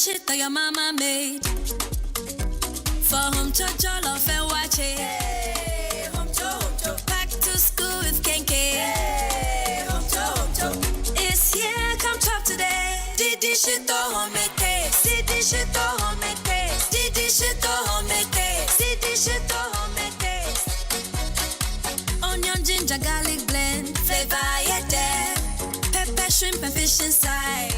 shit that your mama made. For home to jollof and watch it. Hey, home to. Back to school with Kenke. Hey, home to. It's here, come chop today. Didi shit to home make taste. Didi shit to home make taste. Didi shit to home make taste. Didi shit to home make taste. Onion, ginger, garlic blend. Flavor, yeah, there. Pepper, shrimp, and fish inside.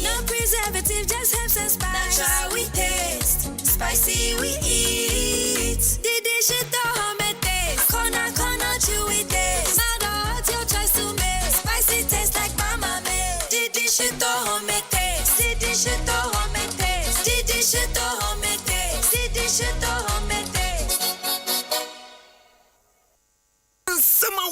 No preservative, just helps us spice. Natural we taste, spicy we eat. Didi shit to home taste. Corner, chewy taste. Mother, your choice to make. Spicy taste like mama made. Didi shit to home taste. Didi shit to home taste. Didi shit to home taste. Didi shit to home taste.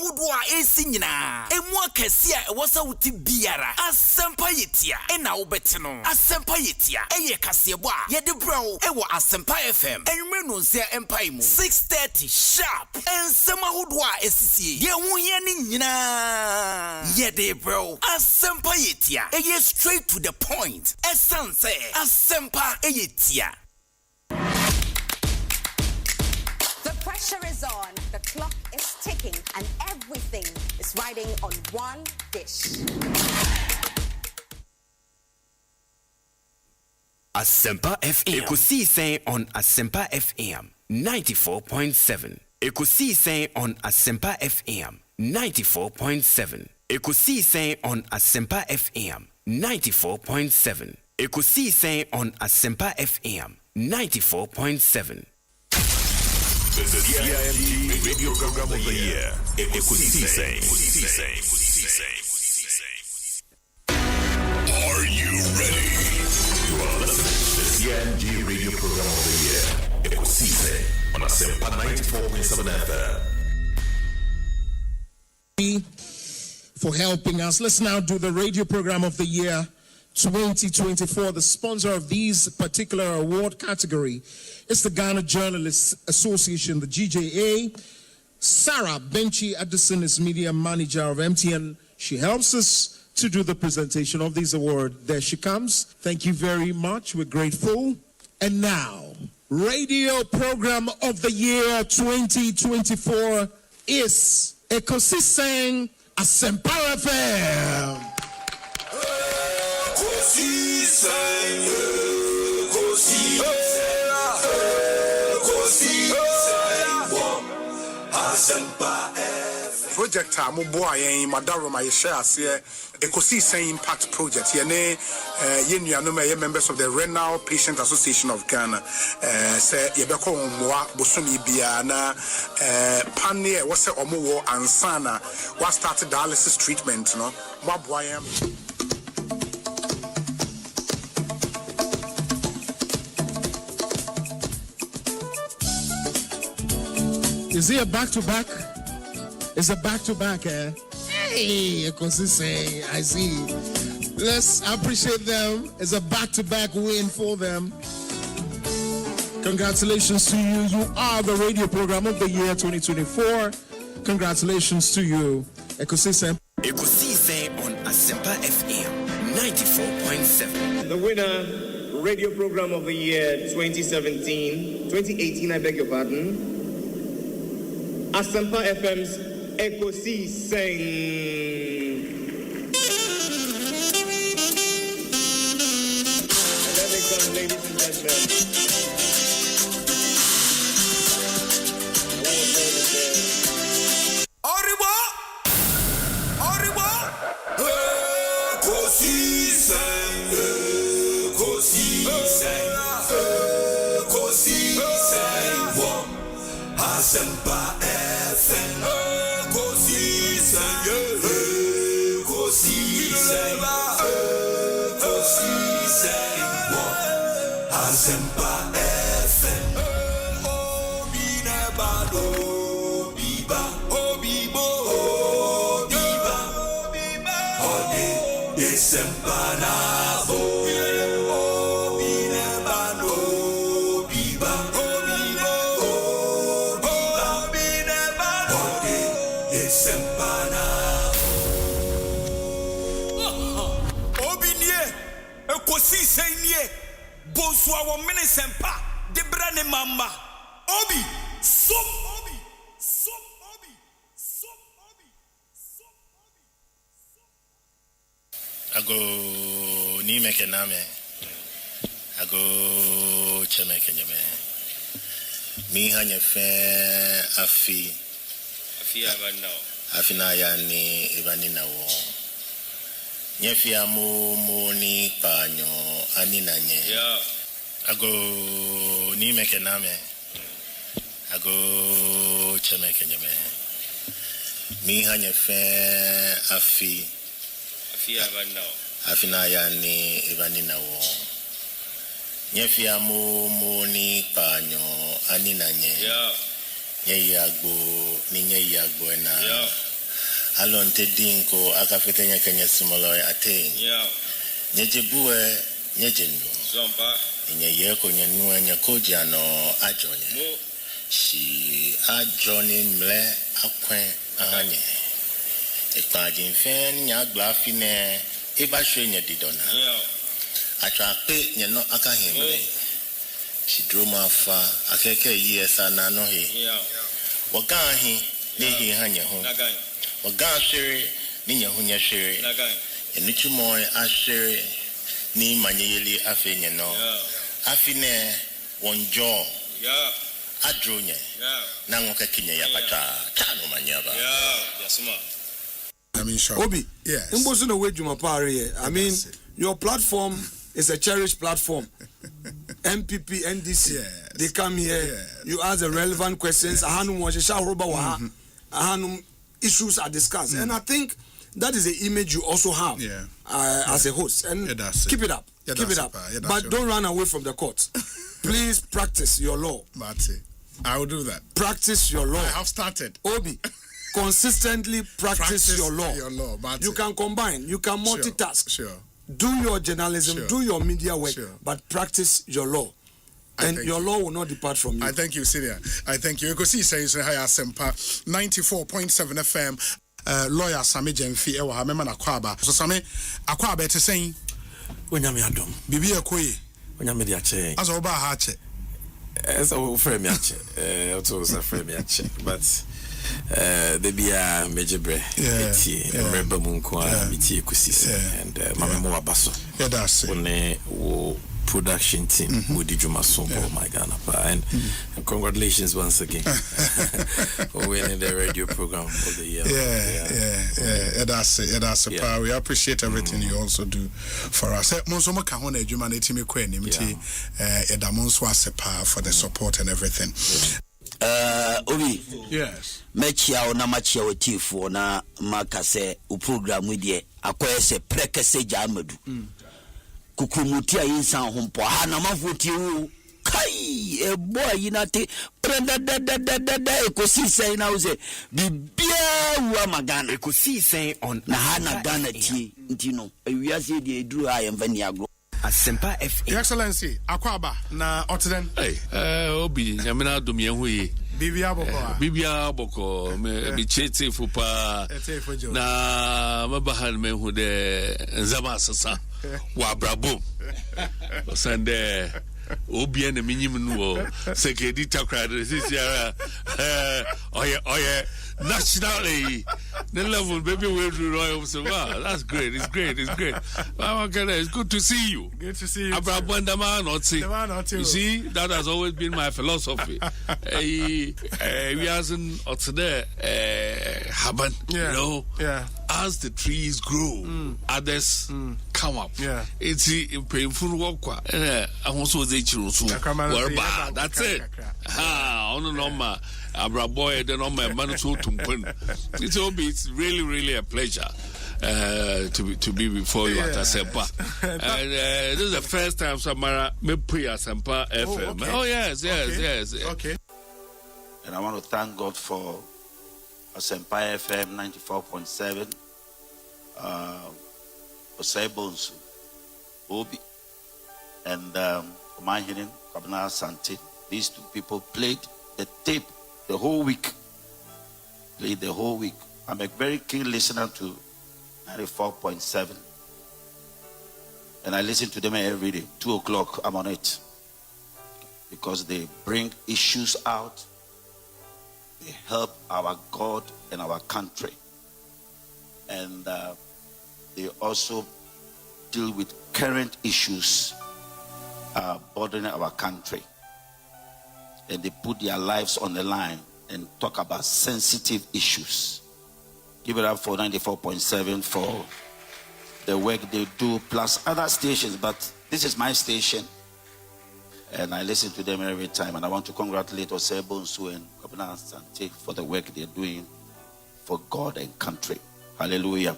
Woodwa esinyina emwa kasia wasa wuti biara Asempa yetia ena wobetino Asempa yetia eye kasebo a ye de bro ewo Asempa FM enwe no nsia empire mu 6:30 sharp ensema woodwa esisi ye hu ye ni nyina ye de bro Asempa yetia eye straight to the point essence Asempa yetia. The pressure is on, the clock is ticking, and everything is riding on one dish. Asempa FM. Ekosiisen On Asempa FM 94.7. Ekosiisen On Asempa FM 94.7. Ekosiisen On Asempa FM 94.7. Ekosiisen On Asempa FM 94.7. The CIMT Radio Program of the Year. Ekosiisen. Are you ready? You are listening to the CIMT Radio Program of the Year. Ekosiisen on Asempa 94.7 FM. For helping us. Let's now do the radio program of the year 2024. The sponsor of this particular award category is the Ghana Journalists Association, the GJA. Sarah Benchi Addison is media manager of MTN. She helps us to do the presentation of this award. There she comes. Thank you very much. We're grateful. And now, radio program of the year 2024 is Ekosiisen Asempa FM. Project Moboa yen Madaro my share Ekosiisen Impact Project. Yene ye members of the Renal Patient Association of Ghana. Say yebeko mwa bosumi bia na panie wase omo ansana what started dialysis treatment no Moboa yen. Is it a back-to-back? It's a back-to-back, eh? Hey, Ekosiisen, I see. Let's appreciate them. It's a back-to-back win for them. Congratulations to you. You are the radio program of the year 2024. Congratulations to you, Ekosiisen. Ekosiisen On Asempa FM 94.7. The winner, radio program of the year 2018, I beg your pardon. Asempa FM's Ekosiisen. And there they come, ladies and gentlemen. Asempa FM. Ekosiisen. Asempa FM. Obiba. Ode Asempa na Ekosiise nie. Bonsu awo mene sempa. Debra ne mama. Obi. Som. Ago ni meke name. Ago chemeke nyame. Mi hanye fe afi abanao. Afi na ya ni ibani na wo. Nyefi amu ni panyo ani na nye. Yeah. Ago ni meke name. Ago chemeke nyame. Mi hanye fe afi abanao. Afi na ya ni ibani na wo. Nyefi amu ni panyo ani na nye. Yeah. Nye yagbo na. Yeah. Alonte dinko akafete nyakanya simolo ate. Yeah. Nyejebue nyejenu. Zomba. Nye yeko nyenua nyakoja no ajonye. Mo. Shi ajoni mle akwen anye. Ekpaji mfen nyaglafi ne ebashwe nye didona. Yeah. Atrape nyeno akahimle. Shi droma fa akeke yesa na no he. Yeah. Wagahi nehi hanye ho. Nagai. Waga shere ni nyahunya shere. Nagai. Enuchumoy ashere ni manyeli afe nyeno. Yeah. Afine wonjo. Yeah. Adronye. Yeah. Nangoka kinya yapata. Tano manyaba. Yeah. Yasuma. I mean, sure. Obi, yes. Bonsu no way Jumapari. I mean, your platform is a cherished platform. MPP, NDC, yes. They come here. Yes. You ask the relevant questions. Issues are discussed, and I think that is the image you also have as a host. And keep it up, keep it up. But don't run away from the court. Please practice your law. I will do that. Practice your law. I have started. Obi. Consistently practice your law. You can combine, you can multitask. Sure. Do your journalism, do your media work, but practice your law. And your law will not depart from you. I thank you, Senior. I thank you. Ekosiise is High Asempa 94.7 FM. Lawyer Sami Jemfi ewa ha mema na kwaba. So Sami akwaba ete sen. Onyame adom. Bibi ekoye. Onyame di ache. Aso oba ha ache. So frame me ache. Oto so frame me ache. But the bia mejebre eti remember munko amiti Ekosiise and mama mo abaso. Yeah, that's it. One wo production team Mudi Juma Sombo my Ghana and congratulations once again for winning the radio program of the year. Yeah, that's it. We appreciate everything you also do for us. Monsomo kahona ejuma na etimi kweni miti edamonso asepa for the support and everything. Obi. Yes. Mechia ona machia wetifo na makase u program with akwese prekese jamadu. Kukumutia insan humpo hana mafuti u kai boy inate prenda da Ekosiise na uze bibia wa magana Ekosiise on na hana Ghana ti ntino ewiase de eduru ayemfani agro Asempa FM. Your Excellency akwaba na otden Obi nyamena adom ye hoye Bibia boko me chete fupa na mabahan me hu de nzama sasa wa brabo sande obi na minyim no sekedi takra this year oye nationally the level baby we do royal so wow that's great it's great it's good to see you abrabo ndama not see you see that has always been my philosophy we hasn't today happen you know as the trees grow others come up it's painful work also they choose that's it on normal abraboy the normal man so it's really a pleasure to be before you at Asempa. And this is the first time Samara me play Asempa FM. Oh yes. Okay. And I want to thank God for Asempa FM 94.7. Osei Bonsu, Obi, and my hidden Kabana Santi. These two people played the tape the whole week. I'm a very keen listener to 94.7. And I listen to them every day. 2 o'clock, I'm on it. Because they bring issues out. They help our God and our country. And they also deal with current issues bothering our country. And they put their lives on the line and talk about sensitive issues. Give it up for 94.7 for the work they do, plus other stations. But this is my station, and I listen to them every time. And I want to congratulate Osei, Bonsu, and Governor Sante for the work they're doing for God and country. Hallelujah.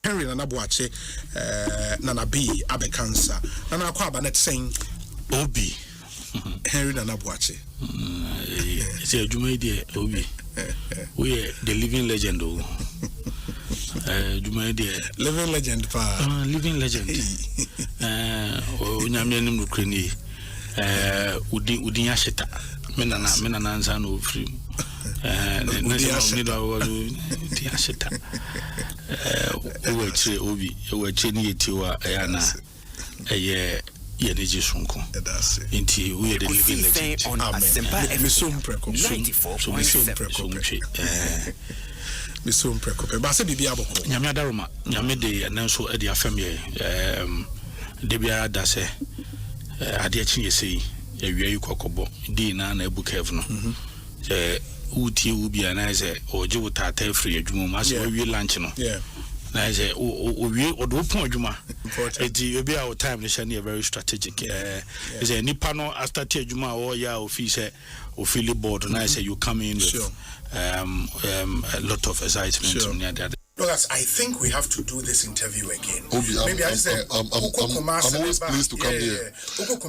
Henry Nanabuache, Nana B, Abekansa, Nana Kwabanet saying, Obi. Henry Nanabuache. It's a Jumaidi, Obi. We are the living legend. Jumaidi, living legend, living legend. Unyamian Ukraine, Udinyashita, Menana Zano free. Udinyashita. Obi, Cheni Tiwa, Ayana, Yeneji Sunko. Inti we are the living legend. On Asempa 94.7. But say bibi aboko. Nyame adaroma, nyame de ananso e de afam ye. De biara da se ade achi sei ewie yi kokobo di na ebuka evu no. Uti ubi anaze oje wutata free adwuma ma se we lunch no. Na je we odo pon adwuma. Edi obi our time ni share very strategic. Is a nipa no after te adwuma o ya office o feel bored na say you come in with a lot of excitement near that. Because I think we have to do this interview again. Obi, I'm always pleased to come here.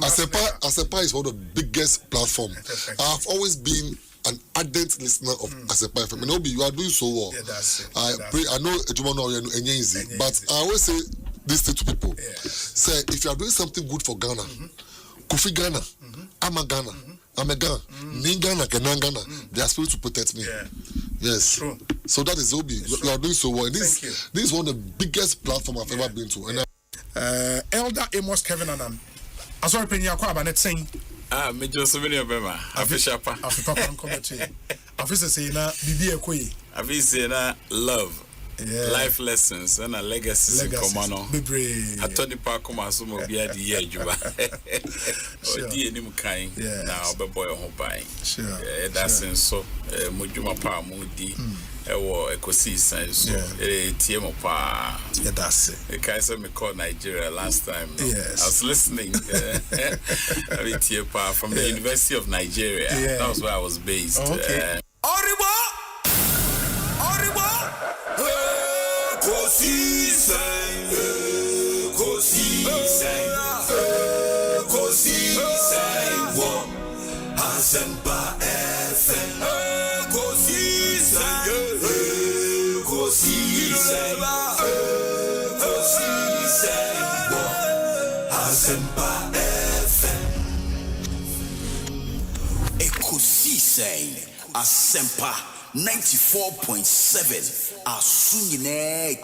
Asempa is one of the biggest platforms. I've always been an ardent listener of Asempa FM. And Obi, you are doing so well. I know but I always say this thing to people. Say, if you are doing something good for Ghana, Kofi Ghana, I'm a Ghana. I'm a Ghana. Ghana, Ghana. They are supposed to protect me. Yes. True. So that is Obi. You are doing so well. This is one of the biggest platforms I've ever been to. And Elder Amos Kevin Anam. I'm sorry, Penny Aquaba, net saying. Me just so many of them. Afisha say na bibi ekoyi. Afisha na love. Life lessons and a legacy in Comano. I told the park so mo be at the year juba. Oh dear nim kind now be boy on buying. That's in so mujuma pa mudi Ekosiisen so TM pa. That's it. The guy said me called Nigeria last time. Yes. I was listening. From the University of Nigeria. That was where I was based. Okay. Ekosiisen wo Asempa FM. Ekosiisen wo Asempa FM. Ekosiisen Asempa 94.7 Asunyine.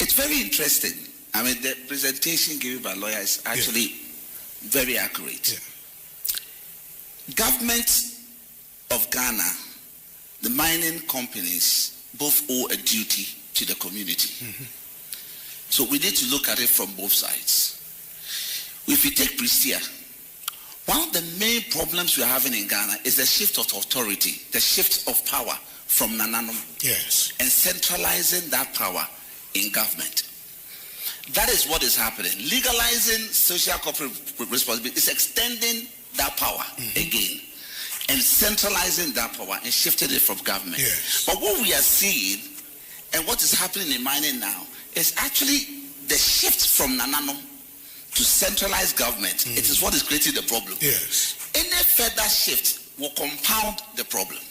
It's very interesting. I mean, the presentation given by lawyer is actually very accurate. Government of Ghana, the mining companies, both owe a duty to the community. So we need to look at it from both sides. If we take Prestia, one of the main problems we're having in Ghana is the shift of authority, the shift of power from Nananum. And centralizing that power in government. That is what is happening. Legalizing social corporate responsibility is extending that power again and centralizing that power and shifting it from government. But what we are seeing and what is happening in mining now is actually the shift from Nananum to centralized government. It is what is creating the problem. Any further shift will compound the problem.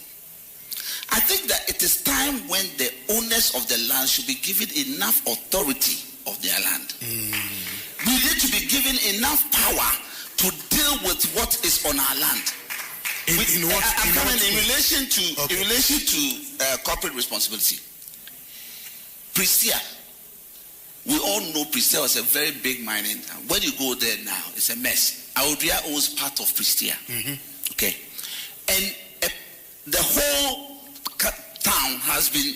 I think that it is time when the owners of the land should be given enough authority of their land. We need to be given enough power to deal with what is on our land. In relation to corporate responsibility. Prestia. We all know Prestia was a very big mining town. When you go there now, it's a mess. Audria owns part of Prestia. Okay. And the whole town has been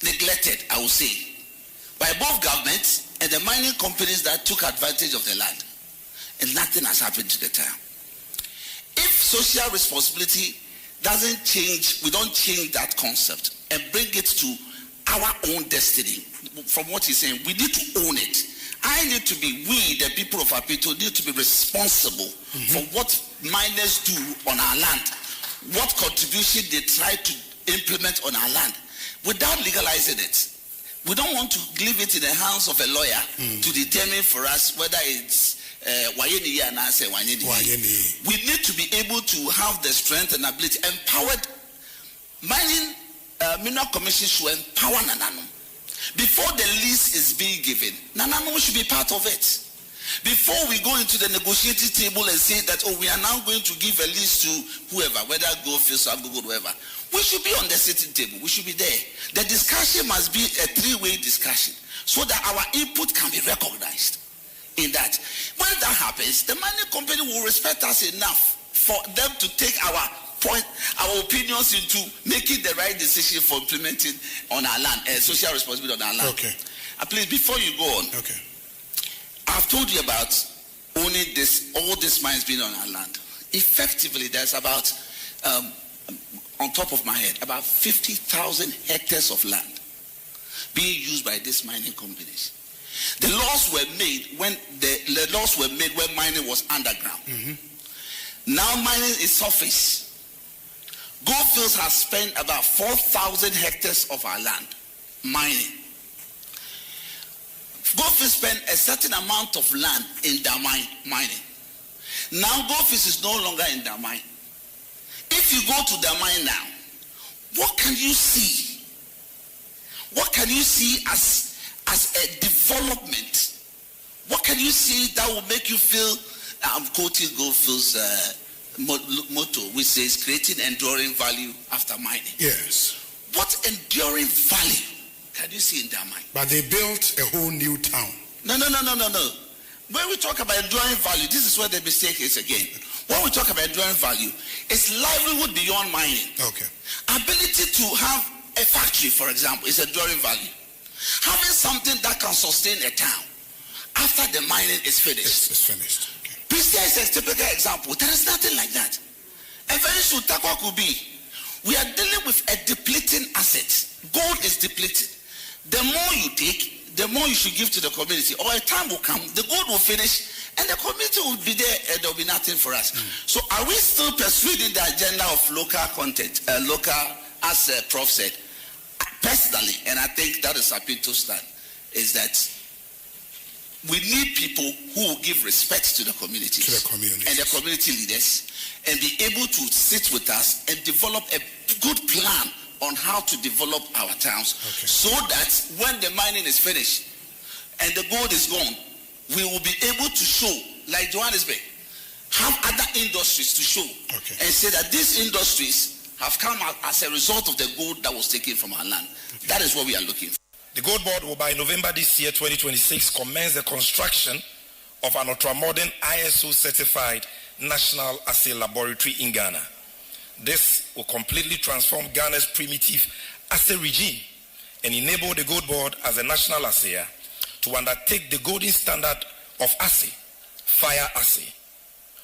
neglected, I would say, by both governments and the mining companies that took advantage of the land. And nothing has happened to the town. If social responsibility doesn't change, we don't change that concept and bring it to our own destiny. From what he's saying, we need to own it. We, the people of Apito, need to be responsible for what miners do on our land, what contribution they try to implement on our land, without legalizing it. We don't want to leave it in the hands of a lawyer to determine for us whether it's Wayeni and I say Wayeni. We need to be able to have the strength and ability. Empowered mining mineral commission should empower Nanano. Before the lease is being given, Nanano should be part of it. Before we go into the negotiating table and say that, we are now going to give a lease to whoever, whether Goldfields or Google, whoever, we should be on the sitting table. We should be there. The discussion must be a three-way discussion so that our input can be recognized in that. When that happens, the mining company will respect us enough for them to take our opinions into making the right decision for implementing on our land, social responsibility on our land. Okay. Please, before you go on, okay, I've told you about owning all these mines being on our land. Effectively, there's about, on top of my head, about 50,000 hectares of land being used by these mining companies. The laws were made when mining was underground. Now mining is surface. Goldfields has spent about 4,000 hectares of our land mining. Goldfields spent a certain amount of land in their mining. Now Goldfields is no longer in their mine. If you go to the mine now, what can you see? What can you see as a development? What can you see that will make you feel? I'm quoting Goldfields' motto, which says creating enduring value after mining. Yes. What enduring value can you see in their mind? But they built a whole new town. No. When we talk about enduring value, this is where the mistake is again. When we talk about enduring value, it's livelihood beyond mining. Okay. Ability to have a factory, for example, is enduring value. Having something that can sustain a town after the mining is finished. It's finished. Okay. Prestia is a typical example. There is nothing like that. And very soon, Takwa could be. We are dealing with a depleting asset. Gold is depleted. The more you take, the more you should give to the community. Or a time will come, the gold will finish, and the community will be there, and there will be nothing for us. So are we still pursuing the agenda of local content, as Prof said? Personally, and I think that is Apito's stand, is that we need people who will give respect to the community and the community leaders, and be able to sit with us and develop a good plan on how to develop our towns, so that when the mining is finished and the gold is gone, we will be able to show, like Johannesburg, have other industries to show and say that these industries have come out as a result of the gold that was taken from our land. That is what we are looking for. The Gold Board will, by November this year, 2026, commence the construction of an ultra-modern ISO-certified National Assay Laboratory in Ghana. This will completely transform Ghana's primitive assay regime and enable the Gold Board as a national assayer to undertake the golden standard of assay, fire assay,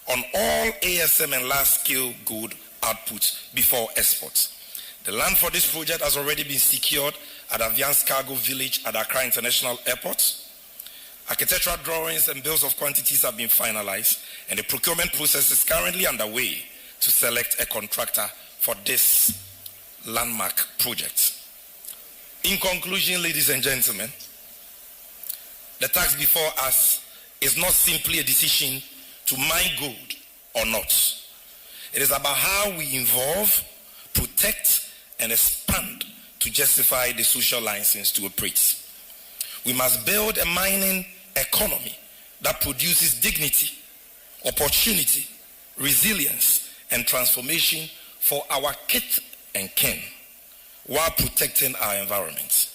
on all ASM and large-scale gold outputs before export. The land for this project has already been secured at Aviance Cargo Village at Accra International Airport. Architectural drawings and bills of quantities have been finalized, and the procurement process is currently underway to select a contractor for this landmark project. In conclusion, ladies and gentlemen, the task before us is not simply a decision to mine gold or not. It is about how we involve, protect, and expand to justify the social license to operate. We must build a mining economy that produces dignity, opportunity, resilience, and transformation for our kith and kin while protecting our environment.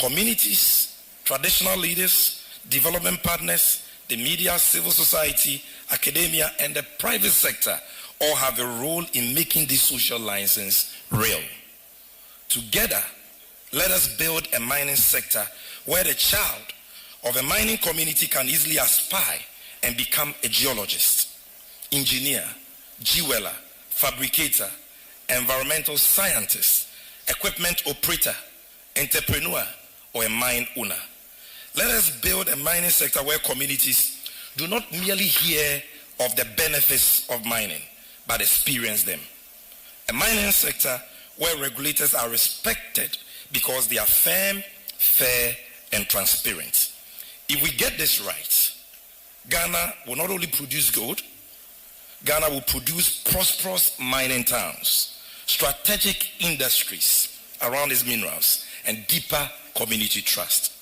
Communities, traditional leaders, development partners, the media, civil society, academia, and the private sector all have a role in making this social license real. Together, let us build a mining sector where the child of a mining community can easily aspire and become a geologist, engineer, jeweler, fabricator, environmental scientist, equipment operator, entrepreneur, or a mine owner. Let us build a mining sector where communities do not merely hear of the benefits of mining, but experience them. A mining sector where regulators are respected because they are firm, fair, and transparent. If we get this right, Ghana will not only produce gold, Ghana will produce prosperous mining towns, strategic industries around its minerals, and deeper community trust.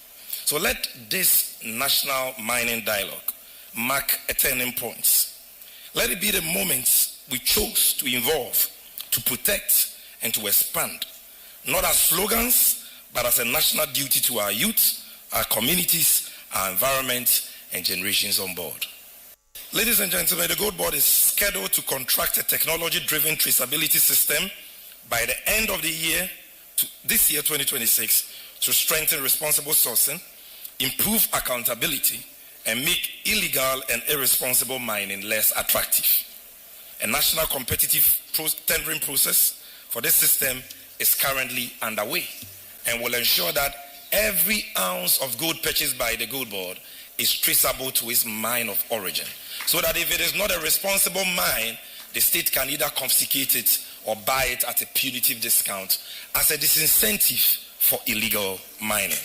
So let this national mining dialogue mark a turning point. Let it be the moment we chose to involve, to protect, and to expand, not as slogans, but as a national duty to our youth, our communities, our environment, and generations on board. Ladies and gentlemen, the Gold Board is scheduled to contract a technology-driven traceability system by the end of the year, this year, 2026, to strengthen responsible sourcing, improve accountability, and make illegal and irresponsible mining less attractive. A national competitive tendering process for this system is currently underway and will ensure that every ounce of gold purchased by the Gold Board is traceable to its mine of origin, so that if it is not a responsible mine, the state can either confiscate it or buy it at a punitive discount as a disincentive for illegal mining.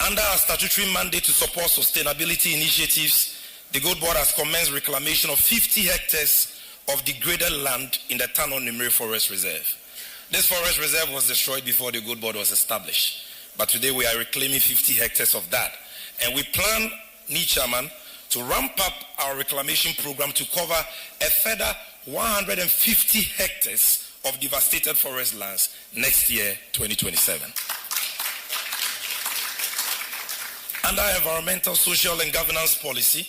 Under our statutory mandate to support sustainability initiatives, the Gold Board has commenced reclamation of 50 hectares of degraded land in the Tano Nimre Forest Reserve. This forest reserve was destroyed before the Gold Board was established, but today we are reclaiming 50 hectares of that. And we plan, Chairman, to ramp up our reclamation program to cover a further 150 hectares of devastated forest lands next year, 2027. Under environmental, social, and governance policy,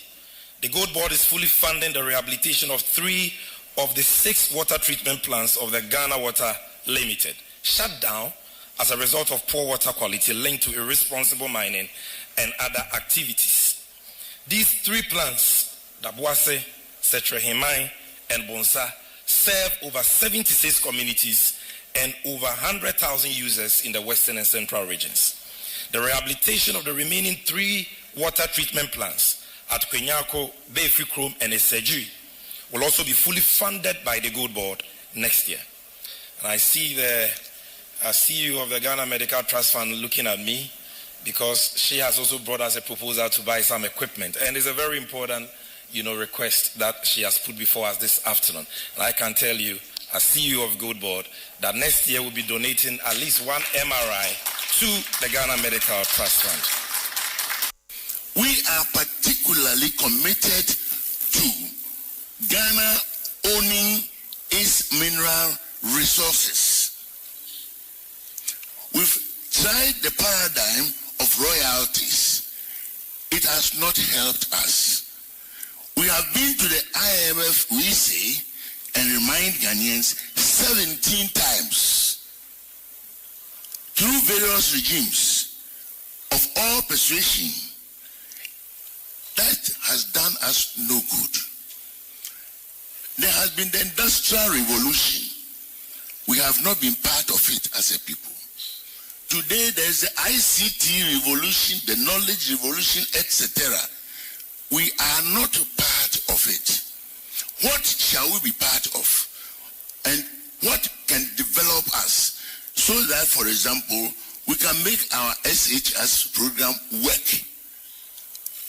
the Gold Board is fully funding the rehabilitation of 3 of the 6 water treatment plants of the Ghana Water Limited, shut down as a result of poor water quality linked to irresponsible mining and other activities. These 3 plants, Dabuase, Setrehimai, and Bonsa, serve over 76 communities and over 100,000 users in the western and central regions. The rehabilitation of the remaining 3 water treatment plants at Kwenyako, Befikrom, and Esejiri will also be fully funded by the Gold Board next year. And I see the CEO of the Ghana Medical Trust Fund looking at me, because she has also brought us a proposal to buy some equipment. And it's a very important, request that she has put before us this afternoon. And I can tell you, as CEO of Gold Board, that next year we'll be donating at least 1 MRI to the Ghana Medical Trust Fund. We are particularly committed to Ghana owning its mineral resources. We've tried the paradigm of royalties. It has not helped us. We have been to the IMF, we say, and remind Ghanaians 17 times through various regimes of all persuasion. That has done us no good. There has been the Industrial Revolution. We have not been part of it as a people. Today there is the ICT revolution, the knowledge revolution, etc. We are not part of it. What shall we be part of? And what can develop us so that, for example, we can make our SHS program work?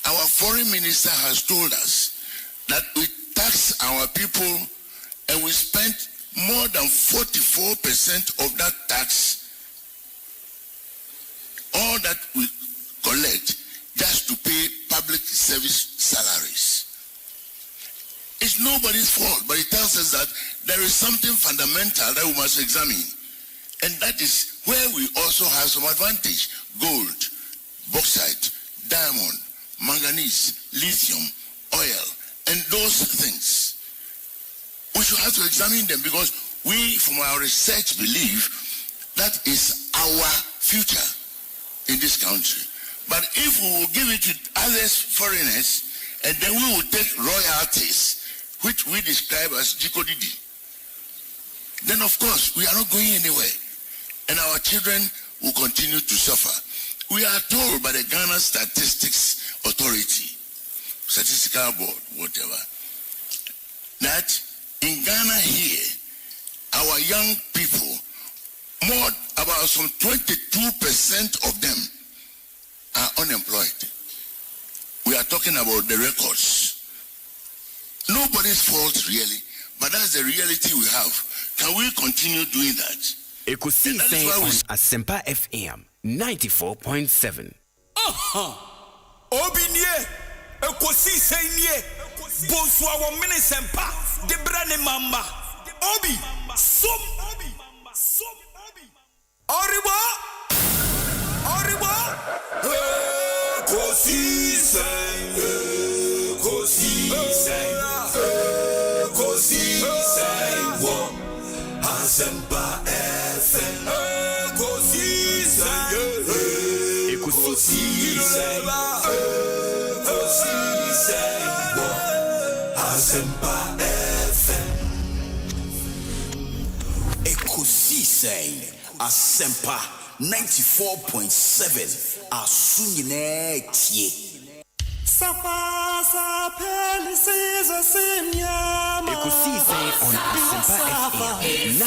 Our foreign minister has told us that we tax our people and we spend more than 44% of that tax, all that we collect, just to pay public service salaries. It's nobody's fault, but it tells us that there is something fundamental that we must examine. And that is where we also have some advantage. Gold, bauxite, diamond, manganese, lithium, oil, and those things. We should have to examine them because we, from our research, believe that is our future in this country. But if we will give it to others, foreigners, and then we will take royalties, which we describe as jikodidi, then of course we are not going anywhere. And our children will continue to suffer. We are told by the Ghana Statistics Authority, Statistical Board, whatever, that in Ghana here, our young people, about some 22% of them are unemployed. We are talking about the records. Nobody's fault really, but that's the reality we have. Can we continue doing that? Ekosiise On Asempa FM 94.7. Obinie, Ekosiise nie, Bonsu awo minisempa, de brane mamba. Obi, som. Oribo. Ekosiise wo Asempa FM. Ekosiise wo Asempa FM. Ekosiise Asempa 94.7 Asunyine tie. Ekosiise On Asempa FM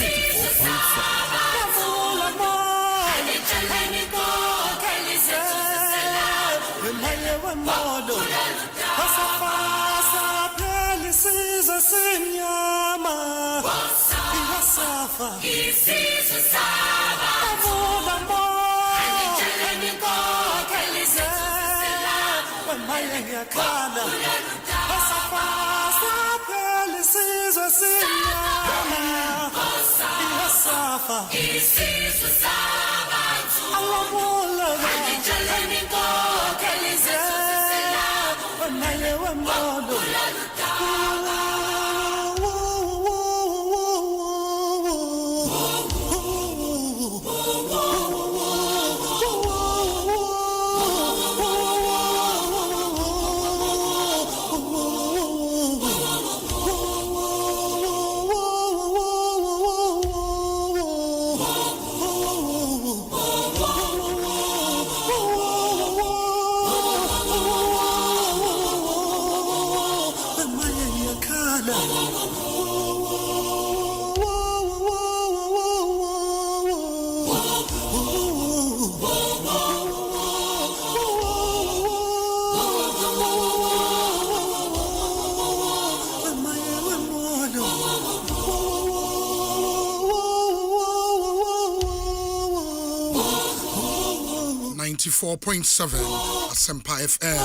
94.7 Asempa FM.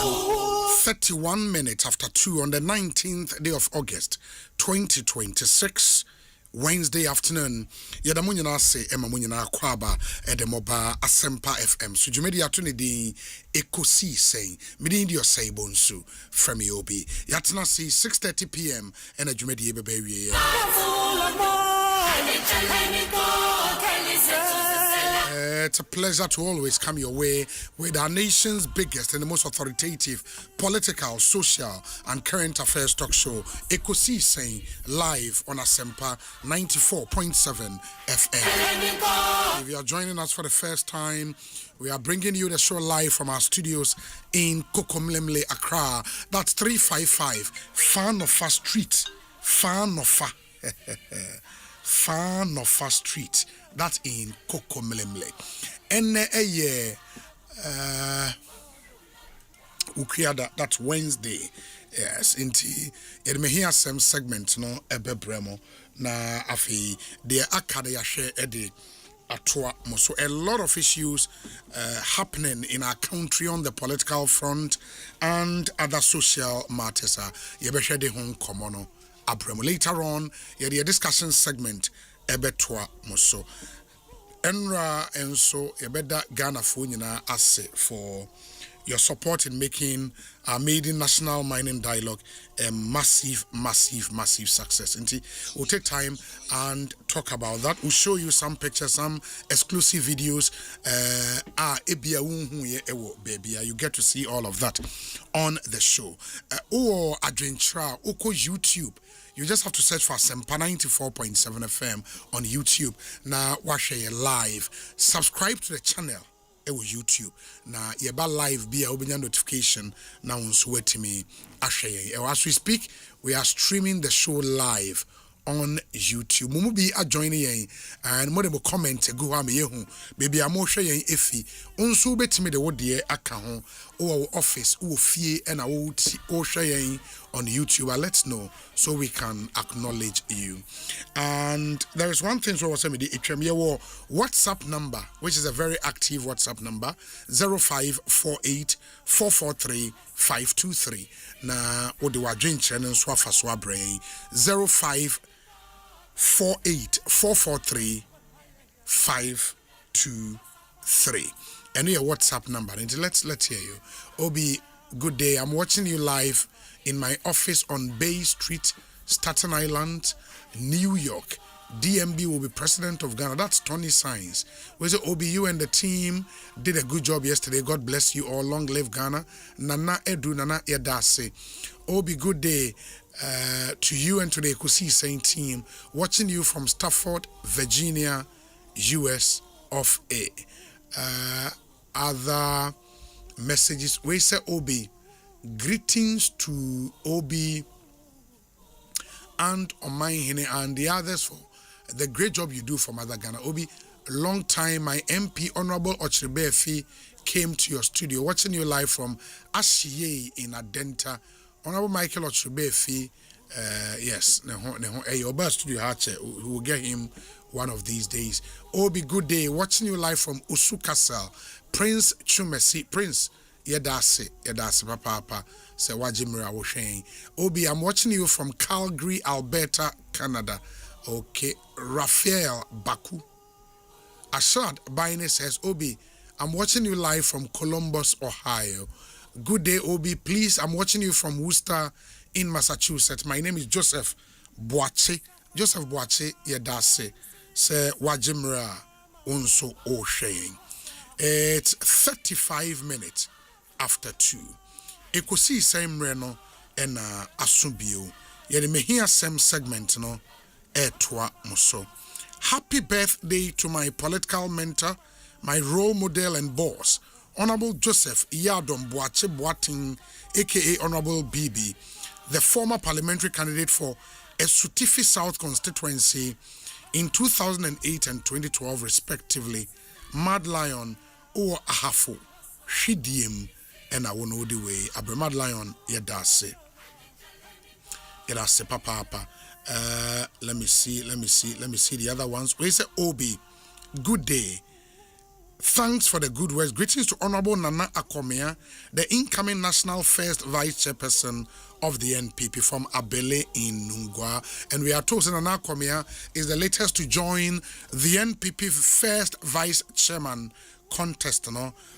31 minutes after 2 on the 19th day of August 2026, Wednesday afternoon. Yadamunyana se emamunyana kwaba edemoba Asempa FM. So jumedi atuni di Ekosiise midi ndi Osei Bonsu from Obi. Yatna si 6:30 p.m. and jumedi ebebewie. It's a pleasure to always come your way with our nation's biggest and the most authoritative political, social, and current affairs talk show, Ekosiise, live on Asempa 94.7 FM. If you are joining us for the first time, we are bringing you the show live from our studios in Kokomlemle, Accra. That's 355 Fanofa Street. Fanofa Street. That's in Kokomlemle. And that's Wednesday. Yes, inti yedmehia some segment no ebebremo na afi de akade ya share ede atwa mo. So a lot of issues happening in our country on the political front and other social matters. Yebeshe de hon komono abremo. Later on, yedi discussion segment ebetwa mo. So Enra enso yebeda Ghana fo nyina ase for your support in making our maiden national mining dialogue a massive success. And we'll take time and talk about that. We'll show you some pictures, some exclusive videos. You get to see all of that on the show. Or Adrentra, Oko YouTube. You just have to search for Asempa 94.7 FM on YouTube. Now, watch it live. Subscribe to the channel. YouTube na yeba live be a obenya notification na unso wetimi ahwe as we speak we are streaming the show live on YouTube. Mumu bi joining yen and more dem comment go ha me yehu baby am hwe yen efi unso betimi de wode aka ho o office o fie and o hwe yen on YouTube. Let's know so we can acknowledge you. And there is one thing so was say me the WhatsApp number, which is a very active WhatsApp number, 0548 443 523. Na wo de wadwen kire ne so afa so abrɛn 0548 443 523. And your WhatsApp number. And let's hear you. Obi, good day. I'm watching you live in my office on Bay Street, Staten Island, New York. DMB will be president of Ghana. That's Tony Science. We say, Obi, you and the team did a good job yesterday. God bless you all. Long live Ghana. Nana Edu, Nana Edase. Obi, good day to you and to the Ekosiisen team. Watching you from Stafford, Virginia, US of A. Other messages. We say, Obi, greetings to Obi and Omaihene and the others for the great job you do for Mother Ghana. Obi, long time my MP Honorable Ochrebefi came to your studio, watching you live from Ashiye in Adenta. Honorable Michael Ochrebefi, yes, your best studio Hache, we will get him one of these days. Obi, good day, watching you live from Usukasal. Prince Chumesi, Prince Yedase Papa, say Wajimira Woshen. Obi, I'm watching you from Calgary, Alberta, Canada. Okay, Raphael Baku. Ashad Baine says, Obi, I'm watching you live from Columbus, Ohio. Good day, Obi. Please, I'm watching you from Worcester in Massachusetts. My name is Joseph Boache. Joseph Boache Yedase. Say Wajimira Unso Oshen. It's 35 minutes after 2. Ekosiisen Reno and Asumbio. Yet me hear some segment no etwa muso. Happy birthday to my political mentor, my role model and boss, Honorable Joseph Iyadom Boache Boating, aka Honorable BB, the former parliamentary candidate for Esutifi South constituency in 2008 and 2012 respectively. Mad Lion or Ahafo, Shidiem, and I won't know the way. Abramad Lion, Yedase. Yedase Papa. Let me see the other ones. We say Obi, good day. Thanks for the good words. Greetings to Honorable Nana Akomea, the incoming National First Vice Chairperson of the NPP from Abele in Nungwa. And we are told that Nana Akomea is the latest to join the NPP First Vice Chairman contest,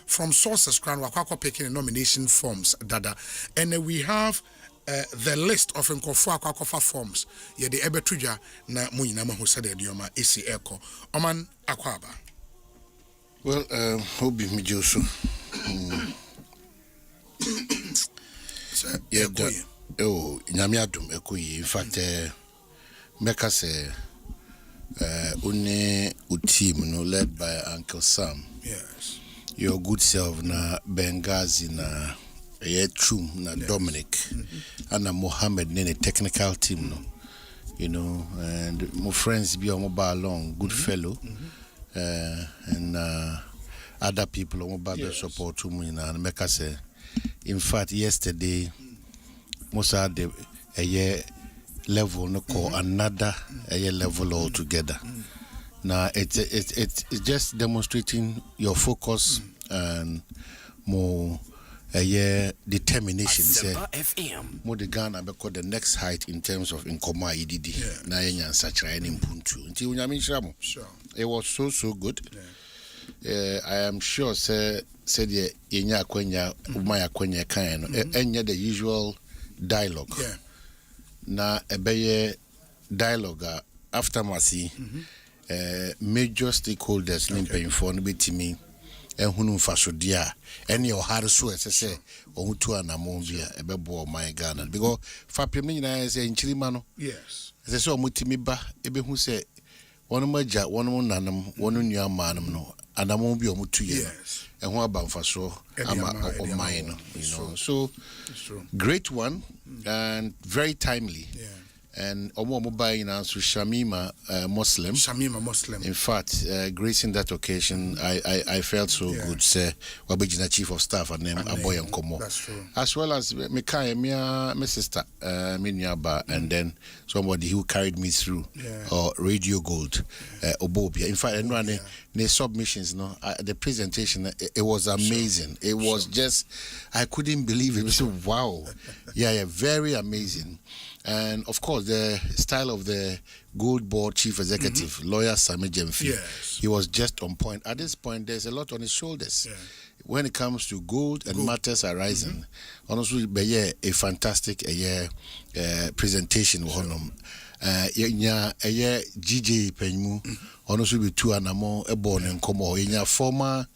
from sources crown Wakako picking nomination forms, Dada. And we have the list of Nkofo Akwakofa forms. Ye the Ebetruja na Muyina Mahu said Dioma Isi Eko. Oman Akwaba. Well, Obi Mijoso. Yeah, Nyamiadum Ekoyi. In fact, Meka say, Une team led by Uncle Sam. Yes. Your good self na Benghazi na Yetrum na Dominic and na Mohammed ne technical team no. And my friends be on mobile along, good fellow. And other people on mobile support to me na make us say. In fact, yesterday most of the a year level no call another a year level altogether. Now it's just demonstrating your focus and more determination say FM more the Ghana because the next height in terms of Nkoma IDD na yenya nsachra any mpuntu nti unyame nhyira sure it was so good. I am sure said the yenya akwanya umaya akwanya kan no enye the usual dialogue na ebeye dialogue aftermath major stakeholders nimpanyfo no betimi ehunu mfasodia ene ohare so esese ohutu anamon bia ebebo my Ghana because fapem nyina say nchirima no yes esese omutimi ba ebehu se wonu maja wonu nanam wonu nuamanam no anamon bia omutu ye ehu aba mfaso ama omai no you know so great one and very timely and Omo Mobile so Shamima Muslim. In fact, gracing that occasion, I felt so good. Sir, Wabijina Chief of Staff and name Aboy and Komo. That's true. As well as my sister, Minyaba, and then somebody who carried me through Radio Gold, Obobia. In fact, the submissions, the presentation, it was amazing. It was just, I couldn't believe it. It was wow. Yeah, very amazing. And of course, the style of the Gold Board Chief Executive, Lawyer Sami Jemfi, he was just on point. At this point, there's a lot on his shoulders. When it comes to gold and matters arising, honestly, a fantastic presentation. GJ Penmu, honestly, be two anamo born in Como, former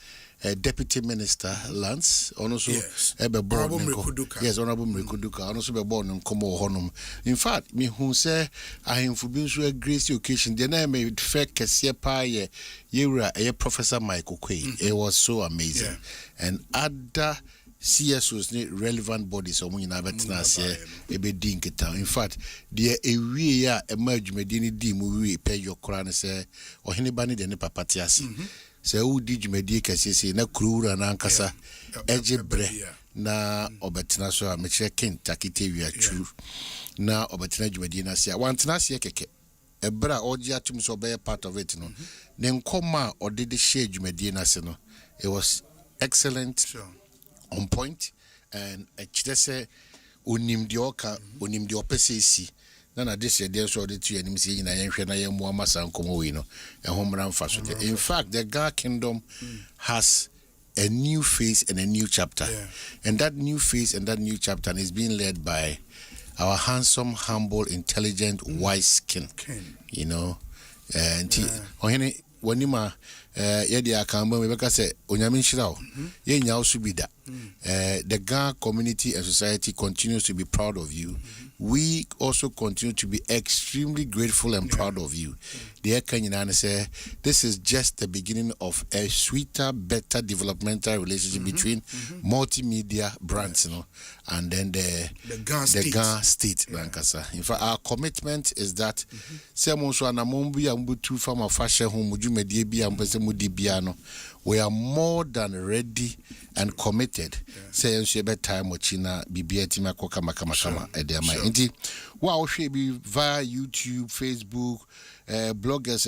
Deputy Minister Lance, also Honorable Mrikuduka, also be born in Como Honum. In fact, me who say I am for being so a grace occasion, then I made fair Cassia Pie, a Professor Michael Quay. It was so amazing. And other CSOs need relevant bodies or when I bet nas a bit dink it down. In fact, dear a we emerge medini dim pay your crown say or anybody than a papatias. Se u di jumedi kase na krura na ankasa ejebre na obetina so a meche kentakite wi atru na obetina jumedi na sia wantena sia keke ebra oji atum so be part of it no ne nkoma odede share jumedi na se no it was excellent, on point, and say onim di oka onim di opese si na this year there so the two enim say na yenhwe na yemu amasa nkomo we no ehomra mfa so. In fact, the Ga Kingdom has a new phase and a new chapter, and that new phase and that new chapter is being led by our handsome, humble, intelligent, wise king. You know, and wanima yedi akamba mebeka say onyame nhyira o ye nya osu bi da. The Ga community and society continues to be proud of you. We also continue to be extremely grateful and proud of you. The Kenyana say this is just the beginning of a sweeter, better developmental relationship between multimedia brands, you know, and then the Ga State. In fact, our commitment is that we are more than ready and committed. Say time wachina bibiatima kwa kama edema. Inti wow be via YouTube, Facebook, bloggers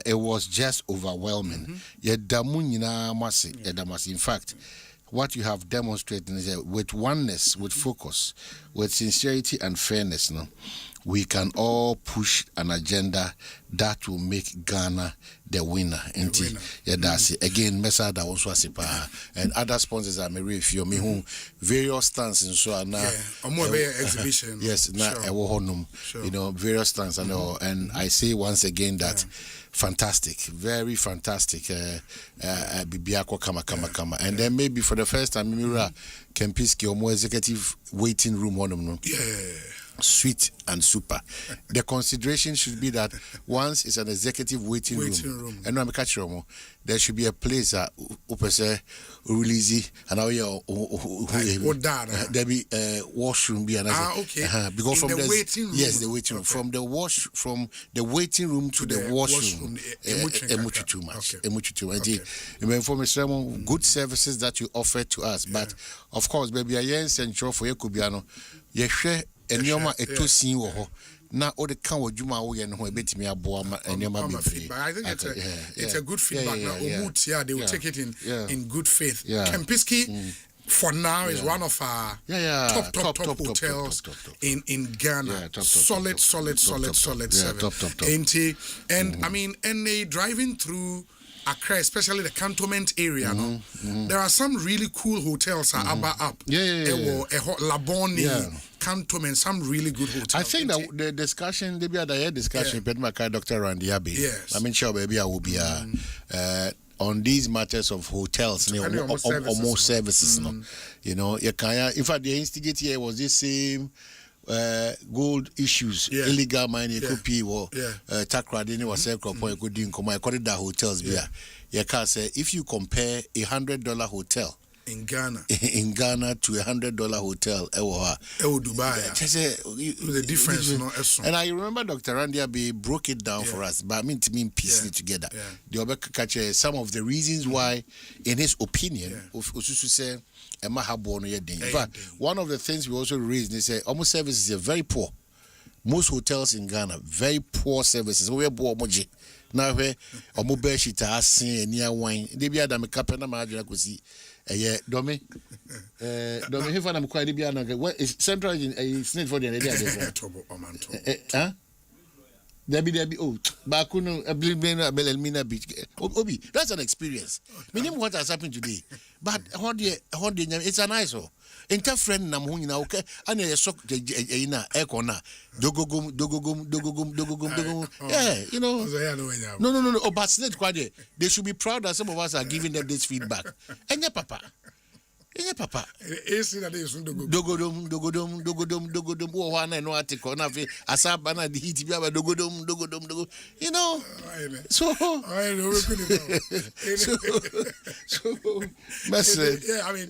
it was just overwhelming. In fact, what you have demonstrated is that with oneness, with focus, with sincerity and fairness, we can all push an agenda that will make Ghana the winner. That's it. Again, Mesa da also Asipa and other sponsors are me who various stands and so on. Exhibition. Yes, you know, various stands and all. And I say once again that fantastic, very fantastic. Bibiako kama. And then maybe for the first time, Mira Kempiski or more executive waiting room sweet and super. The consideration should be that once it's an executive waiting room. And I'm catch there should be a place release and now there be washroom be because from the waiting room. Yes, the waiting room. From the waiting room to the washroom. Too much. Good services that you offer to us. But of course, baby, I am central for Yakubiano. And yoma etosin wo ho na o de kan wadwuma wo ye no ho ebetimi aboa enema bebre. But I think it's a good feedback. Now they will take it in good faith. Kempiski for now is one of our top hotels in Ghana. Solid service. And I mean, and driving through Accra, especially the cantonment area, there are some really cool hotels Laboni, cantonment, some really good hotels. I think that the discussion, Dr. Randy Abbey. Yes. I mean, sure, baby, I will be on these matters of hotels, almost services. You know, in fact, the instigate here was this same gold issues, illegal mining, copy or takradi was good in according to hotels. You can say if you compare $100 hotel in Ghana to $100 hotel, Dubai, the difference. And I remember Dr. Randy Abbey broke it down for us, but I mean to mean piecing it together. The some of the reasons why, in his opinion, say. In fact, one of the things we also raised, they say almost services are very poor. Most hotels in Ghana, very poor services. We are poor moji. Now where mobile sheet are seeing near wine. They be adam capena margin could see. Domi. Domi if I'm quite what is central in Snake for the idea. There be Bakuno Belmina Beach. Obi, that's an experience. Minimum what has happened today. But it's a nice one. Interfriend Namun okay, and a sock Ekona Dogogum. Yeah, you know. No. Oh, but it's quite they should be proud that some of us are giving them this feedback. And papa. Papa. Dogodum. Oh, one and no article. Asabana the heat. Dogodum. You know. So. Yeah, I mean,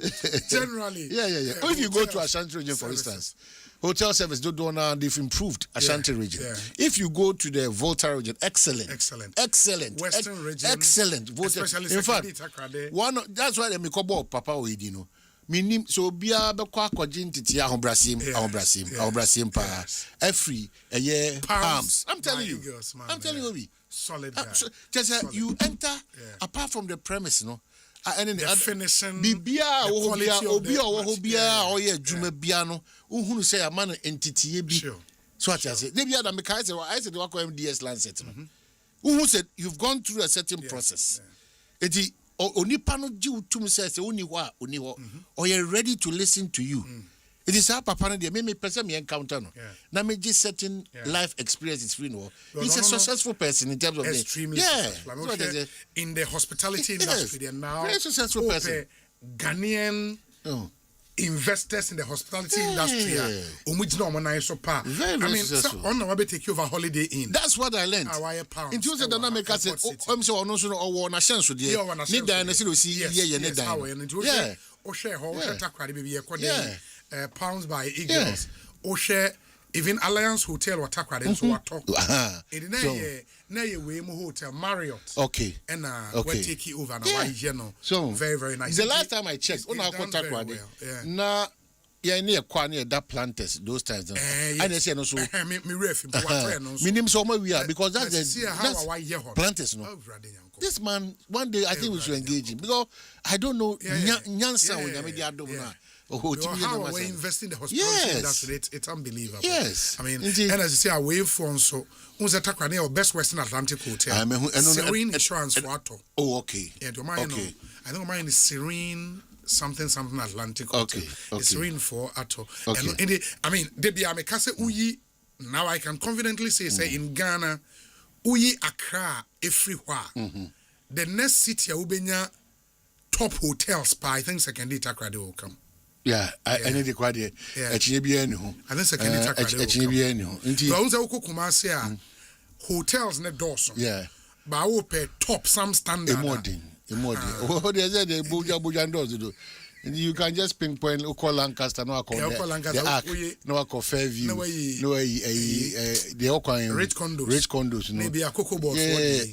generally. Yeah. If you go to Ashanti region, for instance, hotel service they've improved Ashanti region. If you go to the Volta region, excellent. Western region, excellent. Especially in fact, that's why they make up Papa Oidino. Minim so bia be kwa kwagin titi ahobrasim pa every a year palms. I'm telling you Obi. Solid guy. Just you enter apart from the premise, no. And then the finishing bibia oye juma bia no uhunu say amana entity bi. So what I say they bia da me kai say I said what MDS Lancet no. Who said you've gone through a certain process. Eti onipa no ji utum says oni ho or you're ready to listen to you. It is our papa there me person me encounter no na me just certain life experiences free no. He's a successful person in terms of extremely successful. In the hospitality industry they are now very successful person. Ghanaian investors in the hospitality industry very successful. On we take you over Holiday Inn. That's what I learned. In terms of the dynamic I said or na chance so there need na see Pounds by Eagles share even Alliance Hotel or Takrade so what talk na ye we mo hotel Marriott and we take you over now so very nice. The last time I checked on our Takrade na near Kwani that planters those times and they say no so me ref minim so we are because that's planters no. This man one day I think we should engage him because I don't know nyansa when you media do na. How we invest in the hospitality industry, it's unbelievable. Yes. I mean, and as you say, away from so, who's a Takrani or Best Western Atlantic Hotel? Serene Insurance for Ato. Oh, okay. Yeah, do mine? Okay. I think mine is Serene something Atlantic Hotel. It's Serene for Ato. Okay. And I mean, Debbie Amekase Uyi. Now I can confidently say in Ghana, Uyi Accra everywhere. The next city Ubenya top hotels. I think secondly Takrade will come. Yeah, I need to quite a HBN. I think secondly Takrade. So hotels ne Dawson. Yeah. But I will pay top some standard. Immoding. Oh, there's a Buja does do. You can just pinpoint local Lancaster, no call the Arc, no call Fairview, no the Oakland rich condos, maybe a cocoa board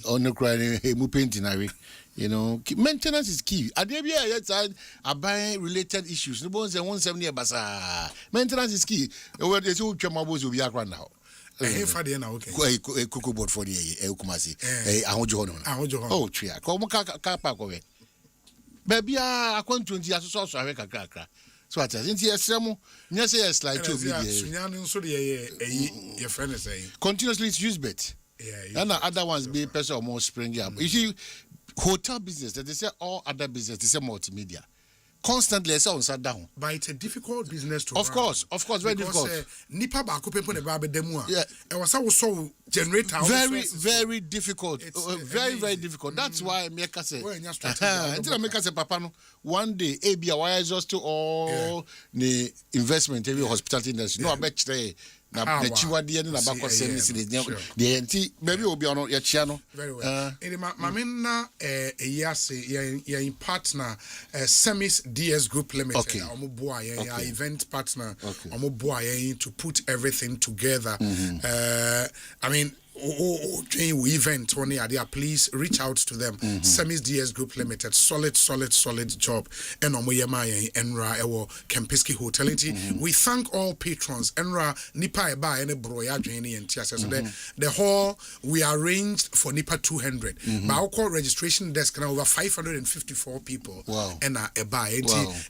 on the crying, painting. You know, maintenance is key. Adebia, I buy related issues. No one's 170 basa. Maintenance is key. Well, there's two chamabos will be around now. Okay. Cocoa board for the Ekumasi. Oh, Tria. Come car park away. Baby, I want 20 years or so. So I think yes, yes, like to be your friend is saying continuously use bet. Yeah, and other ones be person or more spring up. You see, hotel business, they say all other business, they say multimedia. Constantly, it's on sat down. But it's a difficult business to run. Of course, very difficult. Nipa ba ko pepo ne ba be demu a. Yeah. E wasa wo so generator. Very difficult. Very difficult. That's why Meka say. Until Meka say papa no one day be a wire just to all the investment every hospitality industry. No, I bet today. Na chiwa die na ba ko service the enti maybe obi ono ya chia no very well mama na your partner Semis DS Group Limited omo boa ya event partner omo boa ya to put everything together. I mean event one idea, please reach out to them. Semis DS Group Limited, solid job. And Omoyema Enra Ewo Kempiski Hotel. We thank all patrons. Enra Nipa Eba ene broya joini and TSS. So the whole we arranged for Nipa 200. But our call registration desk now over 554 people. Wow. And Eba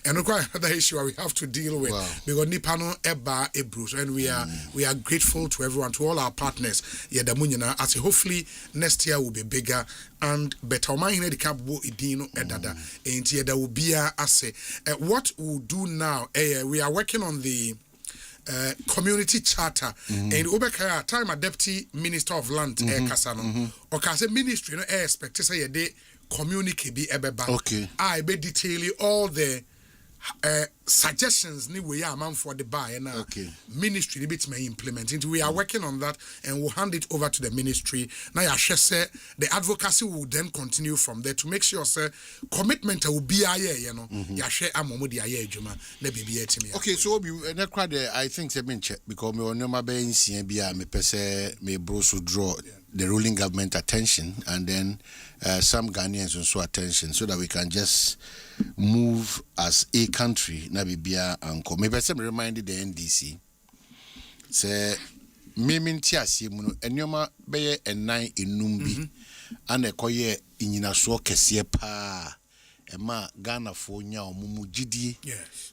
and another issue we have to deal with because Nipa no Eba Ebru. And we are grateful to everyone, to all our partners. I say hopefully next year will be bigger and better. There will be what we'll do now. We are working on the community charter and Obekaya time a deputy minister of land Kasano or Kase ministry no expect to say a day communicate be ebeba. Okay. I be detail all the suggestions ni we are man for the buy and ministry bit may implement it. We are working on that and we'll hand it over to the ministry. Now say the advocacy will then continue from there to make sure say commitment will be you know share amomodi aye adwuma na bibia timi. Okay, so na crowd I think say me check because me on my be nsia bia me pese me Bonsu draw the ruling government attention and then some Ghanaians also attention so that we can just move as a country na bibia anko. Me pese me reminded the NDC say me minti asie mu no enoma beye enan enum bi ana ekoye inyinaso kese pa ema Ghana fo nya omumu gidie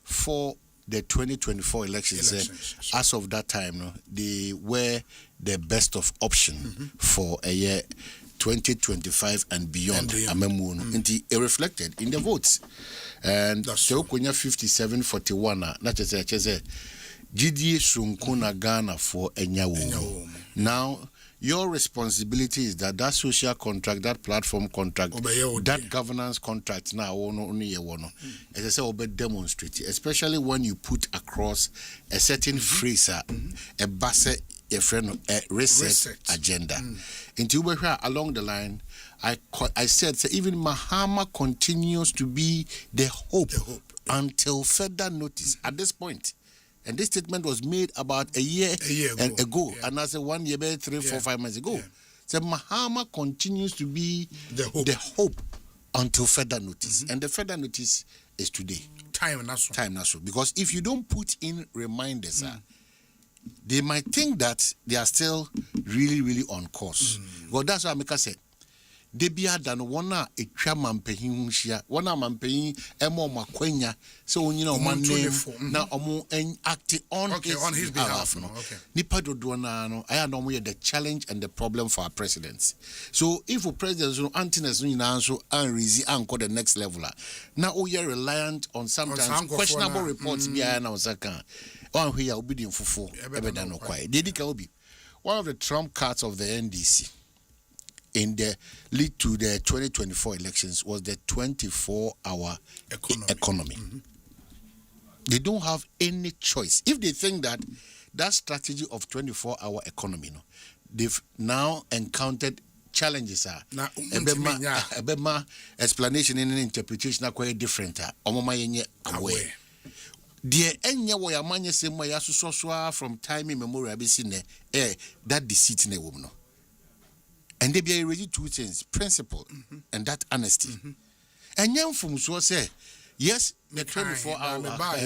for the 2024 elections. As of that time, no, they were the best of option for a year 2025 and beyond. It reflected in the votes. And so 57-41, not just a GDA Sunkuna Ghana for Enyawo. Now, your responsibility is that social contract, that platform contract, that governance contract now only as I say, demonstrate, especially when you put across a certain phrase, a basse, a friend, a reset agenda. Into along the line, I said, even Mahama continues to be the hope until further notice at this point. And this statement was made about a year ago. And I said 1 year, 3, 4, 5 months ago. So Mahama continues to be the hope until further notice. And the further notice is today. Time national. Because if you don't put in reminders, they might think that they are still really on course. Well, that's what Amika said. They be than one a mampehin shia, one mampehin emo makwenya, so you know man name now acting on his behalf. Nipa do no, I know we the challenge and the problem for our presidents. So if our presidents no antiness no so unreasy anchor the next level. Now we are reliant on sometimes questionable reports be na osaka. One we are obedient for ebedan no kwai. Dedika obi. One of the trump cards of the NDC in the lead to the 2024 elections was the 24-hour economy. They don't have any choice. If they think that strategy of 24-hour economy, they've now encountered challenges. Explanation and interpretation are quite different. Aware. The enya wo yamanye sema ya so from time immemorial be seen that deceit na woman. And they be already two things, principle and that honesty. And young from so say, yes, the 24 hour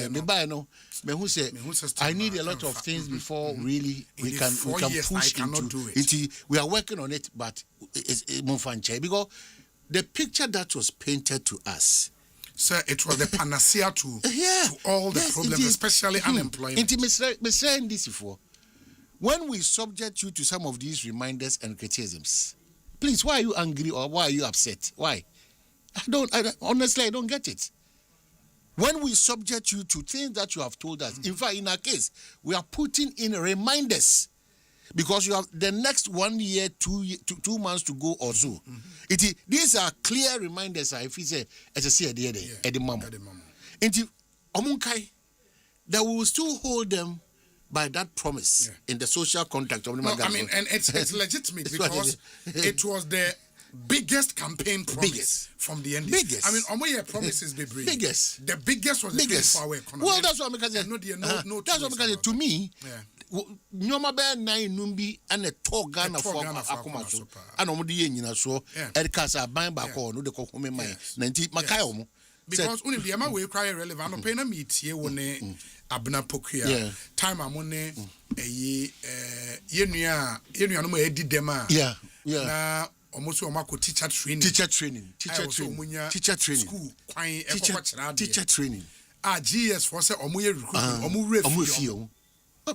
me buy no, me who say I need a lot of things before really we can push into we are working on it, but it's more fun because the picture that was painted to us Sir, it was the panacea to all the problems, especially unemployment. When we subject you to some of these reminders and criticisms, please, why are you angry or why are you upset? Why? Honestly, I don't get it. When we subject you to things that you have told us, in fact, in our case, we are putting in reminders because you have the next 1 year, 2 months to go or so. These are clear reminders. If you say, as I say, at the moment, that we will still hold them by that promise in the social contract of the magazine. And it's legitimate because it was the biggest campaign promise from the NDC. Biggest. I mean, Omoye promises be brief. Biggest. The biggest was the 24-hour economy. Well, that's what I'm saying. That's what I'm saying. To me, Nyoma be 9 numbi and a talk Ghana for Akumaso. And Omudi Yen so Ericasa buying back on the Kokome Mai. 90 Makayomo. Because only the amount we cry relevant, no pay meet here when Abna Pokia time amone yenua no mo edi dema. Na almost teacher training. Teacher training. School teacher training. GS for say omuye recruitment.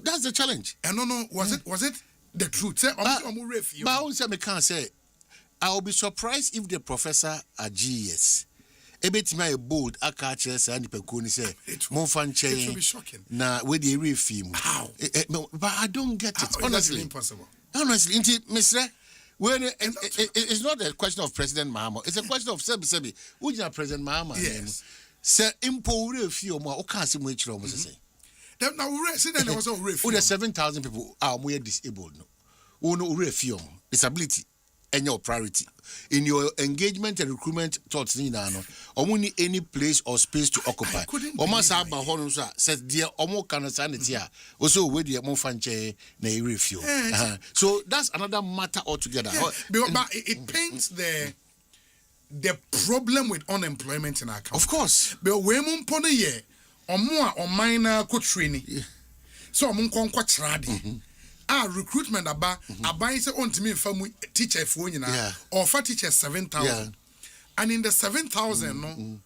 That's the challenge. And no, was it the truth? Say omu refuse. But I say me can say I will be surprised if the professor at GS ebetimi bold akache say and pekoni say monfanche. It will be shocking. Na we dey refuse. How? But I don't get it. Honestly, impossible. Honestly, Mr. When it's not a question of President Mahama, it's a question of Sebi. Who's President Mahama? Yes. Say import few more. Okay, see which room was say. Now we see that there was a refuse. The 7,000 people are more disabled. No, no refuse. Disability and your priority in your engagement and recruitment thoughts. Only any place or space to occupy. Almost about Honor said, "Dear, almost can stand it here." Also, with the Monfanche, na refuse. So that's another matter altogether. But it paints the problem with unemployment in our country. Of course. But we mun pone ye or minor co training. So mun kon kwa tradi. Recruitment aba say on to me famu teacher for or for teacher 7,000. And in the 7,000 no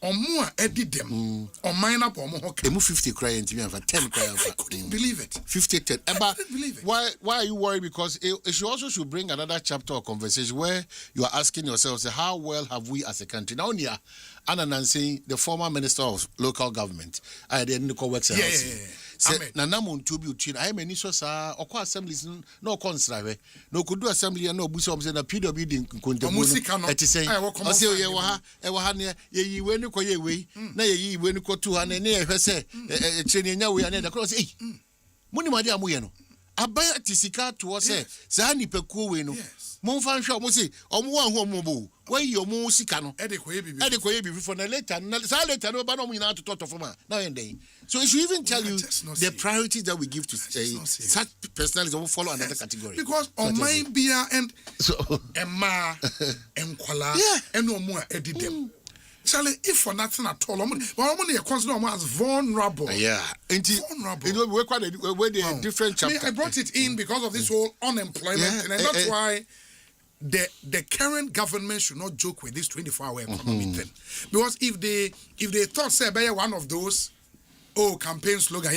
or more edit them or minor or more 50 crying to me for 10 crying. I couldn't believe it. 50 10. But why are you worried? Because it also should bring another chapter of conversation where you are asking yourself, say, how well have we as a country? Now here, Anna saying the former minister of local government, I didn't call works. Nanamun to be chin. I am any so or assemblies no consider. No could do assembly and no busom and a PW didn't continue. At say, I say, Ewahania, ye when you call ye way, nay, when you go to an near her say, training now we are never cross. Money, my dear Muyano. I buy a Tisica to us, Sani Pecuino. Monfan shop must say, one home where your musicano, adequate before the later, later, no banana to talk of now and then. So it should even tell you the priorities that we give to such personalities will follow another category. Because on my beer and Emma and Kuala and no more edit them. Charlie, if for nothing at all, but I'm consider as vulnerable. Vulnerable. We're quite a different chapter. I brought it in because of this whole unemployment, and that's why the current government should not joke with this 24-hour economy thing. Because if they thought say by one of those campaign slogan,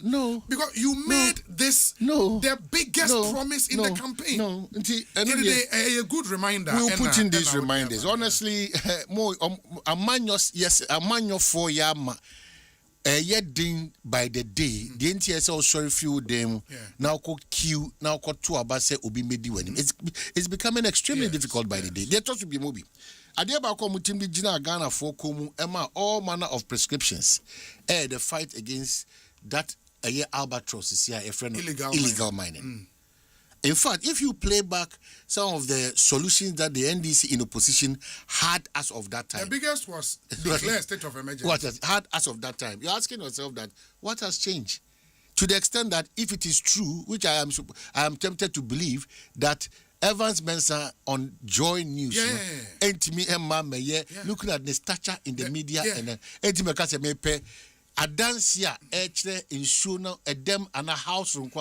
no, because you made this the biggest promise in the campaign. No, a good reminder. We'll put in these reminders. Honestly, more a man for yama. Yet ding by the day, the NTS sorry few them now called Q, now called two abase ubi medi when it's becoming extremely difficult by the day. They're taught to be moving. Adiaba Komutimbi Jina Ghana for Komu Emma all manner of prescriptions. The fight against that albatross is here a friend of illegal mining. In fact, if you play back some of the solutions that the NDC in opposition had as of that time. The biggest was declare state of emergency. Had as of that time. You're asking yourself that what has changed? To the extent that if it is true, which I am tempted to believe, that Evans Mensah on Joy News, looking at the stature in the media and Adansia ensure edem and a house room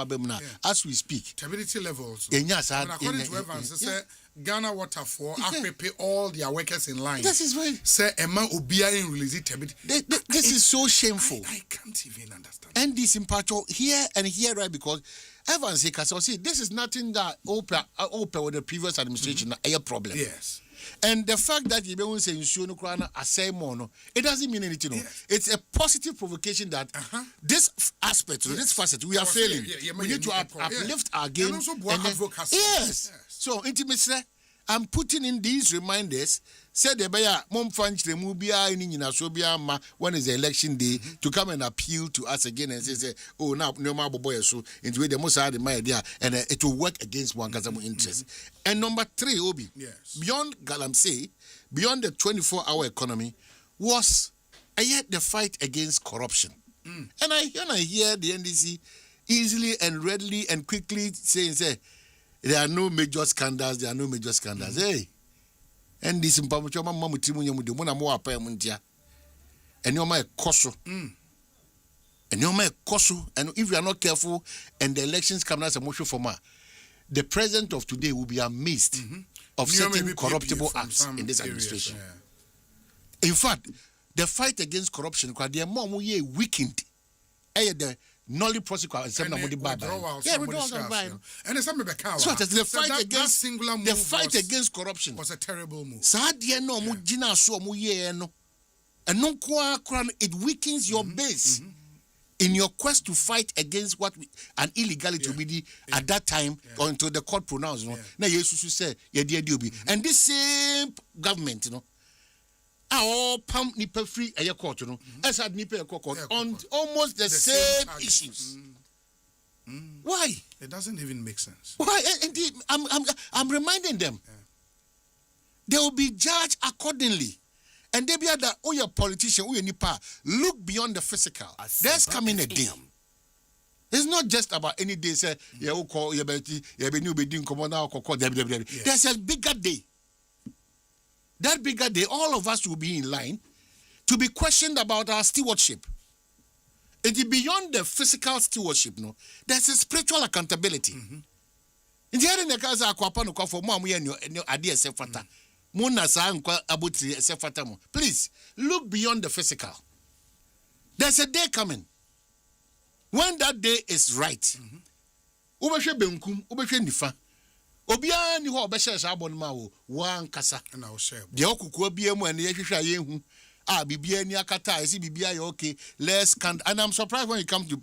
as we speak. Stability levels. And according to Evans, say Ghana Water for pay all their workers in line. This is right. Say Emma Obia in release stability. This is so shameful. I can't even understand. And this impartial here and here, right? Because Evans say this is nothing that open with the previous administration a problem. Yes. And the fact that you don't say no krana asay mono, it doesn't mean anything. Yes. It's a positive provocation that this aspect, this facet, we are failing. We need to uplift our game. Yes. So intimacy, I'm putting in these reminders. Said the Baya Mom French the Mubia in Asobia when is the election day to come and appeal to us again and say, oh, now no more boy so into the most side my idea and it will work against one Kazamu interest. And number 3, Obi, beyond Galamsey, beyond the 24-hour economy, was yet the fight against corruption. And I hear the NDC easily and readily and quickly saying, there are no major scandals, Hey. And this in Pamuchoma Mamutimu de Monamo Pamuntia. And you're my coso. And you're my coso. And if you are not careful and the elections come as a motion for the president of today will be amazed of certain corruptible acts in this administration. In fact, the fight against corruption, because they are more weakened. The Nolly prosecute and withdrawal. And it's the fight against corruption was a terrible move. And it weakens your base in your quest to fight against an illegality will be at that time until the court pronounced. Now Jesus say and this same government, all pump nipper free a court, as had nipper court on almost the same issues. Why? It doesn't even make sense. Why? Indeed, I'm reminding them. They will be judged accordingly. And they be that your politician, nipa, look beyond the physical. There's coming a day. It's not just about any day. Say, there's a bigger day. That bigger day, all of us will be in line to be questioned about our stewardship. It is beyond the physical stewardship, there's a spiritual accountability. In the other case, I for please look beyond the physical. There's a day coming. When that day is right, Obia ni ho obehye sabon ma wo wan kasa na o share de okukuo bia mu ene yehwehwa yehu bibia ni akata esi bibia ye okay less scandal. And I'm surprised when you come to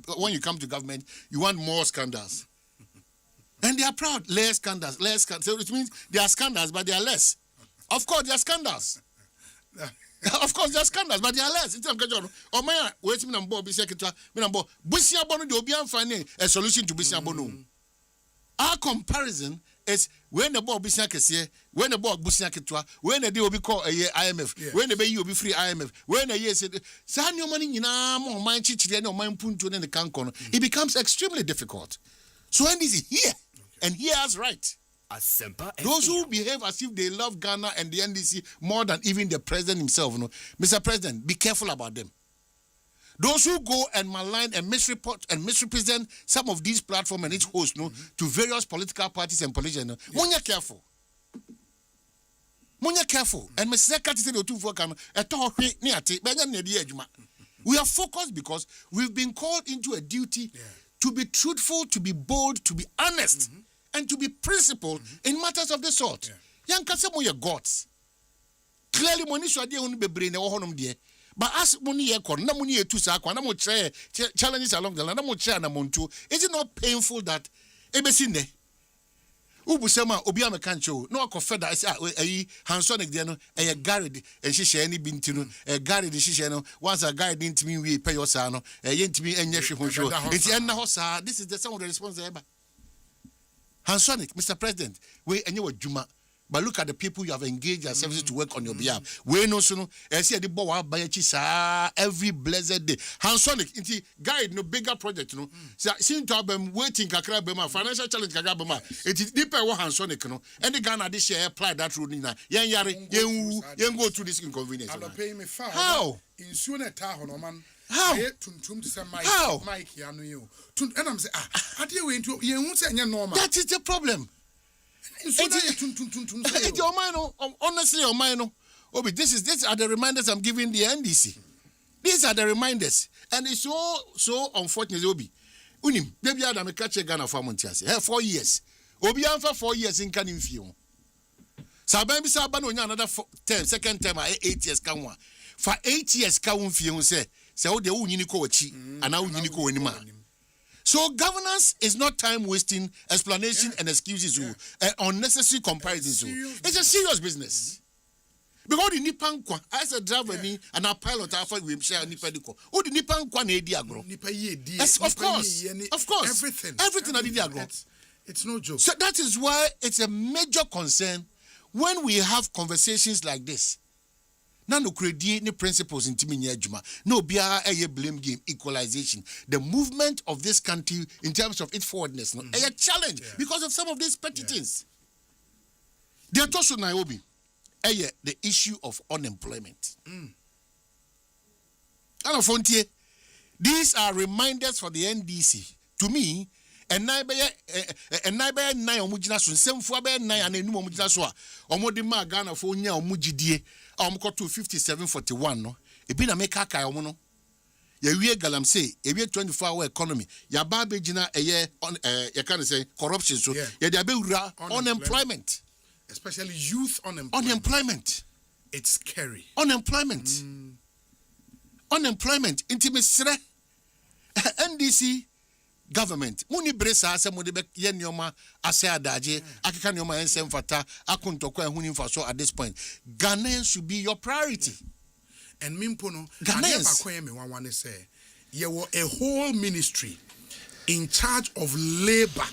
government you want more scandals. And they are proud less scandals. So it means there are scandals but they are less. Of course there are scandals. Of course there are scandals but they are less. It's o man wait me na mbo bi seketwa me na mbo busia bono de obi amfane a solution to busia bono. Our comparison is when the ball business kesiye, when the ball business ketwa, when the day will be called a IMF, when the bay will be free IMF, when a year said, "San your money in more mind chichi no mind punto in the cancon," it becomes extremely difficult. So when this is here, and he has right. Asempa Those who behave as if they love Ghana and the NDC more than even the president himself, Mr. President, be careful about them. Those who go and malign and misreport and misrepresent some of these platforms and its hosts to various political parties and politicians, when you're careful. When you're careful. And Mr. We are focused because we've been called into a duty to be truthful, to be bold, to be honest, and to be principled in matters of this sort. Young Kasamoya gods. Clearly, Monisha won't be brain or dear. But as money na money to sakwa na mo challenges along the line na mo na monto, is it not painful that ebesine ubusema obi amekancho no akofeda say hansonic there no garage and she share any binti no garage she share no once a guy didn't mean we pay your son no yentimi enye hwe hwo it's enna ho sa. This is the some of the response eba hansonic. Mr. President, we enye wadwuma. But look at the people you have engaged your services to work on your behalf. We know so see the boy every blessed day. Hansonic inti guide no bigger project seem to have been waiting kakra bema financial challenge kakra bema. It is deeper what Hansonic and the Ghana this year apply that rule na. Yen go through this inconvenience. Pay me foul. How? In sooner ta man. How? How? Mike, and I'm saying, how do you went to you? Normal. That is the problem. It's your mind, honestly, your mind. Obi, these are the reminders I'm giving the NDC. These are the reminders, and it's so unfortunate. Obi, unim, baby, I'm a catcher Ghana for 4 years. Obi, I'm for 4 years in Canifio. Sabami Sabano, another second term, 8 years. Come for 8 years, Kaunfion say, so the Uniko chi, and now Uniko anymore. So governance is not time wasting explanation and excuses, unnecessary comparisons. It's a serious business. Because the Nipan Kwa, as a driver and a pilot, I thought we share Nipadico. Oh, the Nipan Kwa Diagro. Yes, of course. Everything at the Diagro. It's no joke. So that is why it's a major concern when we have conversations like this. No credit, no principles in Timinia Juma. No BIA blame game, equalization. The movement of this country in terms of its forwardness, a challenge because of some of these petty things. They are also Nairobi. The issue of unemployment. These are reminders for the NDC. To me, and naibe nine omujina so semfo abe nine and enu omujina so a omode ma Ghana fo nya omugidie omko to 5741 no ebi na make aka omo no ya wie galamsey ebi 24-hour economy ya ba be gina eye ya can say corruption so ya dey abewura unemployment, especially youth unemployment. It's scary. Unemployment intimacy NDC government muni bresa ase mudi be ye nyoma ase adaje akeka nyoma ensem fata akuntokwa ehuni mfaso at this point. Ghanaians should be your priority. And mimpono Ghanaians me say ye were a whole ministry in charge of labor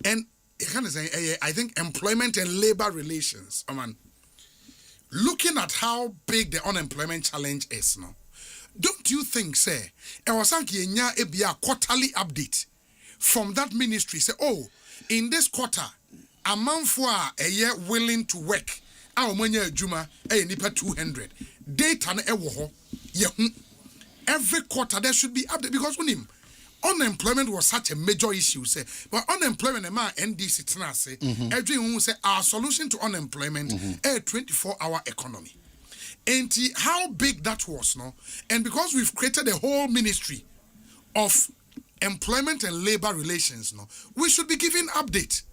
and I think employment and labor relations. Man, looking at how big the unemployment challenge is now, don't you think, say, I was thinking a quarterly update from that ministry? Say, oh, in this quarter, a month for a year willing to work. Our money Juma, a nipa 200. Data na ewo every quarter there should be update because when him. Unemployment was such a major issue, say, but unemployment and my NDC tana say, everyone say our solution to unemployment a 24-hour economy. And how big that was, no? And because we've created a whole ministry of employment and labor relations, no, we should be giving update.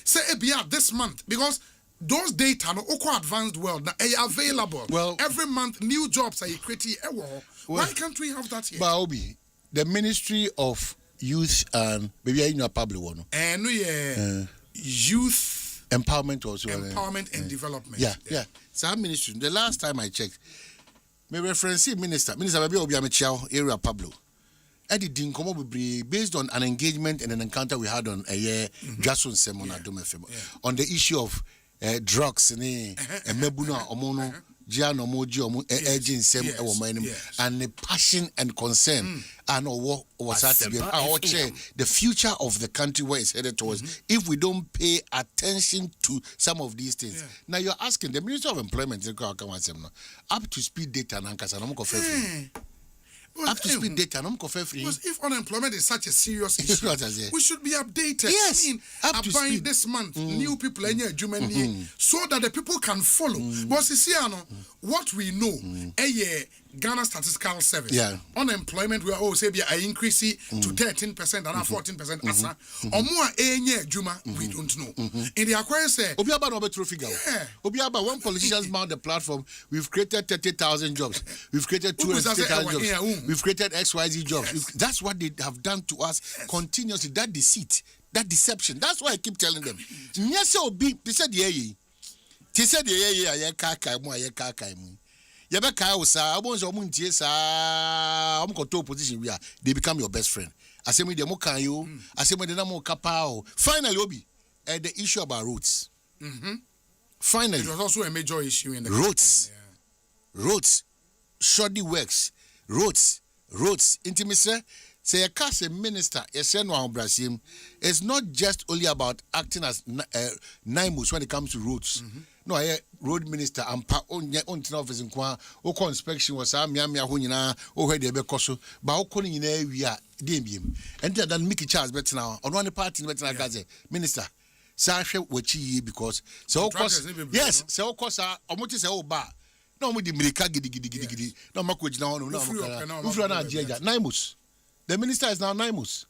Say this month, because those data no advanced world now are available. Well, every month new jobs are created. Why can't we have that here? Baobi. The Ministry of Youth and maybe in your public one. And youth empowerment also. Empowerment and development. Yeah. So our ministry. The last time I checked, my reference minister maybe Obiamechao area Pablo. Eddie didn't come up based on an engagement and an encounter we had on a year Jason Semon Adom FM on the issue of drugs and mebuna omono. And the passion and concern and what was that to be the future of the country where it's headed towards if we don't pay attention to some of these things. Now you're asking the Minister of Employment up to speed data and up to speed data, because if unemployment is such a serious issue, we should be updated. Yes, up to speed. This month, new people in Germany, so that the people can follow. But you see, what we know, Ghana Statistical Service, unemployment we say be increase to 13% and 14%. Asa, or more Juma, we don't know. In the acquire say, Obiaba no better figure. Obiaba, one politicians mount the platform. We've created 30,000 jobs. We've created 250,000 jobs. We've created XYZ jobs. That's what they have done to us continuously. That deceit, that deception. That's why I keep telling them. Yes, they said, they said, they become your best friend. Finally, Obi, the issue about roads. Finally, it was also a major issue in the roads, shoddy works. Roads. Intimacy. Say a cast minister, it's not just only about acting as Naimus when it comes to roads. no I road minister ampa ontina office nkwa o inspection was amia ho nyina o hwe de be koso ba o kɔ nyina wi a dem biem and then Mickey Charles betina ono ne party betina gaze minister sa hwe wachi because so yes so kosa omoti se o ba na omo di mirika gidi na mako gina ho na ufura na ajeja Naimus the minister is now Naimus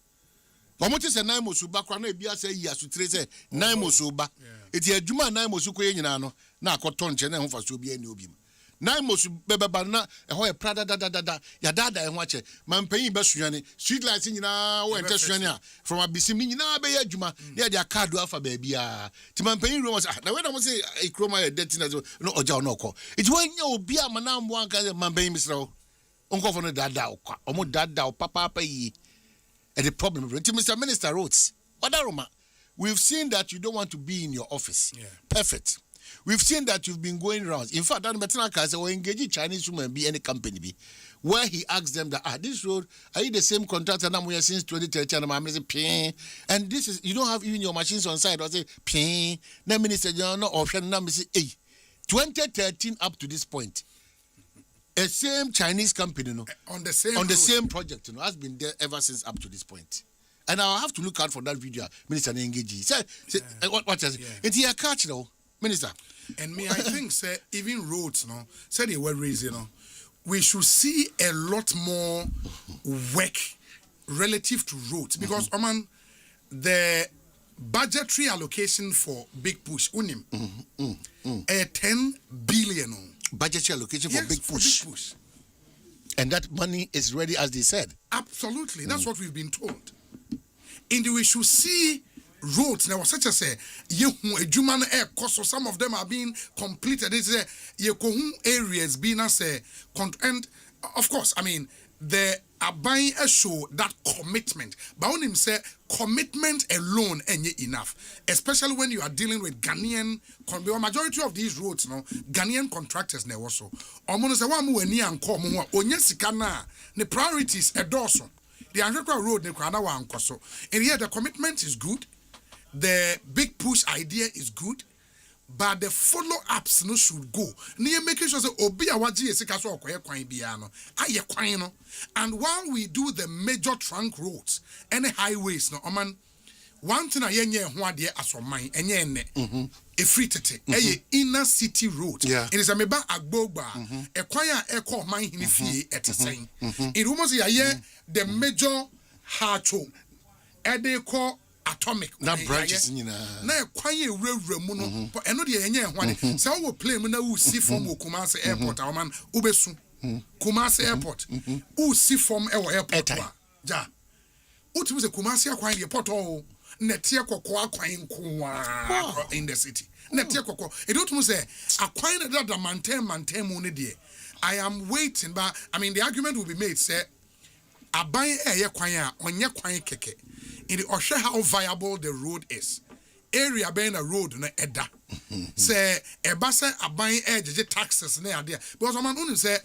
omoti se Naimus ba kwa na ebia se yi asutre se Naimus ba eti adwuma Naimus ko ye nyina no na akoto nche na ho fa so bia ni obi mu Naimus bebeba na eho e prada da ya dada e ho ache mampanyin be suane street lights nyina wo ente suane a from abisi mi nyina be ya adwuma na ya card afa ba bia ti mampanyin ro na we na mo say ikroma ya dirty na no oja no ko eti wanya obi a mana mbo anka mampanyin misra onko fo no dada okwa omo dada papa yi and the problem Mr. Minister wrote Odaroma, we've seen that you don't want to be in your office. Perfect. We've seen that you've been going around. In fact, that Metanaka said, engaging Chinese women be any company be, where he asked them that, this road, are you the same contractor now we are since 2013? And I'm saying, ping. And this is, you don't have even your machines on site. I say, ping. Then Minister, you're not option. Now, say, 2013 up to this point, a same Chinese company, on the same project, has been there ever since up to this point. And I'll have to look out for that video, Minister Nengeji. Say, what is it? It's here catch now, Minister. And me, I think, say, even roads, say they were raised, we should see a lot more work relative to roads because, the budgetary allocation for Big Push, 10 billion. Budgetary allocation for Big Push. And that money is ready, as they said. Absolutely. That's what we've been told. And we should see roads. Now, such as some of them are being completed. Areas being as and of course, they are buying a show that commitment. But when him say commitment alone ain't enough, especially when you are dealing with Ghanaian. Majority of these roads, Ghanaian contractors ne also. Omono say wa mu ani anko mo ho onye sika na the priorities edoso. The Anjekwa road ne kwa na wa anko so. And here the commitment is good. The Big Push idea is good. But the follow-ups no should go. Near making sure that obi awaji esika so okoye kwan bia no. Aye kwan no. And while we do the major trunk roads and the highways no, one thing I yenye ho ade asoman enye enne. A free tete. A inner city road. It is a meba agbogba. A kwaya eko man hinifie etesen. It almost the major hacho. Ede ko atomic na branches na kwanye rewre mu no eno de yenye hwane se wo play mu na wo si from Kumasi airport aman ubesu Kumasi airport wo si from e wo airport ja uti se Kumasi akwan de port o netie kokko akwan nkoa in the city netie kokko e don't mu say akwan da maintain mu ne de I am waiting but the argument will be made say aban eye kwan a onye kwan keke in the Osei how viable the road is. Area being a road na eda. Say ebasa aban edge taxes na ade. Because man only say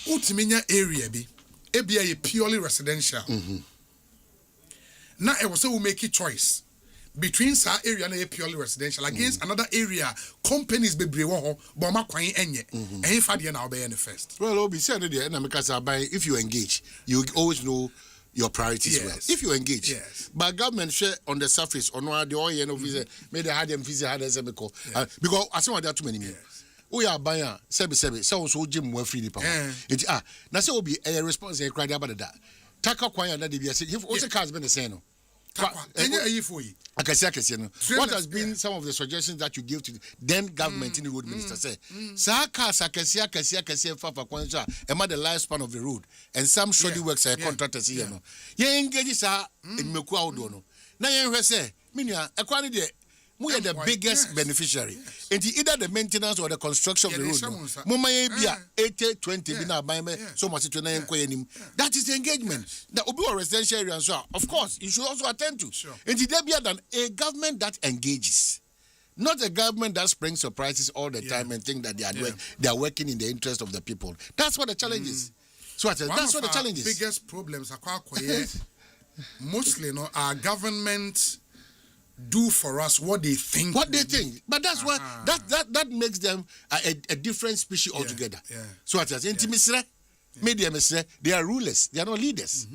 utiminya area bi ebia purely residential. Now e was say we make a choice between sa area na purely residential against another area companies bebre wo ho but ma kwan enye. Fa de na obey first. Well, obi say no dey na make us aban if you engage you always know your priorities well. If you engage, but government share on the surface or no the oil no visa made the hard them visa hard as because I see what there too many men. We are buying sebi so gym more free power. It na say obi a response e cry about that. Taka kwanya na dey be say if also cars been the same no. What has been some of the suggestions that you give to the then government in the road minister say Saka fafa kwanza am the lifespan of the road and some shoddy works are contractors here no ye engage sa meku awdo no na ye hwe say minia ekwani de we are the biggest beneficiary and either the maintenance or the construction of the road mama ye bia 80-20 bi na ban me so much to na enkoye nim that is the engagement that obi or residential area so of course you should also attend to and there be than a government that engages, not a government that springs surprises all the time and think that they are working in the interest of the people. That's what the challenge is. So that's what the challenge is. Biggest problems are mostly our government do for us what they think. But that's why that makes them a different species altogether. So at the media, they are rulers. They are not leaders.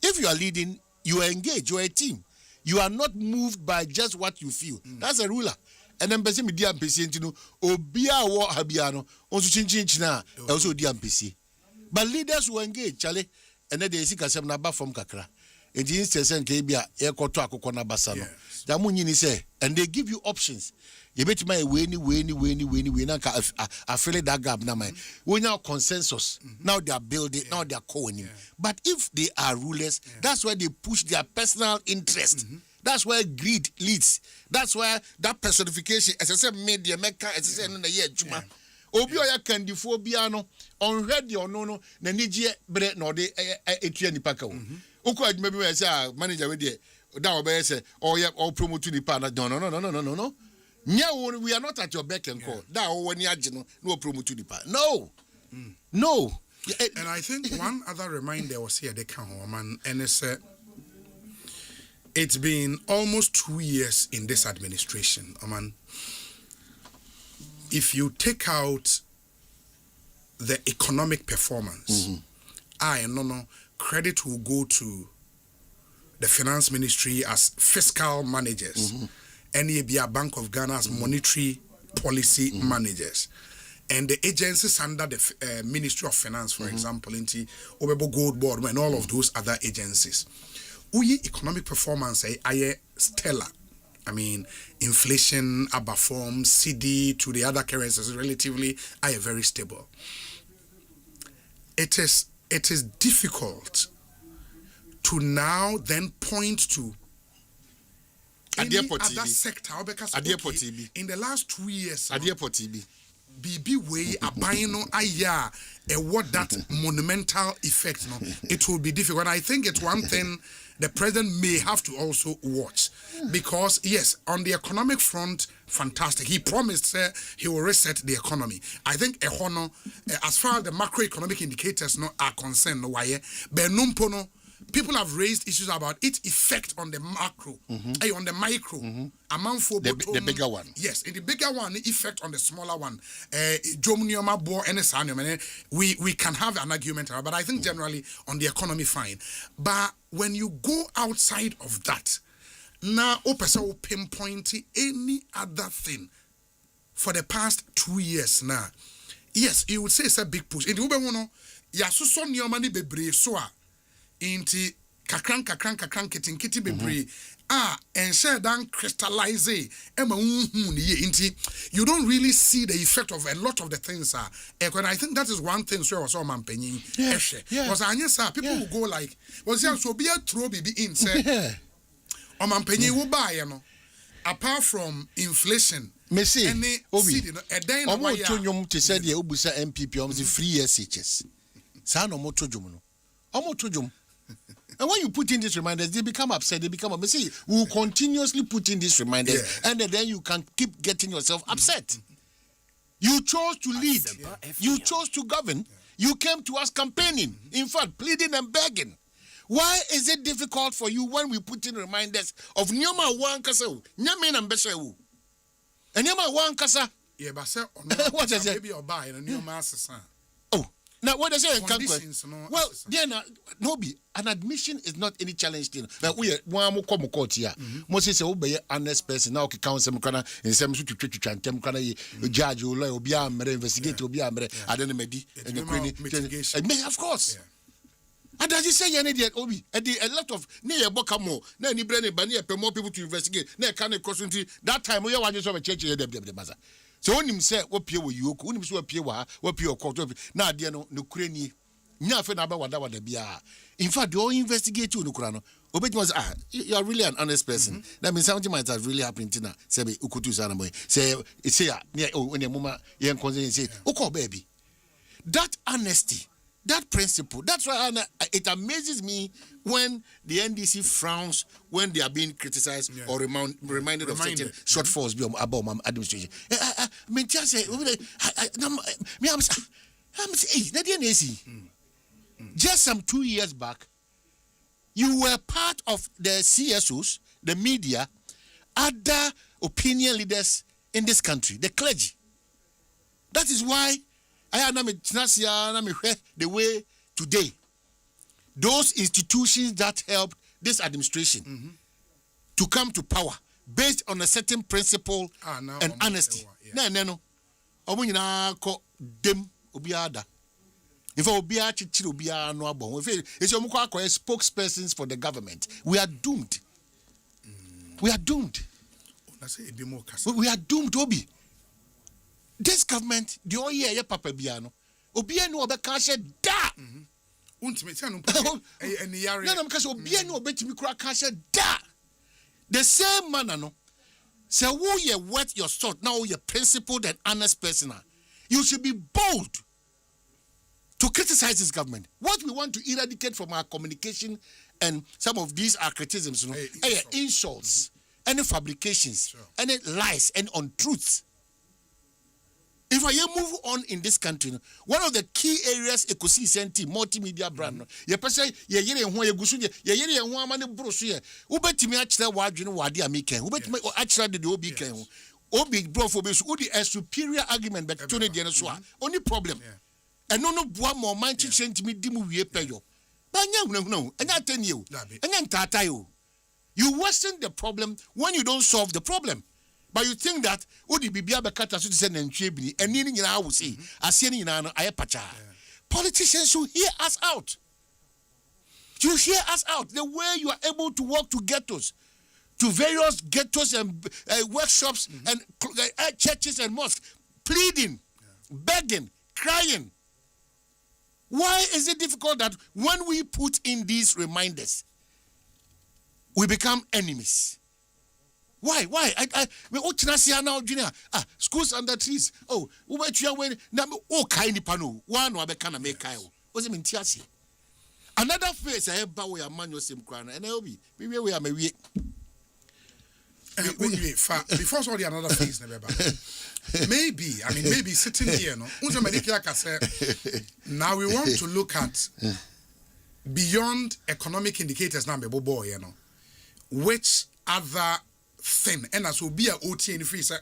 If you are leading, you are engaged. You are a team. You are not moved by just what you feel. That's a ruler. And then person media MPC, obia wo habiano, onso chinchin also di MPC. But leaders who engage, Charlie, and then they see kasem na ba from kakra. And the instance kebia e koto akoko na basano. Jamu nyini say, and they give you options. You bet my way na I feel that gap na my. We now consensus. Now they are building, now they are co-winning. But if they are rulers, that's why they push their personal interest. That's where greed leads. That's where that personification, as I said, media meka, as I said, in the year Juma. Obi oya candiphobia no, unready or no, na nije bre no de etua nipa ka wo. Uko adwuma bi say manager we de da obey say or promote nipa na no. We are not at your beck and call. That when you no promote nipa. No. No. And I think one other reminder was here they can man and it's been almost 2 years in this administration. Man, if you take out the economic performance, credit will go to the finance ministry as fiscal managers, NABA Bank of Ghana as monetary policy managers, and the agencies under the Ministry of Finance, for example, into Obebo Gold Board and all of those other agencies. Economic performance is stellar. I mean, inflation, abaform, CD to the other currencies relatively are very stable. It is difficult to now then point to any other sector because in the last 2 years, BB way abino aya what that monumental effect. No, it will be difficult. And I think it's one thing the president may have to also watch, because yes, on the economic front, fantastic. He promised he will reset the economy. I think as far as the macroeconomic indicators are concerned, people have raised issues about its effect on the macro, on the micro, amount for the bigger one. Yes, in the bigger one, the effect on the smaller one. We can have an argument, but I think generally on the economy, fine. But when you go outside of that, now will pinpoint any other thing for the past 2 years now. Yes, you would say it's a big push. In the Ubemono, Yasuso Niomani Bebre Soa. Inti kakran kiti bebre and share dan crystallize inti you don't really see the effect of a lot of the things and I think that is one thing so also man penyin because anya people will go like was so be a throw be in say o man penyin wo buy no apart from inflation Messi obi omo tonwom te said ye obusa MPP omo free SHS sa no mo tojum no omo tojum. And when you put in these reminders, they become upset. They become upset. See, we will continuously put in these reminders, and then you can keep getting yourself upset. You chose to lead. You chose to govern. You came to us campaigning. In fact, pleading and begging. Why is it difficult for you when we put in reminders of Nyoma Wankasa? Nyamin and Beshewu. And Nyoma Wankasa. Yeah, but sir, what is it? Maybe or buy and Nyoma Sasa. Now, what they say in well, then, an admission is not any challenge thing. Now, we are one more come court here. Moses say, obey honest person. Now, okay, count some kind of in some to them kind of judge or lawyer, be investigate, or be I don't know, and of course. And as you say, you need Obi, a lot of near Bocamo, Nanny Brennan, but near more people to investigate. Near kind of cross that time we are one just of a church. So when him say what pure you when him so pure what pure court now dear no Ukraine nya fe na ba wada bia. In fact they all investigate you no kura no obet was you are really an honest person. That means something might have really happened to na say be ukutu sana boy say near when your mama yen concern say okay baby. That honesty, that principle, that's why it amazes me when the NDC frowns when they are being criticized or reminded of certain shortfalls about my administration. I mean, just say, just some 2 years back, you were part of the CSOs, the media, other opinion leaders in this country, the clergy. That is why I am the way today. Those institutions that helped this administration to come to power based on a certain principle and honesty. No. Dem obiada. In fact, obiara no abon. If you spokespersons for the government, we are doomed. We are doomed. We are doomed, Obi. This government, the all year papa biano. Obiara no obeka she da. The same manner, no. So who you wet your salt now, you're principled and honest person. You should be bold to criticize this government. What we want to eradicate from our communication and some of these are criticisms, you know, insults, any fabrications, any lies and untruths. If I move on in this country, one of the key areas Ekosiisen multimedia brand, you person ye ho yegusu ye ho amane broso ye ubetimi akira wadwene wade ameken ubetimi akira de obi ken obi brofo be so udi a superior argument but to ne de so only problem and no boa mo man chiche ntimi dimu wie peyo banya hunahuna enya tani o enya ntata yo. You worsen the problem when you don't solve the problem. But you think that udi bibia bekata so to say nantwe bini eni ni nyina wo sei asie ni nyina no aye pacha. Politicians should hear us out. You hear us out the way you are able to walk to ghettos, to various ghettos and workshops and churches and mosques, pleading, begging, crying. Why is it difficult that when we put in these reminders, we become enemies? Why? Schools under trees. Oh, kind pano. One or can make Kyle. Was it in Tiasi? Another face I have power a manual sim crown and I'll be. Maybe we are maybe. Before all the another face never. Maybe sitting here, no. Now we want to look at beyond economic indicators now, boy, you know. Which other thing and as will be a OT and free say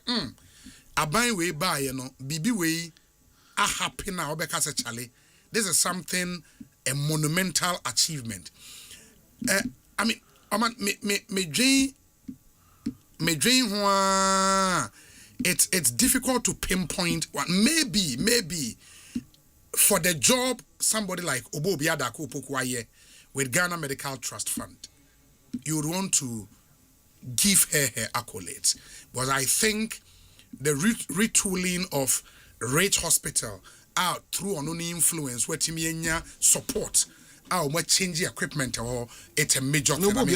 a buy way by you know BB way a happy now because Charlie this is something a monumental achievement. Me dream it's difficult to pinpoint what maybe for the job somebody like Obo Biadako Pokwaye with Ghana Medical Trust Fund you would want to give her accolades. But I think the retooling of Rich Hospital out through an influence where Timienya support how much change equipment or it's a major thing. What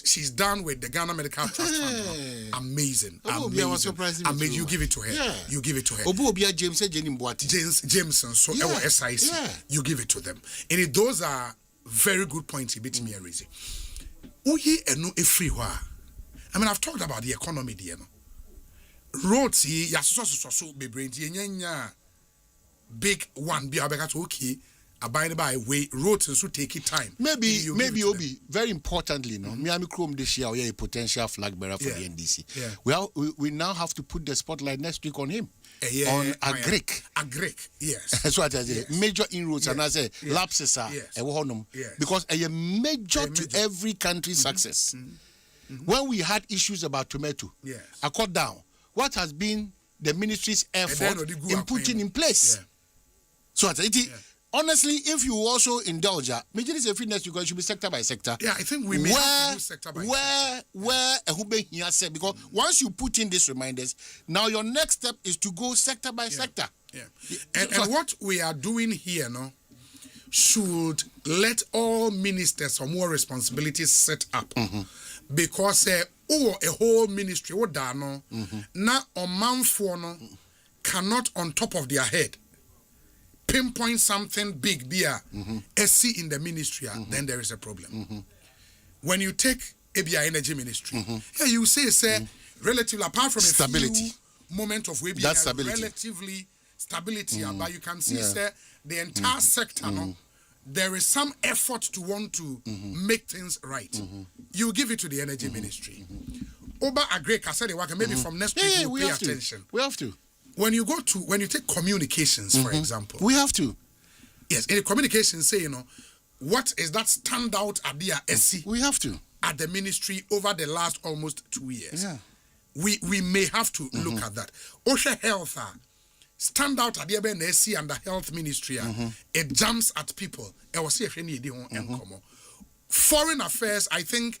she's done with the Ghana Medical Trust Fund, amazing. Amazing. You give it to her. Yeah. You give it to her. Jameson, so SIC. You give it to them. And those are very good points. You beat me a reason. Uye eno efriwa. I've talked about the economy there no. Roads ya so be brain nya big one be abeka okay abide by way roads and so take it time. Maybe Obi very importantly no Miami Chrome this year we are a potential flag bearer for the NDC. Yeah. We now have to put the spotlight next week on him. On Agric, yes. That's what I say. Major inroads and I say lapses are because a major to every country's success. When we had issues about tomato, I cut down. What has been the ministry's effort in putting in place? So I say, honestly, if you also indulge, major is a free next because it should be sector by sector. Yeah, I think we may have to do sector by sector. Because once you put in these reminders, now your next step is to go sector by sector. Yeah. And what we are doing here, no, should let all ministers or more responsibilities set up. Because a whole ministry, now a man for no cannot on top of their head pinpoint something big SC in the ministry, then there is a problem. When you take ABI Energy Ministry, you say relatively apart from stability, a few moment of that stability. Relatively stability, but you can see the entire sector there is some effort to want to make things right, you give it to the energy ministry. Oba agree, maybe from next week we'll pay attention. We have to. When you take communications, for example. We have to. Yes, in the communications, say, what is that standout idea? We have to. At the ministry over the last almost 2 years. Yeah. We may have to look at that. OSHA Health, standout idea and the health ministry, it jumps at people. Foreign affairs, I think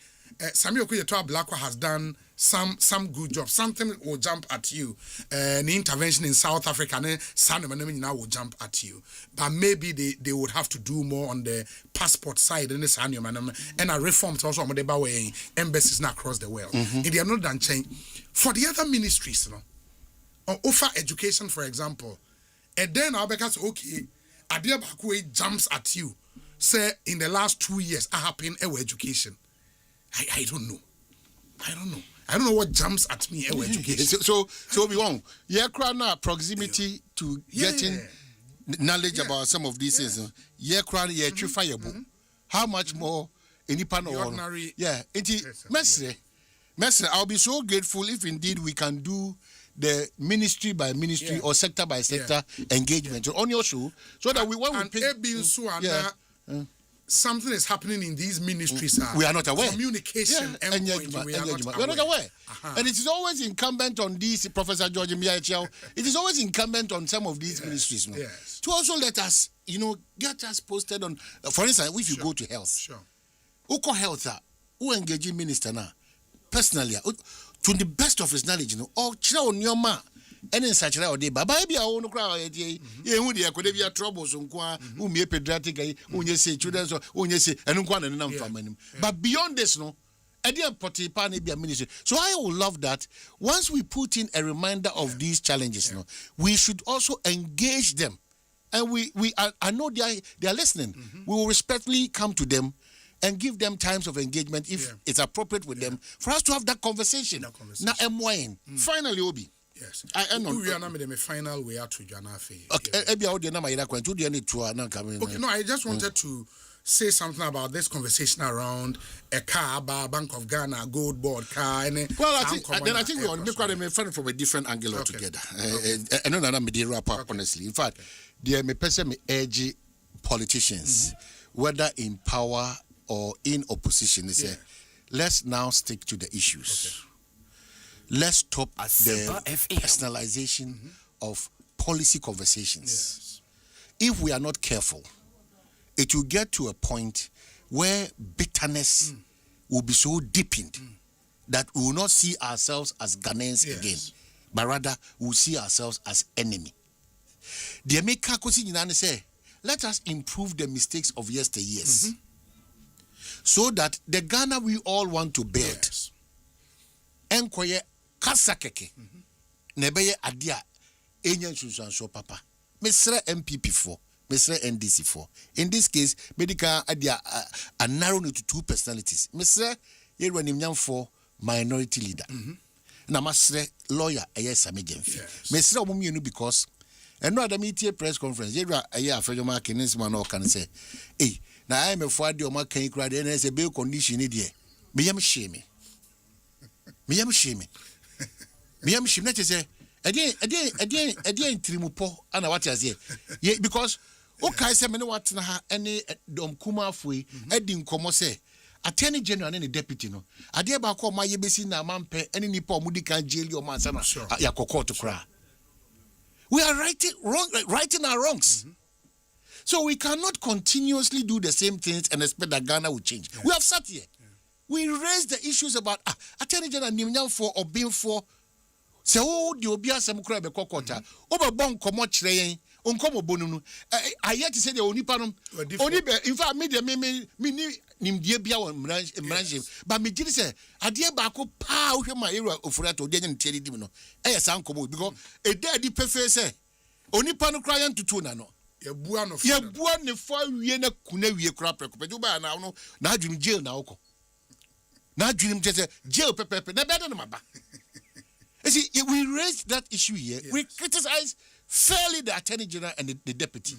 Samuel Kuyetua Blakwa has done some good job. Something will jump at you. An intervention in South Africa, now will jump at you. But maybe they would have to do more on the passport side and a reform to also embassies now across the world. They are not done change. For the other ministries, or offer education, for example, and then our because okay, Adia Bakwe jumps at you. Say in the last 2 years, I happened education. I don't know. I don't know what jumps at me education. So we won't. Yeah, proximity to getting knowledge about some of these things. Yeah, how much more any panel ordinary? Yeah, Mestre, I'll be so grateful if indeed we can do the ministry by ministry or sector by sector engagement on your show, so that something is happening in these ministries. We are not aware. Communication we are not aware. And it is always incumbent on these, Professor George Miachel, it is always incumbent on some of these ministries to also let us, get us posted on, for instance, if you go to health. Uko health, who engaging minister now, personally, to the best of his knowledge, or children on your man. And in such a day, but baby, I won't cry. You could have troubles on whom you pediatric, when you say children, when you say, and one and none from him. But beyond this, I didn't put a ministry. So I will love that. Once we put in a reminder of these challenges, we should also engage them. And I know they are listening. We will respectfully come to them and give them times of engagement if it's appropriate with them for us to have that conversation. Now, finally, Obi. Yes. I know. We are not the final way out to Janafe. Okay, no, I just wanted to say something about this conversation around a car, Bank of Ghana, Gold Board car. I think we want to make it from a different angle altogether. I know that I'm the wrap up, honestly. In fact, there may person may urge politicians, whether in power or in opposition, they say, let's now stick to the issues. Okay. Let's stop the personalization of policy conversations. If we are not careful, it will get to a point where bitterness will be so deepened that we will not see ourselves as Ghanaians again, but rather we will see ourselves as enemy. The America say, let us improve the mistakes of yesteryears so that the Ghana we all want to build enkoye kasakeke nebeye adia enyan sunsanso papa mesre MPP for mesre NDC for in this case medical adia a narrow to two personalities mesre yerwa nimnyam for minority leader na masre lawyer ayesame gemfi mesre omumienu because eno adamitie press conference yerwa aye afejoma kenisma no kan say na I am a fadi o makan ikura de na say be condition ni de me yam shame na say again trimupo ana what is here because okay say me no what na ha any dom kuma afoi edi nkomo say attorney general and the deputy no ade ba ko ma yebesi na mampe any nipa omudi kan jeli o mansa na yakoko to kra. We are righting our wrongs. So we cannot continuously do the same things and expect that Ghana will change. We have sat here. We raised the issues about attorney general nimnyam for or being for say the obia semukra be kokota oba bon komo kire yen onkomo bonunu ayet say the onipa no oni be in fact me nimdie bia won mranche but me giri say ade ba ko pa hwe ma era ofurato de ntie di no san komo because e da di pefe say onipa no kra yan tutu na no ye bua ne fo wie na kuna wie kra preko pe ba na no na adwum jail na woko na adwum say jail pepe na better no maba. You see, we raised that issue here. We criticized fairly the attorney general and the deputy.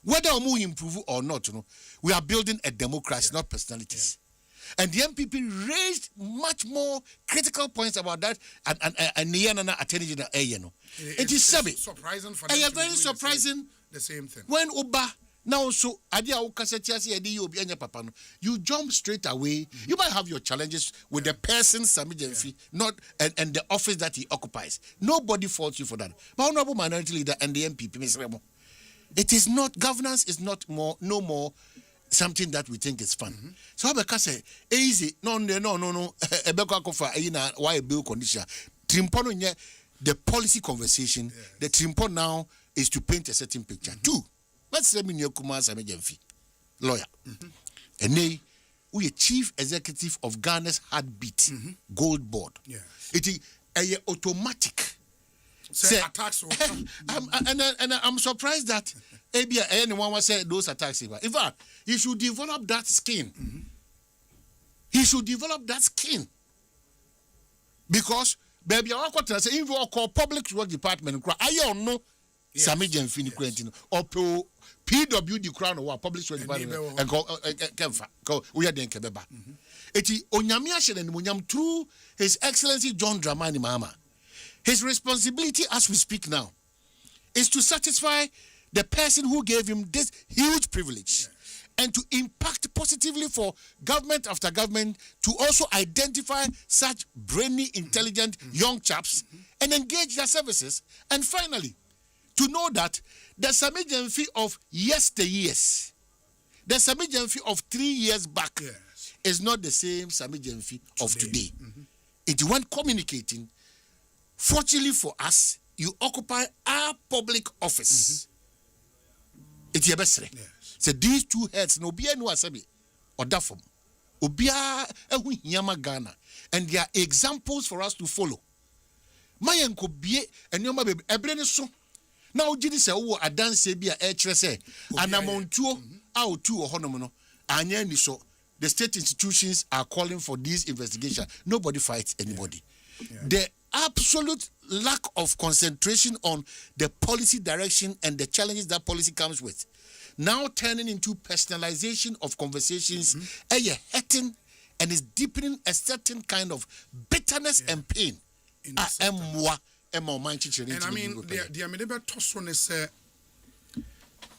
Whether we improve or not, we are building a democracy, not personalities. And the MPP raised much more critical points about that and attorney general. It is surprising for them. Very surprising. The same thing. When Oba now so you jump straight away. You might have your challenges with the person Sami Jenfi, not and the office that he occupies. Nobody faults you for that. But Honorable Minority Leader and the MPP, Mr. Remo, it is not, governance is not no more something that we think is fun. So I say easy no ebeko akofa why a bill condition trimpo no the policy conversation. The trimpo now is to paint a certain picture. Two, let's say me Kuma Sami Jenfi, lawyer. And we chief executive of Ghana's Heartbeat Gold Board. It is a automatic. Say attacks. And I'm surprised that anyone will say those attacks. In fact, he should develop that skin. He should develop that skin. Because baby, I want to say if you call public work department, I don't know Sami Jenfi Quentin or PW the crown or public work department and go we are doing Kebeba. Eti onyamia shelen munyam through His Excellency John Dramani Mahama. His responsibility as we speak now is to satisfy the person who gave him this huge privilege and to impact positively for government after government to also identify such brainy, intelligent young chaps and engage their services. And finally, to know that the Sami Jenfi of yesteryears, the Sami Jenfi of 3 years back is not the same Sami Jenfi of today. It went communicating. Fortunately for us, you occupy our public office. It's your best. So these two heads, no be no asabi or dafum, obia ehu nyama Ghana, and they are examples for us to follow. Mayenko bie enyoma baby ebrene so. Now jidi se wo adanse bia e kire se anamontuo a otu ohonom no anya ni so. The state institutions are calling for this investigation. Nobody fights anybody. The absolute lack of concentration on the policy direction and the challenges that policy comes with, now turning into personalization of conversations, hurting and is deepening a certain kind of bitterness and pain. And I mean, the Amedeba Tosson is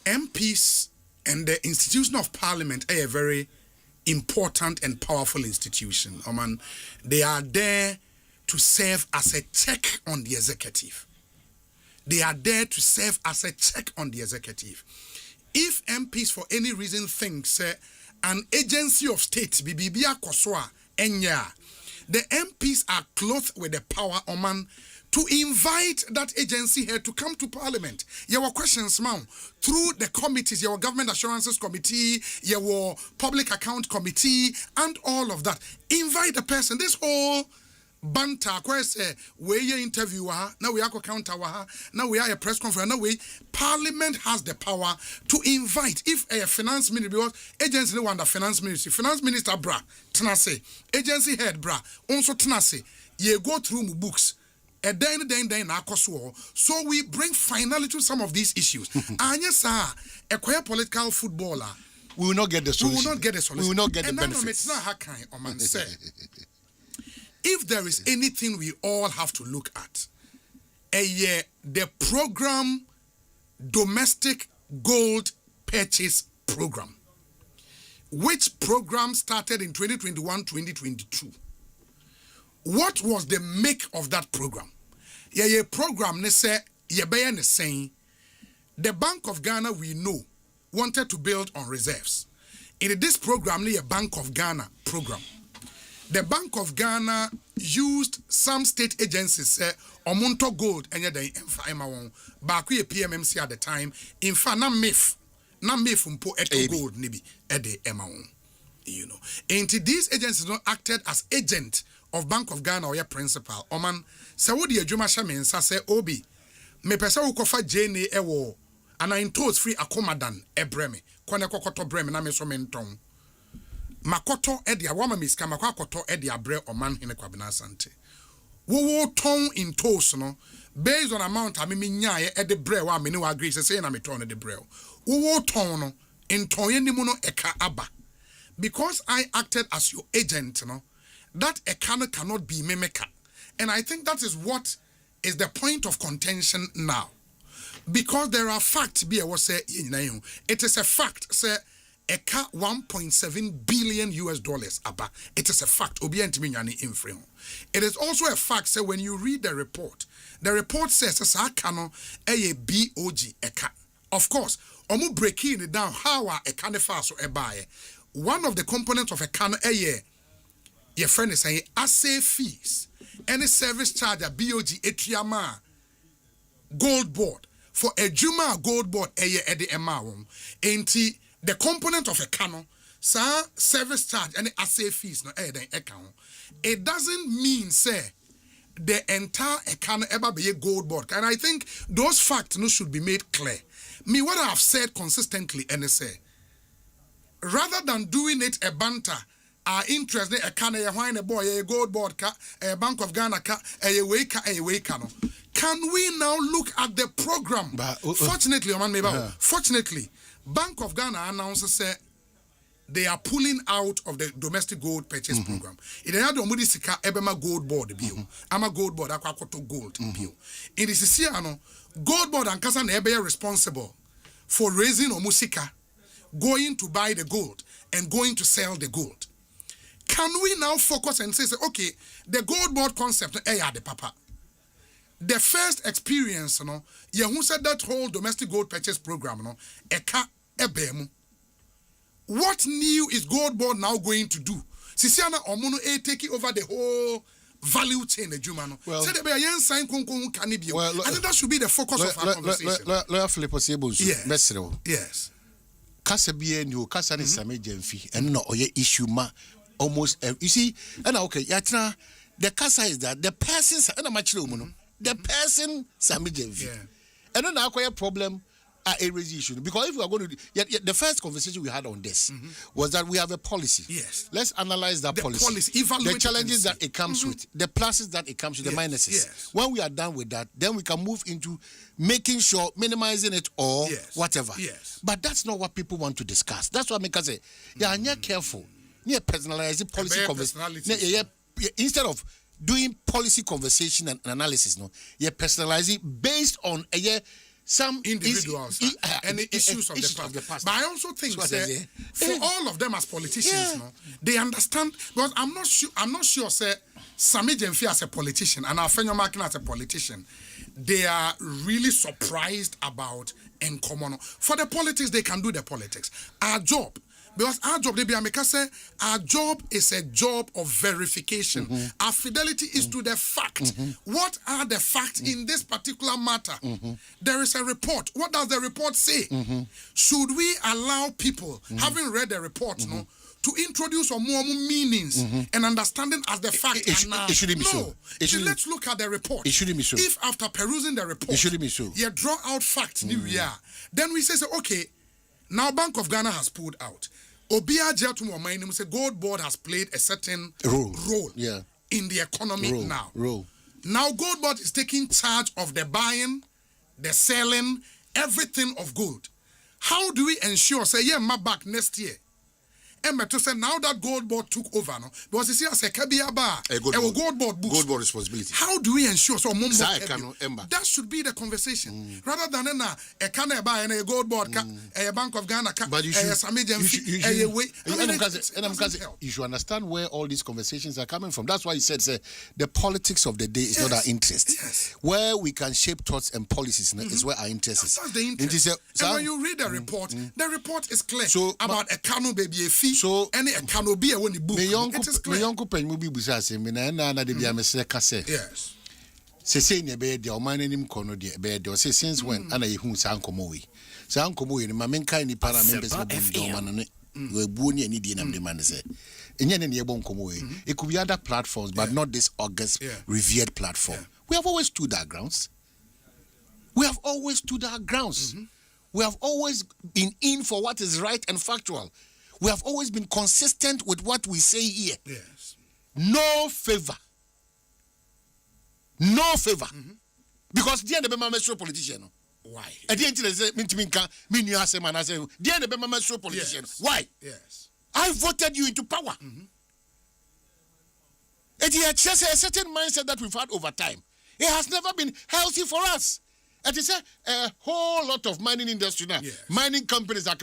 MPs and the institution of parliament are a very important and powerful institution. They are there to serve as a check on the executive. They are there to serve as a check on the executive. If MPs for any reason think an agency of state, Bibibia Koswa, Enya, the MPs are clothed with the power to invite that agency here to come to parliament. Your questions, ma'am, through the committees, your government assurances committee, your public account committee, and all of that. Invite the person. This whole banter, where you interview her, now we are counter her, now we are a press conference, now Parliament has the power to invite. If a finance minister, because agency want the finance minister bra, tenase, agency head bra, also tenase, ye go through books. So we bring finality to some of these issues. And yes, a queer political footballer, we will not get the solution. We will not get the solution. We will not get the benefits. If there is anything we all have to look at, the program, domestic gold purchase program, which program started in 2021-2022. What was the make of that program? Program saying the Bank of Ghana we know wanted to build on reserves. In this program, a Bank of Ghana program. The Bank of Ghana used some state agencies, Omonto Gold, and Baku PMMC at the time. In fact, na MEF mpo Eto Gold nibi ede emaon. You know, and these agencies not acted as agent of Bank of Ghana or your principal. Oman, so what the Juma Shaman say Obi, me pesa ukofa JNA ewo, and I told free accommodan ebreme, kwane kokoto breme na me so menton. Makoto edia wama miska makwa koto edia bre oman hine kwabena asante. Wo ton in toes no based on amount I mean nya e de bre wa me ne wa agree say na me ton de bre wo ton no in ton ye nimu no eka aba because I acted as your agent no that eka cannot be memeka and I think that is what is the point of contention now because there are facts be was say it is a fact say eka 1.7 billion US dollars aba it is a fact obi antimi nyane infre it is also a fact say when you read the report says sa aka no eye BOG eka of course omu breaking it down how are eka ne fa so ebaye one of the components of eka no eye your friend is saying assay fees any service charge a BOG etriama gold board for a juma gold board eye ede ema won enti the component of a canon, service charge and assay fees no account. It doesn't mean say the entire account ever be a gold board. And I think those facts no should be made clear. Me what I have said consistently and say rather than doing it a banter, our interest a can a wine a boy a gold board a Bank of Ghana a wake no. Can we now look at the program? Fortunately, Bank of Ghana announces say they are pulling out of the domestic gold purchase program. It had omudi sika ebema gold board bill. Ama gold board akwakoto gold bill. In this siano gold board and kasa na ebe responsible for raising omusika, going to buy the gold and going to sell the gold. Can we now focus and say okay, the gold board concept the papa. The first experience, who said that whole domestic gold purchase program, eka ebemu. What new is gold board now going to do? Sisiana omono taking over the whole value chain, Jumano. I think that should be the focus of our conversation. Yes. Kasa bien you kasa ni same jemfi and no oye issue ma almost you see and okay yatra the kasa is that the persons and the person same jemfi and then akwa problem a raise issue because if we are going to the first conversation we had on this was that we have a policy. Yes, let's analyze that policy, the challenges that it comes with, the pluses that it comes with, the minuses. Yes. When we are done with that, then we can move into making sure minimizing it or whatever. Yes. But that's not what people want to discuss. That's what make us say yeah, you're careful. You're personalizing policy conversation. Instead of doing policy conversation and analysis, no, you're personalizing based on some individuals and the issues of the past. But I also think for all of them as politicians, they understand because I'm not sure say Sami Jemfi as a politician and Afenyo Markin as a politician, they are really surprised about Nkomono. For the politics, they can do the politics. Our job, because our job, our job is a job of verification. Our fidelity is to the fact. What are the facts in this particular matter? There is a report. What does the report say? Should we allow people, having read the report, to introduce some more meanings and understanding as the fact? It shouldn't be so. Let's look at the report. It shouldn't be so. If after perusing the report, it shouldn't be so. You draw out facts, then we say, okay, now Bank of Ghana has pulled out. Obia Jatumo Mainim say Gold Board has played a certain role in the economy now. Now Gold Board is taking charge of the buying, the selling, everything of gold. How do we ensure, say, my back next year? And to say now that Gold Board took over, because you see, as a Gold Board books. Gold Board responsibility. How do we ensure so that should be the conversation rather than a can buy and a Gold Board, a Bank of Ghana, but you should understand where all these conversations are coming from. That's why you said the politics of the day is not our interest. Where we can shape thoughts and policies is where our interest is. That's the interest. And when you read the report is clear about a Kano baby a fee. So any can be a one book. It is clear. Yes. Say ne be de o man nim kono de be de say since when ana ye hu san komo we. San komo we ma men kai ni para members no do man ne we bu ni ani di nam de man say. Enye ne ye bon komo we. It could be other platforms but not this August revered platform. We have always stood our grounds. We have always been in for what is right and factual. We have always been consistent with what we say here. Yes. No favor. Because the end of the politician. Why? At the end of the day, I say, the end of the politician. Yes. Why? Yes. I voted you into power. It is just a certain mindset that we've had over time. It has never been healthy for us. It is a whole lot of mining industry now. Yes. Mining companies are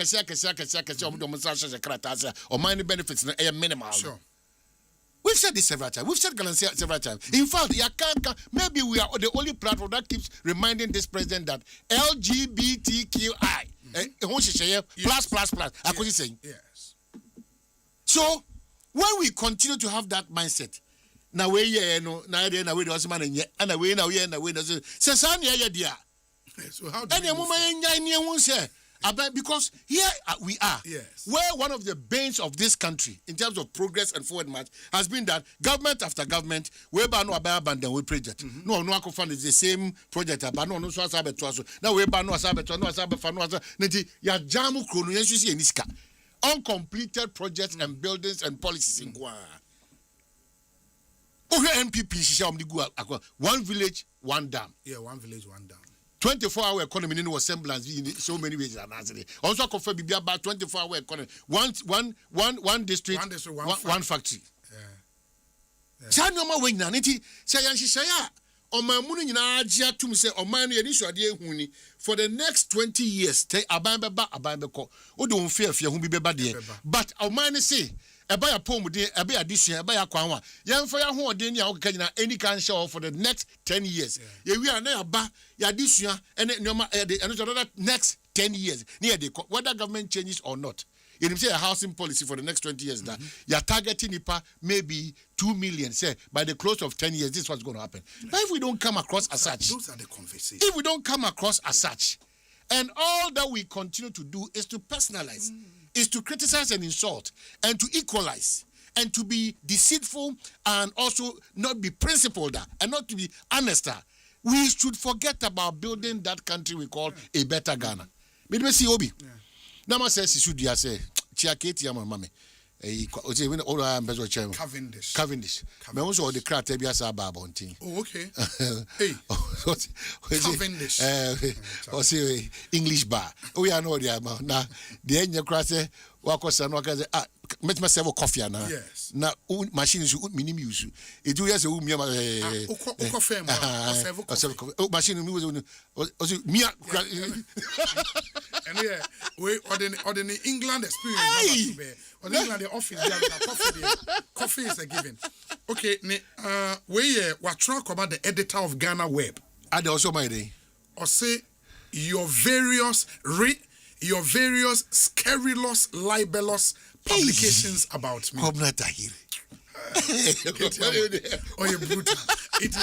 or mining benefits are minimal. Sure. We've said this several times. We've said several times. In fact, maybe we are the only platform that keeps reminding this president that LGBTQI plus. Yes. So when we continue to have that mindset, now we so how do you because here we are, yes, where one of the banes of this country in terms of progress and forward march has been that government after government, whereby no abandon we project. No fund is the same project, but no now we ban no ya jamu krono uncompleted projects and buildings and policies in Kwa. NPP, one village, one dam. Yeah, one village, one dam. 24-hour economy in was semblance in so many ways. Also, confirm about 24-hour economy. One district, one factory. Yeah. For the next 20 years, but our man say, a poem with a addition, a buyer kwanwa. Young for your home, any can show for the next 10 years. Yeah, we are now ba addition and another next 10 years. Near the whether government changes or not. You say a housing policy for the next 20 years that you're targeting maybe 2 million. Say by the close of 10 years, this is what's going to happen. But if we don't come across as such, those are the conversations. If we don't come across as such, and all that we continue to do is to personalize, is to criticize and insult, and to equalize, and to be deceitful, and also not be principled, and not to be honest, we should forget about building that country we call a better Ghana. Me see Obi. Nama says he should say, Chiaketi Yamame. Cavendish. Me also the crack Tebiasa Babonti. Oh, okay. Hey. Cavendish. Osei English bar. We are no the amount. Now, the end your crass, Wakosan, met myself coffee now. Yes. Now, machines minimum use. It do yes, machine me. And yeah, we or the England experience. On England, the office, coffee is a given. Okay, we what talk about the editor of Ghana Web. And also my day. Or say your various scurrilous, libelous publications about me. Oh, you brutal. It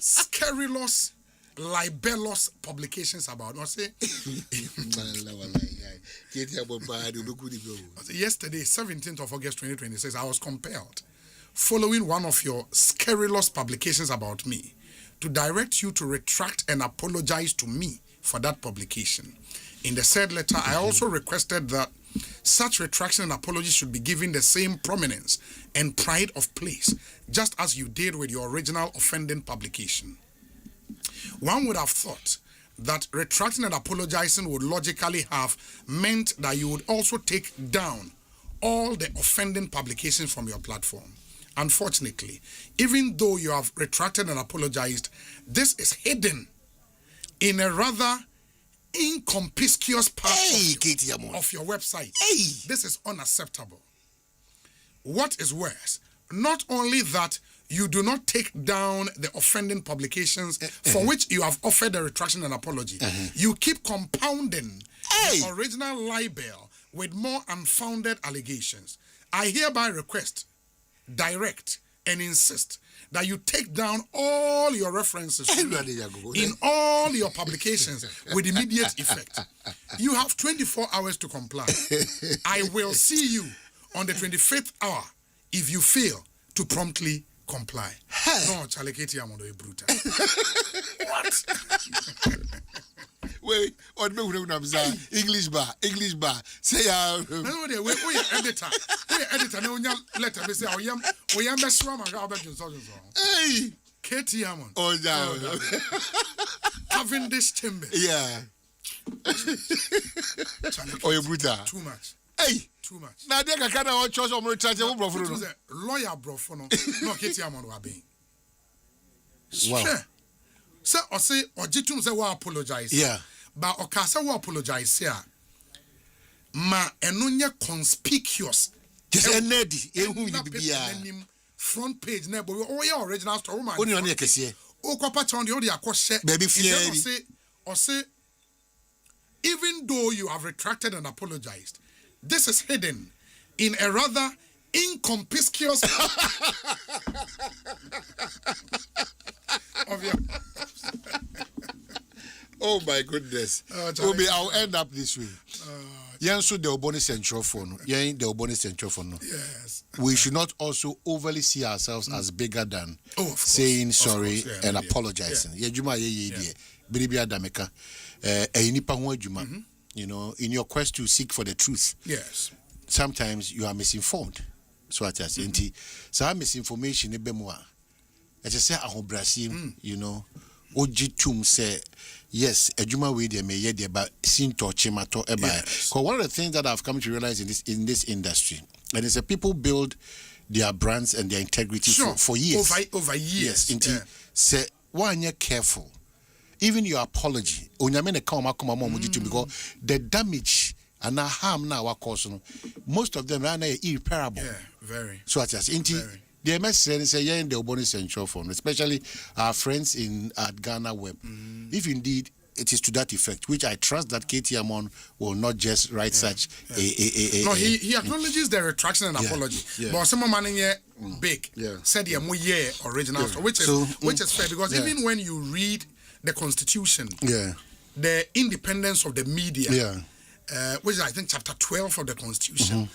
scurrilous, libelous publications about us. Yesterday, 17th of August 2026, I was compelled, following one of your scurrilous publications about me, to direct you to retract and apologize to me for that publication. In the said letter, I also requested that such retraction and apology should be given the same prominence and pride of place, just as you did with your original offending publication. One would have thought that retracting and apologizing would logically have meant that you would also take down all the offending publications from your platform. Unfortunately, even though you have retracted and apologized, this is hidden in a rather inconspicuous part of your website. This is unacceptable. What is worse, not only that you do not take down the offending publications for which you have offered a retraction and apology, you keep compounding the original libel with more unfounded allegations. I hereby request, direct, and insist that you take down all your references in all your publications with immediate effect. You have 24 hours to comply. I will see you on the 25th hour if you fail to promptly comply. No, Chaleketi Amondo e brutal. What? Wait, on me English bar. Say no, we editor. We editor no letter me say we am the swam and Albert Johnson. Hey, Katie Amon. Oh, Cavendish Chambers. Yeah. Oh, you brutal. Too much. Hey. Too much. Now they can of choice of retraction bro. Lawyer bro for no kiti amon wa ben. Wow. So I say ojitum say we apologize. Yeah. But okasa we apologize here. Ma enonya conspicuous. Just enedi ehu ni bibia. Front page na bo oh yeah original story man. Oni oni ekese. O kwapa chon de o de akose. Baby fear. Or say even though you have retracted and apologized, this is hidden in a rather inconspicuous of your. Oh my goodness. I'll end up this way. So the Oboni Central phone. The Oboni Central phone. Yes. We should not also overly see ourselves as bigger than saying sorry and apologizing. You know, in your quest to seek for the truth. Yes. Sometimes you are misinformed. So I say, so misinformation I just say you know, Ojitum say yes, Ejuma we de me there, but sin to chimato eba. Because one of the things that I've come to realize in this industry, and it's that people build their brands and their integrity for years. Over years. Yes. Say one you're careful. Even your apology, because the damage and the harm now are causing, most of them are irreparable. Yeah, very. So I just the MSN say yeah in the Oboni Central phone, especially our friends at Ghana Web. If indeed it is to that effect, which I trust that KT Amon will not just write such a. No, he acknowledges the retraction and apology. But some man here big said original, which is fair because even when you read the Constitution, the independence of the media, which is I think chapter 12 of the Constitution,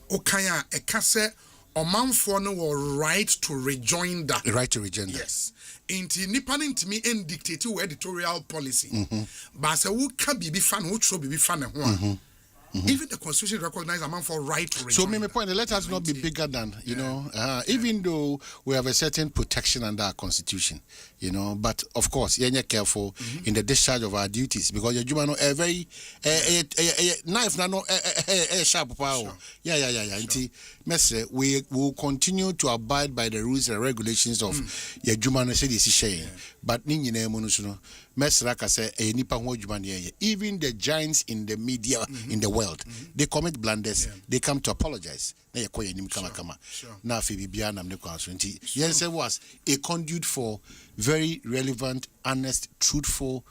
Okaya Ekase Omanfo no will right to rejoin that. Right to rejoin that. Yes. Inti nipa into me and dictate editorial policy. But say who can be fan who should be fan who. Even the Constitution recognizes a man for right to rejoin. So, my point, let us not be bigger than, you know, even though we have a certain protection under our Constitution, you know, but of course, you're careful in the discharge of our duties because you're doing a very knife, a sharp power. We will continue to abide by the rules and regulations of your Jumano City, but Nini Monusuno, Mesraka say, even the giants in the media in the world. They commit blunders. They come to apologize. Now, Phoebe Bianam Yes, was a conduit for very relevant, honest, truthful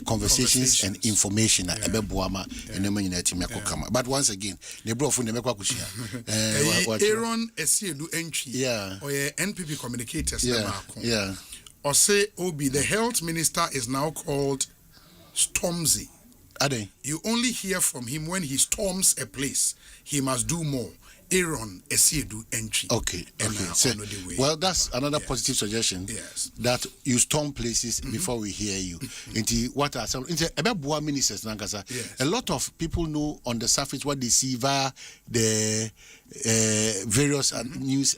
conversations and information. But once again, they brought from the Aaron Esiedu entry. Or NPP communicators. Osei Obi, the health minister, is now called Stormzy. You only hear from him when he storms a place. He must do more. Aaron Esiedu entry. Okay. So, well, that's another positive suggestion. Yes. That you storm places before we hear you. Into what are some about ministers, a lot of people know on the surface what they see via the various news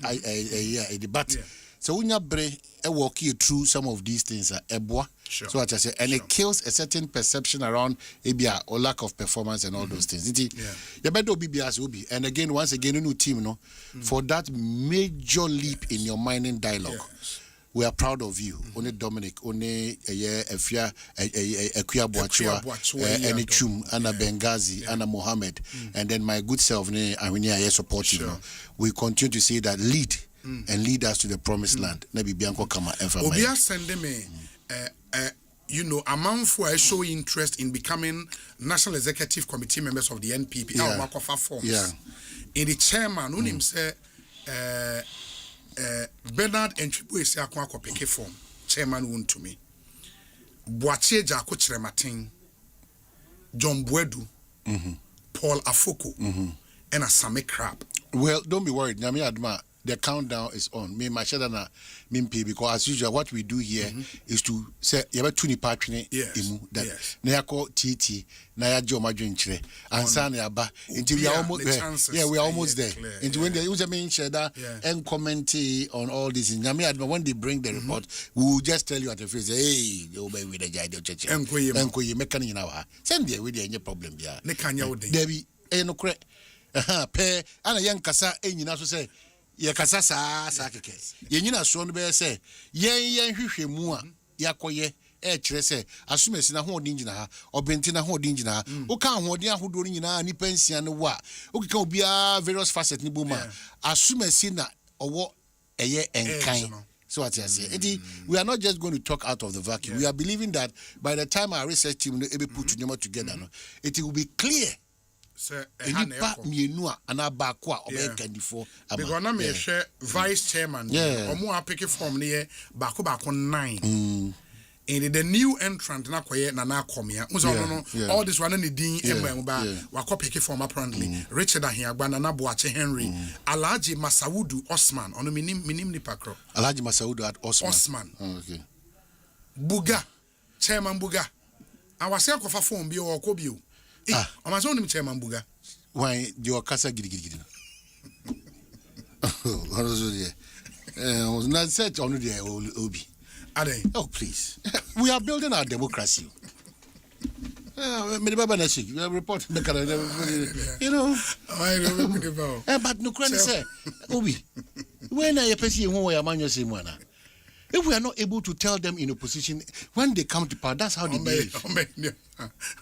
debate. So when you walk you through some of these things So what I say, and it kills a certain perception around ABR or lack of performance and all those things. And again, once again, a new team, for that major leap in your mining dialogue. We are proud of you. Only Dominic, only Efia, Ekuya Boachua, Eni Chum, Anna Benghazi, Anna Mohammed, and then my good self, Awinia, support you. We continue to say that lead and lead us to the promised land. Maybe Bianco Kama and for Obia send me, you know, among for show interest in becoming National Executive Committee members of the NPP. In the chairman, who him say, Bernard Entribu is a peke form. Chairman won to me. Boache Jako Chrematin, John Buedu, Paul Afoko, and a Same Crab. Well, don't be worried. Nyami Adma, the countdown is on. Me my shadana mimpi because as usual what we do here is to say you have 20 partner imu that na yako TT na ya jo madwenchire ansa na yaba until we are almost there. We are almost there. Until when they use me share that and comment on all this in when they bring the report we will just tell you at the face hey you be with the guy the church enko ye meka ni na wa send there we there any problem bia ne kanya wo dey there be no kre pe ana yen kasa enyina so say ye kasa sa keke ye nyina so no be say yen hwehwemu a yakoye kire say asumesi na ho nyina ha obenti na ho nyina ha o ka ho ahodo nyina ni pensia ne wa o ka obi a various facet ni boma asumesi na owo eye enkan. So what I say, we are not just going to talk out of the vacuum. We are believing that by the time our research team will put together, it will be clear. Because now me share vice chairman. Omo apeke form near bako 9. And the new entrant na koye na komia. All this one ni din emba wako peke form apparently. Richard Ahiagba na Boache Henry. Alhaji Masaudu Osman. Ono minim ni pakro. Alhaji Masaudu at Osman. Okay. Buga. Chairman Buga. Awase akofa form bi o ko bi o. Amaso ni chairman Buga. Why your kasa gidi. What was it? Was not set on the obi. Oh, please. We are building our democracy. We are reporting you know. But no credit say, Obi, when I person who are man if we are not able to tell them in opposition when they come to power, that's how they behave.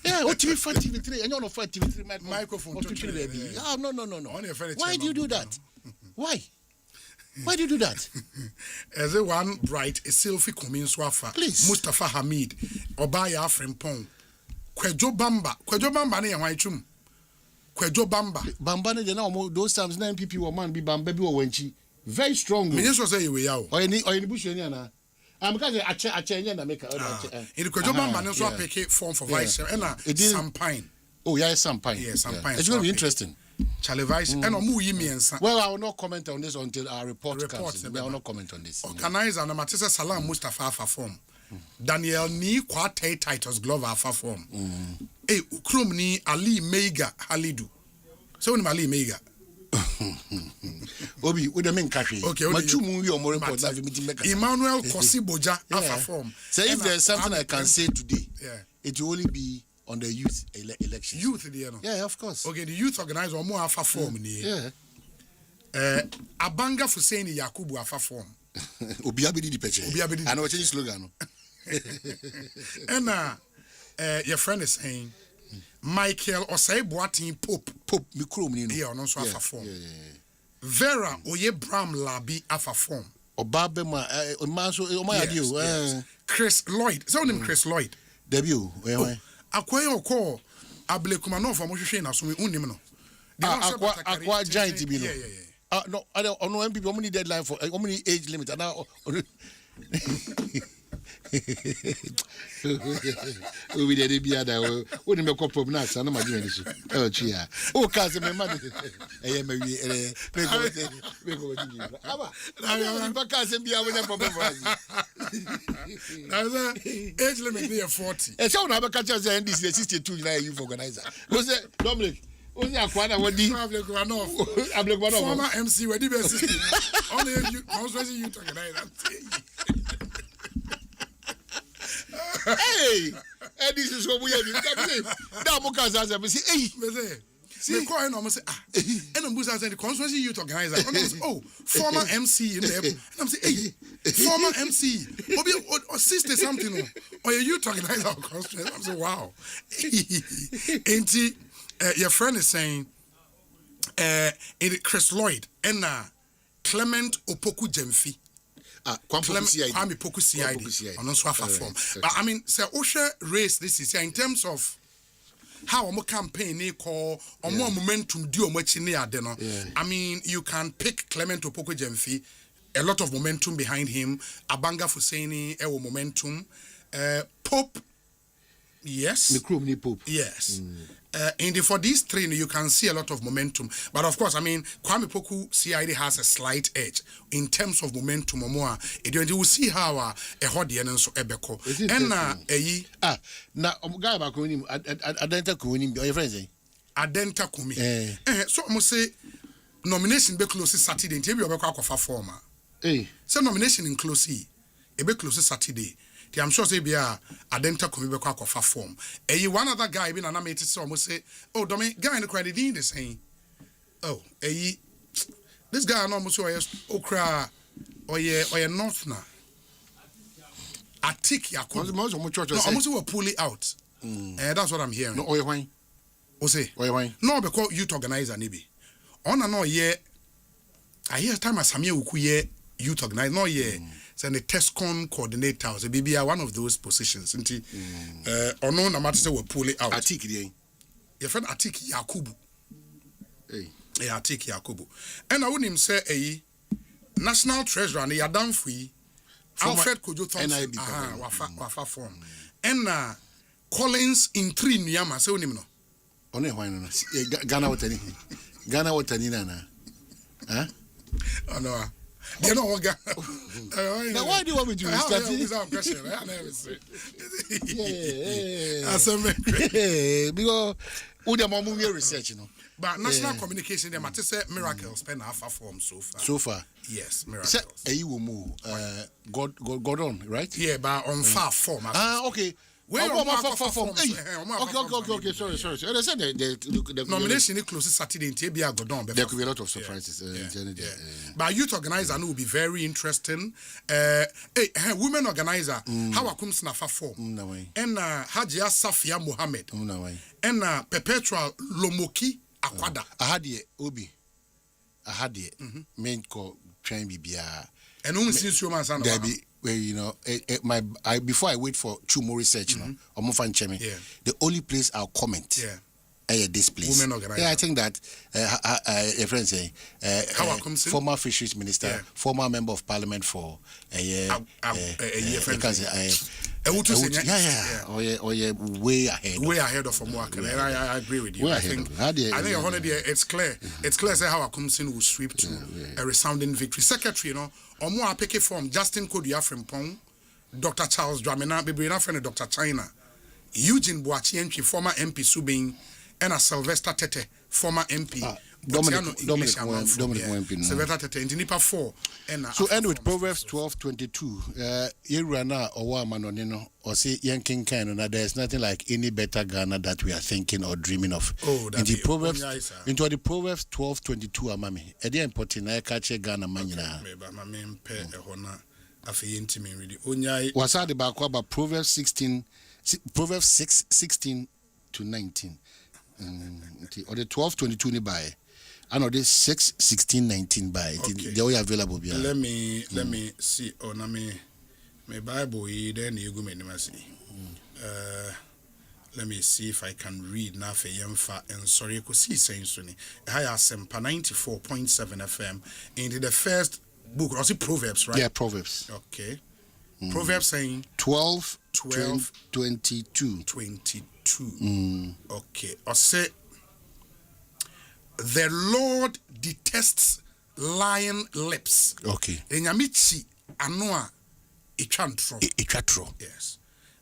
Yeah, what TV 5 and you're not 5 TV microphone. No. Why do you do that? Why? Why do you do that? As a one bright, a selfie coming swafa. Please. Mustafa Hamid, Obaya Frimpong, Kwejo Bamba, ne Waichum. Kwejo Bamba. Bamba, they know those times 9 people were man, be Bambabi or Wenchi. Very strong. Minister say you will. Or in the bush, I'm going to change and make a. In the Kwejo Bamba, no so pick form for vice and Sampine. Oh, yeah, Sampine. Yes, Sampine. It's going to be interesting. Charlie Vice and well, I will not comment on this until our report comes. I will not comment on this. Organizer and Matisa Salam Mustafa form. Daniel Ni Kwate Titus Glover form. Ukrum ni Ali Meiga Halidu. So when Ali Meiga. Obi, with the main cafe. Okay, Emmanuel Kosiboja form. So if there's something I can say today, it will only be on the youth elections. Youth, you know? Yeah, of course. Okay, the youth organizer more alpha form. Yeah. Abanga Fuseni Yakubu alpha form. Obiabidi di peche. Obiabidi. I know what slogan. And your friend is saying, Michael Osei Boatin Pope Mikro Mino. Yeah, no so alpha form. Vera Oye Bram Labi alpha form. Obabema Manso Omayadio. Chris Lloyd. So name Chris Lloyd. Debut. Akwayo ko Ablekuma no for mohwehwe na so me unim no. Akwa giant bi no. No, I don't know when people need deadline for how many age limit and now we dey be ada we dey make up na sa na ma dey so oh chia o ka se me ma dey eh me we go dey aba na ba ka se bia we dey problem for us na age limit dey 40 e so na ba ka say this is 62 na you for organizer no say Dominic Ozi akwana wadi former MC wadi be 60 only you conspiracy you talking that hey, this is what we are doing. That muka says, me say, hey, see, call him. I say, and I'm saying the conspiracy youth organizer. Oh, former MC in there. And I'm saying, hey, former MC, or 60 something, or your youth organizer. I'm saying, wow. Ain't your friend is saying, Chris Lloyd and Clement Opoku Jemfi. Kwame Poku CID on so form. But I mean, say Osha race this is in terms of how our campaign call or more momentum do much in the I mean, you can pick Clement Opoku Jemfi, a lot of momentum behind him. Abanga Fuseni, momentum. Pope, Yes. The crew Pope. Yes. For these three, you can see a lot of momentum. But of course, I mean, Kwame Poku CID has a slight edge in terms of momentum. You will see how a Hodian and so Ebeko. And now, guy back when him, Adenta Kunim, your friends, Adenta Kumi. So I must say, nomination be close Saturday, and you will be former. So nomination in close, a be close Saturday. I'm sure say be a Adenta Kumi be kwa form. One other guy been animated so almost say, oh, Domi guy in the credit in the same. Oh, this guy almost okra or ye north na. Atik Yakub. Almost will pull it out. That's what I'm hearing. No, oye wine. Osei. Oye wine. No, because youth organizer nibi. On and no ye. I hear time as Samia Ukuye youth organizer. No ye. So the TESCON coordinator, so BBI one of those positions. Or no, no matter say we pull it out. Atik the. Your friend Atik Yakubu. Atik Yakubu. And I wouldn't say a national treasurer and a down free. Alfred Kojo Thompson. Wafa form. And Collins in 3 Niyama. Say no. Only wine. Ghana what any. Ghana what any na. Huh? Oh no. You know what? Now why do you want me to restart it? Without question, I never say. Because who the more research, you know. But national communication, they might say miracles pen half a form so far. So far, yes, miracles. You will move. God on, right? Yeah, but on far form. Okay. Okay. Sorry. They said the nomination is close Saturday in TBA Godon. There could be a lot of surprises. But youth organizer will be very interesting. Women organizer, how come snafa form? And Hajia Safia Mohammed. And Perpetual Lomoki Akwada. Ahadie Obi. Ahadie. Main call train BBA. And only since you man where before I wait for two more research, the only place I'll comment, this place. Women organizer. I think that a friend saying, former fisheries minister, former member of parliament for way ahead of Omwaka. I agree with you. I think it's clear. It's clear how a commission will sweep to a resounding victory. Secretary, Omo apeke form Justin Kodia Frimpong, Dr. Charles Dramina, Bibrina friend Dr. China, Eugene Boachienchi, former MP Subing, and a Sylvester Tete, former MP. Dominic Sylvester Tete, in Nipa 4. So end with Proverbs 12:22. Yerana or Manonino or say Yanking Kan, there's nothing like any better Ghana that we are thinking or dreaming of. Into the Proverbs 12:22, Amami. Edia important I catch Ghana Manina. Was that about Proverbs 6:16 to 19. Or the 12:22 ni buy. I know this 6:16-19 by the way available. Let me see. Oh, na me Bible then you go me see. Let me see if I can read now for Yemfa and sorry Ekosiise so ni. I Asempa 94.7 FM into the first book. Was it Proverbs, right? Yeah, Proverbs. Okay. Proverbs saying 12:22. Okay. Or say the Lord detests lying lips. Okay. Enyamichi anoa itwantro. Yes.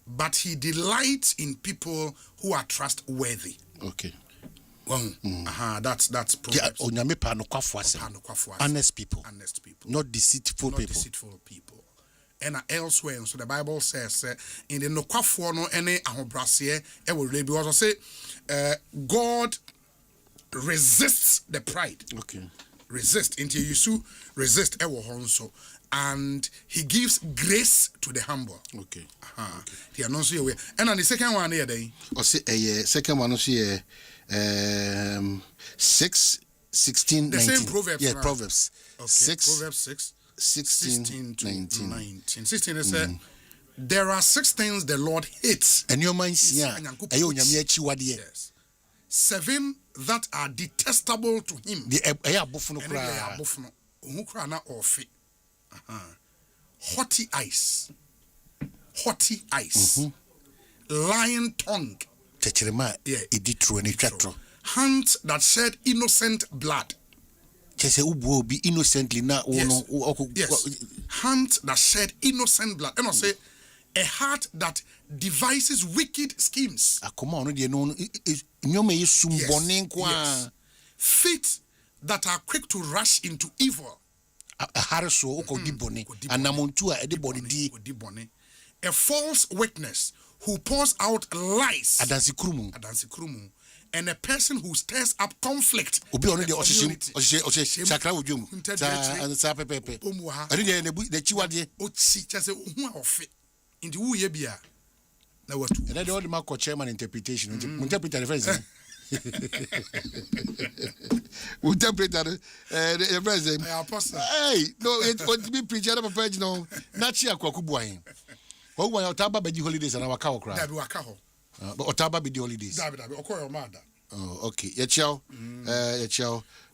But he delights in people who are trustworthy. Okay. That's Proverbs. Honest people. Not deceitful people. And elsewhere, so the Bible says in the nokwafo no ene ahobrase e wo rebi was say God resists the pride. Okay. Resist until you resist ewo honso, and he gives grace to the humble. Okay. He announce you and on the second one here then. Or say second one also 6:16. The same Proverbs. Yeah, Proverbs. Okay. Proverbs 6:16 to 19. 16 is there are 6 things the Lord hates. And your mind yes. 7 that are detestable to him. Haughty eyes. lion tongue. Hands that shed innocent blood. Yes. Hands that shed innocent blood. And I say a heart that devises wicked schemes. Yes. Feet that are quick to rush into evil. A false witness who pours out lies. And a person who stirs up conflict. Chairman interpretation. Hey, no, it would be preacher of a page. No, not Chiakubuain. Oh, when Otaba be the holidays and our cow cry. But Otaba be the holidays. Oh, okay. Yachao.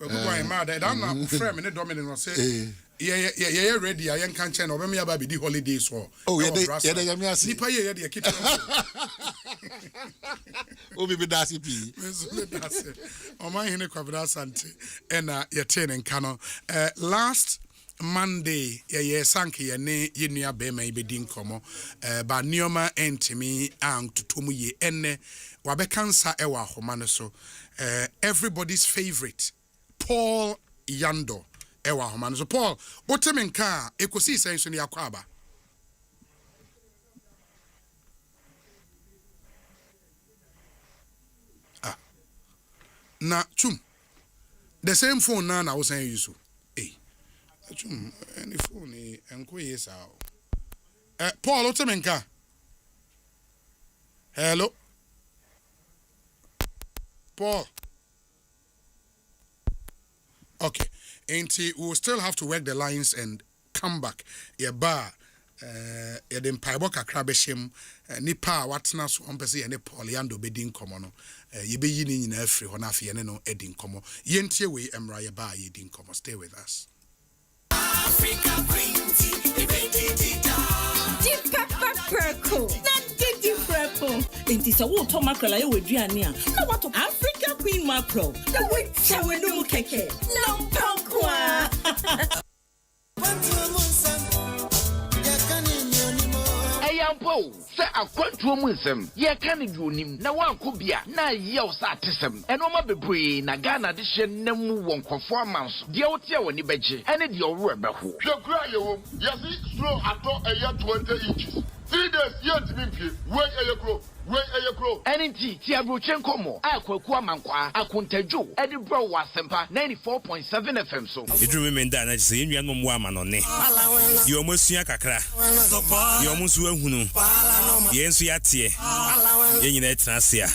Well, mother, I'm not frame in the dominant say. Yeah, ready. I can't change over me about the holidays or. Oh, yeah, Nipa, yeah, the kitchen. Oh, be Darcy P. Oh, my Hene Quabra Sante and your ten and cano. Last Monday, Sanki, ne Yinia Bema Bedin Como, but Nioma entimi and to Tumuye ene Wabekansa Ewa Homanaso, everybody's favorite, Paul Yando. Ewa Homanaso. Paul, Otemenka, Ekosiisen On Asempa. Na chum. The same phone now I was saying you so. Hey. Chum, any phone enko yes Paul Otemenka. Hello. Paul. Okay. And we will still have to work the lines and come back. Yeah, bar. Yɛde mpaebɔ kakra bɛhyɛm nipa a watena so ɔmpɛ ne Paul Yando bɛdi nkɔmmɔ no yɛbɛyi ne nyinaa afiri hɔ na afei yɛne no adi nkɔmmɔ yɛntie wei mmra yɛba a yɛdi nkɔmmɔ. Stay with us. Africa Printy, Deep Pepper Perco. Not Didi Prepo. It is a water mackerel. I would Giania. No, what Africa Queen mackerel. The witch shower no keke. No punkwa. Ayampo, say a quantum wisdom. Ye can do him. Now one could be a na yell satism. And Oma Bebri, Nagana edition, Nemu won't performance. The Otia when you beji, and it your rubber. Your cry, yes, slow at all a year 20 inches. 3 days yet to be where a crow. Where are you crow? NT Tiabrochenko mo. Akwa mankwa akuntejo. Edi bro wa Asempa 94.7 FM so. Edru memenda na se enua no mo ama no ne. Ye omosua kakra. Ye omosu ahunu. Ye nsu yate. Ye nyina etrasia.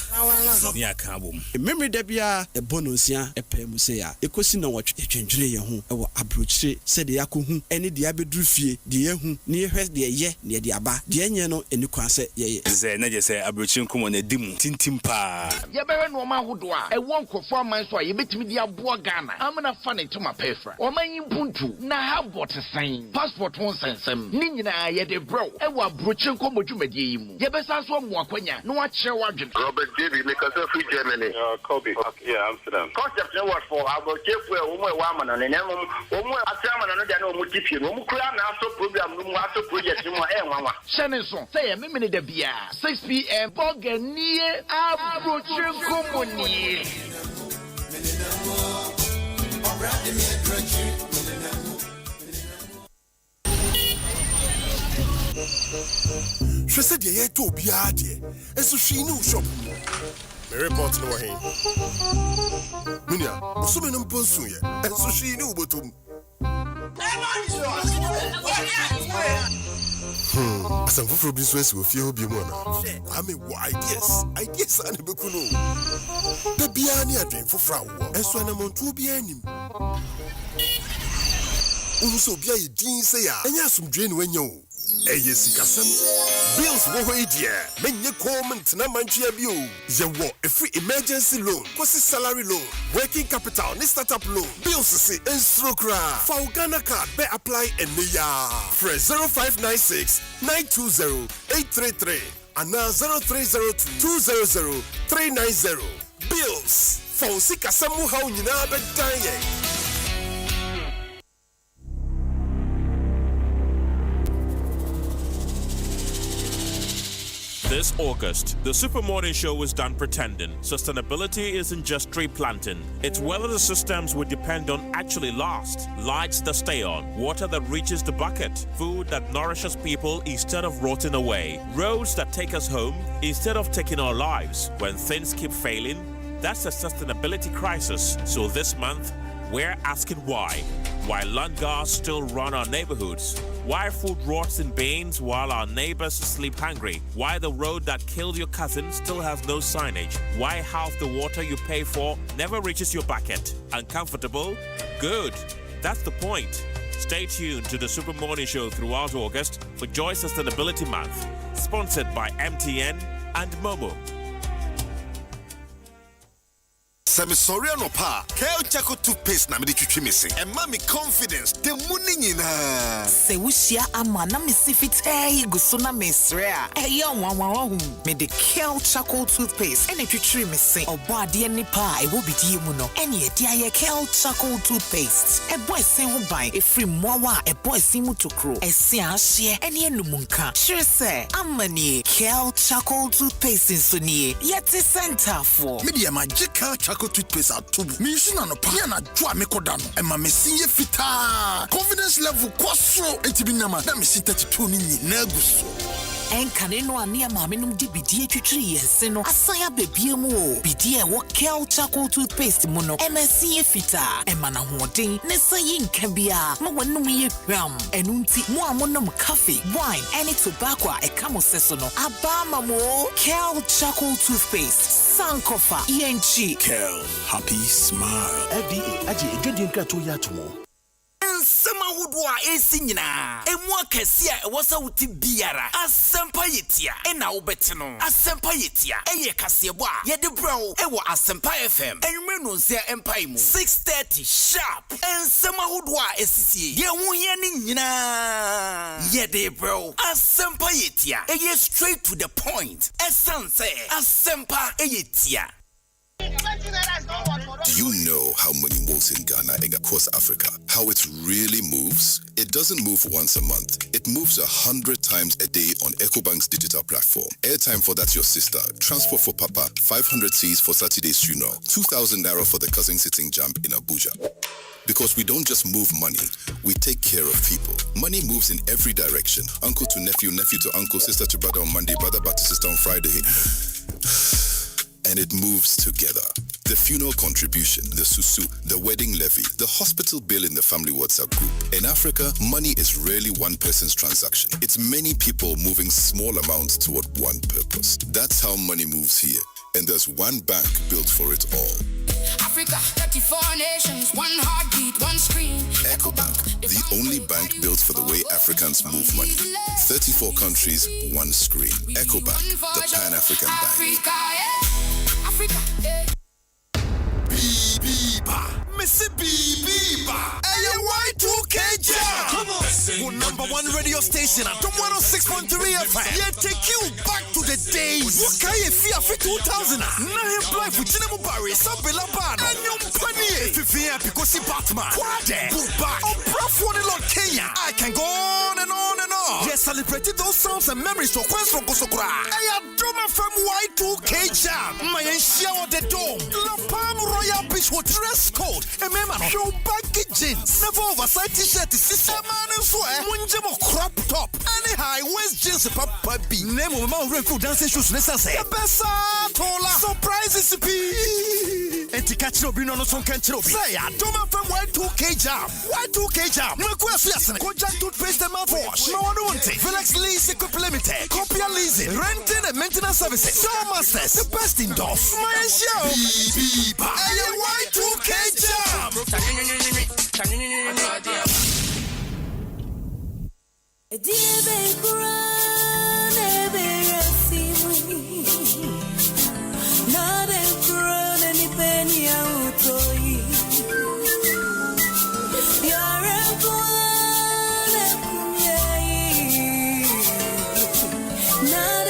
Ni aka abom. Memory da bia e bonosia e pem se ya. Ekosi na wotwe twendwene ye ho e wo abrochire se de yakohu ene de abedru fie de yehu ne yehwe de ye ne de aba. De enye no eni kwa se ye. Ze na je se Brochin come on a dim tintimpa. Yabere no ma hodo a e won kofo man so a yebetimi di aboa Ghana. Amana fa ne to ma pefra. O man yimpuntu na ha bot sign. Passport won sensem. Ni nyina ye de bro. E wa Brochin come dwumadie yi mu. Yebesa so mo akwanya na wa kire wadwen. Robert David make us free Germany. Kobe. Yeah, Amsterdam. Concept no what for about chefu e wo mo wa amana ne nemu. Wo mo asamana no dia na o mo tipie. Wo mo kura na aso program no mo aso project mo e nwanwa. Shene so. Say me me de bia 6 p.m. Boganie Abrochen Commonie. She said, "Ye to be adie." And so she knew shop. Me report no hin. Minya, so me no Bonsu ye. And so she knew botum. Asempa for business with few be more now. I mean, ideas and be cool. The Biani are drink for Frau, and so I'm on 2 Bianim. So be a dean say, and yes, some drain when you. Yes, bills wo idea. Menye comment na manchia bio. Ye wo a free emergency loan, quasi salary loan, working capital, ni startup loan. Bills say instrucra. For Ghana card be apply and ya. Press 0596 920 833. and 0302000390. Bills. Fonsi kasamu hau nyina bedanye. This August, the Super Morning Show was done pretending. Sustainability isn't just tree planting. It's whether the systems we depend on actually last. Lights that stay on, water that reaches the bucket, food that nourishes people instead of rotting away, roads that take us home instead of taking our lives. When things keep failing, that's a sustainability crisis. So this month, we're asking why. Why land guards still run our neighborhoods? Why food rots in bins while our neighbors sleep hungry? Why the road that killed your cousin still has no signage? Why half the water you pay for never reaches your bucket? Uncomfortable? Good. That's the point. Stay tuned to the Super Morning Show throughout August for Joy Sustainability Month. Sponsored by MTN and Momo. Samisori anopa, Kel Chaco toothpaste na me twitwi me se. Emma me confidence, the money nyina. Se wushia ama na me sifite guso na mesre a. Eya wanwa me de Kel Chaco toothpaste ene twitwi me se. Obo ade nipa e wo bidie mu no. Ene e dia ye Kel Chaco toothpaste. E boy sen ho ban e free mowa e boy sin mu tokro. E se ahye ene enumunka. Sure se amani Kel Chaco toothpaste so nie. Yeti center for. Media magical Chaco toothpaste atubu. Me use na no pa na dwa me koda no. E ma me sinye fita. Confidence level kwasro entibi nama. Na me sin 32 ni na guso. Enkane no ane ama menum di bidie twitwi yense no. Asaya bebie mu o. Bidie wo Kel Chaco toothpaste mu no. MSC fita. E ma na hoden ne sayi nka bia. Ma wanum ye hwam. Enu nti mo amonom coffee, wine, any tobacco e kamo seso no. Aba mamo Kel Chaco toothpaste. Sankofa ENG. Kel, happy smile. FDA aje edwedi nkrato ya tomo. Nsema hudwa esi nyina. Emu akese a wosa wuti biara. Asempa yetia ena wobeteno. Asempa yetia eye kasebo a ye de bro ewo Asempa FM. Enwere no nsia empai mu 6:30 sharp. Nsema hudwa esisi. Ye hu ye ni nyina. Ye de bro. Asempa yetia eye straight to the point. Essence Asempa yetia. Do you know how money moves in Ghana and across Africa? How it really moves? It doesn't move once a month. It moves 100 times a day on EcoBank's digital platform. Airtime for That's Your Sister. Transport for Papa. 500 Cs for Saturday's funeral. 2,000 Naira for the cousin sitting jump in Abuja. Because we don't just move money, we take care of people. Money moves in every direction. Uncle to nephew, nephew to uncle, sister to brother on Monday, brother back to sister on Friday. And it moves together. The funeral contribution, the susu, the wedding levy, the hospital bill in the family WhatsApp group. In Africa, money is rarely one person's transaction. It's many people moving small amounts toward one purpose. That's how money moves here. And there's one bank built for it all. Africa, 34 nations, one heartbeat, one screen. EcoBank, the only bank built for the way Africans move money. 34 countries, one screen. EcoBank, the Pan-African Bank. Africa, yeah. Missy Biba, Y2K Jam. Come on, number one radio station at 106.3 FM. Yeah, take you back to the days. What can you feel for 2000? Now you play for Jinemu Barry, Sabela Bad, and your penny. If you have because he Batman, Quade, Bookback, or Prof. One in Kenya. I can go on and on and on. Yes, celebrated those sounds and memories for Quest from Kosokra. I am from Y2K Jam. My shower the dome. La Palm Royal Beach with dress code. And remember, show baggy jeans. Never oversized t-shirt. Sister man and swear. Munjamo crop top. Any high waist jeans. Papa B. Name of my record dancing shoes. Necessary. Bessa Tola. Surprises be. And to catch no bin on some country. Say, I don't from Y2K Jam. Y2K Jam. No question. Kojak toothpaste and mouthwash. No one wanting. Felix Lease Equip Limited. Copia leasing. Renting and maintenance services. Show masters. The best indoors. My show. Y2K Jam. Not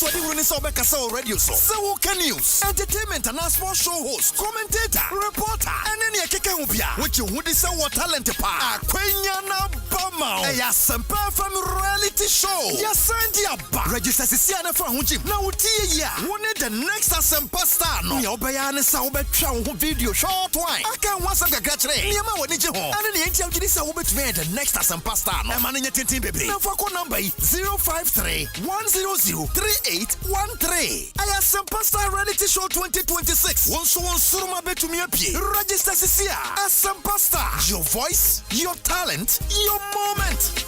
so the running so back so radio so. So can news, entertainment and sports show host, commentator, reporter, and any keka ubia. Which you would say what talent pa. Akwenya na bama. Eya Asempa FM reality show. Ya send ya ba. Register sisi ana for hunjim. Na utie ya. Wone the next Asempa star no. Ni obaya ne sa obetwa ho video short one. Aka wasa gagachre. Ni ma woni je ho. Ana ni enti amjidi sa obetwa the next Asempa star no. E ma ne tintin bebe. Na fa ko number 053-100-3813. I Asempa Star Reality Show 2026. Once suruma betumi apie. Register sisia. Asempa Star. Your voice, your talent, your moment.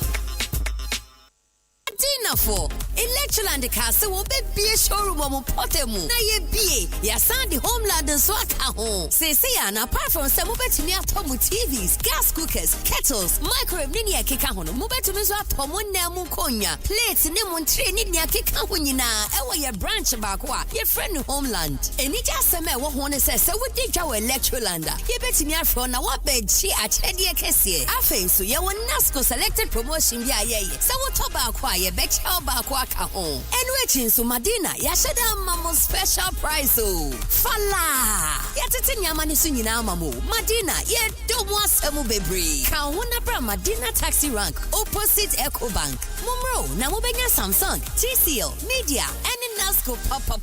Dinner for Electroland Castle will be a showroom of Potemu. Na ye be ya Sandy Homeland and Swaka home. Say and apart from some Mubetinia Tomu TVs, gas cookers, kettles, microwave Ninia Kikahon, Mubetumiza Tomu Namu Konya, plates Nemun Ninia Kikahunina, ewa your branch bakwa, your friend Homeland. And it just a man who says so we did our Electrolanda. Ye betinia from a what bed she at Chedia Kessie. I think so ya one Nasco selected promotion ya ye. So what tobacco ye bet how back home. And waiting so Madina, Yashada Mamo special price. Oh, Fala Yatatin Yamani Sunina Mamu, Madina, ye don't want some baby. Kawana Bra Madina taxi rank, opposite Eco Bank. Mumro, Namubenya Samsung, TCL, Media, and in Nasco Papa.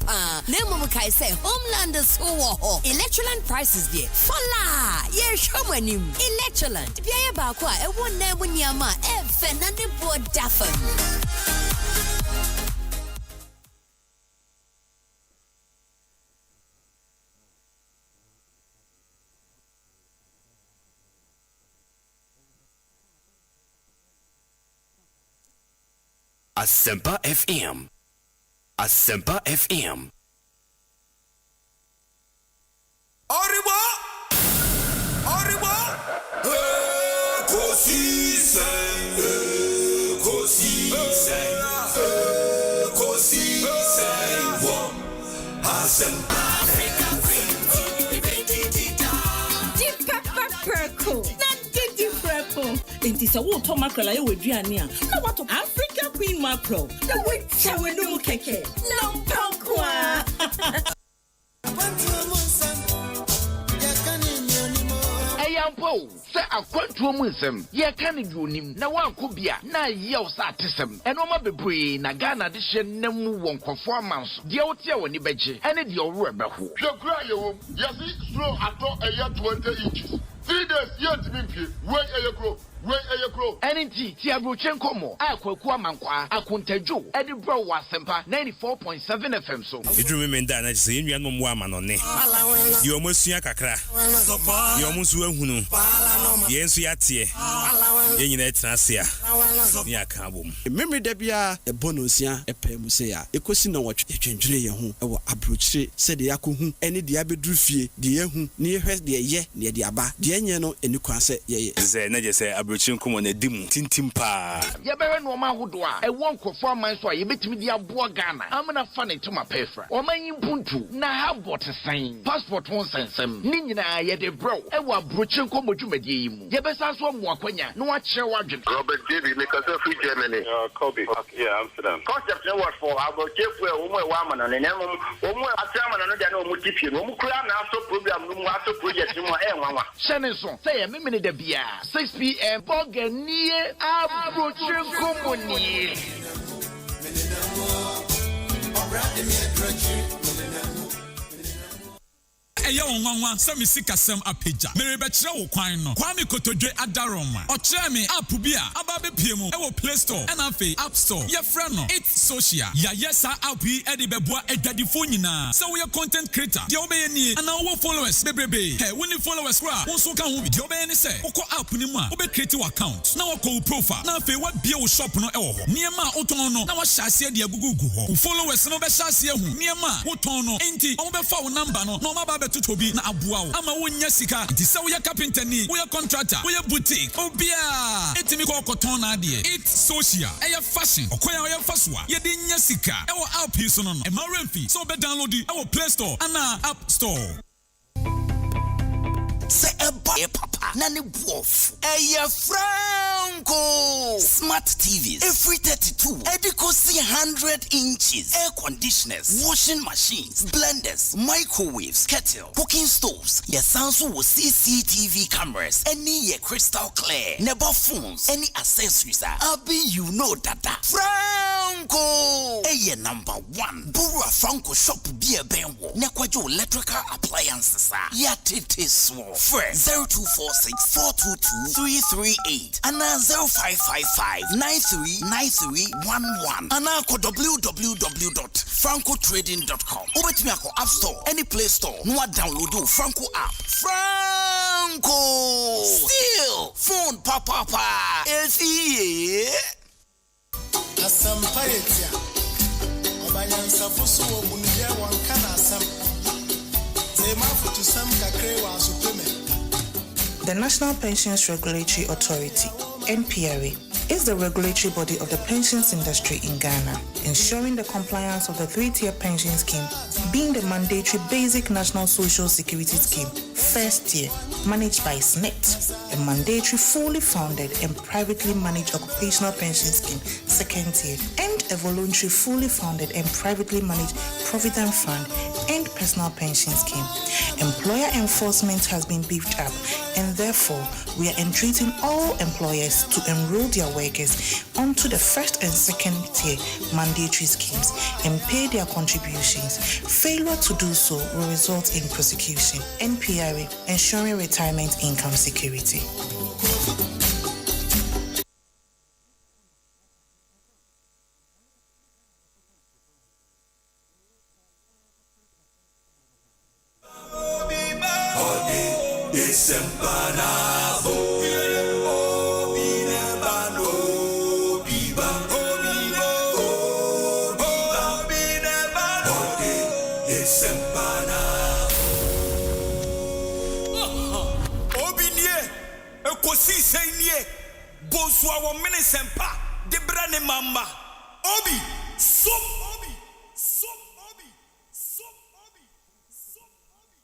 Nemukai say Homelanders who Electroland prices there. Fala, ye showing him. Electroland, Bia Bakwa, a one name when Yama, Fernando Daffin. Asempa FM. Asempa FM. Arriba! Ekosiisen. Asempa. Deep pepper perco. Deep purple. Inti sa wo to mackerel aye weduane a. Na wato Africa Queen mackerel. Na we chewe no mu keke. No pankwa. Ayampo, say akwantu mu nsem. Ye kan di onim na wanko bia na ye o sa atesem. Enoma bebre na Ghana de hye nam won kwofo amanso. De wote a woni beje. Ene de owro ebeho. Hwekura ye wom. Yesi slow ato eya 20 inches. 3 days yet me pie. Wey eyekro. NNT Tiabrochen Komo, Akwaku Amankwa, Akuntejo, Eddie Bro was Asempa 94.7 FM so. It remain that I say you are no woman on it. You almost see a kakra. You almost will hunu. Yes, we are here. You need Tracia. Near Kabum. Remember Debia, a bonusia, a pemusea, Ekosiisen On Asempa, a change home, our approach said the Yaku, any diabedrufie, the Yahu, near her, the ye, near the Abba, the Anyano, and you can say, ye. Never say Abruchin come on a dim tintimpa. Yabere no ma hodwa e won kwofo man so ye betimi dia boa Ghana amna fa ne to ma pefra o man yimpuntu na ha bot sign passport won sensem ni nyina ye de bro e wa Abruchin kom odwumadie yimu ye besa so mo akwanya no wa kire wadwen Robert David make us free Germany Kobe yeah Amsterdam concept no what for abochefu e wo mo e wa amana ne nemu wo mo atrama no dia na wo mo tipie no mo kura na aso program no mo aso project no e nwanwa shene so say ye memene da bia 6 p.m. Boganie Abruchin Komoni. Eya onwanwa sami sikasem apeja merebe kire wo kwan no kwame kotodwe adaroma o kire me app bi a aba be pie mu e wo Play Store and afi App Store ye fra no it's social ya yesa app yi e de beboa adwadifo nyina so we content creator de obeye ni ana wo followers bebrebe he woni followers kra won so ka ho de obeye ni se woko app ni mu a wo be create wo account na wo ko profile na afi wa bie wo shop no e wo ho niema wo ton no na wo hyase de agugugu ho wo followers no be hyase hu niema wo ton no enti wo be fa wo number no na ma ba tutobi na aboa wo ama wonya sika ti se wo ya carpenter ni wo ya contractor wo ya boutique obia etimi ko koton na ade it social e ya fashion okoya wo ya faswa ye de nya sika e wo app yi so no e ma remfi so be download e wo Play Store ana App Store se e papa Nani Buof. Eya Franco. Smart TVs. Every 32. Ekosiise 100 inches. Air conditioners. Washing machines. Blenders. Microwaves. Kettle. Cooking stoves. Yes, also with CCTV cameras. Any crystal clear. Never phones. Any accessories. Abi, you know that. Franco. Eya number 1. Burua Franco shop be a benwo. Nekwajo electrical appliances. Yatete small. Fresh 0246 422 338 and 0555 939311 and www.francotrading.com. Over to me App Store, any Play Store. No download the Franco app. Franco. Still phone papa. Asempa yetia. Obanyansa fusu wo munye wankana asem. Zema futu sam kakre wa supreme. The National Pensions Regulatory Authority, NPRA, is the regulatory body of the pensions industry in Ghana, ensuring the compliance of the 3-tier pension scheme, being the mandatory basic national social security scheme, first tier, managed by SNET, a mandatory fully founded and privately managed occupational pension scheme, second tier, and a voluntary fully founded and privately managed provident fund and personal pension scheme. Employer enforcement has been beefed up, and therefore we are entreating all employers to enroll their workers onto the first and second tier mandatory schemes and pay their contributions. Failure to do so will result in prosecution. NPRA, ensuring retirement income security. Ekosiise Bonsu our Asempa de brane mamba. Obi som Obi som Obi som Obi som Obi.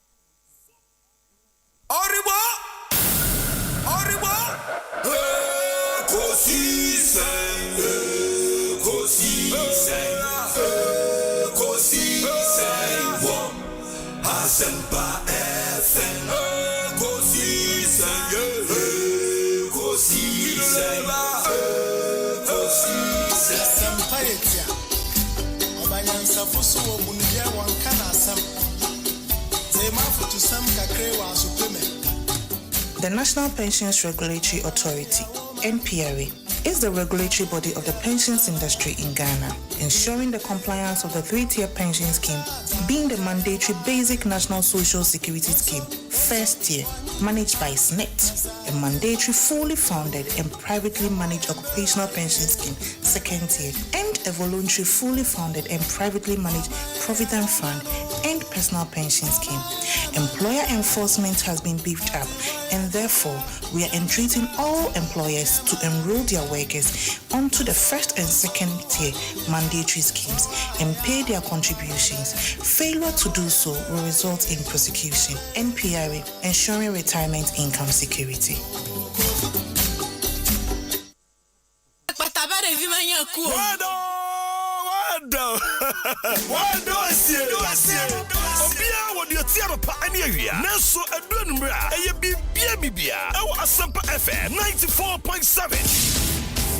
Oribo Ekosiise One Asempa FM. Ekosiise Asempa yetia. Obanyansa fusu wo munye wankana asem. Zema futu sam kakre wa supreme. The National Pensions Regulatory Authority, NPRA, is the regulatory body of the pensions industry in Ghana, ensuring the compliance of the 3-tier pension scheme, being the mandatory basic national social security scheme, first tier, managed by SNET, a mandatory fully founded and privately managed occupational pension scheme, second tier, and a voluntary fully founded and privately managed provident fund and personal pension scheme. Employer enforcement has been beefed up, and therefore we are entreating all employers to enroll their workers onto the first and second tier mandatory schemes and pay their contributions. Failure to do so will result in prosecution. NPRA, ensuring retirement income security. Asempa FM 94.7.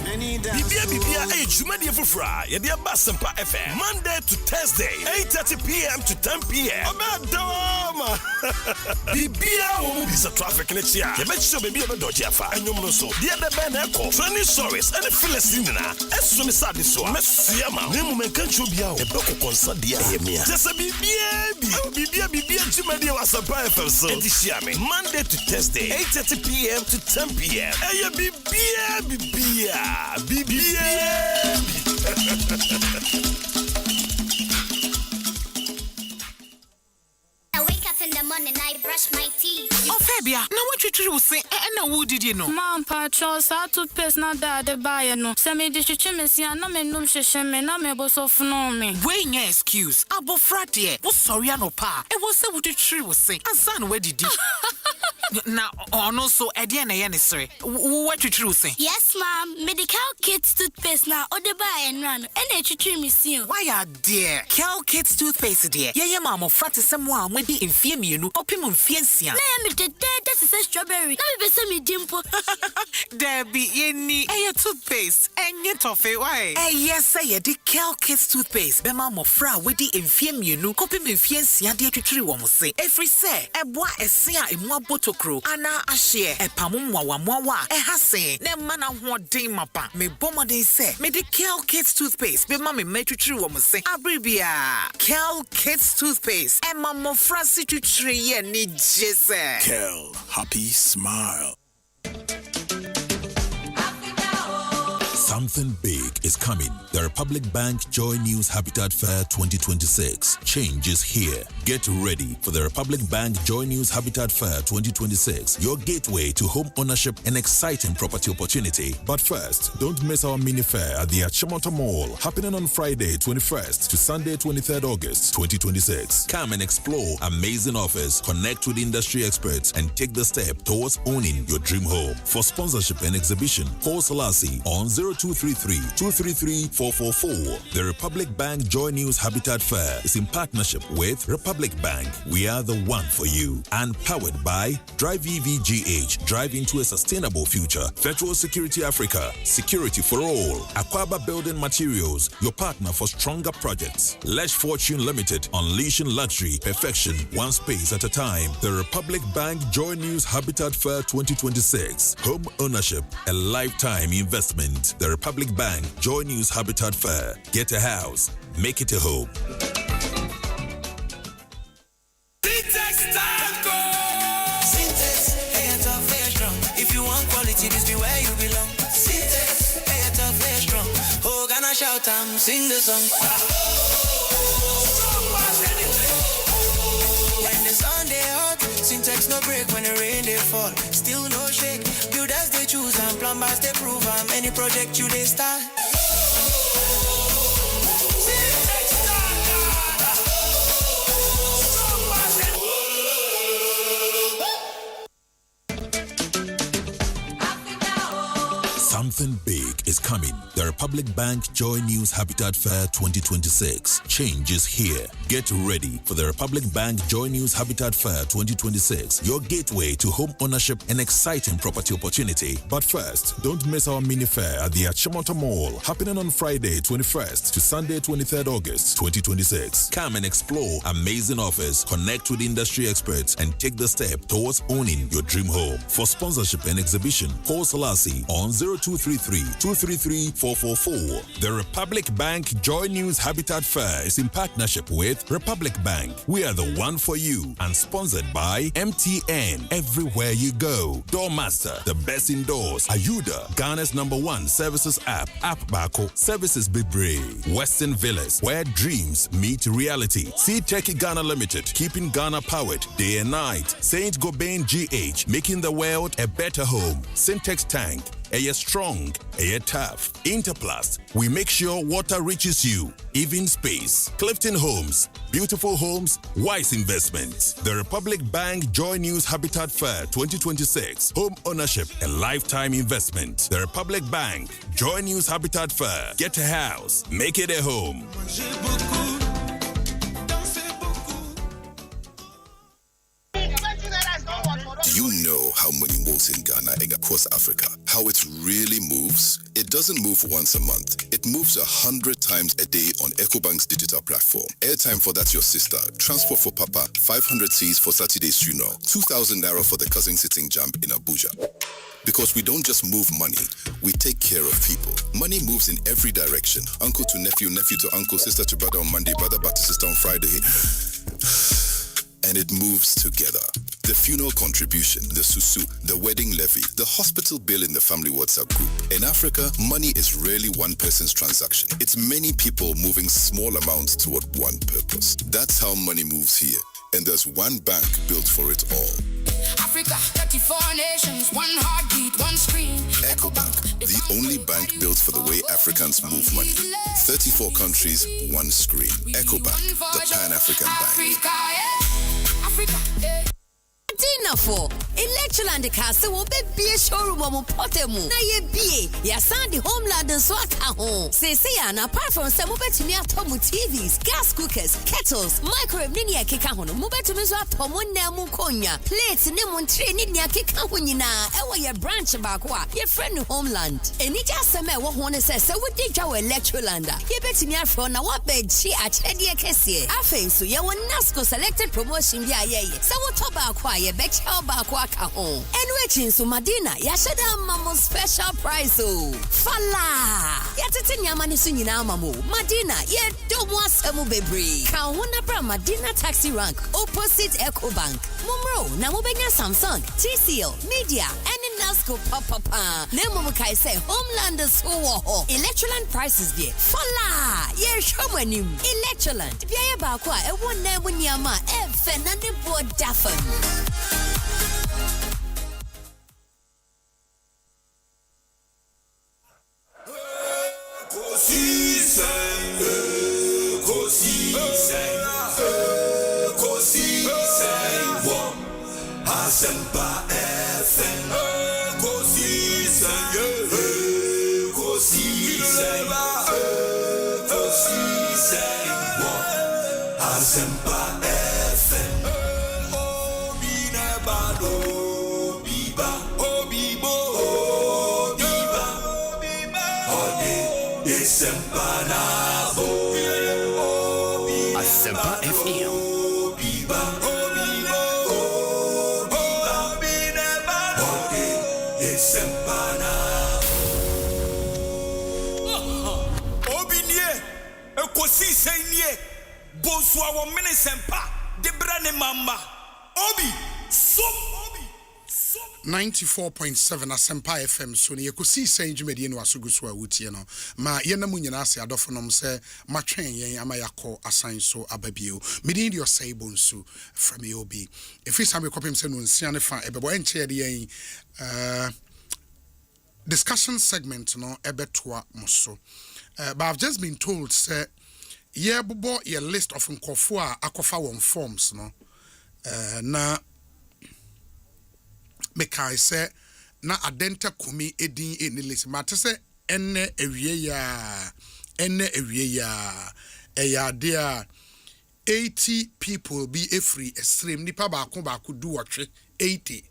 Bibia Jumadi Fufra, Yadia Asempa FM, Monday to Thursday, 8:30 p.m. to 10 p.m. Abadoma. Bibia will be a traffic next year. The make sure baby about Dojafa and Yomoso. The other band echo, Training Stories, and the Philistine. As soon as I saw Messiama, Nimu Kanchu Bia, a book of concert, dear Emia. Just a Bibia Jumadi Asempa FM. So, Monday to Thursday, 8:30 p.m. to 10 p.m. Hey, Bibia. I wake up in the morning, I brush my teeth. Fabia, now what you say? And what did you know? Mom, Patros, I took pace not that the buyer no. Semi dish chimney, and no man no shame, and no able so no me. Weighing your excuse. Abo fratie. Was sorry no pa. It was so what the tree was saying. And son, where did you? Now, no so Ediana Yanisre. What you true say? Yes, ma'am. Medical kids toothpaste now, or the buy and run. And a tree missing. Why are dear? Cal kids toothpaste, dear. Yeah, mamma, fratis someone with the infame you, opimum fiancia. Name it, that is a strawberry. Let me be some dimple. There be any toothpaste and yet toffee. Why? Yes, say the Cal kids toothpaste. Be mamma fra with the infame you, opimum fiancia, dear to tree woman say. Every say, a boy a sea in one bottle crow. Ana a share a pamumwa a hase. Ne mana what day mapa. Me bomber they say. Me the Cal kids toothpaste. Be mammy made to tree woman say. Abribia. Cal kids toothpaste. And mamma francy to tree and need jesse. Kel, happy smile. Something big is coming. The Republic Bank Joy News Habitat Fair 2026. Change is here. Get ready for the Republic Bank Joy News Habitat Fair 2026. Your gateway to home ownership and exciting property opportunity. But first, don't miss our mini fair at the Asempa Mall, happening on Friday 21st to Sunday 23rd August 2026. Come and explore amazing offers, connect with industry experts, and take the step towards owning your dream home. For sponsorship and exhibition, call Selassie on 0233-233-444. The Republic Bank Joy News Habitat Fair is in partnership with Republic Bank. We are the one for you. And powered by Drive EVGH, drive into a sustainable future. Federal Security Africa, security for all. Aquaba Building Materials, your partner for stronger projects. Lesh Fortune Limited, unleashing luxury, perfection, one space at a time. The Republic Bank Joy News Habitat Fair 2026. Home ownership, a lifetime investment. The Republic Bank Joy News Habitat Fair. Get a house, make it a home. If you want quality, this be where you belong. Syntax, hey, tough, hey, strong. Oh, gonna shout and sing the song. When the sun they hot, Syntax no break when the rain they fall. Still no shake. Builders they choose and plumbers they prove. Any project you they start. Something big is coming. The Republic Bank Joy News Habitat Fair 2026. Change is here. Get ready for the Republic Bank Joy News Habitat Fair 2026. Your gateway to home ownership and exciting property opportunity. But first, don't miss our mini fair at the Asempa Mall, happening on Friday 21st to Sunday 23rd August 2026. Come and explore amazing offers, connect with industry experts, and take the step towards owning your dream home. For sponsorship and exhibition, call Selassie on 0233-233-444. The Republic Bank Joy News Habitat Fair is in partnership with Republic Bank. We are the one for you, and sponsored by MTN. Everywhere you go. Doormaster, the best indoors. Ayuda, Ghana's #1 services app. App Bako, Services Bibre. Western Villas, where dreams meet reality. See Techie Ghana Limited, keeping Ghana powered day and night. Saint Gobain GH, making the world a better home. Syntex Tank, Air strong, air tough. Interplast, we make sure water reaches you. Even space. Clifton Homes, beautiful homes, wise investments. The Republic Bank Joy News Habitat Fair 2026. Home ownership and lifetime investment. The Republic Bank Joy News Habitat Fair. Get a house, make it a home. Do you know how money moves in Ghana and across Africa? How it really moves? It doesn't move once a month. It moves 100 times a day on Ecobank's digital platform. Airtime for That's Your Sister. Transport for Papa. 500 Cs for Saturday's funeral. 2,000 Naira for the cousin sitting jump in Abuja. Because we don't just move money, we take care of people. Money moves in every direction. Uncle to nephew, nephew to uncle, sister to brother on Monday, brother back to sister on Friday. And it moves together. The funeral contribution, the susu, the wedding levy, the hospital bill in the family WhatsApp group. In Africa, money is rarely one person's transaction. It's many people moving small amounts toward one purpose. That's how money moves here. And there's one bank built for it all. Africa, 34 nations, one heartbeat, one screen. Ecobank, the only bank built for the way Africans move money. 34 countries, one screen. Ecobank, the Pan-African Bank. Africa, yeah. Africa, yeah. Dinner for Electroland Castle will be a showroom of Potemu. Na ye be ya sandi homeland and swaka home. Say and apart from some mobile tomu TVs, gas cookers, kettles, microwave ninia kikahon, mobile to Mizwa Tomu Namu Konya, plates Nemun Tree Ninia Kikahunina, ewa your branch bakwa, your friend homeland. And it just a man what says so we did our Electrolanda. Ye bet me from na what bed she at Chedia Kessie. I think so ya one NASCO selected promotion ya ye. So what tobacco ye bet how back home. And waiting so Madina, Yashada Mamo special prize. Oh, Fala Yatitin Yamani Sunina Mamu, Madina, ye don't want some baby. Kawana Bra Madina taxi rank, opposite Ecobank. Mumro, Namubenya Samsung, TCL, Media, and in Nasco Papa. Nemo Kai say Homelanders ho. Electroland prices there. Fala, ye showmanim. Electroland, Bia Bakwa, a one name when Yama, Fernande Board Daffin. Asempa FM. Asempa FM. Obi nebado, biba, obibo, obiba, ode, Asempa nabo, Asempa FM. Ekosiise Bonsu awo Asempa de brane mama obi so 94.7 Asempa FM so ne Ekosiise dwumadi no asogu so awutie no ma yenamu nyina ase adofonom se matwen yen amayakọ asan so ababio medin de Osei Bonsu from obi efi same kopem se no nsia ne fa ebebo enche de yen discussion segment no ebetoa moso but I've just been told say ye bobo ye list of nkofo a akofa won forms no na mekai say na adenta kumi edin eni list mate say enne ewie ya eya dia 80 people be free extreme nipa ba ko do watwe 80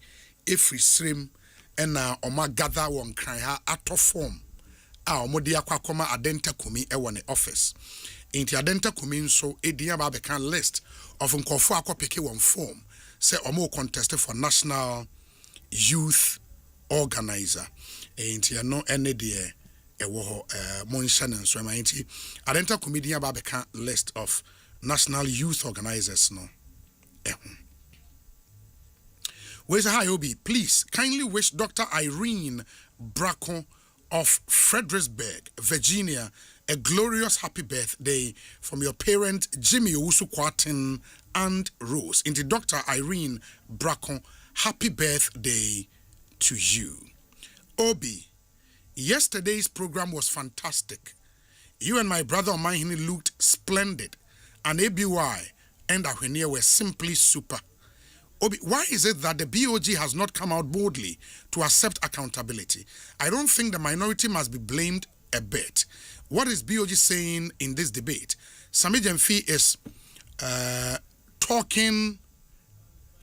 free stream ena oma gather won kran ha ato form a omode akwa adenta kumi e won office inti adenta kumi nso edian ba be kan list of nkofo akopeke won form say omo contest for national youth organizer inti no ene de ewo ho monshan nso ma inti adenta kumi dian ba be kan list of national youth organizers no Where's hi Obi? Please kindly wish Dr. Irene Bracon of Fredericksburg, Virginia, a glorious happy birthday from your parent Jimmy Owusu Kwatin and Rose. Into Dr. Irene Bracon, happy birthday to you. Obi, yesterday's program was fantastic. You and my brother Omahini looked splendid, and ABY and Ahwenia were simply super. Obi, why is it that the BOG has not come out boldly to accept accountability? I don't think the minority must be blamed a bit. What is BOG saying in this debate? Sami Jemfi is talking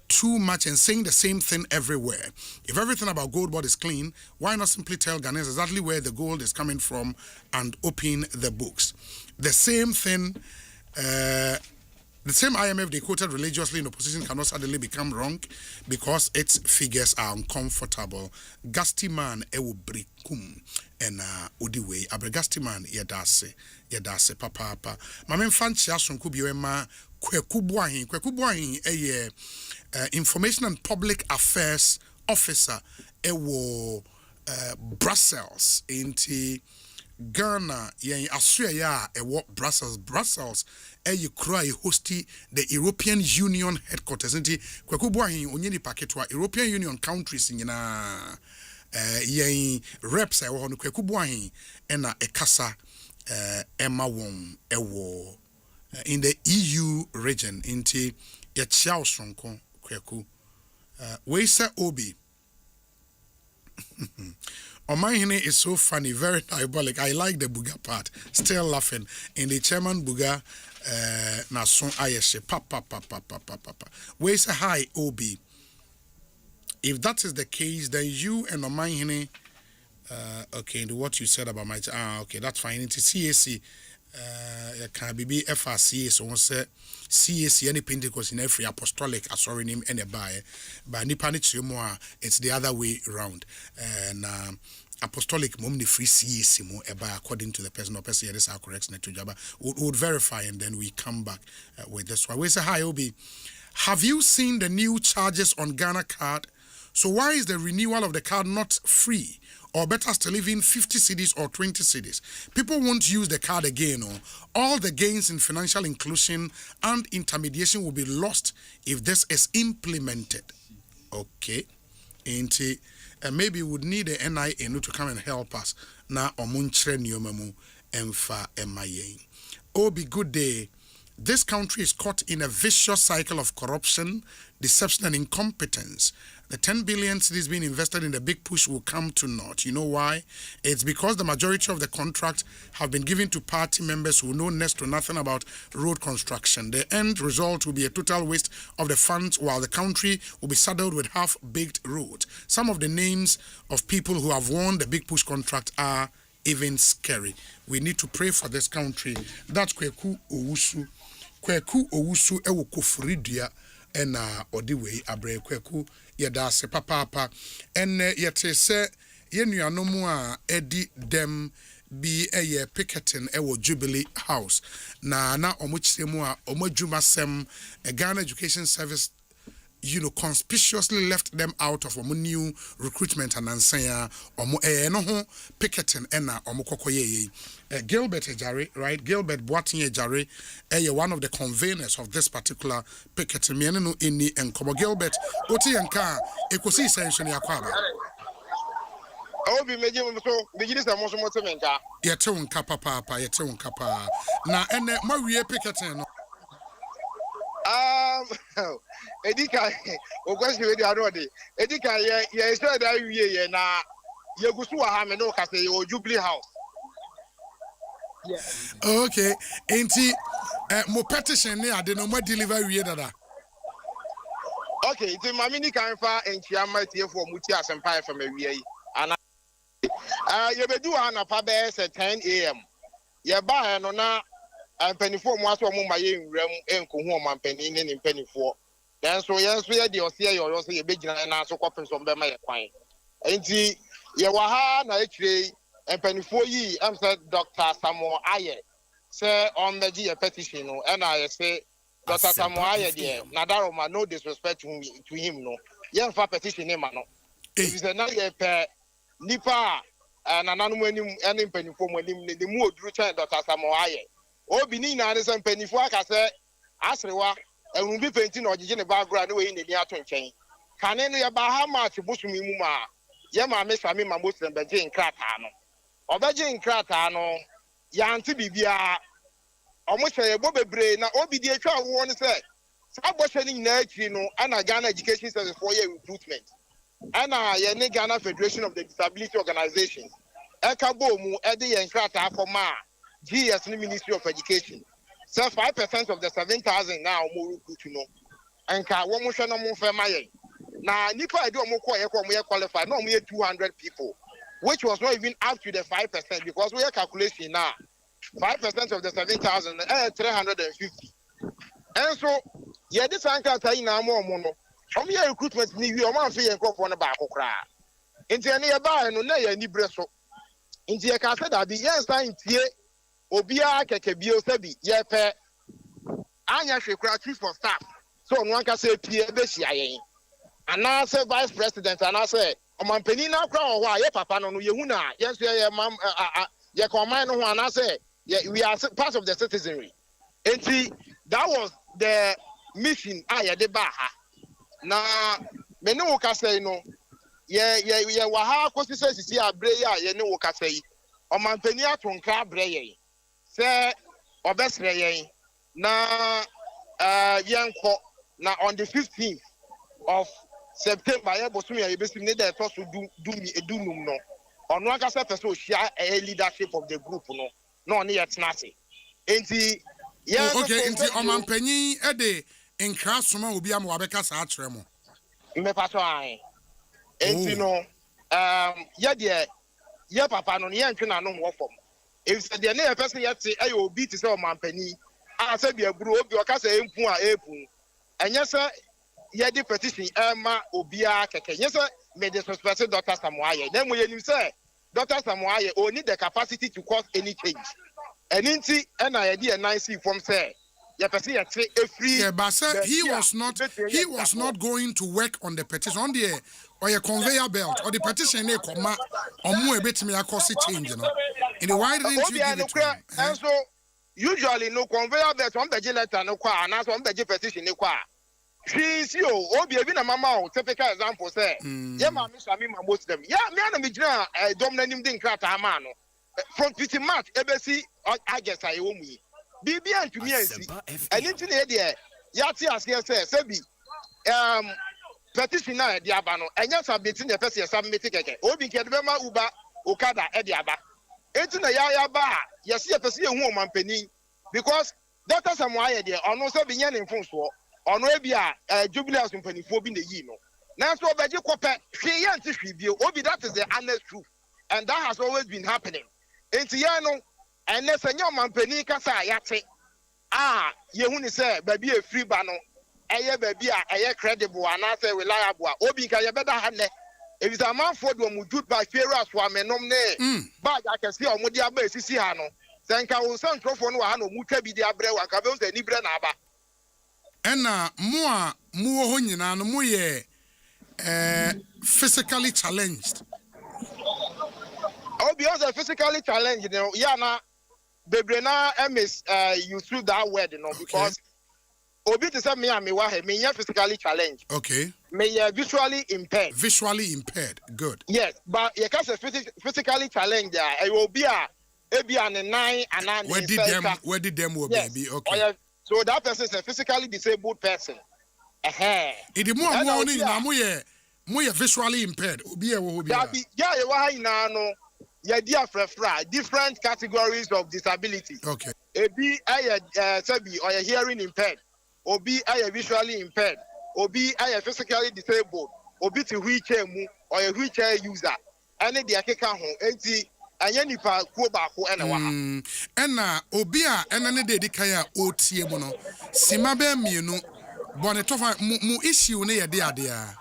too much and saying the same thing everywhere. If everything about gold board is clean, why not simply tell Ghanaians exactly where the gold is coming from and open the books? The same thing... the same IMF they quoted religiously in opposition cannot suddenly become wrong because its figures are uncomfortable. Gasti man ewo brikum and udiwe abregasti man yedase papa. Mamen fanchi asunku biwema kwekubuahin eye information and public affairs officer ewo Brussels inti Ghana yen Australia Brussels you cry hosting the European Union headquarters nti kwaku boahin onyeni paketwa European Union countries nyina yen reps e wo no kwaku boahin na ekasa Emma won ewo in the EU region nti ye chiao sonko kwaku we say obi Omanhine is so funny, very diabolic. I like the Buga part. Still laughing. In the chairman Buga, na son ayeshe. Papa. We say hi, Obi. If that is the case, then you and Omanhine, okay, what you said about my, okay, that's fine. Into CAC, can be FRCA, so one say CAC, any Pentecost in every apostolic, sorry name, and a buy. But Nipanich more, it's the other way around. And apostolic mum the free CAC more according to the person or person this our correction to Jabba would verify and then we come back with this one. We say hi Obi. Have you seen the new charges on Ghana card? So why is the renewal of the card not free? Or better still, even 50 cedis or 20 cedis. People won't use the card again. Or all the gains in financial inclusion and intermediation will be lost if this is implemented. Okay. Maybe we would need the NIA to come and help us. Na omunchre nyomamu emfa emaye. Obi, good day. This country is caught in a vicious cycle of corruption, deception, and incompetence. The 10 billion cedis being invested in the big push will come to naught. You know why? It's because the majority of the contracts have been given to party members who know next to nothing about road construction. The end result will be a total waste of the funds while the country will be saddled with half-baked roads. Some of the names of people who have won the big push contract are even scary. We need to pray for this country. That's Kweku Owusu. Kweku Owusu ewo kofuridia ena odiwe abre Kweku yeda se papa ene yete se yenuanom a edi dem bi eye picketing ewo Jubilee House na omochiremu a omadwumasem Ghana Education Service conspicuously left them out of new recruitment and ansaya no ho picketing ena kokoye Gilbert Ejare, right? Gilbert Boatin Ejare, one of the conveners of this particular picketing. Me no any enkomo Gilbert oti yanka Ekosiisen yakwaba. Obi meje mo so meji sa mo so mo temenka. Yete unka papa yete unka pa. Na ene ma wie picketing no. Edika okwesi we dey adode. Edika ye say that wie ye na ye gusu wa ha me no ka say o Jubilee House. Yeah. Okay. Enti mo petition ne ade no mo deliver wie dada. Okay, iti mamini kan fa enchia matiefo muti Asempa FM wie yi. Ana ye bedu ana pa be 10 am. Ye ba no na mpanifo mu aso mo ma ye nwuram enkohu o mampani ne mpanifo. Den so ye de ose ye yo so ye begina na so kopin so be ma ye kwan. Enti ye wa ha na ekire mpanifo yi am say Dr. Samuel Aye say on the G petition no and I say Dr. Samuel Aye there na daroma no disrespect to him no ye fa petition him no if say na ye pe nipa na nanu anim ene mpanifo mu anim ne mu oduru chen Dr. Samuel Aye obi ni na say mpanifo aka say asrewa ehun bi penti na ogige ne background we ni ato nchen kane no ye ba ha match busumi mu ma ye ma me swami ma muslim be je nkrata no obaje nkrata no yanti bibia omohye ebo bebre na obi die twa wo no se saboshe ni nyina akiri no ana Ghana Education Service for year recruitment ana ye ne Ghana Federation of the Disability Organizations ekabo mu ede ye nkrata akoma GS ni Ministry of Education so 5% of the 7,000 now mo recruit no enka wo mo hwe no mo fe maye na nipa ede mo ko ye qualified no mo ye 200 people, which was not even up to the 5% because we are calculation now. 5% of the 7,000, 350. And so, yeah, this anchor time now more mono. From your recruitment, you want to see on a back of cry. Into any bar and no any bresso. Into a cassette that the yes time here, Obia Kakabio Sebi, yeah, pair. Anya Shakra chief of staff. So one can say Pierre Bessia. And I say vice president, and I say, Oman Penina Crown, why, papa, no, you yes, mam, ye command no and I say we are part of the citizenry. And see, that was the mission I de baha. Na me no ka say no ye wa ha kwesi say sisi abre ya ye ne wo ka say o mampani atonka abre ye say obesre ye na yenko na on the 15th of September ye bosumi ye besim ne dey to so do num no ono aka say person ohia leadership of the group no ne ye tenase enti ye okay enti o mampani e de nkra soma obi am wa beka sa akyere mo me pato an enti no ye papa no ye ntwe na no wo fom if say de na person ye te ayo obi ti say o mampani a say bi aburu obi o ka say empu a epu enye say ye di petition ma obia keke nye say me disrespect Dr. Samuaye na mo ye nim say Dr. Samuaye only the capacity to cause any change and inti na ye di nice form say ye person ye tre free yeah but sir, he was not going to work on the petition on the or a conveyor belt or the petition e koma omo ebetimi akose change no in the why didn't you give it to him? And so usually no conveyor belt on the letter no kwa na so on the petition ne kwa see obi ebi na mama o typical example say ye ma me sami ma Muslim ya me na me gina dom na nim din krata ma no from pretty much ebesi agesa ye wo mu yi bibia ntumi ansi eni nti na ye de ya ti asie say bi petition na de aba no enya submit na person submit keke obi nke de be ma uba okada e de aba enti na ya ba yes ye person ye hu o mampani because Dr. Samuaye de ono so bi nya ne mfonso ono e bia jubilees mpanifo bi na yi no na so obeje kope hwe ye nti hwe bi obi that is the honest truth and that has always been happening enti ye no ene se nya mampani kasa ya te ye hu ni se ba bi e free ba no eye ba bi a eye credible ana se reliable obi nka ye beda ha ne if the man for do mu jut ba fero aso amenom ne ba ja kese o mu di aba esisi ha no se nka wo san trofo no wa ha no mu twa bi di abre wa nka be wo se ni bre na aba ena mo a mo ho nyina no mo ye physically challenged obi was physically challenged you know ya na bebre na ms you through that word you know because obi to say me and me wa he me physically challenged okay me visually impaired good yes but you can say physically challenged I will be a ebi an 9 and where did them will baby okay so that person is a physically disabled person it is more ni na mo ye visually impaired obi e wo obi yeah you wa ina no ye dia frefra different categories of disability okay ebi sabi or hearing impaired obi visually impaired obi physically disabled obi to wheelchair mu or a wheelchair user any the akeka ho enti anya nipa kuo ba ko ena wa ha ena obi a ena ne de kan a otie mu no sima ba mienu bone tofa mu issue ne ye de ade a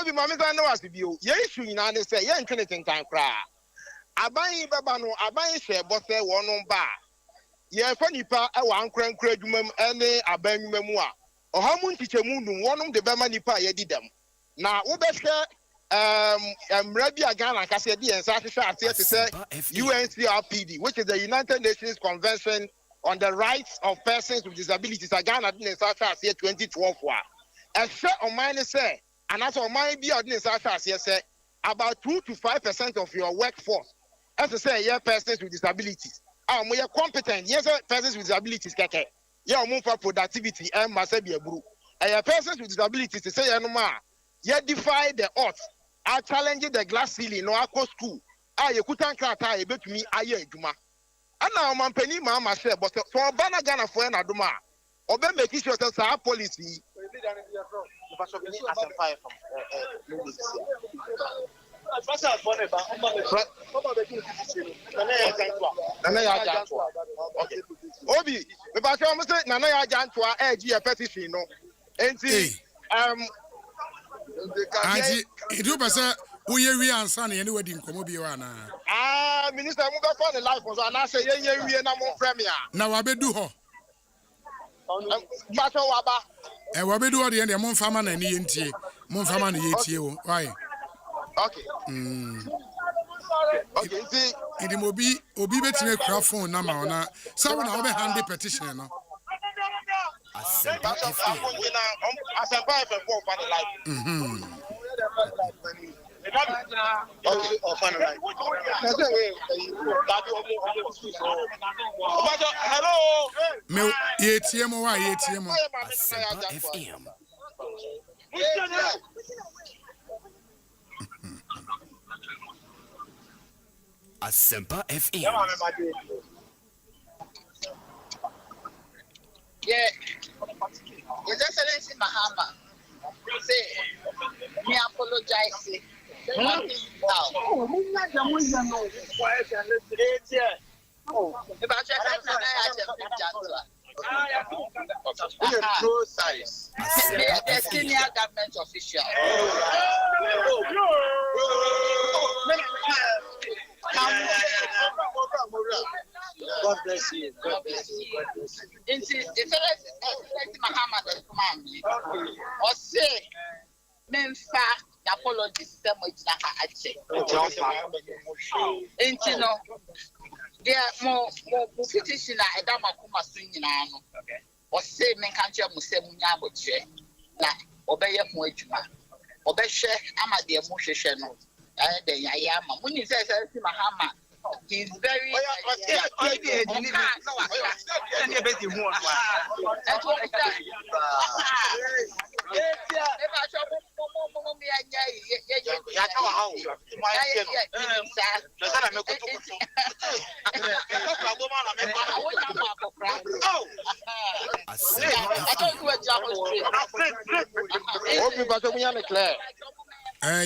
obi mama san no asibio ye issue nyina ne say ye ntwene tentan kra aban baba no aban hwe bo se wono ba ye fa nipa e wa ankrankra adwumam ene aban nwuma mu a ohamu ntichemu num wonom de bema nipa ye didam na wo be hwe mrabi agana kase de ensa hwehwe ate te say UNCRPD which is the United Nations Convention on the Rights of Persons with Disabilities agana de ensa hwehwe ate 2012 wa e hwe oman say anaso oman bi ade ensa hwehwe ate say about 2 to 5% of your workforce as to say yeah persons with disabilities we are competent yes persons with disabilities keke yeah mo for productivity and masabi aburu persons with disabilities to say no ma yeah defy the odds are challenging the glass ceiling no akọ school ye kutan krata e betumi aye adwuma ana o mampani ma ma share but so bana Ghana for na aduma obe make sure say sa policy Obi, me ba say almost nana ya jantoa e petition no. Enti you be say we we answer na any wedding komo bi wa na. Minister mo be for the life so na say ye wie na mo premier. Na wa be du ho. Ba so wa ba. Wa be du ho de mo mfa ma na ni ye ntie. Mo mfa ma na ye tie o. Why? Okay. Okay, see. In the Obi betting a crowd phone number on a someone over handy petition. Asempa FM. Asempa FM for fun life. Hello. Me ATM or ATM. Asempa FM. Asempa FM. Yeah. His Excellency Mahama, say, me apologize. If I check out the true size. The senior government official. God bless you. God bless you. The Excellency Mahama, the command, or say, Memfa, the apology system, which I check. Ain't no. There are more petition at Damakuma swinging on. Or say, men can't you say Munyaboche, like obey a Mojuma, obey share Amadia Mushano. I am. When you say Mahama, he's very.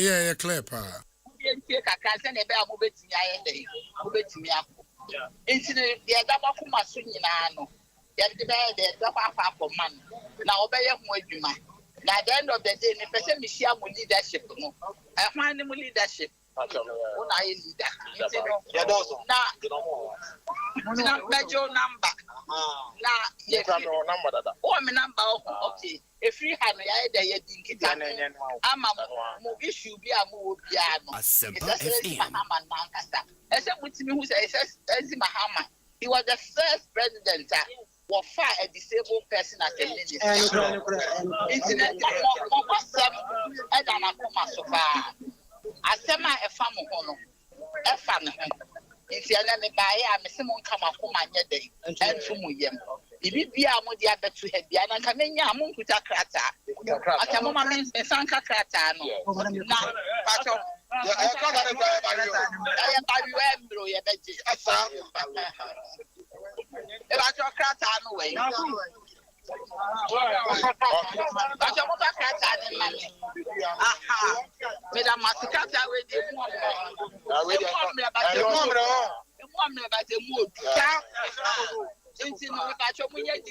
Yeah, clear, pa. Now, at the end of the day, the person is sharing leadership. I find him leadership. When I leader, now, major number. Now, yes, number. Okay, a free hand, I didn't get I'm a issue be a move piano. Asempa FM. Except with me who says Mahama. He was the first president will fire a disabled person as a minister. Internet and so far. Asema a family honor. A family. If you're not by I'm a Simon Kamakuma day and Fumuyam. If you be a modia to have Diana Kamenya, Munkuta Krata. I can moment in Sanka Kratano. Now, Pacho. I am by your veggie. About your crat away. But your mother crat aha. Madame Mascata with the woman about the mood. Since you know about your money, I am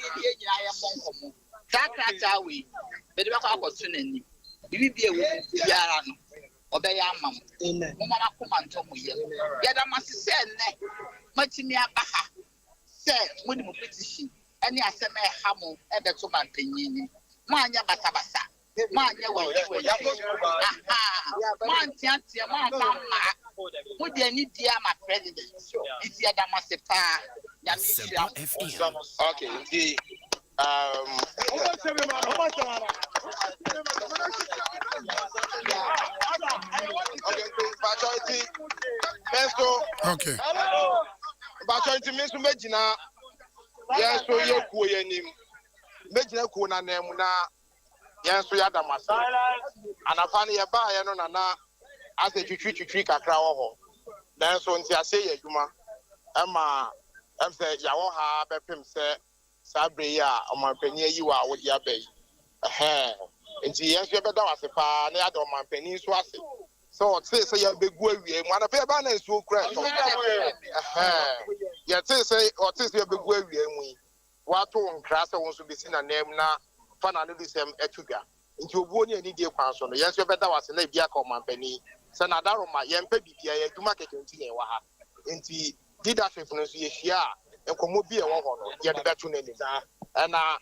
Moncomo. That crat away. But what opportunity? You will be a Yarano. Obey your mum. Mama come and tell me. Yet I must send much in your baha. Say, when you petition, any Asema Hamo, ever to my penny. Manya Batabasa. Manya, man, Tiantia, Mama. Would you need dear my president? It's Yadamasepa. Okay, okay. But I think Majina, yes, so you're cool, Majina Kuna Nemuna, yes, so Yadamasa, and I found a buyer on as a tree a crowd. Then so until I say, Yuma, Emma, I'm saying, Yawaha, Bepim said, Sabria, or my penny, you are with your bay. And she yes, you better was a pa, near my penny swassi. So say you're big way, one of your banners will crash. Yet say, or tis your big way, we. What one class wants to be seen a name now, Fanadism Etuga. Into a bony and idiot person. Yes, you better was a lady, my penny. Sanadaro, my young baby, to market continue. Into leadership from Asia, and come be a woman, yet the better name. And that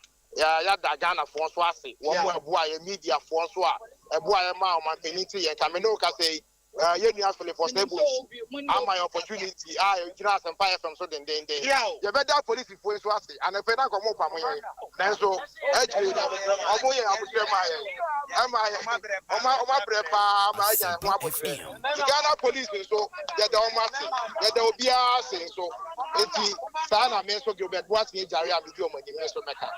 Ghana François, one boy, a media François, a boy, a man, my penny, and Camino say, you ask for stable. I'm my opportunity. I just and fire from so then. You better police for so and if I come up then so actually Ghana police so there will be a saying so it's Sana Meso Gilbert what's the Jaria video money Meso Mecca.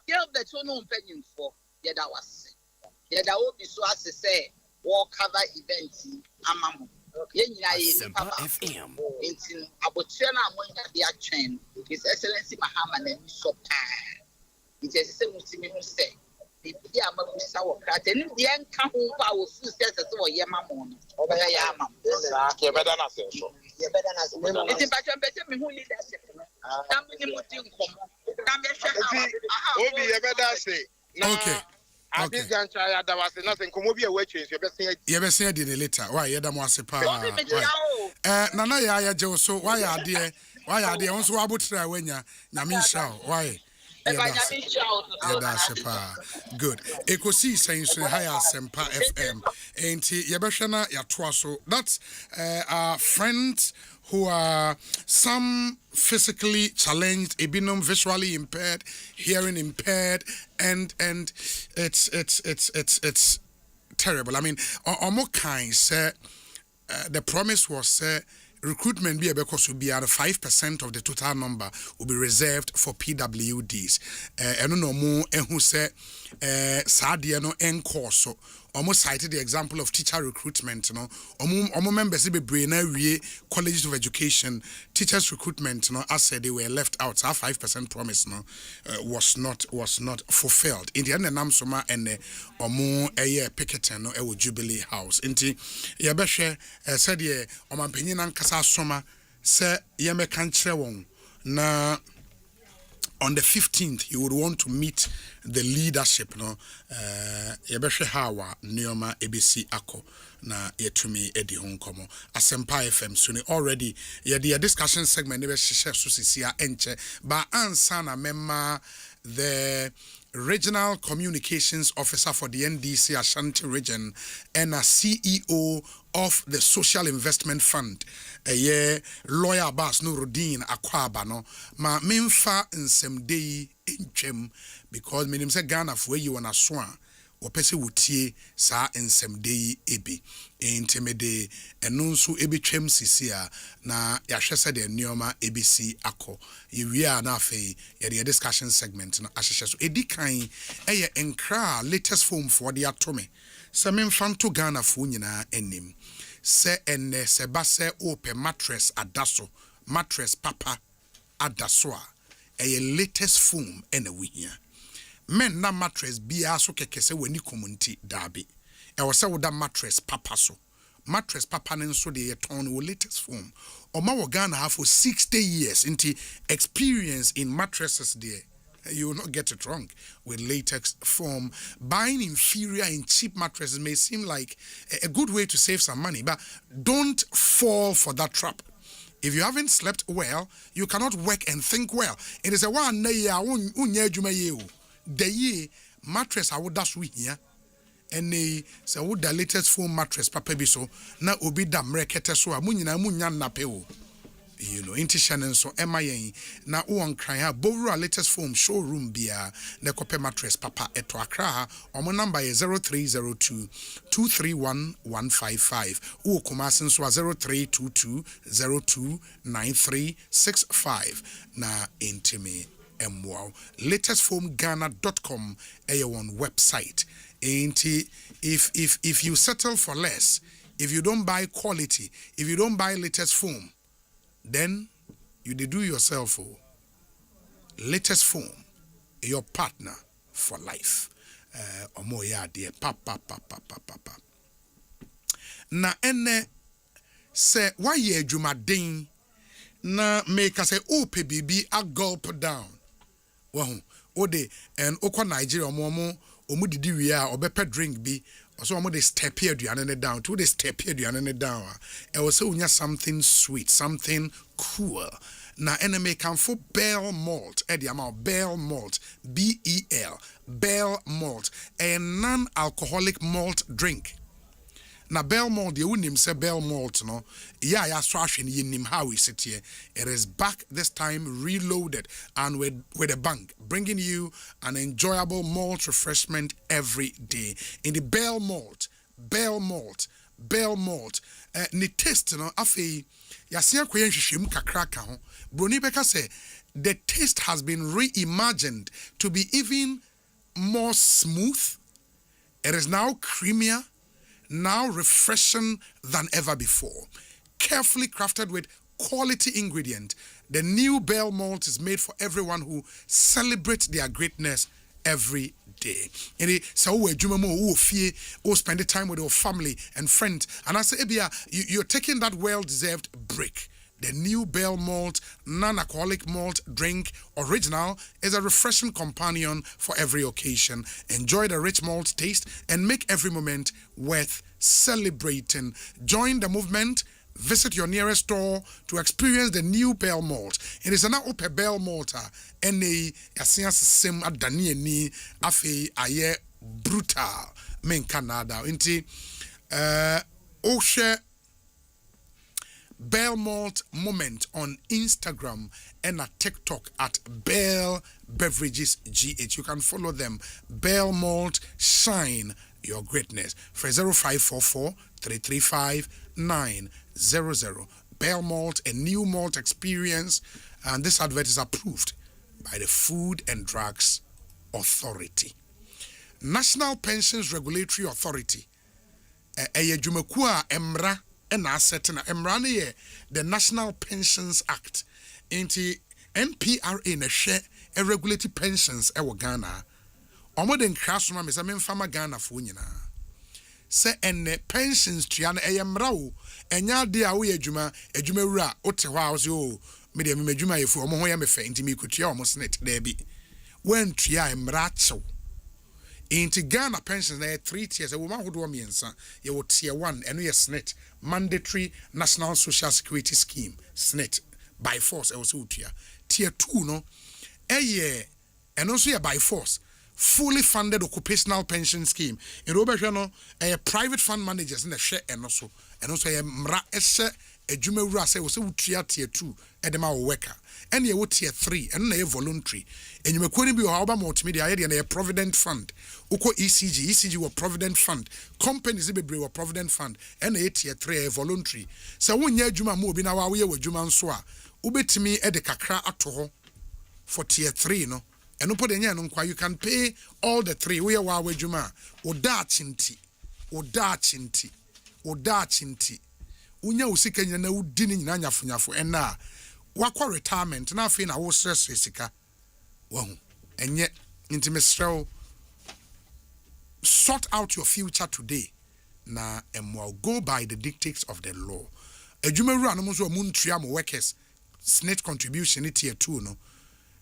Gilbert no opinion for that was that will be so as to say war cover events amamo Asempa FM in Abotiana when they are trained His Excellency Mahama and so it is a Muslim who say the Yamabusa or Cat and the end come power sisters as well Yamamon or Yamam. You better not say so. It's a better me who lead us. Obi you better say. Okay. I think that was nothing. Come over here, wait, you better say it later. Why you don't want to say? Nana ya Joe. So why are there? Why are there? Also, I would try when ya Namisha. Why? Good. Ekosiisen so high Asempa FM. Enti yebeshana ya twaso. That's our friends who are some physically challenged, ebinum visually impaired, hearing impaired, and it's terrible. I mean, almost kind say the promise was recruitment be because will be at 5% of the total number will be reserved for PWDs. And no more who say Sadia no course. So almost cited the example of teacher recruitment, members be brain colleges of education, teachers recruitment, as said they were left out. Our 5% promise was not fulfilled. In the end, the Namsoma and Picketon Jubilee House. Inti Yabeshe said ye Omampinin and Kasa Soma say Yame Kanchewon na. On the 15th, you would want to meet the leadership, no? Yebeshe Hawa, Neoma, ABC Ako, na yetumi Edi Honkomo, Asempa FM, Suni already, the discussion segment, never share Susisia Enche, ba ansana memma the Regional Communications Officer for the NDC Ashanti Region and a CEO of the Social Investment Fund. Lawyer Abbas Nuruddin Akwaba no ma memfa nsɛmdei ntwam because menim sɛ Ghana for you on a swan or pese wutie sa nsɛmdei ebi intimide ɛno nso ebi twam sisia na yahwɛ sɛ de nneɔma ebisi akɔ yewia na afei yɛde discussion segment no ahyehyɛ so edi kan ɛyɛ nkra latest form for the atome sɛ memfa nto Ghana for nyinaa anim se ene se base open mattress adaso mattress papa adaso a latest foam ene we here men na mattress bia so keke se wani community dabi e wo se wo da mattress papa so mattress papa ne so de ton wo latest foam o ma wo Ghana have for 60 years into experience in mattresses there. You will not get it wrong with latex foam. Buying inferior and cheap mattresses may seem like a good way to save some money, but don't fall for that trap. If you haven't slept well, you cannot work and think well. It is a one day the year mattress I would dash here. And they say would the latest foam mattress papa biso na obi da mrekete so a munya na peo. You know, inti Shannon so MIA na uwan cry ha bovra latest foam showroom bia ne kope mattress papa eto Accra omo number is 0302 231 155 u Kumasi so 0322 029365 na intime wow latestfoamghana.com on website. Inti if you settle for less, if you don't buy quality, if you don't buy latest foam, then you do yourself latest foam, your partner for life. Omo ya dear papa. Na ene se why ye jumadin na make us say ope bibi a gulp down. Wahu ode and okwa Nigeria omo omu didi wi a obepe drink bi so omu de step here aduane down to the step here aduane down e was say unya something sweet, something cool. Na enemy can for Bell malt, the amount Bell malt, BEL, Bell malt, a non-alcoholic malt drink. Na Bell malt, you wouldn't say Bell malt, no. Yeah, swashing yin how we sit here. It is back this time reloaded and with a bang, bringing you an enjoyable malt refreshment every day. In the Bell malt, ni taste no afi yasia kwen hwehwem kakra ka ho broni beka say the taste has been reimagined to be even more smooth. It is now creamier, now refreshing than ever before. Carefully crafted with quality ingredient, the new Bell malt is made for everyone who celebrates their greatness every day. So spend the time with your family and friends. And I say, you're taking that well-deserved break. The new Bell malt, non-alcoholic malt drink, original, is a refreshing companion for every occasion. Enjoy the rich malt taste and make every moment worth celebrating. Join the movement. Visit your nearest store to experience the new Bell malt. It is an open Bell malt. Any yasia sim adani ni afe aye brutal men Canada. Inti Osei Bell malt moment on Instagram and at TikTok at Bell Beverages GH. You can follow them. Bell malt, shine your greatness. For 0544 335 900. Bell malt, a new malt experience, and this advert is approved by the Food and Drugs Authority. National Pensions Regulatory Authority. Emra and asset na emra the National Pensions Act. Inti NPRA na share a regulatory pensions ewo Ghana. Omo den krasoma me se memfama Ghana fo nyina. Se enne pensions tua na emra wo enya de a wo adwuma wura wote ho a wo se o me de me adwuma yefu omo ho ya me fe inti me kutua omo snet da bi. Wen tua emra chew. Inti Ghana pensions na 3 tiers e woman hodo miensa ye wo tier 1 eno ye SNET, mandatory national social security scheme, SNET by force e wo se utua. Tier 2 no eno so ye by force fully funded occupational pension scheme. In Robert no private fund managers na share eno so ye mra ehye adwuma wura say wo se utua tier 2 edema wo worker. And ye tier 3 and na voluntary. And you may be how multimedia and a provident fund. Uko ECG were provident fund. Companies be were provident fund and a tier 3 voluntary. So when ye juma mo bi na wa we juma nso a ubetimi e de kakra ato for tier 3 no. And no put the no you can pay all the 3 we wa juma. Oda chinti. Unya usika nyina na udini nyina nyafo ena wakwa retirement na afi na wo stress sika wahu enye intimate sort out your future today na emwa go by the dictates of the law. Adwumawura no so muntua mo workers SNET contribution tier 2 no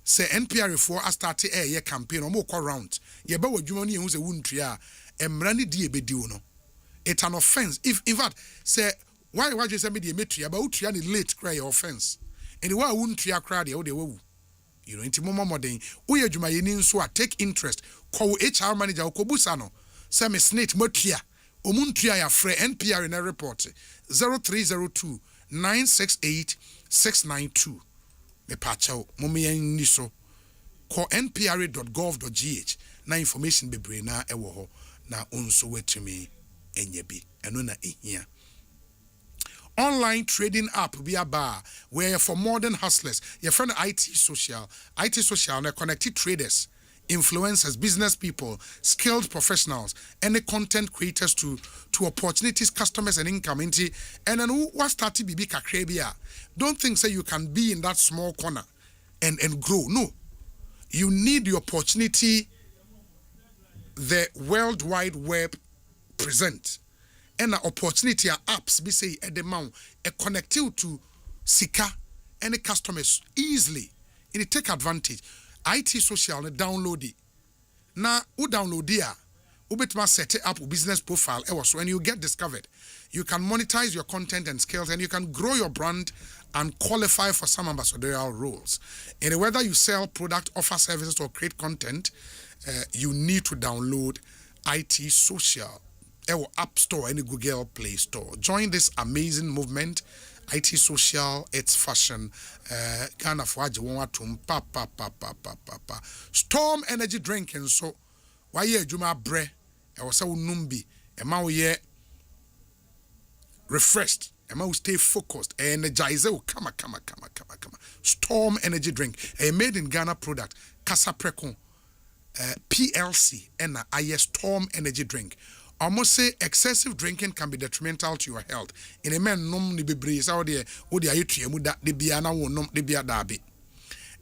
say NPR for a start a campaign o ko round ye ba wadwuma no ye hu se wuntua emra ne die bedi wo no. It's an offense if in fact say why you say me die metua ba utua ne late cry offense. And the way I wouldn't try crowd, you know, into Mama Modern, we are Jumayini so take interest. Call HR manager Okobusano, Sammy Snit Motia, Omuntria Frey NPR in a report 0302 968 692. Me pacho, Mummy and Niso. Call npra.gov.gh. Na information be braina ewo na unso wet me enyebi. Enona here. Online trading app be a bar where for modern hustlers, your friend IT social na connected traders, influencers, business people, skilled professionals, and the content creators to opportunities, customers, and income. And then what started BB Kakrebia? Don't think say you can be in that small corner and grow. No, you need the opportunity the World Wide Web present. And the opportunity apps be say at the mount a connect you to Sika any customers easily and it take advantage. IT social download it. na u download dia ubetuma set up a business profile so when you get discovered you can monetize your content and skills and you can grow your brand and qualify for some ambassadorial roles. And whether you sell product, offer services or create content, you need to download IT Social or App Store, any Google Play Store. Join this amazing movement. IT Social, it's fashion. Ghana for Storm energy drinking. So why ye juma bre? I was so numbi. Ema ye refreshed. Ema will stay focused. Energizer will come. Storm energy drink. A made in Ghana product. Casa Precon. PLC and a Storm energy drink. Almost say excessive drinking can be detrimental to your health. In a man nom ni bebre sa ode ayetue mu da de bia na wo nom de bia da be.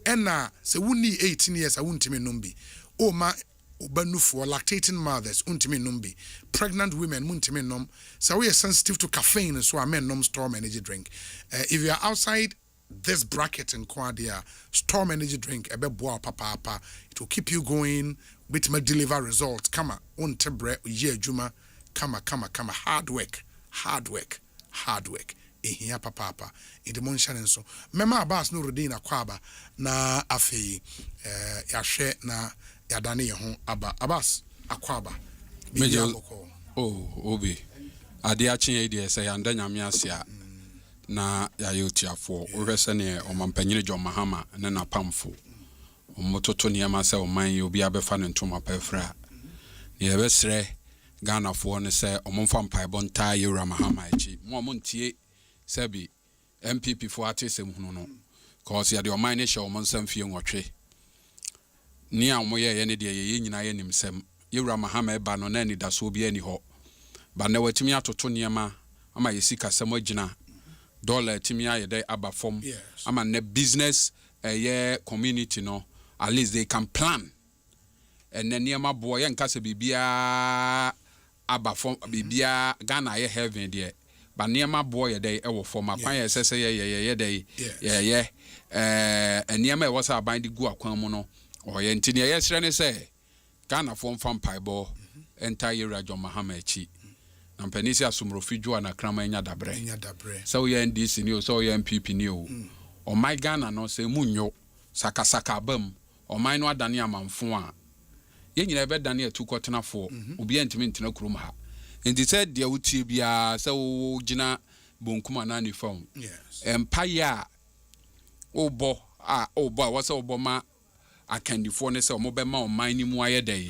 Ena se wuni 18 years a wuntimi nom bi. O ma obanu for lactating mothers untimi nom bi. Pregnant women muntimi nom. So we are sensitive to caffeine so a men nom Storm energy drink. If you are outside this bracket in Kwadia, Storm energy drink ebe boa papa. It will keep you going. With my deliver results. Kama untebre ye juma. Kama. Hard work. Ehia papa. In the monshane so. Mema Abbas no rudina kwaba na afi yashe na yadani hon aba Abbas akwaba. Major obi. Ade achi ide say yanda nyame asia na yayotiafo. Ohwese ne omampanyine John Mahama ne na pamfo. Mototo niama se oman ye obi abefa ne ntoma pefra ye besre Ghana fo ne se omomfa mpaebon ta Yewura Mahama echi mo montie se bi MPP fo atesem hunu no cause ya de oman ne hye omonsam fie nwotwe ni amoye ye ne de ye nyina ye nimsem Yewura Mahama eba no na ni da so obi ani ho ba na watimi atoto niama ama ye sika sem agina dollar timi aye dey abafom ama ne business ye community no. At least they can plan. And then near my boy and Casa Bibia Abba from Bibia Ghana ye heaven there. But near my boy a day for my choir says yeah. And near my was our binding gua quamono or Yentinia yesterday say Ghana form from Pieball entire Rajon Mahamechi. And Penisia Sumrofijo and a cramania dabre. So ye and this new so ye MPP new. Or my Ghana no say Munyo Saka bum. O mine wa dani amanfo a ye nyina be dani atu kwotena fo obi antimi ntena kurom ha enti said dia wutie bia se wo gina bonkuma na ni fam empire a obo wa se obo ma akandifo ne se omo be ma o mine mu ayedai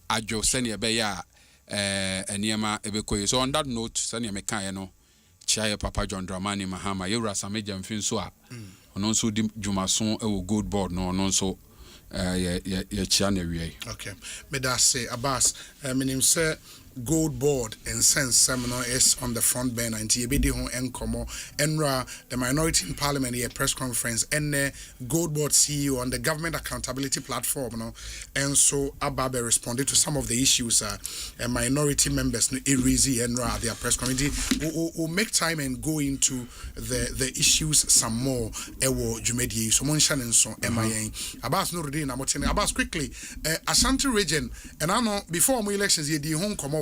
adwo se ne be ya eniema ebekoye. So on that note se ne me kan ye no chiaye Papa John Dramani Mahama Yewura Sameja mfin so a ono nso di dwumaso e wo good board no ono nso okay. Me that say Abbas, my name say Gold Board and Sense Seminar is on the front burner and TBD hon enkomo enra the minority in parliament here press conference and Gold Board CEO on the government accountability platform no and so Ababe responded to some of the issues and minority members no Erizi enra their press committee will make time and go into the issues some more ewo jumedi so monshan and so MIA Abbas no ready na motene Abbas quickly Ashanti region and I know before my elections ye di hon komo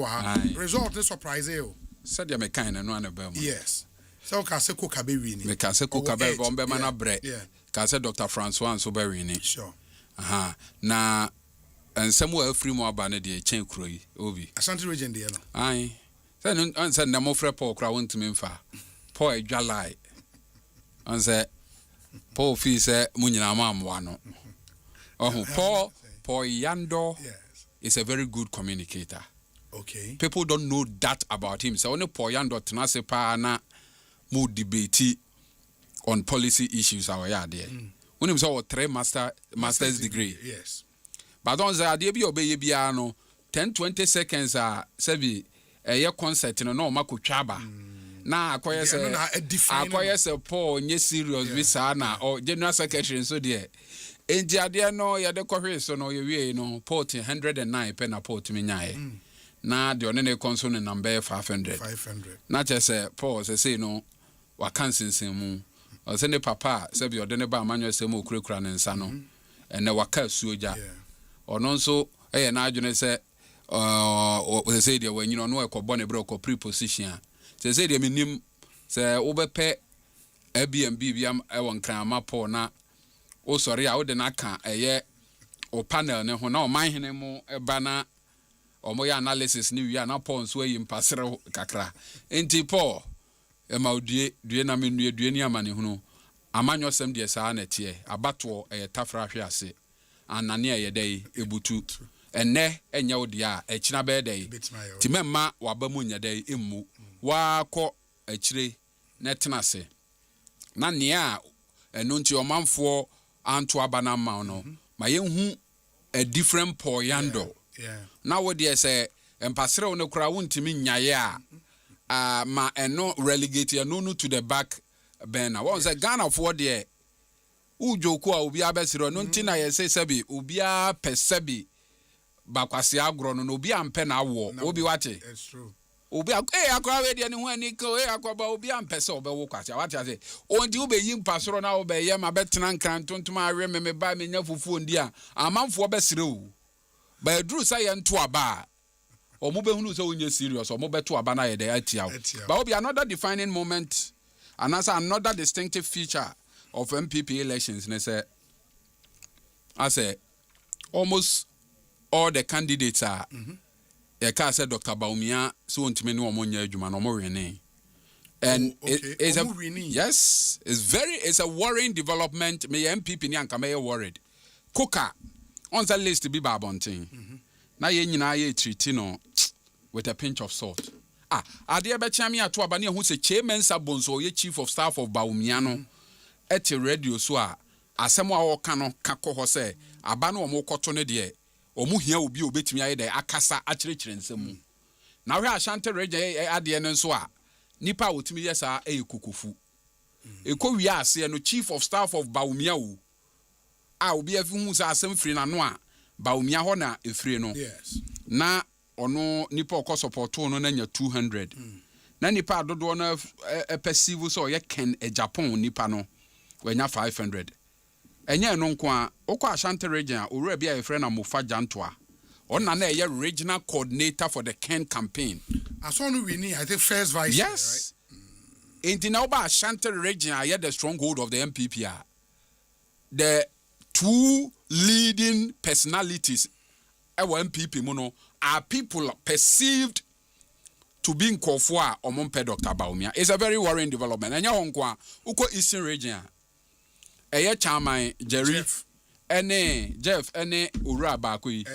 result is surprise you. Said ya mekane no anabem. Yes. So ka se koka be wini. Me ka se koka be bombe mana bre. Ka se Dr. Francois so be wini. Sure. Aha. Na ensem wa afri mu aba ne de chen kuro yi obi. Ashanti region de no. Ai. Say no answer na mo frɛ Paul kra wontumi mfa. Paul adwalai. Answer Paul fi se munyina ma amwa no. Oh Paul Yando is a very good communicator. Okay. People don't know that about him. So only Poyando Tenase pa na mo debate on policy issues our yard there. When him saw 3 master's degree. Yes. But don't say ade bi obey bia no 10-20 seconds sebi ye concert no ma kotwaba. Na akoye se Paul nye serious visa na or general secretary so there. Enti ade no ye de kohwe so no ye wie no port 109 pe na port me nyae. Na the only console number 500. Na just Paul say no wa kansensen mu. O say ne papa say be odene ba manyo say mu kurekura ne nsa no. Ene waka suoja. Ono nso na adwene say say dia when you know no e ko bone bro ko preposition say dia minim say obepe Airbnb biam e won krama po na o sorry a wo de na ka eye o panel ne ho na o man hene mu e ba na o mo ya analysis ni wi na po nso yi mpasere kakra enti po e ma odue na menue due ni amane hunu amanyo sem de saa na tie abato e tafra hwe ase anane e yedai ebutu enne enya odi a ekina be dai timemma waba mu nya dai emmu wa kɔ akire na tenase na nea eno nti omanfo anto abana ma no ma yehu a different poyando na wo de say empasere no kura wontimi nyaye a ma eno relegate no to the back burner won say Ghana for de ujoku a obi abesiro no nti na ye say sabi obi a pesebi bakwase agro no obi ampe na wo obi wate it's true obi akwa we de ne ho ani ko akwa obi ampese obewo kwase wate ase ondi obeyi mpasoro na obeye ma betena nkran tontom awe me ba me nya fufu ndi a amanfo obesire o ba duru say ye nto aba omo behunu say onye serious omo beto aba na ye de atia ba obi another defining moment and as another distinctive feature of MPP elections ne say I say almost all the candidates are Eka said Dr. Baumia so ntime no omonya adwuma no morene and it's a yes it's a worrying development me MPP ni anka me worried Coca on the list be babontin na ye nyina ye treat no with a pinch of salt ade be chiame ato aba ne hu se chairman Bonsu ye chief of staff of Baumia no eti radio so a asem a wo ka no ka ko ho se aba no omo koto ne de omu hia obi obetimi aye dey akasa akyerechire nsemu na hwe Ashanti region ade ne nso a nipa wotimi yesa kukufu ekowi ase no chief of staff of Baumia wo a obi afi hu sa asem firi na no a Baumia ho na efiri no yes na ono nipa okọ support no na nya 200 na nipa dodo na perceive so ye ken Japan nipa no wanya 500 enye no nko a okọ Ashanti region a owura bia efre na Mofa Jantoa onna na ye regional coordinator for the Ken campaign asonu wini I think first vice yes right? In Oba Ashanti region a the stronghold of the MPP the two leading personalities our MPP mono are people perceived to be in Kofua or Mompe Dr. Baumia. It's a very worrying development. And ya uko Eastern region chairman Jerry Jeff Ura Bakui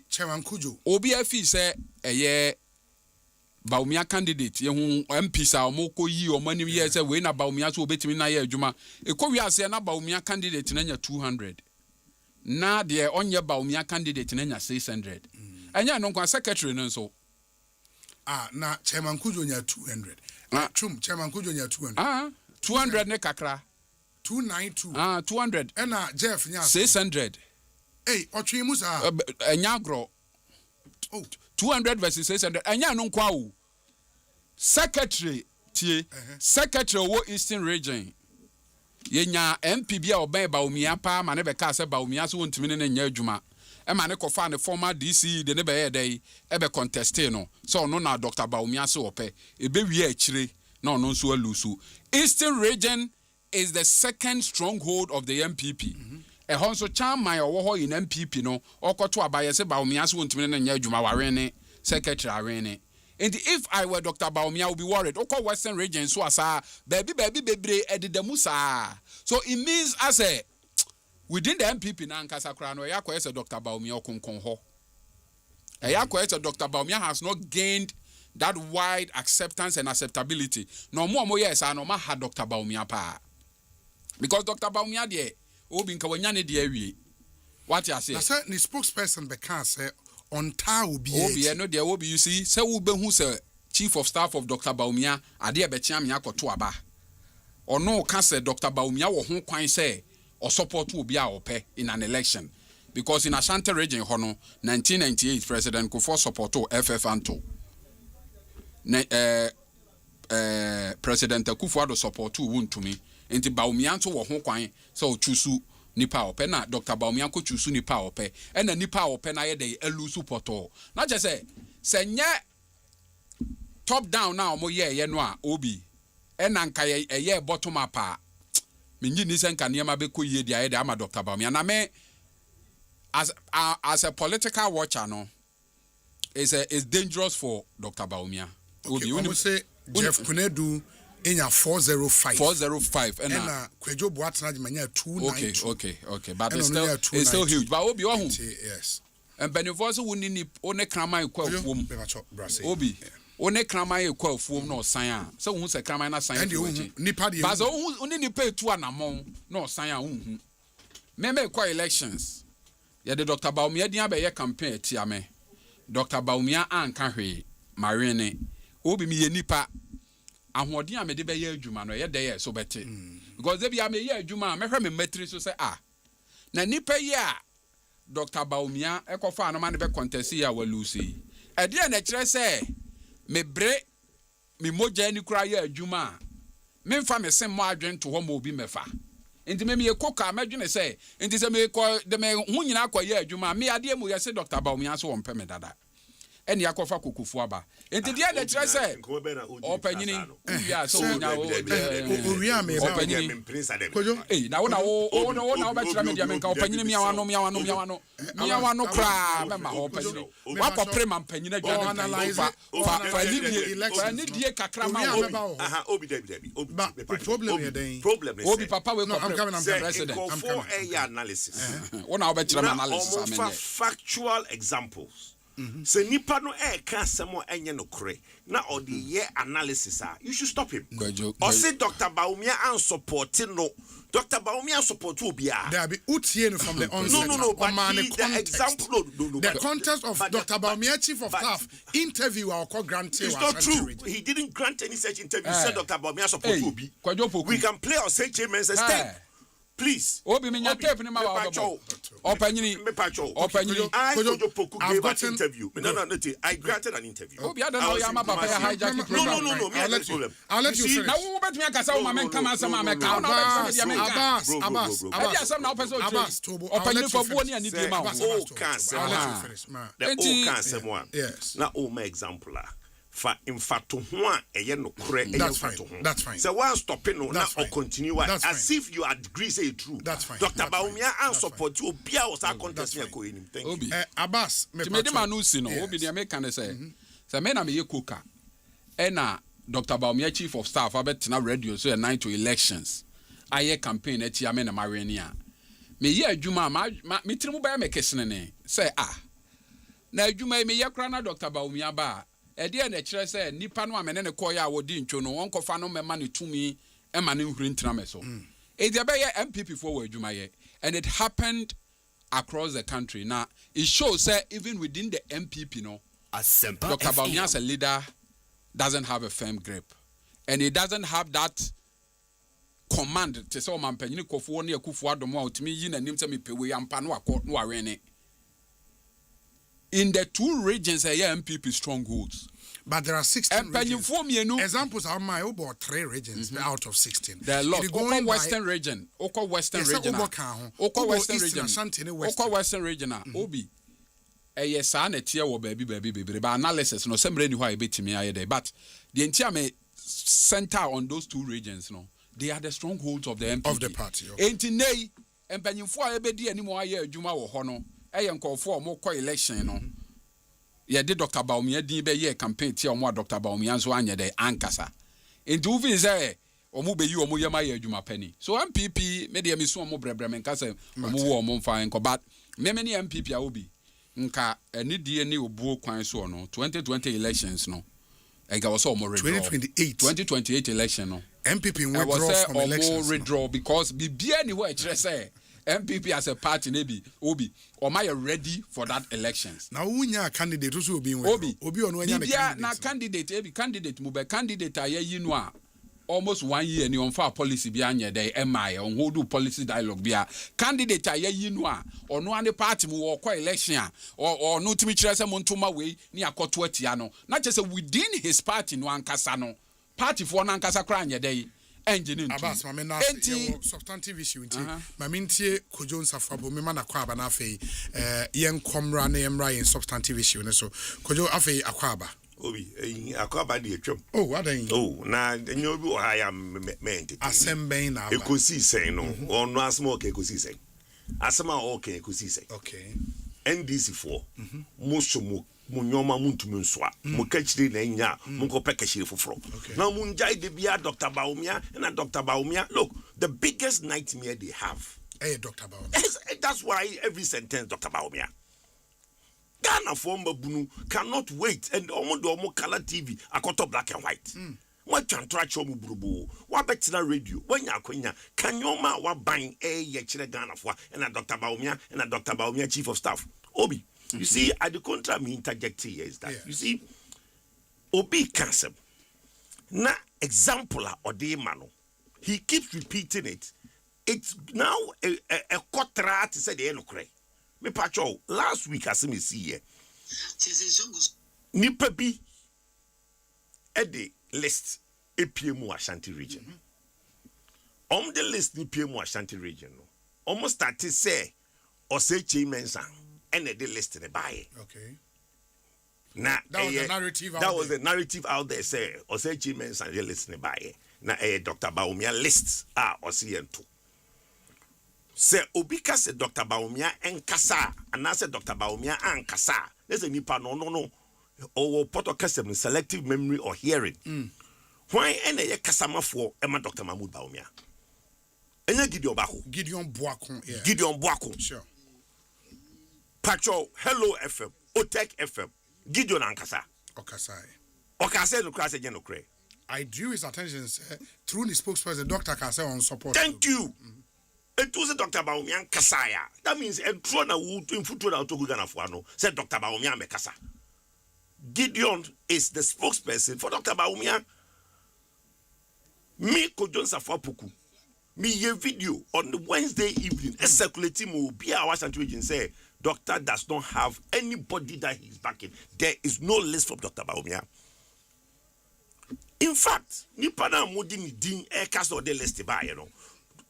Chairman Kujo Obi say Baumia candidate ye MP sa omoko yi o mani ye say we na Baumia so obetimi na ye adwuma ekowi ase na Baumia candidate na nya 200 na de onye Baumia candidate na nya 600 anya no kwa secretary no so na Chairman Kujo nya 200 Chairman Kujo nya 200 200 ne kakra 292 200 ena Jeff nya 600 otwe musa enya gro 200 versus 600 anya no kwa o secretary tie secretary wo Eastern region yenya MPB a oban Baumia pa ma ne be ka se Baumia so wontimi ne nya adwuma e ma ne kofa ne former DC de ne be ye dai e be contest no so no na Dr. Baumia so ope e be wi akire na ono so alusu Eastern region is the second stronghold of the MPP honso chairman owo in MPP no okoto abaye se Baumia so wontimi ne nya adwuma warene secretary arene. And if I were Dr. Baumia, I would be worried. Okay, Western region so asa baby edidemusa. So it means as a within the MPP na nkasa kra no yakwa ese Dr. Baumia okonkon ho. Yakwa ese Dr. Baumia has not gained that wide acceptance and acceptability. No more yes no ma ha Dr. Baumia pa. Because Dr. Baumia there obi nka wanya ne there wie. What you say? Na say the spokesperson be can say on ta obi no there will be you see say we be hu say chief of staff of Dr. Baumia ade e be chia me akoto aba ono ka say Dr. Baumia wo ho kwan say o support obi a opɛ in an election because in Ashanti region hono 1998 president Kufuor support FF Anto president Kufuor do support wontumi enti Baumia nto wo ho kwan say o choose nipa ope na Dr. Baumia ko chusu nipa ope na nipa ope na ye dey elusu poto na je se nye top down na omo ye no a obi na nka ye bottom up a menyi ni se nka niema be ko ye dia ye dey ama Dr. Baumia na me as a political watcher no is dangerous for Dr. Baumia. Okay, when we say Jeff Kunedu in your 405 and Kwejo Boatna manya 292. Okay, but it's still huge. But Obi yes. And Benevoso wouldn't one krama kwa fum. Obi one krama kwa fum no sign. So who say krama na sign. But only ni pay 2 anamon no sign. Meme kwa elections. Ya de Dr. Baumia dia be ye campaign tia me. Dr. Baumia anka hwe marine. Obi mi ye nipa ahoɔden a me de be ye adwuma no ye de ye so bete because they be am ye adwuma me hwɛ me matri so say na nipa ye a Dr. Baumia ekofa no ma ne be contest ya wa lucy e de na kyerɛ sɛ me bre me mogya ni kura ye adwuma me mfa me sem mo adwen to hɔ ma obi mefa enti me ye koka madwene sɛ enti sɛ me kɔ de me hu nyina akɔ ye adwuma me ade mu ye sɛ Dr. Baumia so wɔ mpɛ me dada eni akofa kokufu aba enti dia na kire se opanyini ya so nya oria me kojo na wo ba kire me dia me nka opanyini miya wano kra me ma opanyini wa ko prema mpanyini adwane analyze fa ni die kakra ma obi problem here then obi papa we ko president I'm coming analysis wo na wo ba kire me analysis amene factual examples. Se nipa no ka asemo enye no kore na odi ye analysis you should stop him. Or say Dr. Baumia and support no. Dr. Baumia support obia. There be utie from the onset. No, but the example no. The context of Dr. Baumia chief of staff interview our granted. It's not true. He didn't grant any such interview. He said Dr. Baumia support obi. We can play or say James step. Please. Obi me nya tape ni ma wa babo. Opanyini. I gave an interview. No. I granted an interview. Obi I don't know ya ma papa ya hijack program. No. I'll let you finish. Na wo bet me akasa wo ma men kama asama me ka. Abbas. Ebi asam na opese o tiri. Opanyini for bo ni ani die ma wo. Oh, cancer. I'll let you finish, man. The cancer one. Yes. Na o ma example fa infato ho a eye no kore eye infato ho. That's fine. So one stopping no na or continue as if you agree say true. That's fine. Dr. Baumia and support you obia was our contest here going. Thank you. Abbas, me manu si no obi dey make can say. Say me na me ye koka. E na Dr. Baumia chief of staff abet na radio so 9 to elections. Aye campaign e tia me na mareni a. Me ye adwuma me tirimu ba me kesene ne. Say na adwuma me ye kra na Dr. Baumia ba ede na kire se nipa no amene ne koya a wodi ntwo no won kofa no mema ne tumi ema ne nhuri ntra me so e dey be MPP for adwuma ye and it happened across the country. Now it shows that even within the MPP no Asempa Dr. Baumia as a leader doesn't have a firm grip and he doesn't have that command to say o man panyini kofo ne akufu adomo a otimi yi na nim se me pewe ampa no akọ no awene. In the 2 regions, MPP strongholds. But there are 16 regions. Examples are my about 3 regions out of 16. There are a lot. Oko Western region. Oko Western region. Oko Western region. Obi. Yes, I net here baby. But analysis no some ready why a bit me there. But the entire me center on those 2 regions, no, they are the strongholds of the MPP. Of the party. Ain't nay, and Penyufo ebedi anymore year Juma or Hono. Ayen call for more election no. Ye did Dr. Baumia din be ye campaign ti o mo Dr. Baumia so anya de ankasa. Enti uvi say omo be yi omo yema ye adwuma pani. So MPP me de me so omo brebre men kasa omo wo omo fa enko but me ni MPP a obi nka eni die ni obuo kwan so no 2020 elections no. Ega was omo redraw. 2028 election no. MPP withdraw from elections. Redraw because bibia ni ho e kire say MPP as a party maybe Obi or am I ready for that elections? Now unya candidate also be Obi ono anya na candidate mu be candidate aye yinwa almost 1 year ni on fa policy bi anya dey MI on hold policy dialogue bia candidate aye yinwa ono ane party mu wo kwa election a or no timi kire se montoma we ni akoto atia no na che se within his party no ankasa no party for no ankasa kra anya dey engine Abbas mama na substantive issue nti mama ntie Kojo Nsafabo me mana kwa aba na afei yen komra na yemra yen substantive issue ne so Kojo afei akwaba Obi akwaba de atwam wadan na enyo obi o ha ya mente Asemben na aba Ekosiisen no ono asma o Ekosiisen asma o Ekosiisen okay NDC for musumu munyoma muntumi nsoa mukachiri na nya munko pekashiri foforo na munjai de bia Dr. Baumia and Dr. Baumia look the biggest nightmare they have Dr. Baumia that's why every sentence Dr. Baumia Ghana for Mbabunu cannot wait and omo color TV akoto black and white what can try show mu burubu wa betina radio when yakwenya kanyoma wa ban ye chire Ghana for and Dr. Baumia and Dr. Baumia chief of staff Obi you see at the contra me interject here is that you see Obi cancer na example or de mano he keeps repeating it it's now a quarter to say the enokre me pacho last week as me see here nipa bi at the list APMU Ashanti region on the list APMU Ashanti region almost started say Osei Mensa and they list in the buy okay now that was the narrative the narrative out there say Osei Mensa they list in the buy now Dr. Baumia lists Osei and 2 say obika se Dr. Baumia enkasa anase Dr. Baumia ankasa there's a nipa no or potokasem selective memory or hearing why ene kasama for Emma Dr. Mahmoud Baumia enya Gideon Boakon sure Pacho Hello FM Otek FM Gideon ankasa okasai no class again okre I drew his attention through the spokesperson Dr. Kase on support thank you it was Dr. Baumia Kasaya. That means a trona wood in foot out to Gugana Fuano, said Dr. Baumia Mekasa. Gideon is the spokesperson for Dr. Baumia. Me Kojo Nsafabo me ye video on the Wednesday evening, a circulating will be our Ashanti region say doctor does not have anybody that he's backing. There is no list from Dr. Baumia. In fact, Nipana Modini Din Ekas or the list by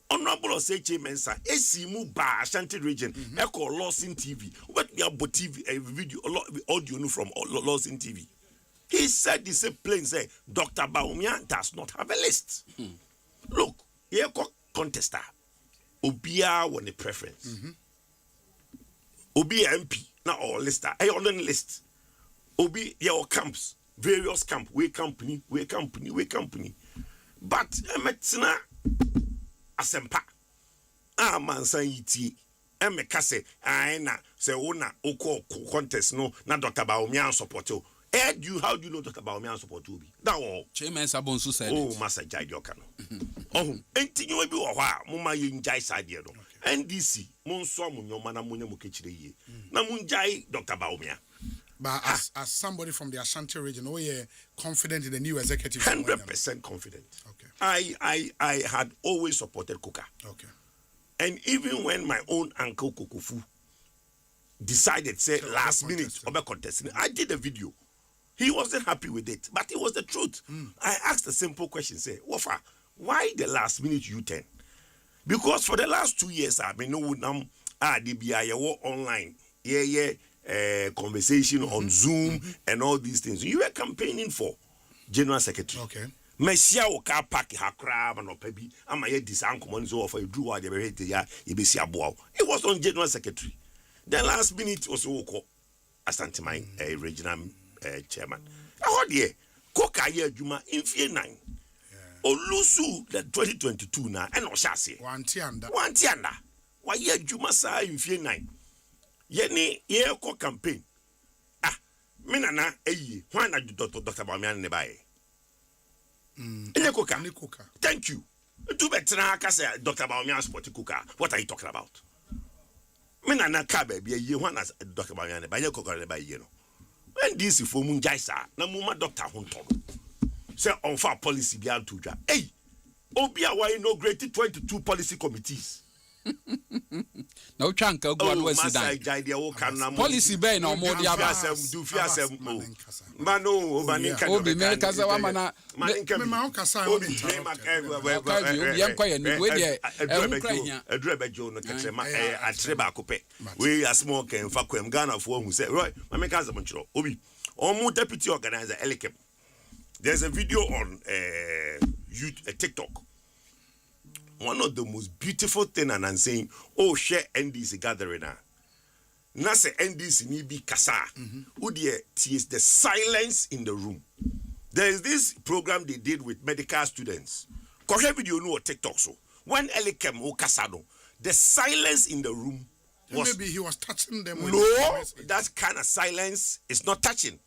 Honorable Osei Mensa, Esimu Ba Ashanti region, Echo Lawson TV. What we have TV a video audio from Lawson TV. He said the same plain say Dr. Baumia does not have a list. Look, here contester. Obia won a preference. Obia MP now or lister. I on list. Obi your camps, various camp, we company. But Emetina Asempa man san yiti emeka se na se wona oko contest no na Dr. Baumia support you how do you know Dr. Baumia support you be that all chairman Bonsu said master jai doka no enti you be wo ha mo ma ye njai side no NDC mo nso mo nyoma na mo nyamo kechire ye na mo njai Dr. Baumia. But as somebody from the Ashanti region, oh yeah, confident in the new executive. 100% confident. Okay. I had always supported Kuka. Okay. And even when my own uncle Kukufu decided, say last minute, contesting, I did a video. He wasn't happy with it, but it was the truth. I asked a simple question, say, Wafa, why the last minute U10? Because for the last 2 years, I've been online. Conversation on Zoom and all these things. You were campaigning for General Secretary. Okay. Messia o car park hakra and opebi. Ama ye disanko money so for you drew out the ya ibesi aboa. It was on General Secretary. The last minute was oko Asante my regional chairman. How dear Koka ye Juma in fear 9. Olusu the 2022 na and Oshasi. One tianda. Why ye Juma sa in fear 9. Yeni ye ko campaign minana why na Dr. Baumia ne bae Koka thank you to betra ka say Dr. Baumia support Koka what are you talking about minana ka ba bia ye why na Dr. Baumia ne bae Koka ne bae no when this for mun jaisa na mu ma doctor honto say on for policy bia to dwa obia why inaugurated 22 policy committees Na uchanka gwa no asidan. Policy be na omo dia ba. Do fiasem. Mano, maninka. Obi me kasa wa mana. Me ma kasa o bi. Edrebejo no ketrema atreba akope. We asmo ken fa kwam Ghana for hu say, right, mame kasa monchro. Obi, omo deputy organizer Elikem. There's a video on TikTok. One of the most beautiful thing, and I'm saying, oh, share NDC gathering now. Now say NDC ni be kasa. Tis the silence in the room. There is this program they did with medical students. Koshe video no TikTok so. When Elikem o kasado, the silence in the room was. Maybe he was touching them. No, that kind of silence is not touching.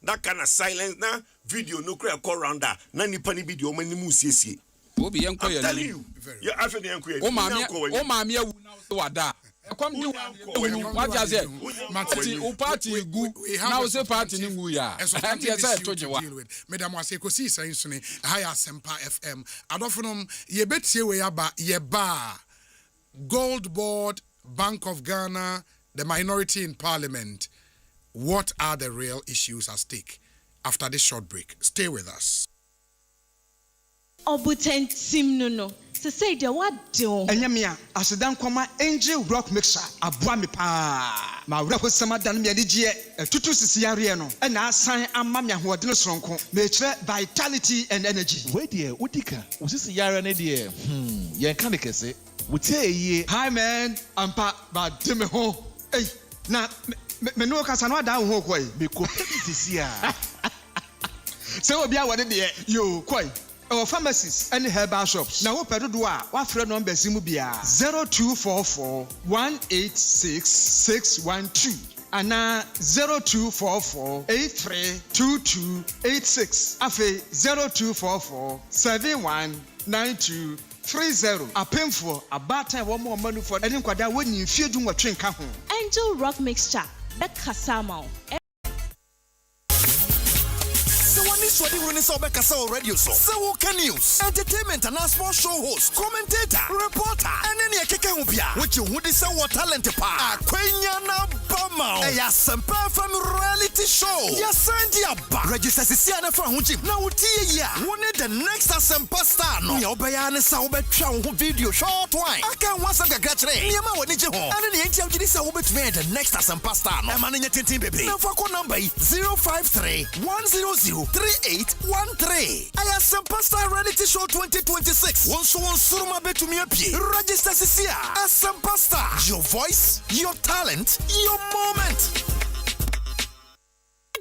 That kind of silence na video no cry call round that. Na nipa ni video mani mu siesie. Obi yanko ya. I'm telling you. Yeah, I feel yanko ya. O maami awu na wada. Ekwam di what just say? Mati o party gu na o say party ni ngu ya. Anti say toje wa. Madam wase Ekosiisen so ne high Asempa FM. Adofonom ye betie we aba ye ba Gold Board, Bank of Ghana, the minority in parliament. What are the real issues at stake? After this short break, stay with us. Obuten sim no. Se say de what do? Enyamia, asedan kwama angel rock mixer aboa me pa. Ma wura ko sama dan me adigye tutu sisi yare no. E na asan amma me ahoɔden soronko. Me kire vitality and energy. We de udika, usisi yare ne de. Ye kan de kese. Wutie. Hi man, ampa ba de me ho. Hey, na me no kasa no da ho koi. Me ko sisi a. Se obi a wode de yo koi. Our pharmacies and herbal shops. Now, what do I? What friend number Simubia 0244 186 612 and 0244 832286. Afe 0244 719230. A painful, a batter, one more money for any quadra when you feel doing what train come home. Angel Rock Mixture, the Kasamo. Swadi running so back as our radio so. Sawuka News, entertainment and sports show host, commentator, reporter, and any kekahubia. Which you would say what talent pa. Akwenyana Bama. Asempa from reality show. Yasandia ba. Register Sisiana from Hunjim. Now Tia. Who need the next Asempa star no. Yobayane Saube Chow video short wine. I can't once a gatre. Yama Waniji home. And the ATM did say Ubit made the next Asempa star no. I'm managing team baby. Now for number 053 100 3813. Asempa Star Reality Show 2026. Once Suruma Betumia P. Register Sisia. Asempa Star. Your voice, your talent, your moment.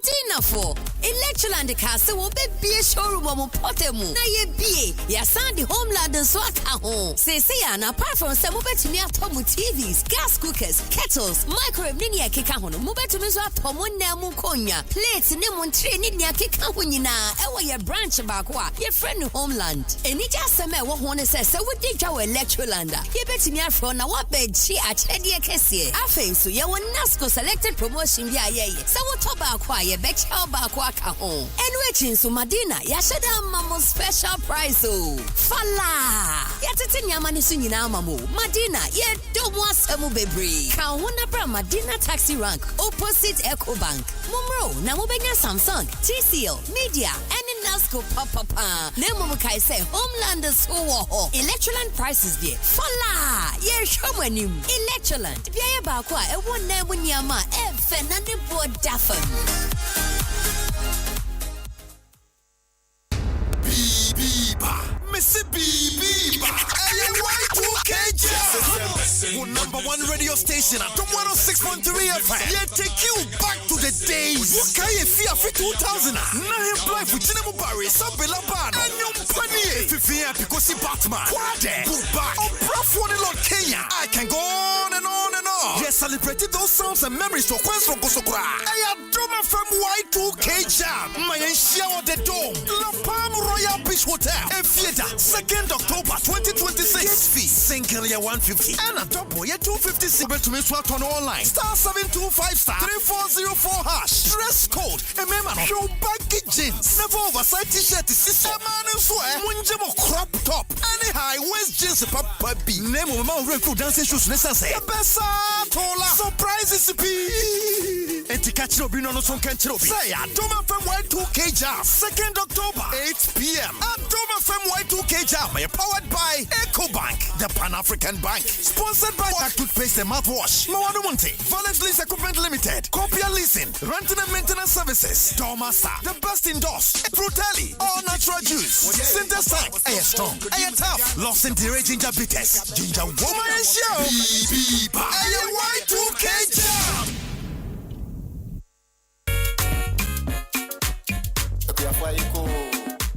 Dina for Electroland Castle will be a showroom of Potemu. Na ye be ya sandi homeland and swaka home. Say apart from some to me atomu TVs, gas cookers, kettles, microwave ninia kikahon, mobile me atomu nemu konya, plates nemun train ninia kikahunina, ewa your branch bakwa, your friend homeland. And it just a man what says so would dig our Electrolanda. Ye bet me from na what bed she at Chedia Kessie. I think so ya one NASCO selected promotion ya ye. So what about ye bet how bakwaka home. And waiting so Madina, yashada mamo special price oh. Fala. Yatete nyamani sunyina mamo. Madina, ye don't want semu bebre. Kahuna bra Madina taxi rank opposite EcoBank. Mumro, na mubenya Samsung, TCL, Media, and NASCO papa. Nemo kai say Homelanders ho. Electroland prices there. Fala. Ye shomwenim. Electroland. Biya bakwa e won na nyama e fenane bo dafam. Missy Biba, Y2K number one radio station at 106.3 FM. Yeah, take you back to the days. What can you feel for 2000? Now you play for Jinamo Barry, Sabela Ban, and your penny. If you feel because you Batman, Quade, Bookback, or Prof. Lord Kenya. I can go on and on and on. Yes, celebrated those sounds and memories for Quest Kosokra. I am Doma from Y2K Jam. My shower the dome. La Palm Royal Beach Hotel. A theater. 2nd October 2026. Guest fee single year 150 and a double year 256. Bet to me swap on online. *725*3404#. Dress code. Remember, show baggy jeans. Never oversized t-shirt. Sister man and swear. Munjamo crop top. Any high waist jeans papa bi. Name of my friend dancing shoes necessary. Besa tola surprises be. Enti catch no be no son can chiro be. Say Adoma FM Y2K Jam 2nd October 8 p.m. Adoma FM Y2K Jam powered by EcoBank, the Pan-African Bank. Sponsored by Toothpaste and Mouthwash. Mawado Monte, Valence Lease Equipment Limited, Copia Leasing, Renting and Maintenance Services, Dormasa, the best indoors, Frutali, all natural juice, Center Tank, Air Strong, Air Tough, Lost in Dairy Ginger Bitters, Ginger Woman Show, Air Y2K Jam.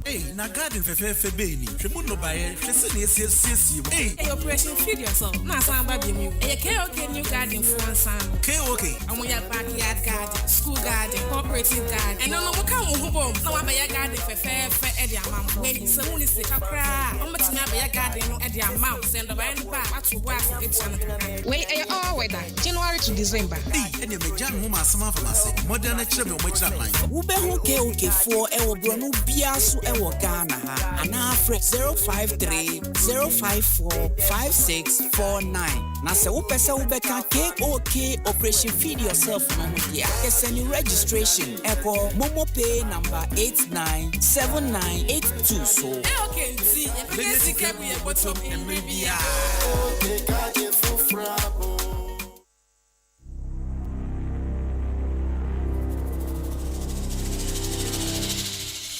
Hey, na garden fefe beni. Shemu no baye, shese ne esi. Hey, operation feed yourself. Na samba bi mu. Hey, KOK new garden for ansan. KOK. Amoya backyard garden, school garden, cooperative garden. And no mo kan wo bom. Na wa baye garden fefe e di amam. When so woni se kakra. O matimi baye garden no e di amam. Send baye no ba atu bo as e chana. Wait, all weather, January to December. Hey, and you jan home asama for myself. Modern cheme o machira plan. Wo be hu KOK 4 e wo bro no bia so e wo Ghana ha. Ana afre 053 054 5649. Na se wo pese wo be kan KOK Operation Feed Yourself no mo dia. Yes, any registration echo Momo Pay number 897982 so. Okay, see, you can keep your bottom in Libya.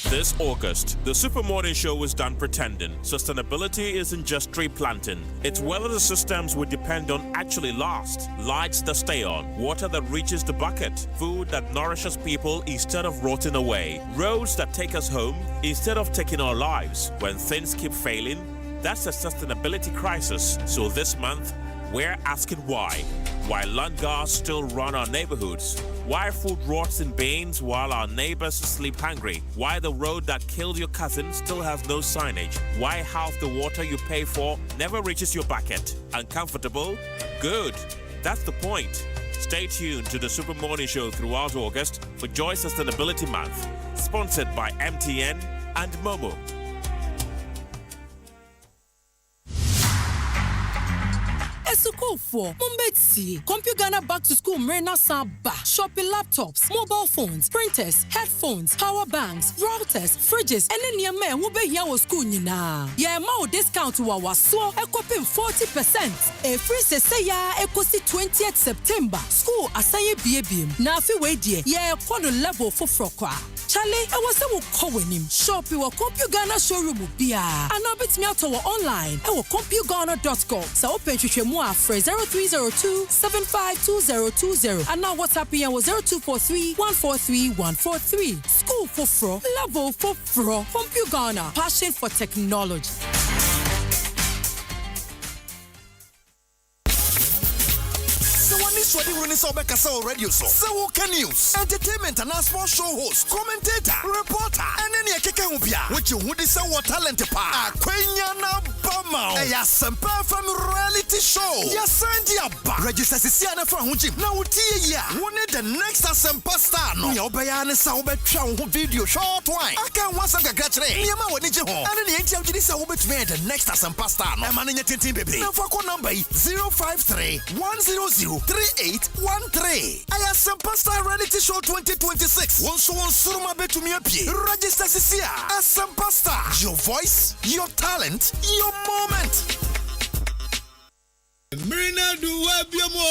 This August, the Super Morning Show was done pretending. Sustainability isn't just tree planting. It's whether the systems we depend on actually last. Lights that stay on, water that reaches the bucket, food that nourishes people instead of rotting away, roads that take us home instead of taking our lives. When things keep failing, that's a sustainability crisis. So this month, we're asking why. Why land guards still run our neighborhoods? Why food rots in bins while our neighbors sleep hungry? Why the road that killed your cousin still has no signage? Why half the water you pay for never reaches your bucket? Uncomfortable? Good. That's the point. Stay tuned to the Super Morning Show throughout August for Joy Sustainability Month. Sponsored by MTN and Momo. For Mumbetsi, Compugana back to school Mrena Samba, shopping laptops, mobile phones, printers, headphones, power banks, routers, fridges, and any man who be here was school nina. Yeah, more discount to our so equipping 40%. A free say ya Ekosi 20th September. School asaye BABM. Na fi we die. Yeah, kwado level for frokwa. Charlie, I was a call him. Shop your Compugana showroom bia. And now bit me out our online. I will compugana.com. So open to more 0302 752020 and now WhatsApp here was 0243 143 143. School for fro, level for fro. Compugana, passion for technology. Swadi running so back as radio so. Sawuka News, entertainment and sports show host, commentator, reporter, and any keke hubia. Which you would say what talent pa. Akwenyana Bama. Asempa from reality show. Yasandia ba. Register Sisiana for Hunjim. Now ya. One the next Asempa star no. Ni obayane sa obetwa ho video short wine. Aka wasa gagachre. Niema woni je ho. And the enti awgidi sa obetwa the next Asempa star no. Emane nya tintin bebe. Na for call number 053 100 3813. Asempa Star Reality Show 2026. Once Suruma Betumi Apie. Register Sisia. Asempa Star. Your voice, your talent, your moment. Marina Duwabiamo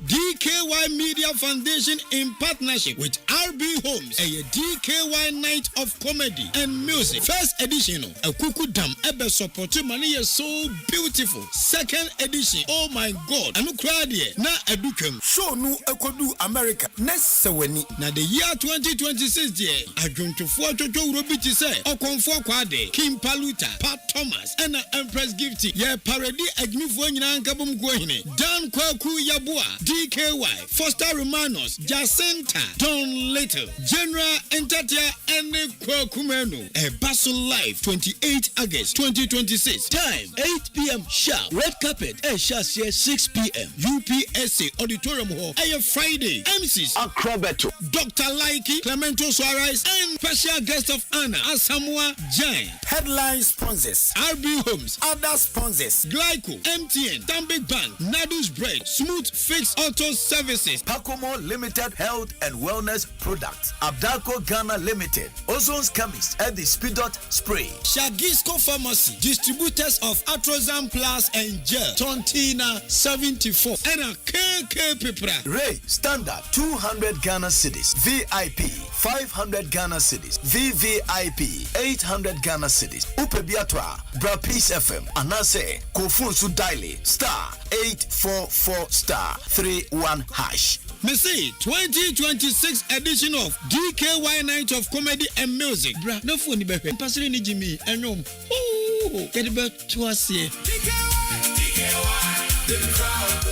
DKY Media Foundation in partnership with RB Homes, a DKY Night of Comedy and Music. First edition, a Kuku Dam Ebe support money is so beautiful. Second edition, oh my God, Anu Kradie, na Edukem. Show nu Ekodu America. Next Seweni. Na the year 2026 year, I joined to 4 to Robiti say, Okonfo Kwade, Kim Paluta, Pat Thomas, and Empress Gifty. Ye parody Dan Kwaku Yabua, DKY, Foster Romanos, Jacinta, Don Little, Hotel, General Entatia and Kwakumeno. A Basel Live, 28 August 2026. Time 8 p.m. sharp. Red carpet, Shasia 6 p.m. UPSA Auditorium Hall. Friday. MCs Acrobato, Dr. Laiki, Clemento Suarez, and special guest of honor Asamoah Jan. Headline sponsors RB Homes, other sponsors Glyco, MTN, Tambik Bank, Nadus Bread, Smooth Fix Auto Services, Pacomo Limited Health and Wellness Products, Abdalco Ghana Limited, Ozone's Chemist, and the Speedot Spray, Shagisco Pharmacy, distributors of Atrozan Plus and Gel, Tontina 74, and a KK Pipra. Ray Standard 200 Ghana Cedis, VIP 500 Ghana Cedis, VVIP 800 Ghana Cedis, Upebiatwa, Bra Peace FM, Anase, Kofunsu Daily, star 844 star 31 hash. Missy 2026 edition of DKY Night of Comedy and Music. Bra, no phone, baby. Passing in Jimmy and Rome. Oh, get about to us here. DKY, the crowd.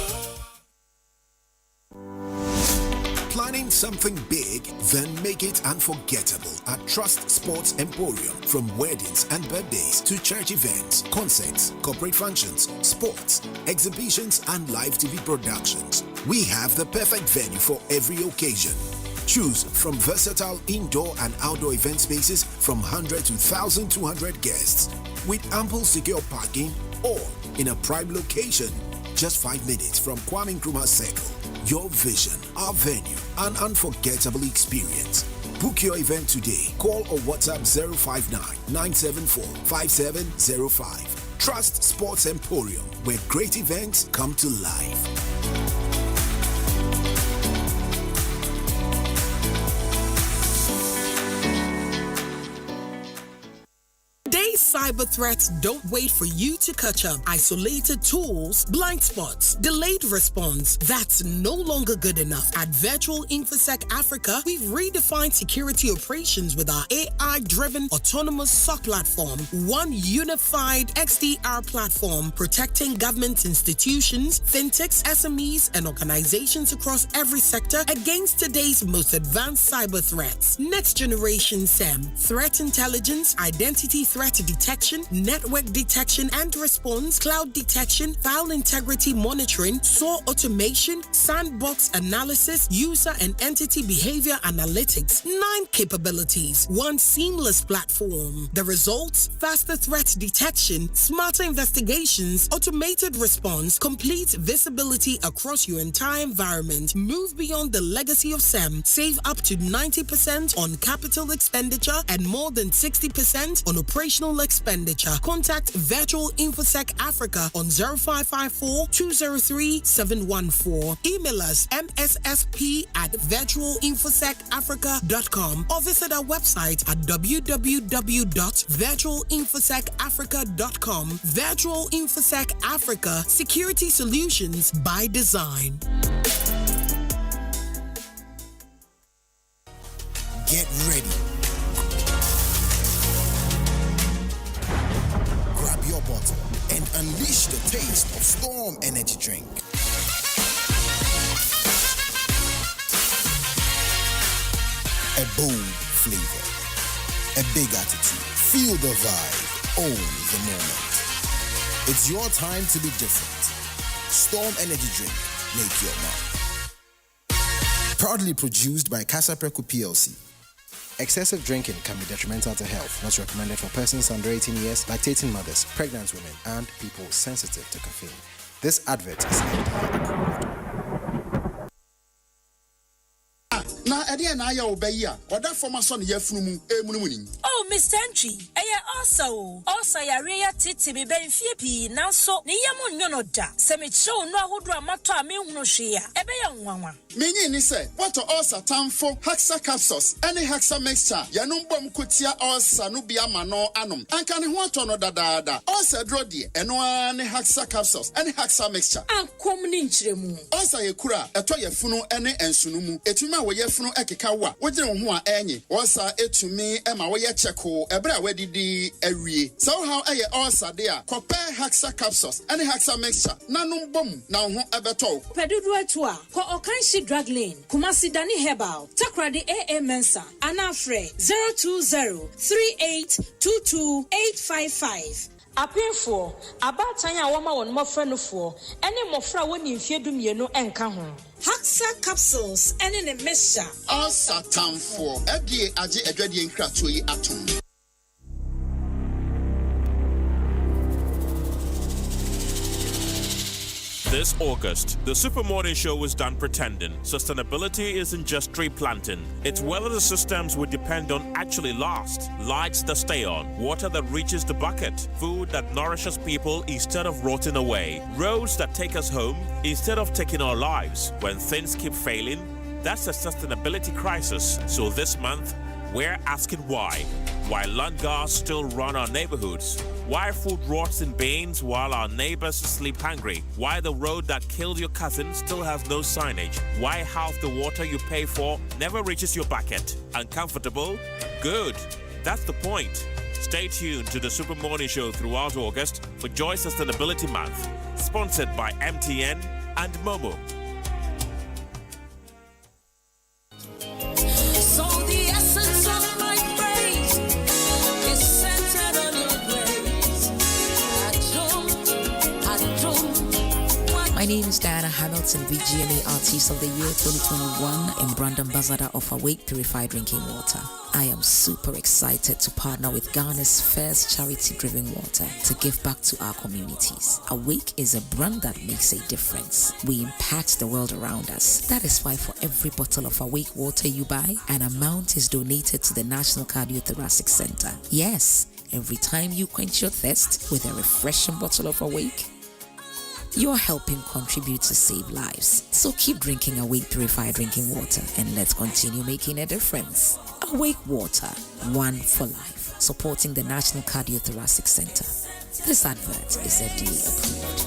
Planning something big, then make it unforgettable at Trust Sports Emporium. From weddings and birthdays to church events, concerts, corporate functions, sports, exhibitions, and live TV productions, we have the perfect venue for every occasion. Choose from versatile indoor and outdoor event spaces from 100 to 1,200 guests with ample secure parking or in a prime location. Just 5 minutes from Kwame Nkrumah Circle. Your vision, our venue, an unforgettable experience. Book your event today. Call or WhatsApp 059-974-5705. Trust Sports Emporium, where great events come to life. Today's cyber threats don't wait for you to catch up. Isolated tools, blind spots, delayed response. That's no longer good enough. At Virtual InfoSec Africa, we've redefined security operations with our AI-driven autonomous SOC platform. One unified XDR platform protecting government institutions, fintechs, SMEs, and organizations across every sector against today's most advanced cyber threats. Next generation SEM, threat intelligence, identity threat detection, network detection and response, cloud detection, file integrity monitoring, SOAR automation, sandbox analysis, user and entity behavior analytics. 9 capabilities, one seamless platform. The results: faster threat detection, smarter investigations, automated response, complete visibility across your entire environment. Move beyond the legacy of SEM. Save up to 90% on capital expenditure and more than 60% on operational expenditure. Contact Virtual InfoSec Africa on 0554-203-714. Email us mssp@virtualinfosecafrica.com or visit our website at www.virtualinfosecafrica.com. Virtual InfoSec Africa, security solutions by design. Get ready. Grab your bottle and unleash the taste of Storm Energy Drink. A bold flavor, a big attitude. Feel the vibe, own the moment. It's your time to be different. Storm Energy Drink, make your mark. Proudly produced by Casapreco PLC. Excessive drinking can be detrimental to health. Not recommended for persons under 18 years, lactating mothers, pregnant women, and people sensitive to caffeine. This advert is na ede na ya obayi a oda former son yefunu mu emunumuni. Oh, Mr. Entry, also yare ya titi me benfie pi nanso ne yam nyono da se me chew no ahodo amato a me hunu hwe a ebe ya nwanwa. Menyi ni se what ulcer tamfo hexa capsules any hexa mixture yanum bom kotia ulcer no bia ma no anom anka ne ho ato no dadaada ulcer dro de eno ne hexa capsules any hexa mixture ankom ni nchiremu ulcer yekura eto yefunu ene ensunu mu etuma wo yefunu ekeka wa wogire ho a enye ulcer etumi ema wo ye checko ebra wedidi awie somehow eye ulcer there compare Haxa capsules and Haxa mixture nanum bom na ho ebeto pedudu etua ko Okanshi drug lane Kumasi Dani Herbal Takradi AA Mensa Anafre 02038228855 Apefo abatanya woma won mofra no fo ene mofra woni mfiedu mienu enka ho Haxa capsules ene ne mixture ulcer tamfo edie age adwadie nkratoyi atom. This August, the Super Morning Show was done pretending. Sustainability isn't just tree planting. It's whether the systems we depend on actually last. Lights that stay on, water that reaches the bucket, food that nourishes people instead of rotting away, roads that take us home instead of taking our lives. When things keep failing, that's a sustainability crisis. So this month, we're asking why. Why land guards still run our neighborhoods? Why food rots in bins while our neighbors sleep hungry? Why the road that killed your cousin still has no signage? Why half the water you pay for never reaches your bucket? Uncomfortable? Good. That's the point. Stay tuned to the Super Morning Show throughout August for Joy Sustainability Month. Sponsored by MTN and Momo. My name is Diana Hamilton, VGMA Artist of the Year 2021 and brand ambassador of Awake Purified Drinking Water. I am super excited to partner with Ghana's first charity-driven water to give back to our communities. Awake is a brand that makes a difference. We impact the world around us. That is why for every bottle of Awake water you buy, an amount is donated to the National Cardiothoracic Center. Yes, every time you quench your thirst with a refreshing bottle of Awake, you're helping contribute to save lives. So keep drinking Awake Purified Drinking Water and let's continue making a difference. Awake Water, one for life, supporting the National Cardiothoracic Center. This advert is FDA approved.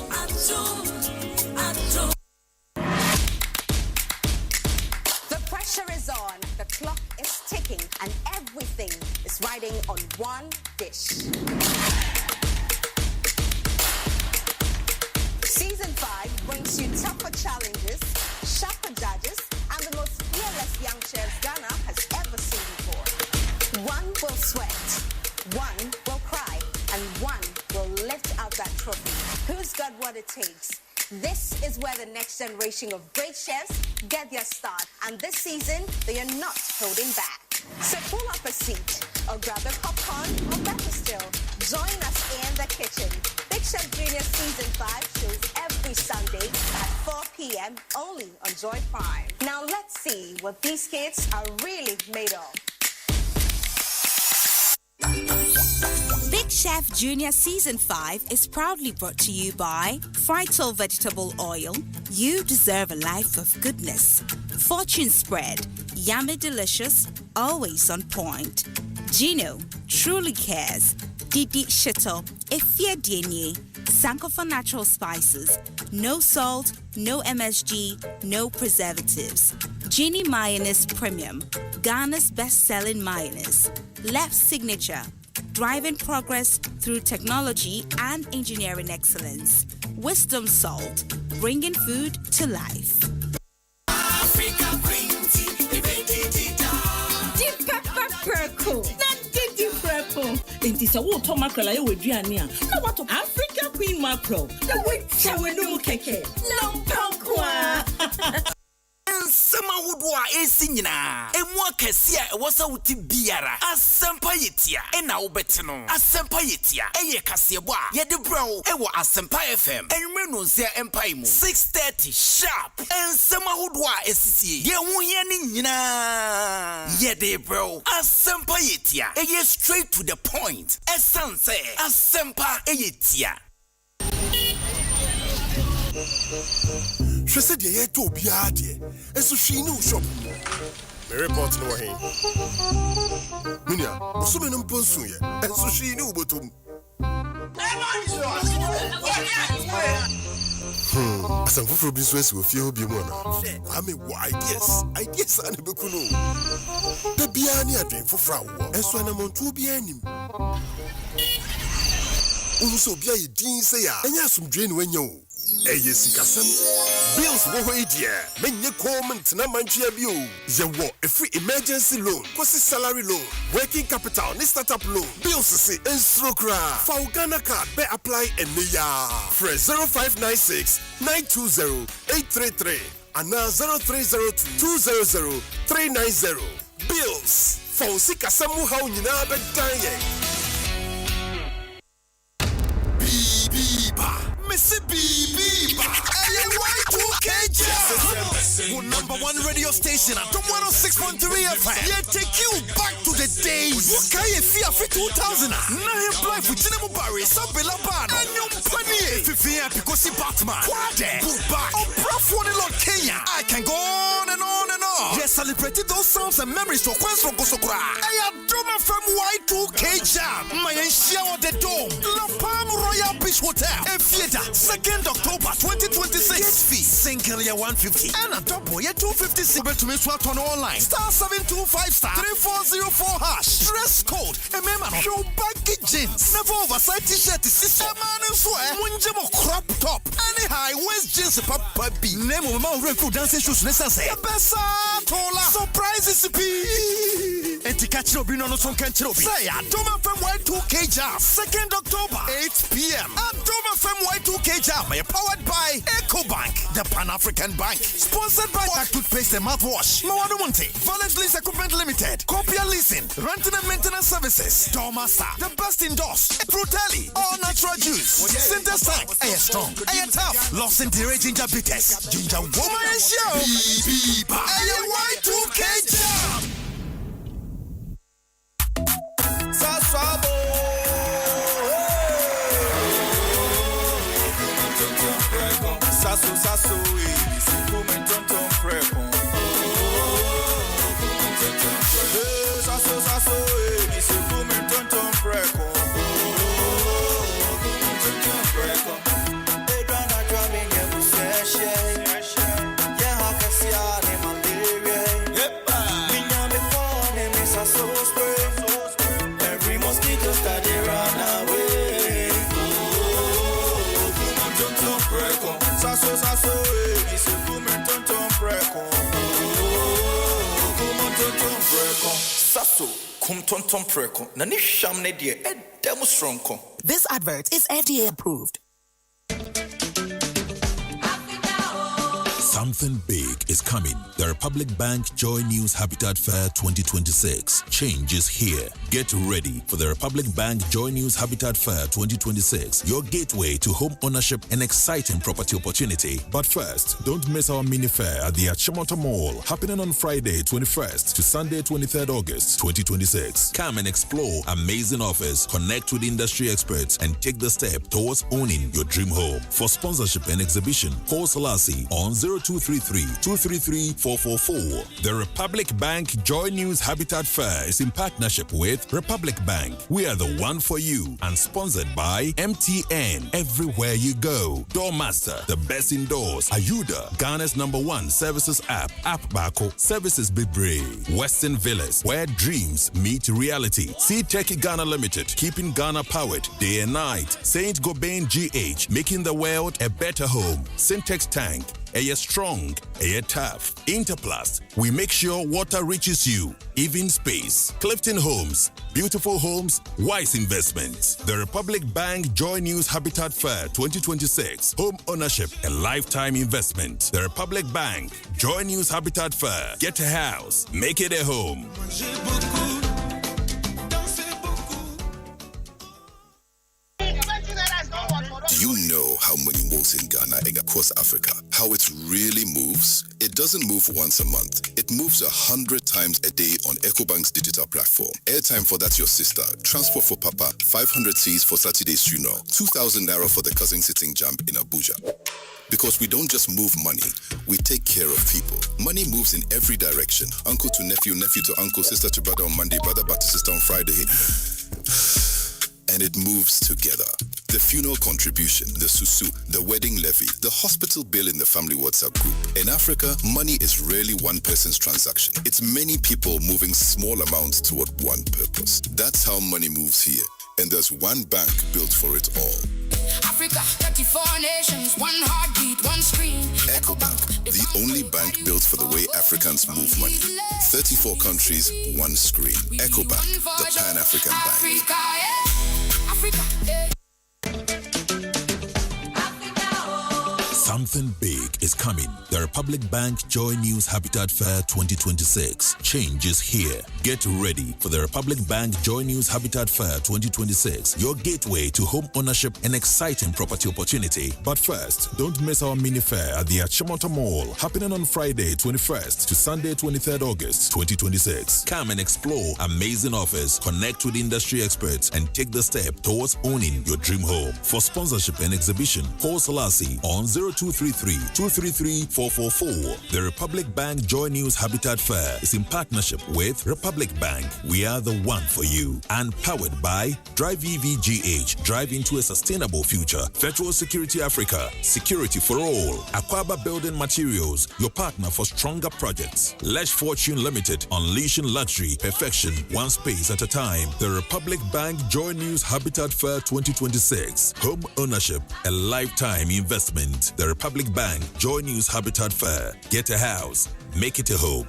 The pressure is on, the clock is ticking, and everything is riding on one dish. Season 5 brings you tougher challenges, sharper judges, and the most fearless young chefs Ghana has ever seen before. One will sweat, one will cry, and one will lift out that trophy. Who's got what it takes? This is where the next generation of great chefs get their start, and this season, they are not holding back. So pull up a seat, or grab a popcorn, or better still, join us in the kitchen. Big Chef Junior Season 5 shows every Sunday at 4 p.m. only on Joy Prime. Now let's see what these kids are really made of. Big Chef Junior Season 5 is proudly brought to you by Frital Vegetable Oil. You deserve a life of goodness. Fortune Spread, yummy delicious, always on point. Gino truly cares. Didi Shito, Efia Dienye, Sankofa Natural Spices, no salt, no MSG, no preservatives. Genie Mayonnaise Premium, Ghana's best-selling mayonnaise. Left Signature, driving progress through technology and engineering excellence. Wisdom Salt, bringing food to life. Africa Green Tea, Deep pepper purple. Inti sa wo to mackerel aye weduane a na wato Africa Queen mackerel na we chawe no keke no pankwa Nsema wudwa esi nyina emu akese a wosa wuti biara Asempa yetia na wobete no Asempa yetia eye kasebo a ye de bro e wo Asempa FM enwe no nsia empai mu 6:30 sharp nsema wudwa esisi ye hu ye ni nyina ye de bro Asempa yetia eye straight to the point essence Asempa yetia She said, "Yeah, to be hard, and so she knew shop." The report no way. Minya, so many Bonsu, and so she knew but Some for business with you be one. I mean, ideas, and a bukuno. The Biani drink for Frau, and so I'm on 2 Bianim. Also, be a dean say, and yes, some drain when you. Yes, bills wo idea. Menye comment na manchia bio. Ye wo a free emergency loan, kwasi salary loan, working capital, ni startup loan. Bills say instrokra. For Ghana card be apply enya. Fresh 0596 920 833 and 0302 200 390. Bills. For sika samu how nyina be danye. Mississippi, Y2K #1 radio station at 106.3 FM. Yeah, take you back to the days. What can you feel for 2000? Now apply for Jinamo Barry, Sabela Ban, and your penny. If you because Batman, Quade, Bookback, or Prof. Lord Kenya. I can go on and on and on. Yes, celebrated those sounds and memories to Quentin Kosokra. I am Doma from Y2K Jam. My show the dome. La Palm Royal Beach Hotel. A theater, 2nd October 2026. Get fee, single year 150 and a double year 250. To me swat on online. *725*3404#. Dress code. A member. Show baggy jeans. Never oversized t-shirt. Sister man and swear. Munjamo crop top. Any high waist jeans. Papa B. Name of my recruit dancing shoes. Necessary. Besa tola. Surprises be. And to catch no bin on some country. Say I don't from Y2K Jam. 2nd October 8 p.m. at Doma from Y2K Jam. Powered by EcoBank, the Pan-African Bank. Sponsored by Back Toothpaste and Mouthwash. Mawado Monte, Valence Lease Equipment Limited. Copia Leasing, Renting and Maintenance Services. Dormasa, the best indoors. Fruteli, all natural juice. Center Tank, Air Strong, Air Tough. Lost in Dairy Ginger Bitters. Ginger Woman and Show. Y2K Jam. Saswabo. Sasso, se come tonton preco. Sasso, se come tonton preco. E grana drumming in the session. Yeah, how can see all in my lyric? Minya me phone and me sasso spray. Every mosquito start to run away. Tonton preco. Sasso, se come tonton preco. Come tonton preco. Sasso, come tonton preco. Nani sham ne die demo stronko. This advert is FDA approved. Something big is coming. The Republic Bank Joy News Habitat Fair 2026. Change is here. Get ready for the Republic Bank Joy News Habitat Fair 2026. Your gateway to home ownership and exciting property opportunity. But first, don't miss our mini fair at the Achimota Mall, happening on Friday 21st to Sunday 23rd August 2026. Come and explore amazing offers, connect with industry experts, and take the step towards owning your dream home. For sponsorship and exhibition, call Selassie on 0233-233-444. The Republic Bank Joy News Habitat Fair is in partnership with Republic Bank. We are the one for you, and sponsored by MTN. Everywhere you go. Doormaster, the best indoors. Ayuda, Ghana's #1 services app. App Bako, Services Bibre. Western Villas, where dreams meet reality. See Techie Ghana Limited, keeping Ghana powered day and night. Saint Gobain GH, making the world a better home. Syntex Tank, Air Strong, Air Tough. Interplast, we make sure water reaches you, even space. Clifton Homes, beautiful homes, wise investments. The Republic Bank Joy News Habitat Fair 2026. Home ownership and lifetime investment. The Republic Bank Joy News Habitat Fair. Get a house, make it a home. Do you know how money moves in Ghana and across Africa? How it really moves? It doesn't move once a month. It moves 100 times a day on EcoBank's digital platform. Airtime for that's your sister. Transport for Papa. 500 Cs for Saturday's funeral. 2,000 Naira for the cousin sitting jump in Abuja. Because we don't just move money, we take care of people. Money moves in every direction. Uncle to nephew, nephew to uncle, sister to brother on Monday, brother back to sister on Friday. and it moves together. The funeral contribution, the susu, the wedding levy, the hospital bill in the family WhatsApp group. In Africa, money is rarely one person's transaction. It's many people moving small amounts toward one purpose. That's how money moves here. And there's one bank built for it all. Africa, 34 nations, one heartbeat, one screen. Ecobank, the only bank built for the way Africans move money. 34 countries, one screen. Ecobank, the Pan-African Bank. Africa, yeah. Something big is coming. The Republic Bank Joy News Habitat Fair 2026. Change is here. Get ready for the Republic Bank Joy News Habitat Fair 2026. Your gateway to home ownership and exciting property opportunity. But first, don't miss our mini fair at the Achimota Mall, happening on Friday 21st to Sunday 23rd August 2026. Come and explore amazing offers, connect with industry experts, and take the step towards owning your dream home. For sponsorship and exhibition, call Selassie on 0233-233-444. The Republic Bank Joy News Habitat Fair is in partnership with Republic Bank. We are the one for you. And powered by Drive EVGH, drive into a sustainable future. Virtual Security Africa, security for all. Aquaba Building Materials, your partner for stronger projects. Lesh Fortune Limited, unleashing luxury, perfection, one space at a time. The Republic Bank Joy News Habitat Fair 2026. Home ownership, a lifetime investment. The Republic Bank Joy News Habitat Fair. Get a house, make it a home.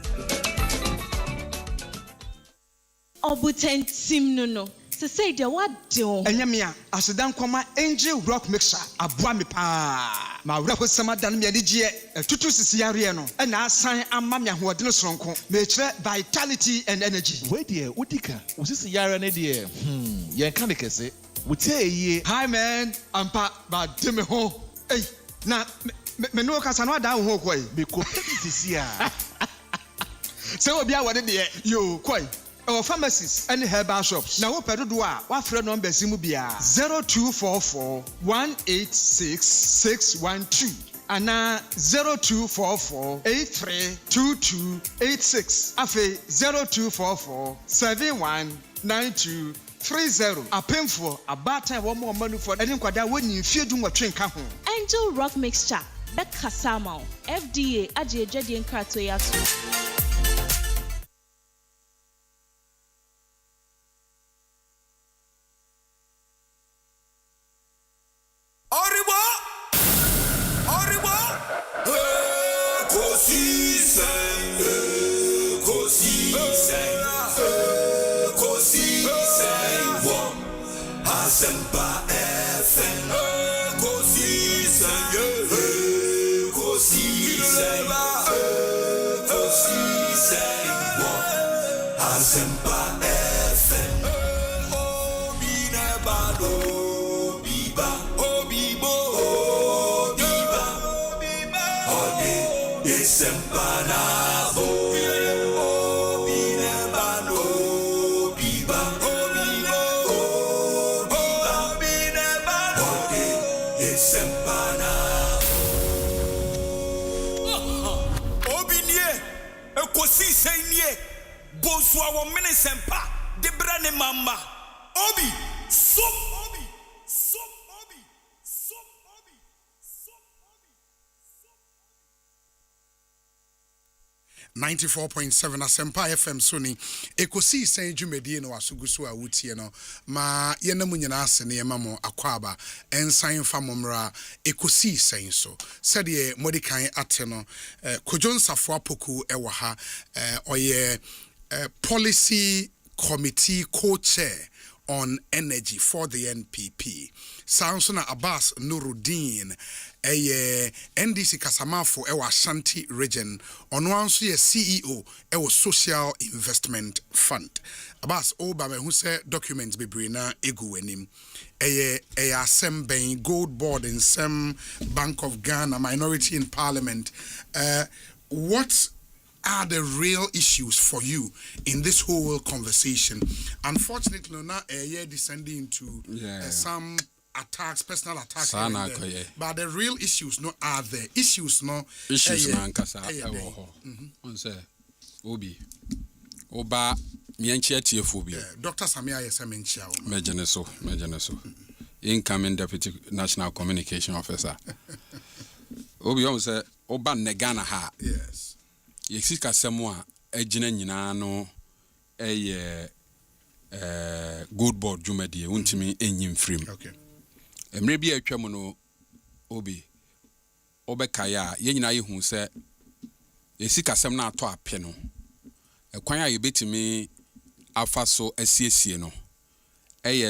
Obutentim no. Se say de what do? Enyamia, asedan kwama Angel Rock Mixer, aboa me pa. Ma wura ko sama dan me adige tutu sisiare no. E na asan amma me ahoɔden soronko. Me kire vitality and energy. Wait there, udika. Usisi yare ne de. Yen kan de kese. Wutie. Hi man, ampa ba de me ho. Hey, na me no kasa no ada ho koi. Me ko sisi a. Se obi a wode de yo koi. Our pharmacies and herbal shops. Now, what do what friend number Simubia 0244 186 612 and 0244 832286. Afe 0244 719230. A painful a batter one more money for any quadra when you fear doing what train come home. Angel Rock Mixture. Becca Samo. FDA. Ajay Jadian Kratoyasu. Asempa FM, Ekosiisen, Ekosiisen, Ekosiisen, Asempa FM. Obine bado, biba, obibo, obiba, ode, Asempa nabo. Ekosiisen ye Bonsu awo Asempa de brane mama obi so obi so obi so obi so obi 94.7 Asempa FM Sony Ekosiisen dwumedie no asugusu a wutie no ma yenamu nyina ase ne yemamo akwaba ensan famomra Ekosiisen so sede modikan ate no Kojon Safo Apoku ewa ha oye policy committee co-chair on energy for the NPP. Sansona Abbas Nuruddin NDC Kasamafo ewa Ashanti region onwanso ye CEO ewa Social Investment Fund. Abbas Obama who say documents bebre na egu enim Asempa Gold Board in some Bank of Ghana minority in Parliament. What are the real issues for you in this whole conversation? Unfortunately, not descending into some attacks, personal attacks, but the real issues no are there. Issues no issues man kasa obi oba mienchia tiefobia. Dr. Samia Yesemenchia. Mejeneso. Incoming Deputy National Communication Officer. Obi on say oba negana ha. Yes. Yexika semwa ejina nyina no good board jumadi untimi enyim frame. Okay. Emre bi atwa no obi obekaya ye nyina yehu se yesika sem na ato ape no ekwan a yebetimi afa so asiesie no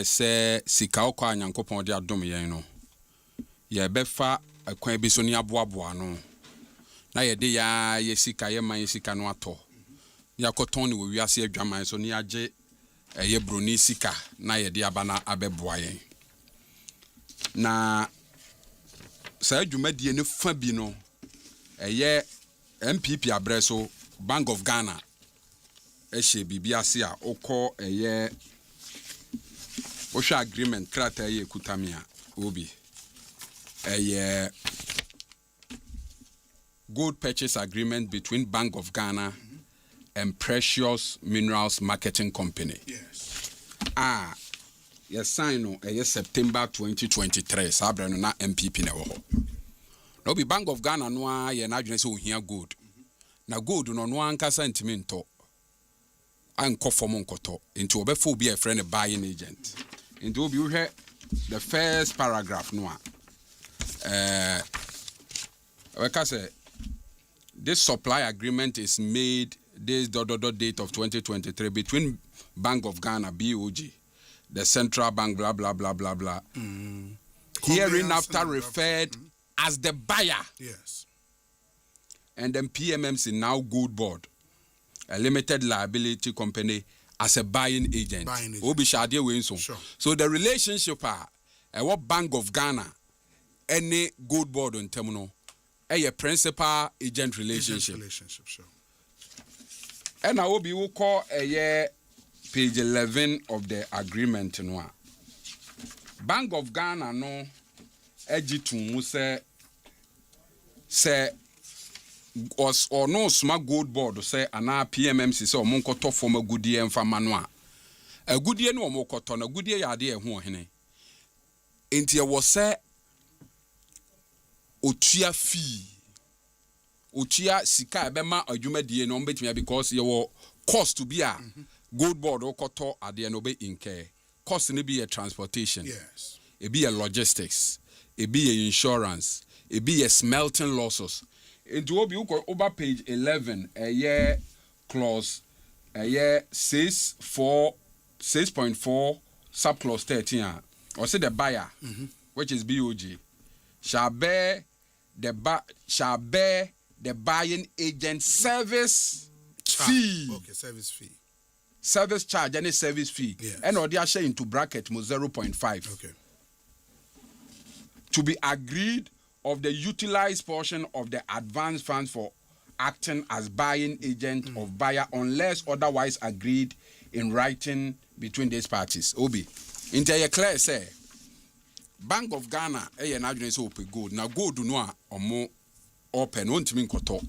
se sika okwa anyankopon de adom yen no ye befa ekwan bi so ni aboaboa no na ye de ya yesika ye man yesika no ato ya koton ni we wiase adwaman so ni age ye broni sika na ye de abana abeboa yen na sa adwumadie ne fa bi no MPP abreso Bank of Ghana ehye bibiase a okọ ohwa agreement krata kutamia obi gold purchase agreement between Bank of Ghana and Precious Minerals Marketing Company. Yes. Yes, sign no September 2023 sabra no na MPP na wo ho. No be Bank of Ghana no a ye na adwene se ohia gold. Na gold no no anka sentiment anko form nkoto into obefo obi a friend buying agent. Into obi uhwe the first paragraph no we can say this supply agreement is made this date of 2023 between Bank of Ghana BOG, the central bank, blah blah blah blah blah. Hereinafter referred as the buyer. Yes. And then PMMC now Gold Board, a limited liability company as a buying agent. Obi shade we so. So the relationship what Bank of Ghana any Gold Board on terminal a principal agent relationship. Sure. And I will be call page 11 of the agreement no. Bank of Ghana no ejitu say was or no smart Gold Board say ana PMMC say omonkoto form a goodie emfa mano a goodie no omokoto na goodie yade eho hene enti e was say otua fee otua sika ebema adwumadie no mbetimi because you cost to be a Gold Board okoto ade no be incur cost ne be a transportation, yes, e be a logistics, e be a insurance, e be a smelting losses. Into obi uko over page 11 clause 6.4 subclause 13 or say the buyer, which is BOG, shall bear the buying agent service fee. Okay, service fee. Service charge, any service fee. Yes. And or they are sharing into bracket 0.5. Okay. To be agreed of the utilized portion of the advance funds for acting as buying agent of buyer unless otherwise agreed in writing between these parties. Obi. Into your clear say Bank of Ghana na adwene say open gold. Na gold no a omo open won't mean koto.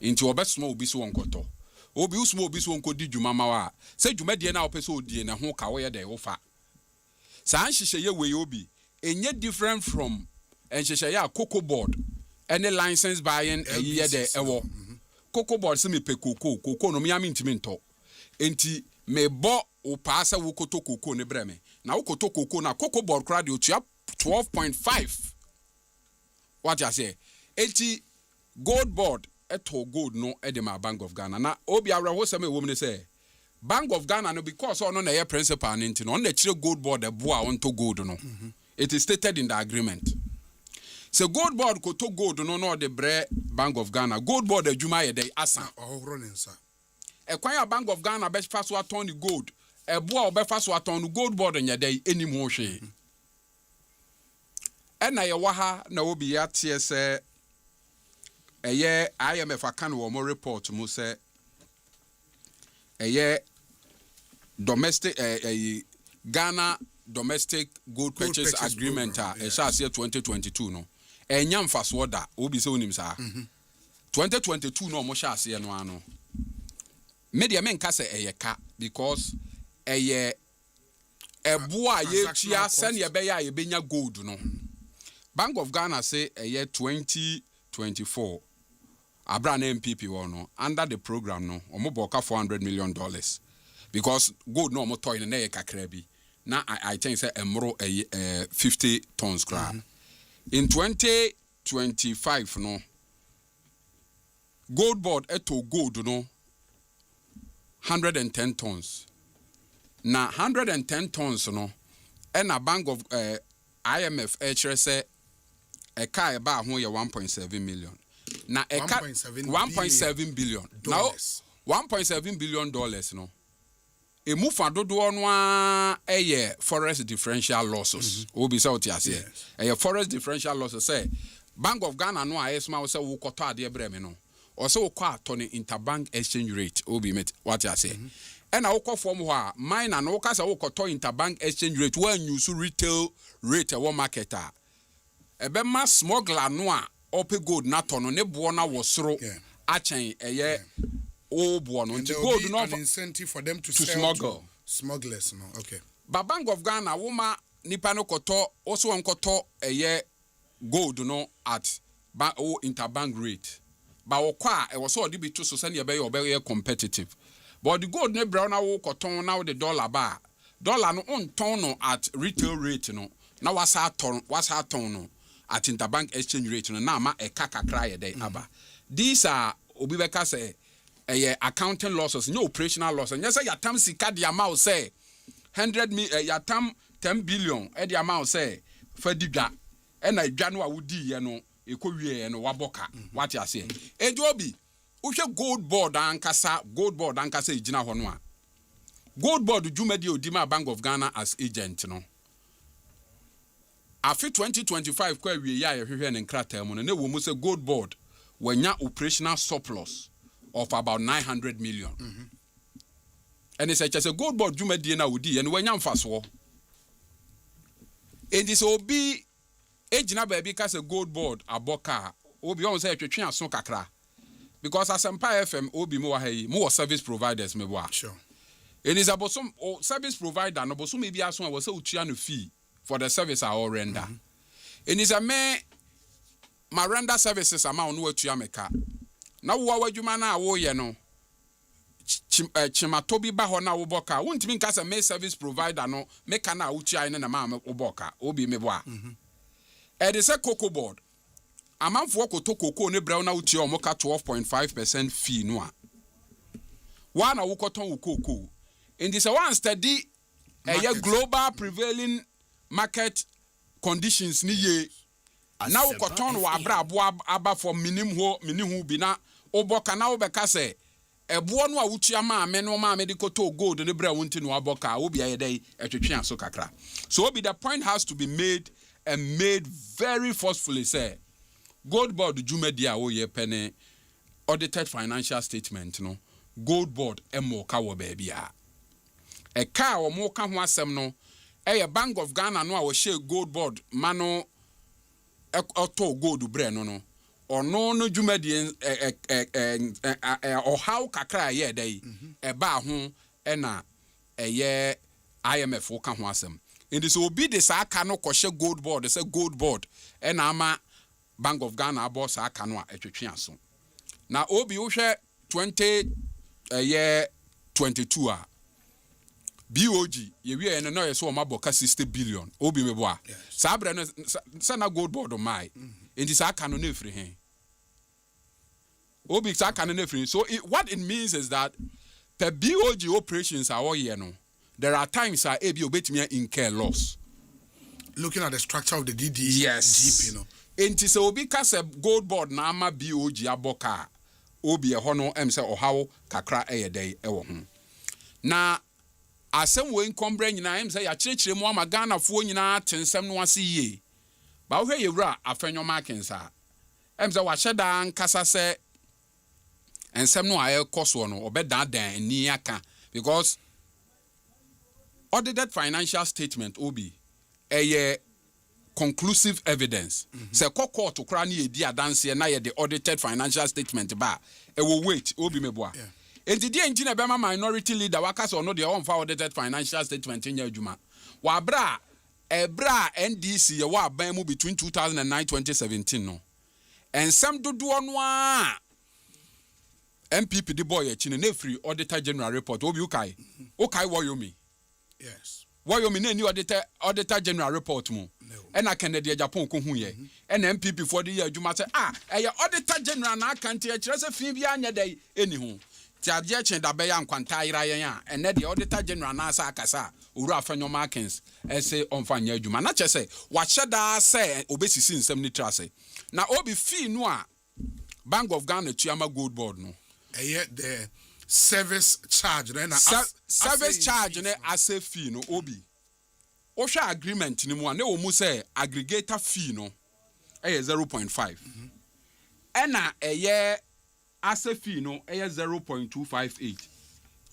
Into obesmo obi so wonkoto. Obi usmo obi so wonkodi dwuma mawa. Say dwuma de na opese odie na ho ka wo ye de wo fa. Sa anhihye ye we obi enye different from enhihye ya cocoa board any license buying ye de ewo. Cocoa board se me pe cocoa no me am ntimi nto. Enti me bo o paasa wo koto cocoa ne breme. Na wo koto cocoa na cocoa board kra de otua 12.5. What you say? Enti Gold Board eto gold no edema Bank of Ghana na obi awra wo se me wo me say Bank of Ghana no because ono na ye principal no ntino on na chire Gold Board e bo a onto gold no. It is stated in the agreement. So Gold Board ko to gold no de bre Bank of Ghana. Gold Board adwuma ye dey asa. Ohoro nsa. E kwan ya Bank of Ghana be fa so aton gold. E bo a obefa so aton Gold Board nya dey enim ho hwe. E na ye wa ha na obi ya tie se IMF akan wo mo report mo say domestic Ghana domestic gold purchase agreement e sha 2022 no enya mfaso da obi se onim sa 2022 no mo sha ase no ano media men ka say eye ka because eye eboa ye tia send ye be ya ye benya gold no. Bank of Ghana say eye 2024 Abra na MPP no under the program no omo boka $400 million because gold no omo toy na ye kakra bi. Now I think say emro 50 tons cra. In 2025 no gold board eto gold no 110 tons. Now 110 tons no and a bank of IMF say a car about ho 1.7 million. Now a 1.7 billion. Now $1.7 billion no. A move for dodo no a forest differential losses. Obi say what you say. A forest differential losses say Bank of Ghana no asma say wo koto ade breme no. Or so kwa atone interbank exchange rate. Obi met what you say. And I will form wa mine and no kasa wo koto interbank exchange rate when you so retail rate a marketer. Ebe ma smuggler no a ope gold na tono ne bo na wo soro achen eye o bo no and gold no an incentive for them to smuggle smugglers no okay. But Bank of Ghana woman nipa no koto also on koto eye gold no at interbank rate. But wo kwa e was so di bi to so send ye be competitive. But the gold ne brown na wo koton now the dollar no on ton no at retail rate no. Na wasa ton no at interbank exchange rate no na ma e kakakra ye dey aba. These are obi beka say accounting losses, no operational losses. Yes, your tam sika the amount say 100 million, your tam 10 billion, the amount say for diga, and I January would di no, ekowie no waboka. What you say? Ejobi, ushe gold board ankasa ijina honwa. Gold board jumedi odima Bank of Ghana as agent no. Afi 2025 kwa wie ya hwehwe ne nkrata mu no ne wo mu say gold board wanya operational surplus of about 900 million. And it's just a gold board juma di na udi and when yam faso. And this obi ejina baby cause a gold board aboka obi on say twetwe aso kakra. Because Asempa FM obi mo wahi mo service providers me wa. Sure. And it's about some service provider no but some maybe aso was say utua no fee for the service I all render. And it's a me my render services amount no utua meka. Na wo wadwuma na wo ye no chimatobi ba ho na wo boka wontimi nka se me service provider no meka na uchi ne na ma wo boka obi me bo a e de se cocoa board amanfo koto cocoa ne brown na uchi o moka 12.5% fee no a wa na wo koton wo cocoa in this one study global prevailing market conditions ni ye na wo koton wa abra aba for minihu bi na oboka na obeka se ebo no a wutua ma me no ma me de koto gold ne bra wonti no aboka obi aye dey etwetwe aso kakra. So obi the point has to be made and made very forcefully say gold board jumedi a wo ye pene audited financial statement no gold board emo ka wo ba bia e ka wo mo ka ho asem no Bank of Ghana no a wo share gold board mano auto gold bre no ono no jumadi or how kakra ye dey eba ho na eye IMF wo ka ho asem indi so obi de sa aka no kohye gold board say gold board na ama Bank of Ghana abo sa aka no a etwetwe aso na obi wo hwe 2022 a BOG ye wi no ye so o maboka 60 billion obi mebo a sa bre no na gold board o mai indi sa aka no na efri hen obi sa aka no na efri. So what it means is that the BOG operations are all here no there are times ebi obetimi incur loss looking at the structure of the DD yes. GP no enti se obi ka se gold board na ama BOG aboka obi e ho no em se ohawo kakra eyedey e wo ho na asem we nkombra nyina em say ya kirekire mu ama Ghana fo nyina tensem no ase yie ba wo hwe yewura afenyo makensa em say wa hyeda nkasa se ensem no aye koso no obedan ni aka because audited financial statement obi eye conclusive evidence say court to kra na edi adanse na ye the audited financial statement ba e wo wait obi meboa enti die engineer be ma minority leader waka so no de on fa audited financial statement nya adwuma wa bra ebra NDC ye wa ban mu between 2009 2017 no ensem dodo no a MPP the boy chine na free auditor general report obi ukai woyomi yes woyomi na ni auditor general report mu and I Kennedy Japan ko hu ye and MPP for the year adwuma say auditor general na akante e kire se fi bia anya dai eni hu ti ade chen da be ya nkwanta ira yen a and the auditor general na asa akasa owura afenyo markins e say onfa nya adwuma na che say wa hyeda say obesisi nsem ni tra say na obi fi no a Bank of Ghana Chiama Gold Board no the service charge service charge ne asset fee no obi ohwa agreement ni mu a na wo mu say aggregator fee no 0.5 ena asset fee no 0.258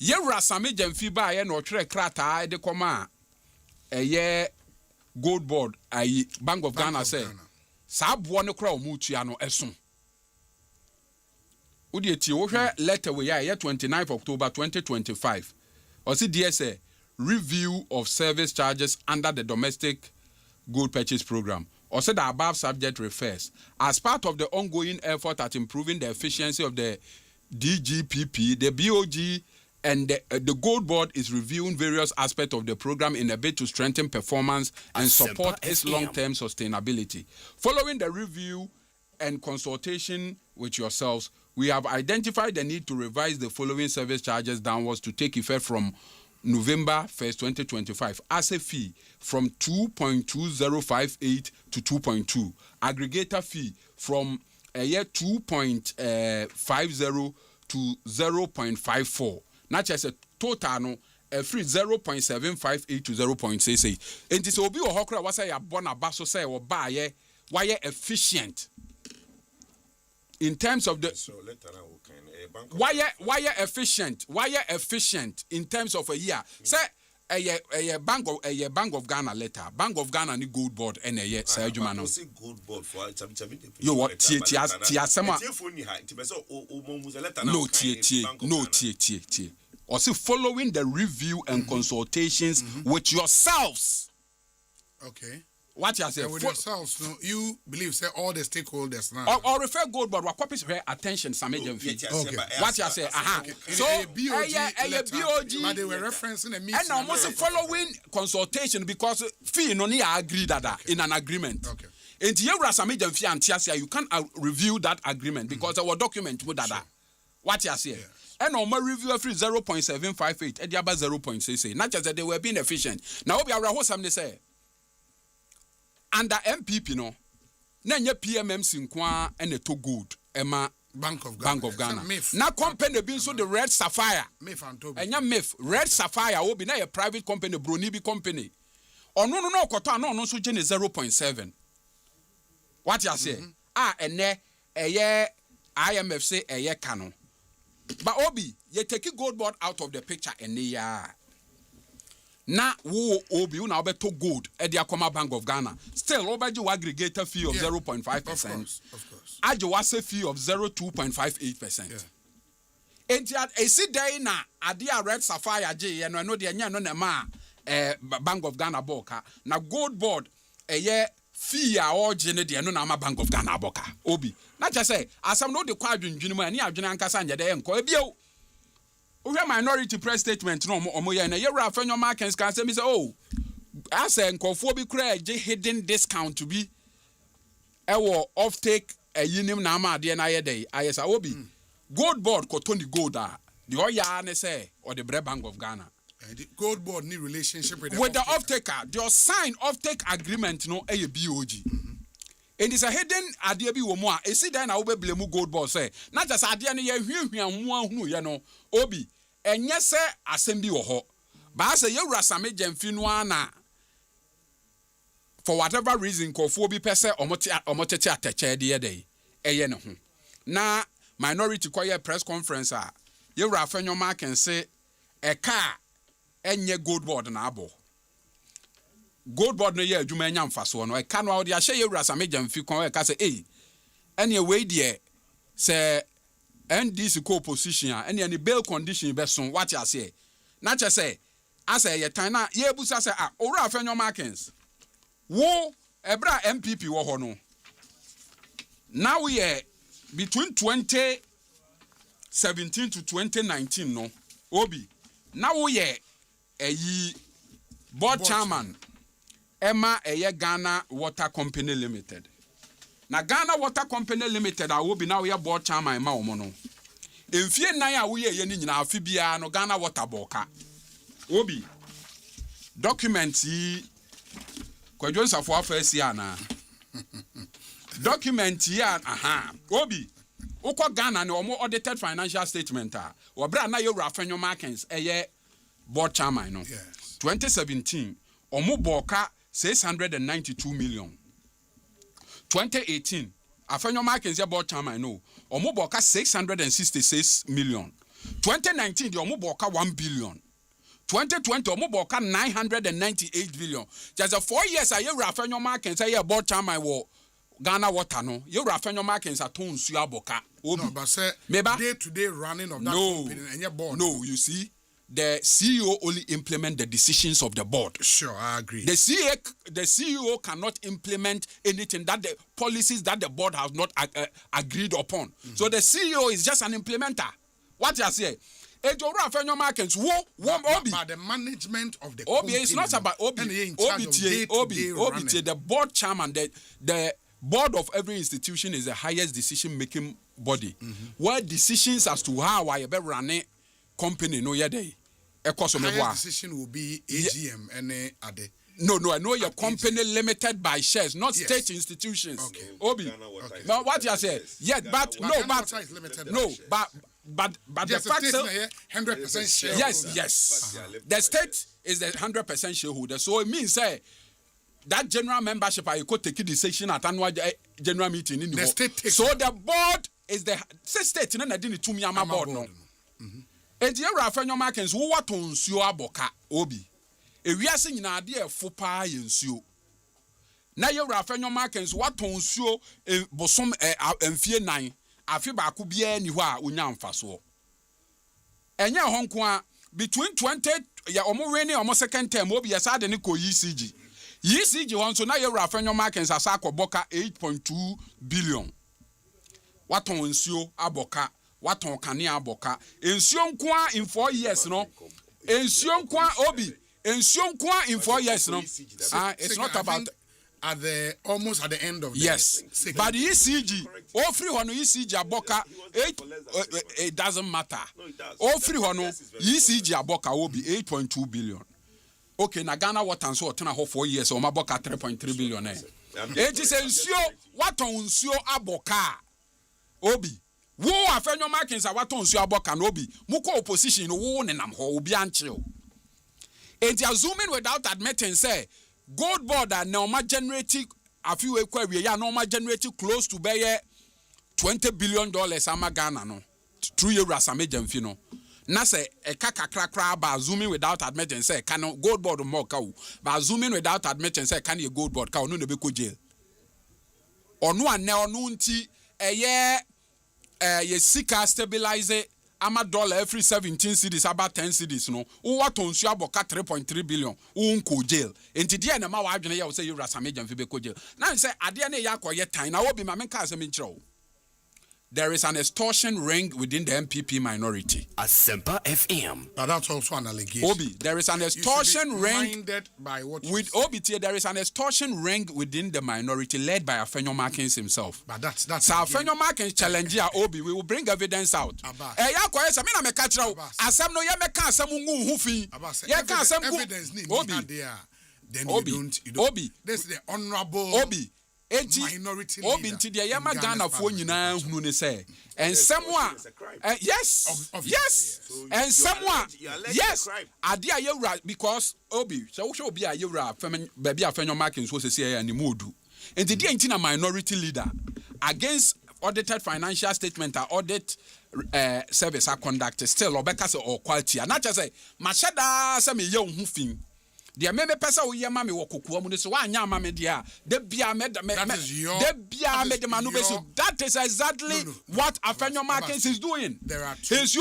yewura same jamfi ba ye no twere krata de koma Gold Board Bank of Ghana say sa bo ne kra o mu tua no eson Udieti wohwe letter we ya 29th October 2025. Osi DSA review of service charges under the domestic gold purchase program. Osi the above subject refers as part of the ongoing effort at improving the efficiency of the DGPP, the BOG and the Gold Board is reviewing various aspects of the program in a bid to strengthen performance and support its long-term sustainability. Following the review and consultation with yourselves, we have identified the need to revise the following service charges downwards to take effect from November 1st, 2025 as a fee from 2.2058 to 2.2. Aggregator fee from 2.50 to 0.54. Not just a total no free 0.758 to 0.68. And this will be a hokra was a bona basso say or buy why efficient. In terms of the why efficient in terms of a year say a Bank of Ghana letter Bank of Ghana ni Gold Board and a year say adwuma no Gold Board for you what tie asema no tie also following the review and consultations with yourselves. Okay. What you say? With yourselves, no, you believe say all the stakeholders now. Or refer Gold Board. What copies her attention? Some agent fee. Okay. What you say? So BOG, but they were referencing a meeting. And almost following consultation because fee no need agree that in an agreement. Okay. And you some agent fee and TSA you can't review that agreement because our document with that. What you say? And on my review free 0.758 and the other 0.68. Not just that they were being efficient. Now we are what some they say. Under MPP no na nye PMMC nkwa ene to gold ema Bank of Ghana na company bi so the Red Sapphire enya MIF Red Sapphire obi na ye private company broni bi company ono no okoto ano no so je ne 0.7 what you say ene eye IMF say eye ka no but obi ye take Gold Board out of the picture ene ya na wo obi una obeto gold e dia koma Bank of Ghana still obeji aggregator fee of 0.5%. Of course. Aje wase fee of 0.258%. Enti esi day na ade a Red Sapphire je ye no de nya no na ma Bank of Ghana boka na Gold Board eye fee a oje ne de no na ma Bank of Ghana boka obi na che say asam no de kwa adwendwene mu ani adwene ankasa nya de enko ebio we minority press statement no omo ye na yewra afenyo markets can say me say as nkofo bi kura je hidden discount to be ewo offtake yinim na ma ade na yedey ayesa obi Gold Board ko Tony Gold the oya ne say or the Bank of Ghana the Gold Board need relationship with the offtaker the sign offtake agreement no e BOG and it's a hidden idea bi wo mu a esi dan na wo be blame Gold Board say na just ade ne ye hwiehwia ho ahunu ye no obi enye se asem bi wo ho ba say yewura same jamfi no ana for whatever reason kofo bi pese omotete atache de ye dey eye ne ho na minority choir press conference a yewura afenyo marken say eka enye Gold Board na abo Gold Board no ye adwuma nya mfaso no eka no awde ahye yewura same jamfi kon eka say ene we de say NDC co-opposition and any bail condition be son what you say. Not just say as a time ye busa say ora afenyo markings. Wo ebra MPP wo ho no. Now we between 2017 to 2019 no obi now we board chairman Emma Ghana Water Company Limited. Na Ghana Water Company Limited I will be now we board chairman ma omo no. Emfie nan a we ye ni nyina afi bia no Ghana Water boka. Obi documents yi Kwadwo Nsafo afasi ana. Document ya Obi Uko Ghana no more audited financial statement Obra na yewra afenyo markings board chairman no. 2017 omo boka 692 million. 2018 afenyo markings board chairman no omo boka 666 million. 2019 the omo boka 1 billion. 2020 omo boka 998 billion. Just 4 years yewra afenyo markings board chairman wo Ghana Water no you afenyo markings aton su aboka. No, but say day to day running of that company and your board. No, you see, the CEO only implement the decisions of the board. Sure, I agree. The CEO cannot implement anything that the policies that the board has not agreed upon. So the CEO is just an implementer. What you say? But the management of the company. It's not about Obi, the board chairman, the board of every institution is the highest decision-making body. Where decisions as to how I be running company no yede. Highest decision will be AGM and other. No, I know your company limited by shares, not state institutions. Okay. Obi. Okay. Now what you say? Yes, but the fact is 100% shareholder. Yes. The state is the 100% shareholder. So it means that general membership I could take a decision at annual general meeting in the state. So the board is the state and I didn't to me am board no. And the Rafael Markins who what on Sua Boka Obi. A we are saying in idea for pie and Sue. Now you Rafael Markins what on Sue bosom and fear 9. I feel back could be anywhere unyam faso. And ya Hong between 20 almost rainy almost second term Obi as I didn't call ECG. ECG one so now you Rafael Markins as a boka 8.2 billion. What on Sue Aboka. What on Kania Aboka? In Sionkwa in 4 years, no? In Sionkwa Obi. In Sionkwa in 4 years, no? It's not about at the almost at the end of the yes. But the ECG, all free one ECG Aboka, it doesn't matter. All free one ECG Aboka will be 8.2 billion. Okay, na Ghana what and so turn 4 years, or Maboka 3.3 billion. It is ensure what on Sio Aboka Obi. Wo afenyo markings a waton su aboka no bi muko opposition wo nenam ho obi ancheo enti assuming without admitting say gold board and normal generating afi we kwa we ya normal generating close to be $20 billion ama Ghana no through your asamejamfi no na say e kakakra ba assuming without admitting say can gold board more ka ba assuming without admitting say can your gold board ka no be ko jail onu ane onu nti eye ye sika stabilize ama dollar every 17 cities about 10 cities no what on su aboka 3.3 billion unko jail enti dia na ma wa adwene ya say you rasamejam fi be ko jail na say ade na ya koye tan na obi ma menka asem nchiro. There is an extortion ring within the MPP minority. Asempa FM. But that's also an allegation. Obi, there is an extortion ring by what with Obi. There is an extortion ring within the minority led by Afenyo Markins himself. But that's so Afenyo Markins challenge here, Obi. We will bring evidence out. Ya kwa esa mina mekachira asem no ye meka asem ngu hufi. Ye ka asem evidence Obi. Then Obi. You don't. Obi. This is the honorable Obi. Minority Obi nti de yama Ghana fo nyina hunu ne say ensem a yes and someone yes ade a yewra because Obi so wo obi a yewra fam ba bia Afenyo Markins so say ya ni modu nti de nti na minority leader against audited financial statement or audit service are conducted still obeka say or quality na cha say machada say me ye hu fin The meme pesa wo yema me wo kokoa mu so wa anya ma me dia de bia me de manu besu. That is exactly what Afenyo Markins is doing. He's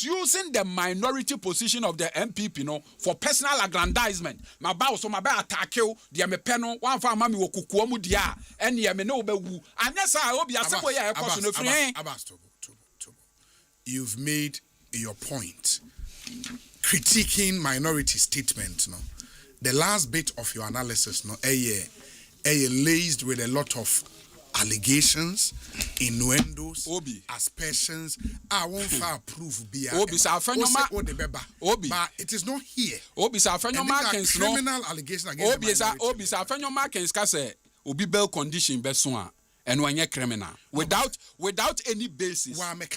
using the minority position of the MPP for personal aggrandizement. My bow so my ba attack you the me peno one fa ma me wo kokoa mu dia and ye me no be wu. Anyasa obi asebo ya ekoso no free. You've made your point. Critiquing minority statements, the last bit of your analysis, laced with a lot of allegations, innuendos, aspersions. I won't far proof be but it is not here. And these are criminal allegations against the minority. Obi bail condition beswa. And when you're criminal without any basis. But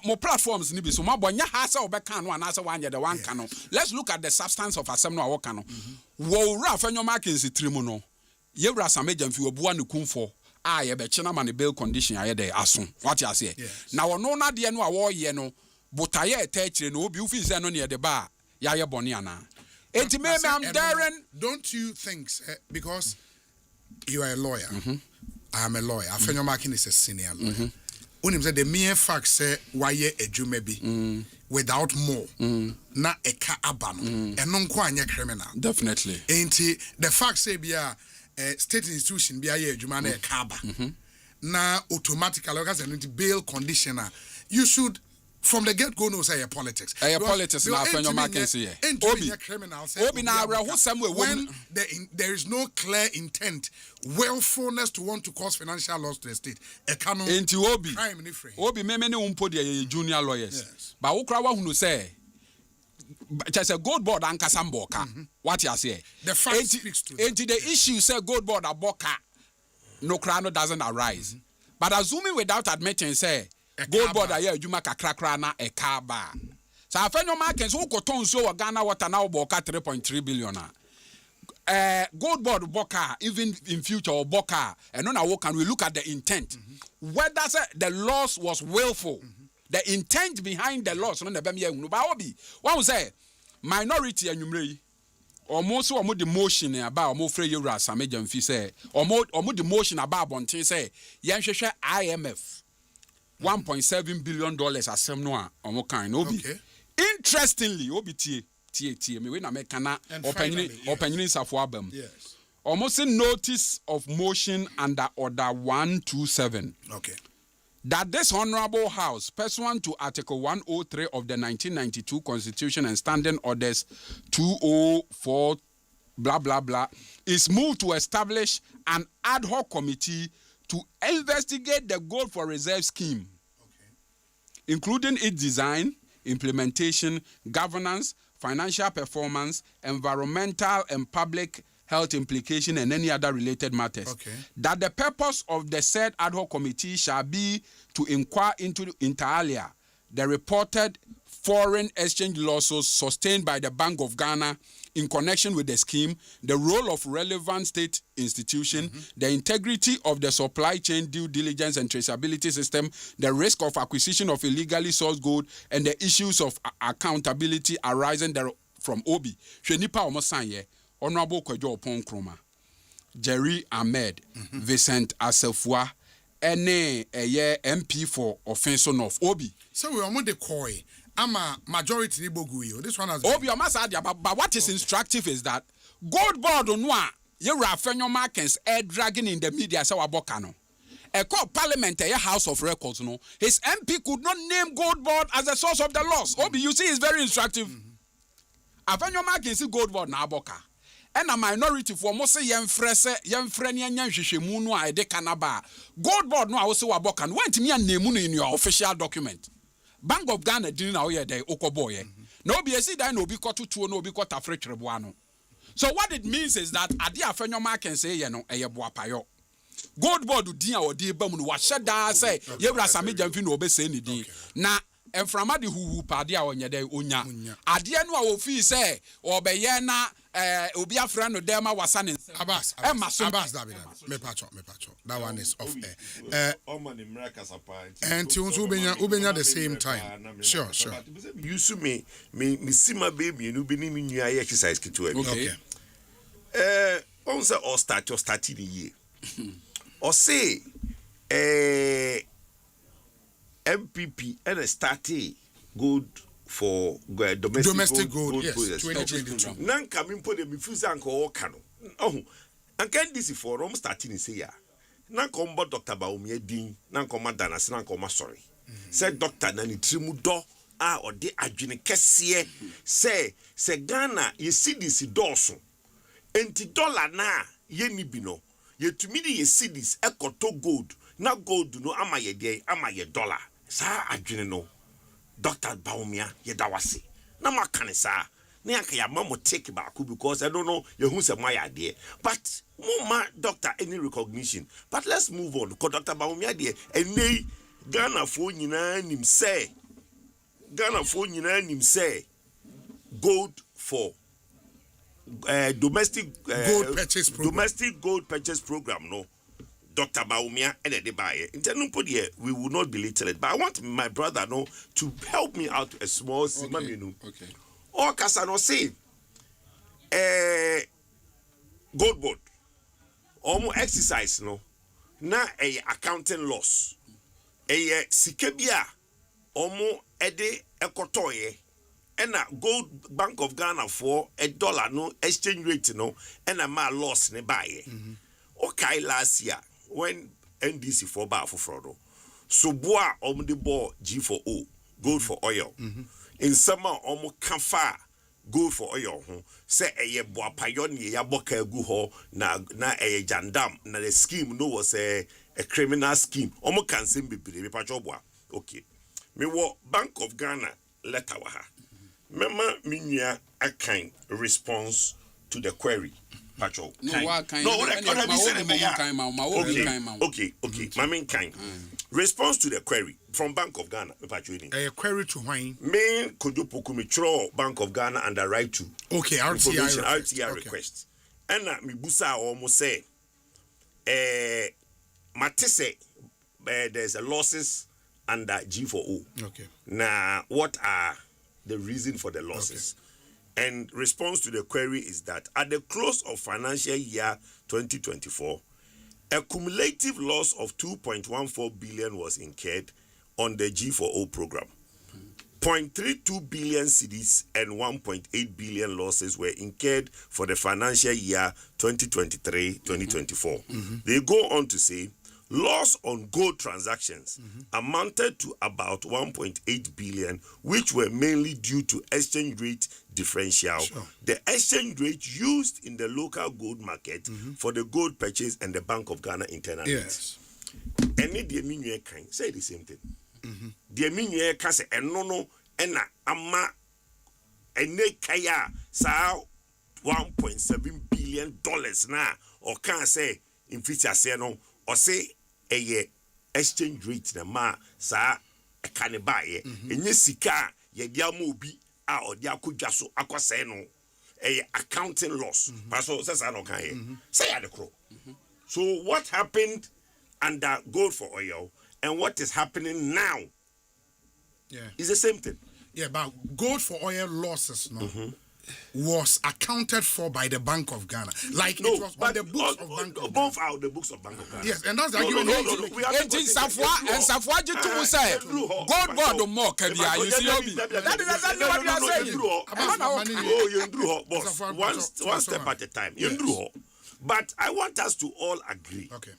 more platforms nibi so mabonya hasa obekano and asa one the one cano. Let's look at the substance of Asempa Wakano. Wo ra Afenyo Markins trimu no. Ye ra samejam fi obuwa ne kumfo. Ye be chena man bail condition aye de aso. What you say? Na wono na de no awo ye no botaye etechire no obi ufi se no ne de ba ya ye boni ana. Enti me am daring. Don't you think because you are a lawyer. I am a lawyer. Afenyo Markins is a senior lawyer. Unim said the mere fact say why ye ejume bi without more na eka abano and non kwanya criminal. Definitely. Ain't the fact say be a state institution be a ejuma na eka aba. Na automatically because bail conditioner you should from the get-go no say politics. Politics na Afenyo Markins here. Obi na who somewhere when there is no clear intent, willfulness to want to cause financial loss to the state. Obi me umpo de junior lawyers. But wo kra wa hunu say just a gold board and kasamboka. What you say? The fact speaks to that. The issue say gold board aboka no krano doesn't arise. But assuming without admitting say gold board aye adwuma kakra na e car bar. So Afenyo Markins who koton so Ghana water now boka 3.3 billion. Gold board boka even in future or boka and on our can we look at the intent. Whether the loss was willful. The intent behind the loss no be me ba obi. One say minority anwumre almost the motion about omo free you ras amejam fi say omo the motion about bonten say yenhwehwe IMF $1.7 billion asem no a omo kan no bi. Interestingly obi tie me we na me kana opinion safo abam. Yes. Almost a notice of motion under order 127. Okay. That this honorable house, pursuant to Article 103 of the 1992 Constitution and Standing Orders 204 blah blah blah, is moved to establish an ad hoc committee to investigate the gold for reserve scheme, including its design, implementation, governance, financial performance, environmental and public health implication, and any other related matters. That the purpose of the said ad hoc committee shall be to inquire into inter alia the reported foreign exchange losses sustained by the Bank of Ghana in connection with the scheme, the role of relevant state institution, the integrity of the supply chain due diligence and traceability system, the risk of acquisition of illegally sourced gold, and the issues of accountability arising from Obi. Shenipa Omosanye, Honorable Kwejo Opon Kroma, Jerry Ahmed, Vincent Asefua, ene MP for Offense of Obi. So we are on the koi. I'm a majority Niboguyo. This one has Obi Omasadia, but what is instructive is that gold board on one, you Afenyo Markins air dragging in the media so abokano. A court parliament, a house of records, no. His MP could not name gold board as the source of the loss. Obi, you see, is very instructive. Afenyo Markins gold board na aboka. And a minority for most young friend munu a de kanaba. Gold board no I also abokan. Went me and name in your official document. Bank of Ghana didn't know ye de okoboye. No be see that no be got to no be got afresh rebuano. So what it means is that Adi Afenyo Markins say ye no eye boapayo. Gold board do dia or di bamu wa sheda say ye bra sami jamfi no be say ni din. Na enframa de huhu pa dia onye de onya. Ade no a ofi say obeye na obi afra no dem awasa ne Abbas David me pacho that one is off air and to ubenya the same time sure you see me see my baby you be ni me exercise kitu okay on say or starting the year or say MPP and starting good for domestic gold yes project. 2022 nan coming put them fuse anko o kano oh and can this for rom starting say ya nan kombo Dr. Baumia din nan komma danase nan komma sorry said doctor na ni trimu do a ode adwene kese se Ghana ye cedis doso enti dollar na ye ni bi no ye tumi di ye cedis ekoto gold na gold no ama ye dey ama ye dollar sa adwene no Dr. Baumia yedawase na makane sa na yanka ya mamo take back because I don't know you who say my idea but mama doctor any recognition but let's move on because Dr. Baumia there and Ghana fo nyina nim say gold for domestic gold purchase program. Domestic gold purchase program no Dr. Baumia and the buyer. We will not belittle it, but I want my brother to help me out a small okay. Or Casano say gold board. Almost exercise na a accounting loss. A sikebia almost ede ekotoye and a gold Bank of Ghana for $1 no exchange rate and a ma loss ne buy. Okay, last year when NDC for bar for fraud, so boa the ball G4O gold for oil. In summer kamfa gold for oil. Say a boa pioneer ya boka guho na a jandam na the scheme was a criminal scheme. Can send be pachoboa. Okay, me wo Bank of Ghana letter waha. Mema minya a kind response to the query. Patrol. Okay. My main kind. Response to the query from Bank of Ghana. A query to wine. Main could you pokumitro Bank of Ghana and the right to. Okay, RTI request. And mi busa almost say, Matisse, there's a losses under G4O. Okay. Now, what are the reason for the losses? Okay. And response to the query is that at the close of financial year 2024, a cumulative loss of 2.14 billion was incurred on the G4O program. 0.32 billion cedis and 1.8 billion losses were incurred for the financial year 2023-2024. They go on to say, loss on gold transactions amounted to about 1.8 billion, which were mainly due to exchange rate differential. Sure. The exchange rate used in the local gold market for the gold purchase and the Bank of Ghana internal yes. Any the minue can say the same thing. The minue can say no ena ama ene kaya sa $1.7 billion na or can say in future say no or say a exchange rate na ma sa can buy enye sika ye dia mo bi a o dia kodwa so akwase no a accounting loss so say no kan say at the crow. So what happened under gold for oil and what is happening now is the same thing. Yeah, but gold for oil losses was accounted for by the Bank of Ghana. Like it was on the books of Bank of Ghana. Both out the books of Bank of Ghana. Yes, and that's the argument. Gold board more can be. You see, that is exactly what you are saying. One step at a time. But I want us to all agree. Okay.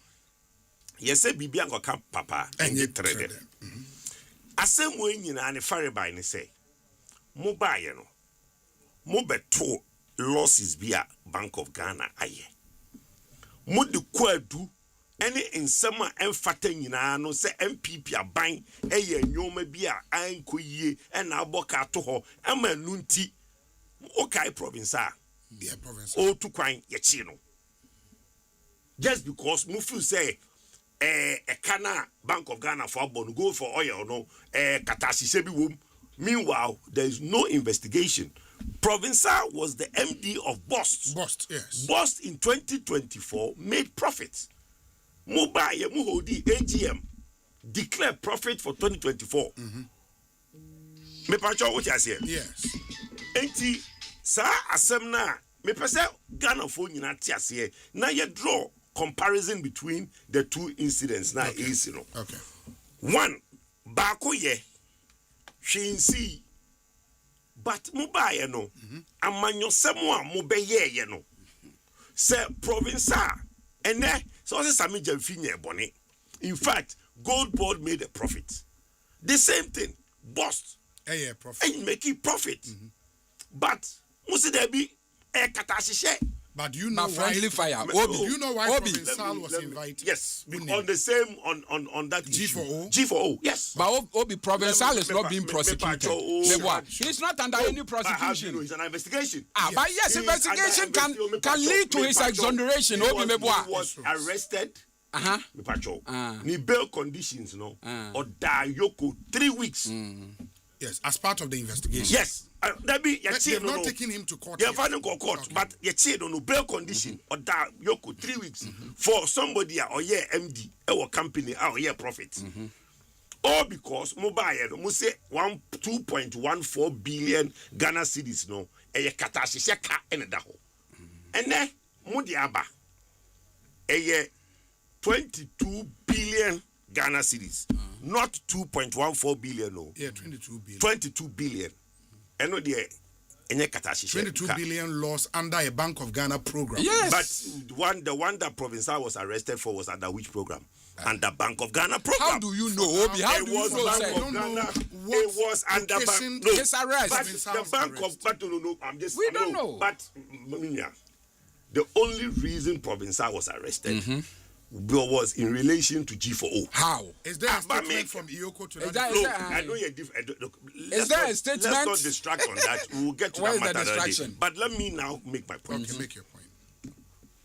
Yes, Bibi and Camp Papa and you trade. Asem we nyina ane fare by ne say mobile no mo beto losses via Bank of Ghana aye mo de kwadu ene nsema emfata nyina no se MPP aban eye nyoma bi a ankoyie ena aboka to ho ema nunti okay province a o to kwan ye chi no just because mo feel say a Bank of Ghana for bond go for oil no katasi bi wom Meanwhile, there is no investigation. Provincial was the MD of Bost. Yes. Bost in 2024 made profits. Mobile Muhodi AGM declared profit for 2024. Me pacho what you say? Yes. Enti sa asem na me pese Ghana for nyina ti ase na ye draw comparison between the two incidents na is you know. Okay. One baako ye hwensi but mobile no amanyosemo a mobeye ye no se provincial ene so se sami jamfinye bone. In fact, Gold Board made a profit. The same thing, Bost. Profit. And making profit. But musi there be a katashishe. But you know friendly fire. Obi. You know why Provincial was invited? Yes. On the same on that G4O. G4O. Yes. But Obi Provincial is not being prosecuted. He's not under any prosecution. It's an investigation. But yes, investigation can lead to his exoneration. Obi Meboa was arrested. Ni bail conditions, no, or die yoko 3 weeks. Yes, as part of the investigation. Yes, that be they've not taken him to court. They're finding court, okay. But you no bail condition or die yoko 3 weeks for somebody or MD or company or profit. All because mobile no say 2.14 billion Ghana cedis no e katashi ka endaho. Ene mudiaba 22 billion Ghana cedis, not 2.14 billion. No. Yeah, 22 billion. 22 billion. And no, the 22 billion loss under a Bank of Ghana program. Yes. But the one that Provincial was arrested for was under which program? Under Bank of Ghana program. How do you know, Obi? How do you know? Bank of Ghana. It was under Bank. No, his arrest. But the Bank of Ghana. I'm just. We don't know. But the only reason Provincial was arrested. Was in relation to G4O. How? Is there a statement from Ioko to that? I know you're different. Is there a statement? Let's not distract on that. We'll get to that matter distraction? But let me now make my point. Okay, make your point.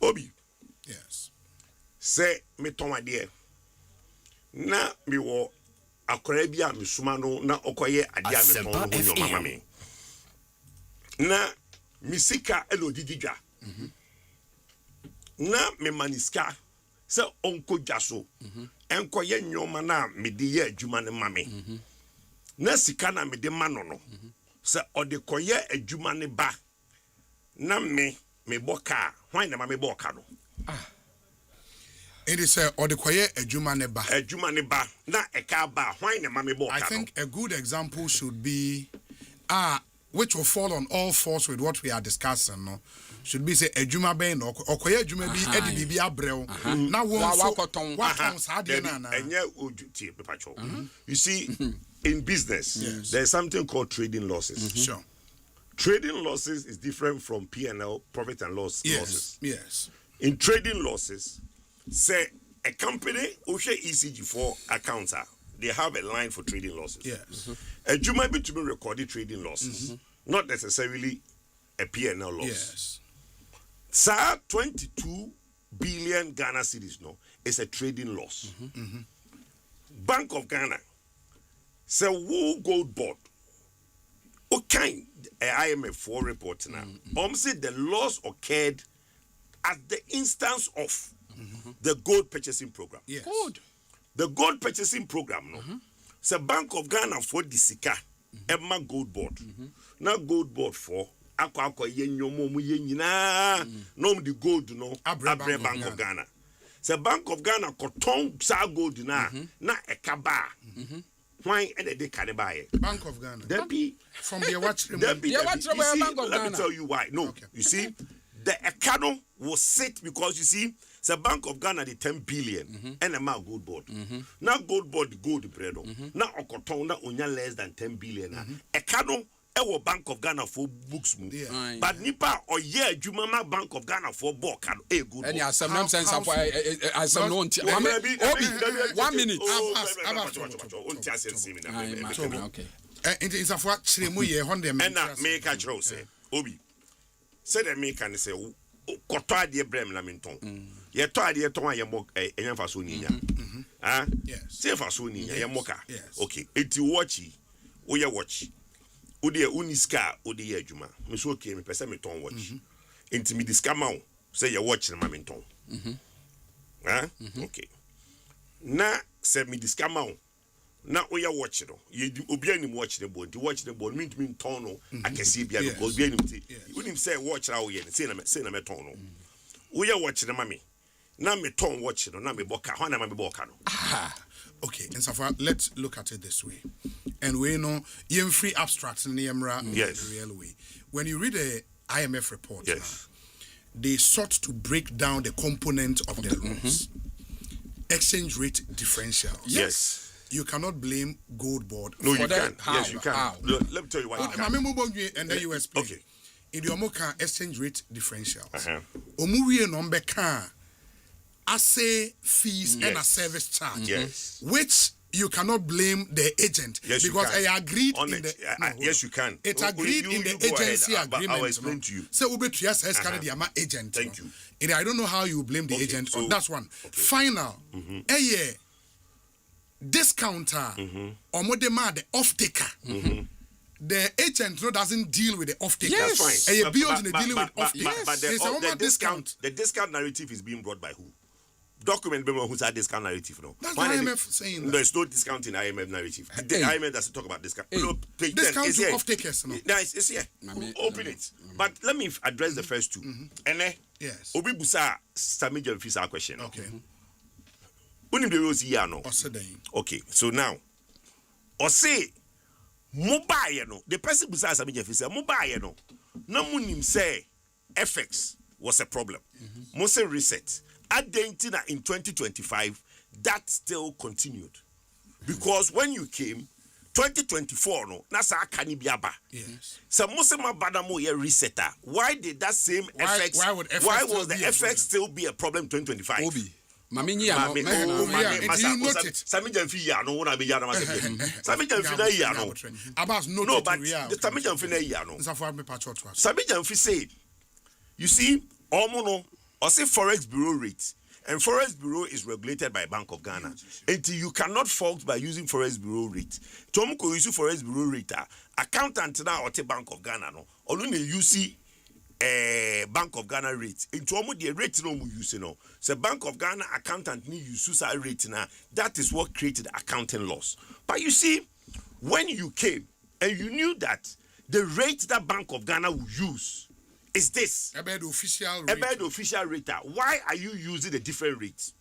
Obi. Yes. Say me toma dear. Na mi wo akora bia me suma no na okoye adia me ton ho nyo mama me. Na misika elodididwa. Na me maniska se onko jaso enko ye nyoma na me de ye adwuma ne mame na sika na me de mano no se ode koye adwuma ne ba na me boka hwan na me boka no it is ode koye adwuma ne ba na eka ba hwan na me boka no. I think a good example should be which will fall on all fours with what we are discussing, no? Should be say ejuma ben no okoye ejuma bi edi bibi abrel na won so waton sade na na enye ojutie pepacho. You see, in business there's something called trading losses. Sure. Trading losses is different from P&L, profit and loss losses. Yes. In trading losses, say a company oshe ECG4 accounts they have a line for trading losses. Yes. Ejuma bi to be recorded trading losses, not necessarily a P&L loss. Yes. Sir, 22 billion Ghana cedis no is a trading loss. Bank of Ghana say who Gold Board okay IMF 4 report now. Say the loss occurred at the instance of the gold purchasing program. Yes. Good. The gold purchasing program no. Say Bank of Ghana for the sika Emma Gold Board. Now Gold Board for akwa yenyomo mu yenyina no the gold no abre Bank of Ghana. Say Bank of Ghana koton sa gold na ekaba. Why and they can buy Bank of Ghana. There be from the watch. Bank of Ghana. Let me tell you why. No, you see, the Ekano will sit because you see, the Bank of Ghana the 10 billion and amount Gold Board. Now Gold Board the gold bread. Now Okoton na onya less than 10 billion. Ekano ewo Bank of Ghana for books mu. But nipa or Jumama Bank of Ghana for book and a good. And some nonsense of I some no 1 minute. Okay. It's a what chirimu ye honde me. And make a draw say Obi. Say the make and say koto ade brem na minton. Ye to ade ton ye mok enyan fa so ninya. Yes. Say fa so ninya ye moka. Okay. Eti watchi. Wo ye watch. Odi uniska odi ye adwuma. Me so okay me pese me ton watch. Enti me diska ma wo say ye watch na ma me ton. Okay. Na say me diska ma wo na oya watch no. Ye obi anim watch the ball. The watch the ball mean ton no akese bia because obi anim say. Unim say watch ra wo ye say na me ton no. Oya watch na ma me. Na me ton watch no na me boka. Ho na ma me boka no. Okay, and so far, let's look at it this way. And we know even free abstracts in the EMRA the real way. When you read the IMF report, they sought to break down the component of the loans. Exchange rate differentials. Yes. You cannot blame Gold Board. No, you can. Yes, you can. Let me tell you why you can. And then you explain. Okay. In the Omoka exchange rate differentials. Omuwie number can assay fees and a service charge. Yes. Which you cannot blame the agent because I agreed on in it. the Yes, you can. It agreed in the agency agreement. I'll explain to you. So Ubetrias has carried the agent. Thank you. And I don't know how you blame the agent. So, that's one. Final. Discounter or more demand the off taker. The agent doesn't deal with the off taker. Yes, fine. And you're dealing with off taker. But the discount narrative is being brought by who? Document who's that discount narrative now. That's the IMF saying that. There's no discount in IMF narrative. The IMF doesn't talk about discount. Discount to off takers. No, it's here. Open it. But let me address the first two. And yes. Obi Busa Samija Fisa question. Okay. Unim the rose here no. Okay. So now, Osei mobile no. The person Busa Samija Fisa mobile no. No munim say FX was a problem. Mose reset. Adentina in 2025, that still continued. Because when you came, 2024, no, nasa kanibiaba. Yes. So Musema Badamo ye resetter. Why did that same FX? Why was the FX still be a problem in 2025? Obi. Mami ya Sami Jamfi ya no wona be ya na masebe. Sami Jamfi na ya no. Abas no but Sami Jamfi na ya no. Sami Jamfi said, you see, omo or say Forex Bureau rate, and Forex Bureau is regulated by Bank of Ghana. Until you cannot fault by using Forex Bureau rate. Tomuko use Forex Bureau rate. Accountant now or Bank of Ghana no. Only you see Bank of Ghana rate. Into almost the rate no mu use no. So Bank of Ghana accountant ni use that rate now. That is what created accounting loss. But you see, when you came and you knew that the rate that Bank of Ghana will use is this about the official rate. Why are you using a different rate?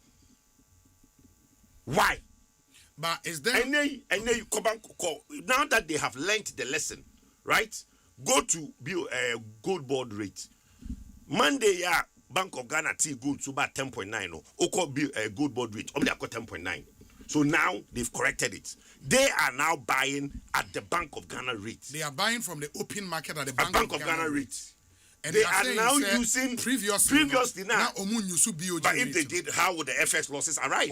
Why? But is there and then you come back now that they have learnt the lesson, right? Go to Gold Board rate. Monday Bank of Ghana T gold so about 10.9 no. Oko Gold Board rate. Only got 10.9. So now they've corrected it. They are now buying at the Bank of Ghana rate. They are buying from the open market at the Bank of Ghana rate. And they are now using previously now. But if they did, how would the FX losses arise?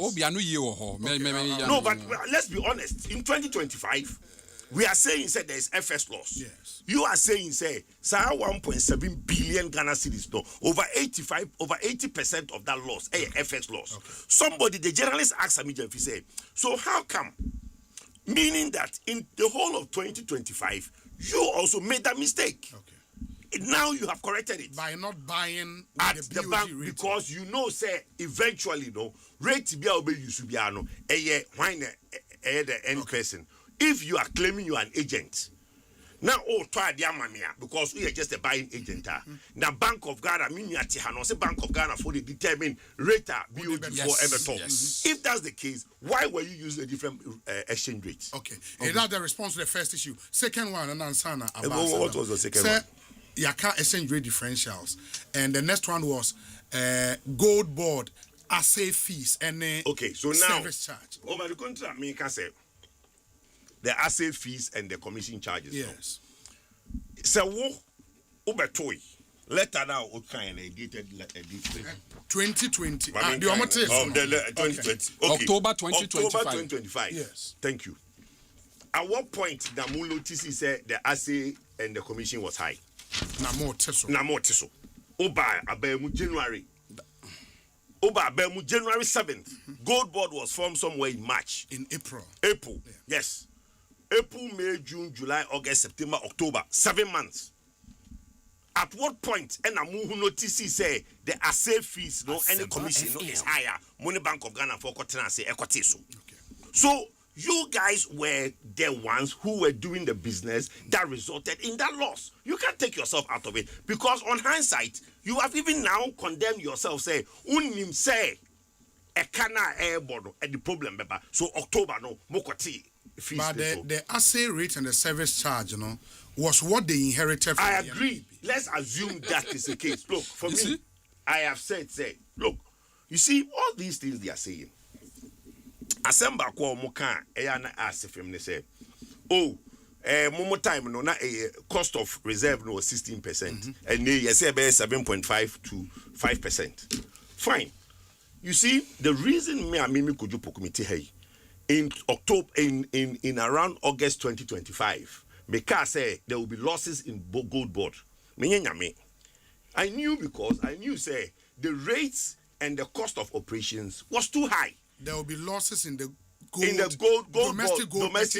No, but let's be honest. In 2025, we are saying there is FX loss. Yes. You are saying 1.7 billion Ghana cedis. No, over 80% of that loss, FX loss. Okay. Somebody, the journalist asked me, if he said, so how come? Meaning that in the whole of 2025, you also made that mistake. Okay. Now you have corrected it by not buying at the bank rate. Because you know, say eventually, no rate be obey you should be no the end person. If you are claiming you are an agent, now try the amania because we are just a buying agent. Now Bank of Ghana, say Bank of Ghana for the determine rate BOD for ever talk. If that's the case, why were you using a different exchange rate? Okay, and that's the response to the first issue. Second one, and Ansana. What was the second one? Yaka exchange rate differentials, and the next one was Gold Board assay fees and okay. So now service charge over the contract. Me can say the assay fees and the commission charges. Yes. So over toy letter now kind of dated 2020. The 2020. Okay. October 2025. October 2025. Yes. Thank you. At what point the Mulo TC said the assay and the commission was high? Namo Teso. Oba Abemu January. Oba Abemu January 7th. Gold Board was formed somewhere in March. In April. Yeah. Yes. April, May, June, July, August, September, October, 7 months. At what point and a move notice say the assay fees no any commission no is higher. Money Bank of Ghana for Cotton say equity so. So you guys were the ones who were doing the business that resulted in that loss. You can't take yourself out of it because on hindsight, you have even now condemned yourself. Say, unim say, a cana airborne and the problem, beba. So October no mokoti. But the assay rate and the service charge, was what they inherited from I agree. Let's assume that is the case. Look, for me, I have said, look, you see, all these things they are saying. Asempa kwa muka na asifim ne say, momo time no na cost of reserve no 16%, and you say about 7.5 to 5%. Fine. You see, the reason me and Mimi Kuju Pokumiti hey in October in around August 2025. Meka say there will be losses in gold board. I knew because I knew say the rates and the cost of operations was too high. There will be losses in the domestic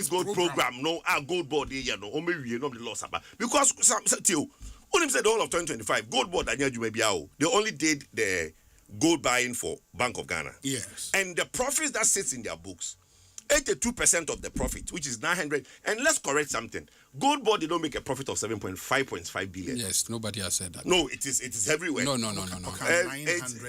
gold program. No, our gold board here no. Only we no the loss about because some said the whole of 2025 gold board they only did the gold buying for Bank of Ghana. Yes, and the profits that sits in their books. 82% of the profit, which is 900, and let's correct something. Gold board did not make a profit of 7.5 billion. Yes, nobody has said that. No, it is everywhere. No. It's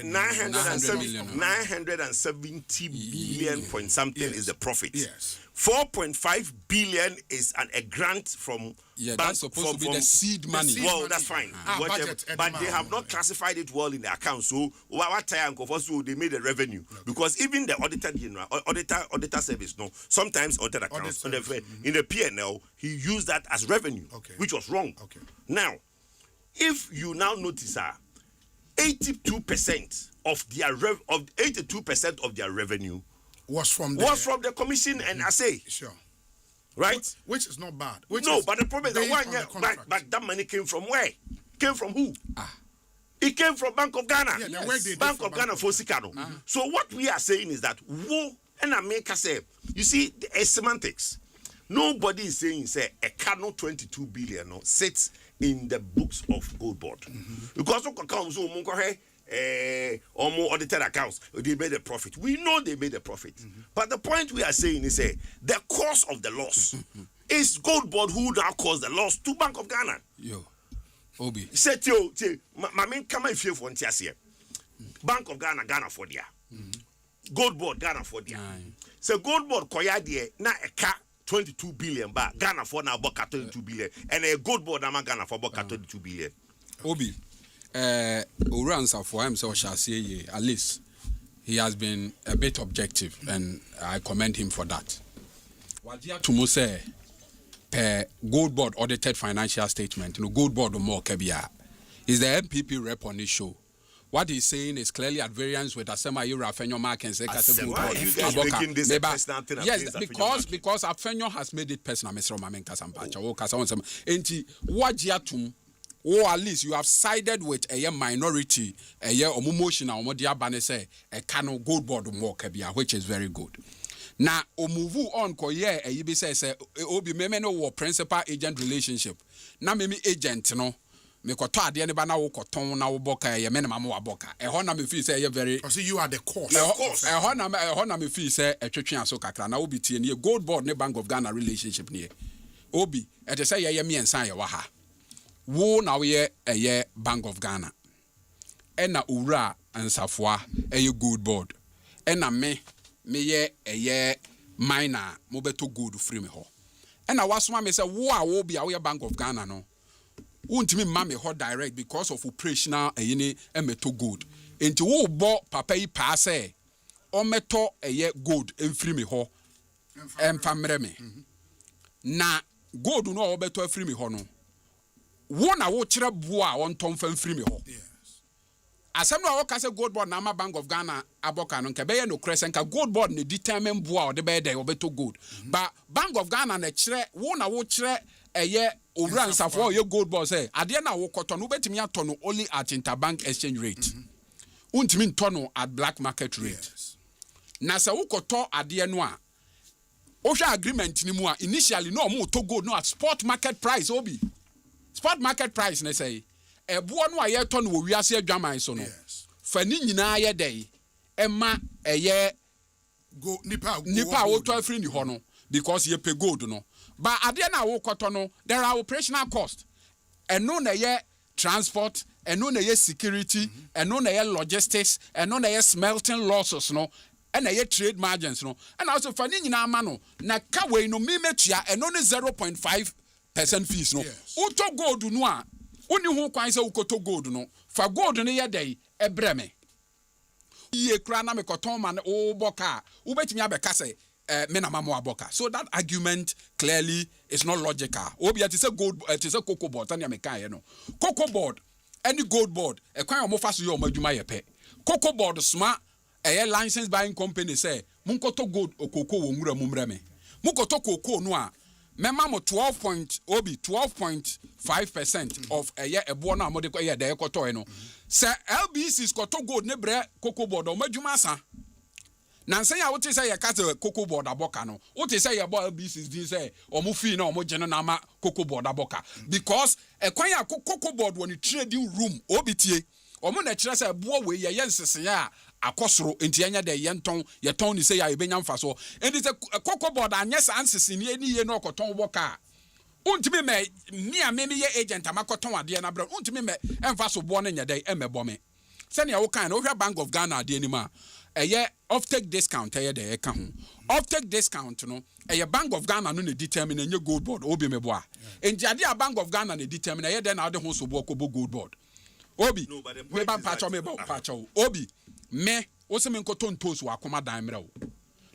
970 billion point something is the profit. Yes. 4.5 billion is a grant from that's supposed to be the seed money. Well, that's fine. But they have not classified it well in the account. So what time they made a revenue because even the auditor service sometimes auditor accounts in the P&L he used that as revenue, which was wrong. Now, if you now notice 82% of their revenue was from the commission and assay. Sure. Right? Which is not bad. But the problem is but that money came from where? Came from who? It came from Bank of Ghana. Yes. Bank of Ghana for Sikano. So what we are saying is that and America say, you see, the semantics. Nobody is saying a Kano 22 billion sits in the books of Gold Board. Because more audited accounts, they made a profit. We know they made a profit. But the point we are saying is the cause of the loss is Gold Board who now caused the loss to Bank of Ghana. Obi. Said my main come if you want here. Bank of Ghana for there. Gold Board Ghana for there. So Gold Board koya there na eka 22 billion ba Ghana for now boka 22 billion and a Gold Board na Ghana for boka 22 billion. Obi. Uransa for him, so shall say, at least he has been a bit objective, and I commend him for that. To say, per Gold Board audited financial statement, Gold Board or more Kebia is the MPP rep on this show. What he's saying is clearly at variance with Asempa Afenyo Mark and yes, because Afenyo has made it personal, Mr. Mamenka Sampacha. Enti wajiatum. Or at least you have sided with a minority, a emotional, a cano Gold Board more Kebia, which is very good. Now, move on, Koye, a Yibi says, Obi Memeno or principal agent relationship. Now, maybe agent, no. Mekota the anybana wokoton na woboka ye menema waboka. E hona me feel say ye very you are the cause. Of course. E hona me feel say e twetwe aso kakra na obi tie ne Gold Board ne Bank of Ghana relationship ne. Obi e te say ye miensan ye wa ha. Wo na we ye Bank of Ghana. E na owura ansafoa ye Gold Board. E na me ye minor mo beto gold free me ho. E na wasoma me say wo a wo bia we Bank of Ghana no. Won't me mammy hot direct because of operational meto gold. Into wo bo papa yi pass o meto gold free me ho famre me. Na gold no o beto free me ho no. Wo na wo kire boa won ton free me ho. Yes. Asem no wo ka say Gold Board na ma Bank of Ghana aboka no nke be ye no crescent ka Gold Board ne determine boa o de be there o beto gold. But Bank of Ghana na kire wo na wo kire Uransa for your Gold Board say ade na wo koto no betimi ato only at interbank exchange rate. Untimi nto no at black market rate. Yes. Na se wo koto ade no a Osha agreement ni mu a initially no mo to gold no at spot market price obi. Spot market price ne say eboa no aye to no wiase adwaman so no. Fa ni nyina ye dey ema eye go nipa wo to afri ni ho no because ye pay gold no. But ade na wo koto no there are operational costs. Eno na ye transport, eno na ye security, eno na ye logistics, eno na ye smelting losses no. And a trade margins, no, and also finding in our mano, na kaway no mimetia and only 0.5% fees, no. Uto gold do noa, only who quite so ukoto gold, no, for gold in a day, a breme. Ye crana me cotton man, oh boca, ubet me abacase, menamamo boca. So that argument clearly is not logical. Obi, it is a gold, it is a cocoa board, and Yameka, no. Cocoa board, any gold board, a quite almost you majuma pay. Cocoa board smart. A license buying company say munkoto gold o cocoa wumura mumreme mukoto cocoa no a mema mo 12.5% of a year ebo na amode ko ye de ekoto no say LBC's koto gold ne bre cocoa board o madwuma sa na nsan ya wote say ye ka cocoa board aboka no wote say ye bo LBC's din say o mo fi na o mo gene na ma cocoa board aboka because ekwan ya cocoa board woni trading room obitie o mo na kire say bo we ye nsese ya akosoro entianya de yenton yeton ni say ya ebenya mfaso and is a cocoa board anyesa ansese ni eni ye no okoton boka untimi me ye agent amakoton ade na bra untimi me emfaso bo no nyede emebo me se ne wo kan no hwa Bank of Ghana ade ni ma eye offtake discount eye de eka ho offtake discount no eye Bank of Ghana no ne determine enye gold board obi mebo a enti ade a Bank of Ghana ne determine eye de na ade ho so bo ko gold board obi we ban pacho me bo pacho obi me wose me nkoton toast wa akoma dan mra wo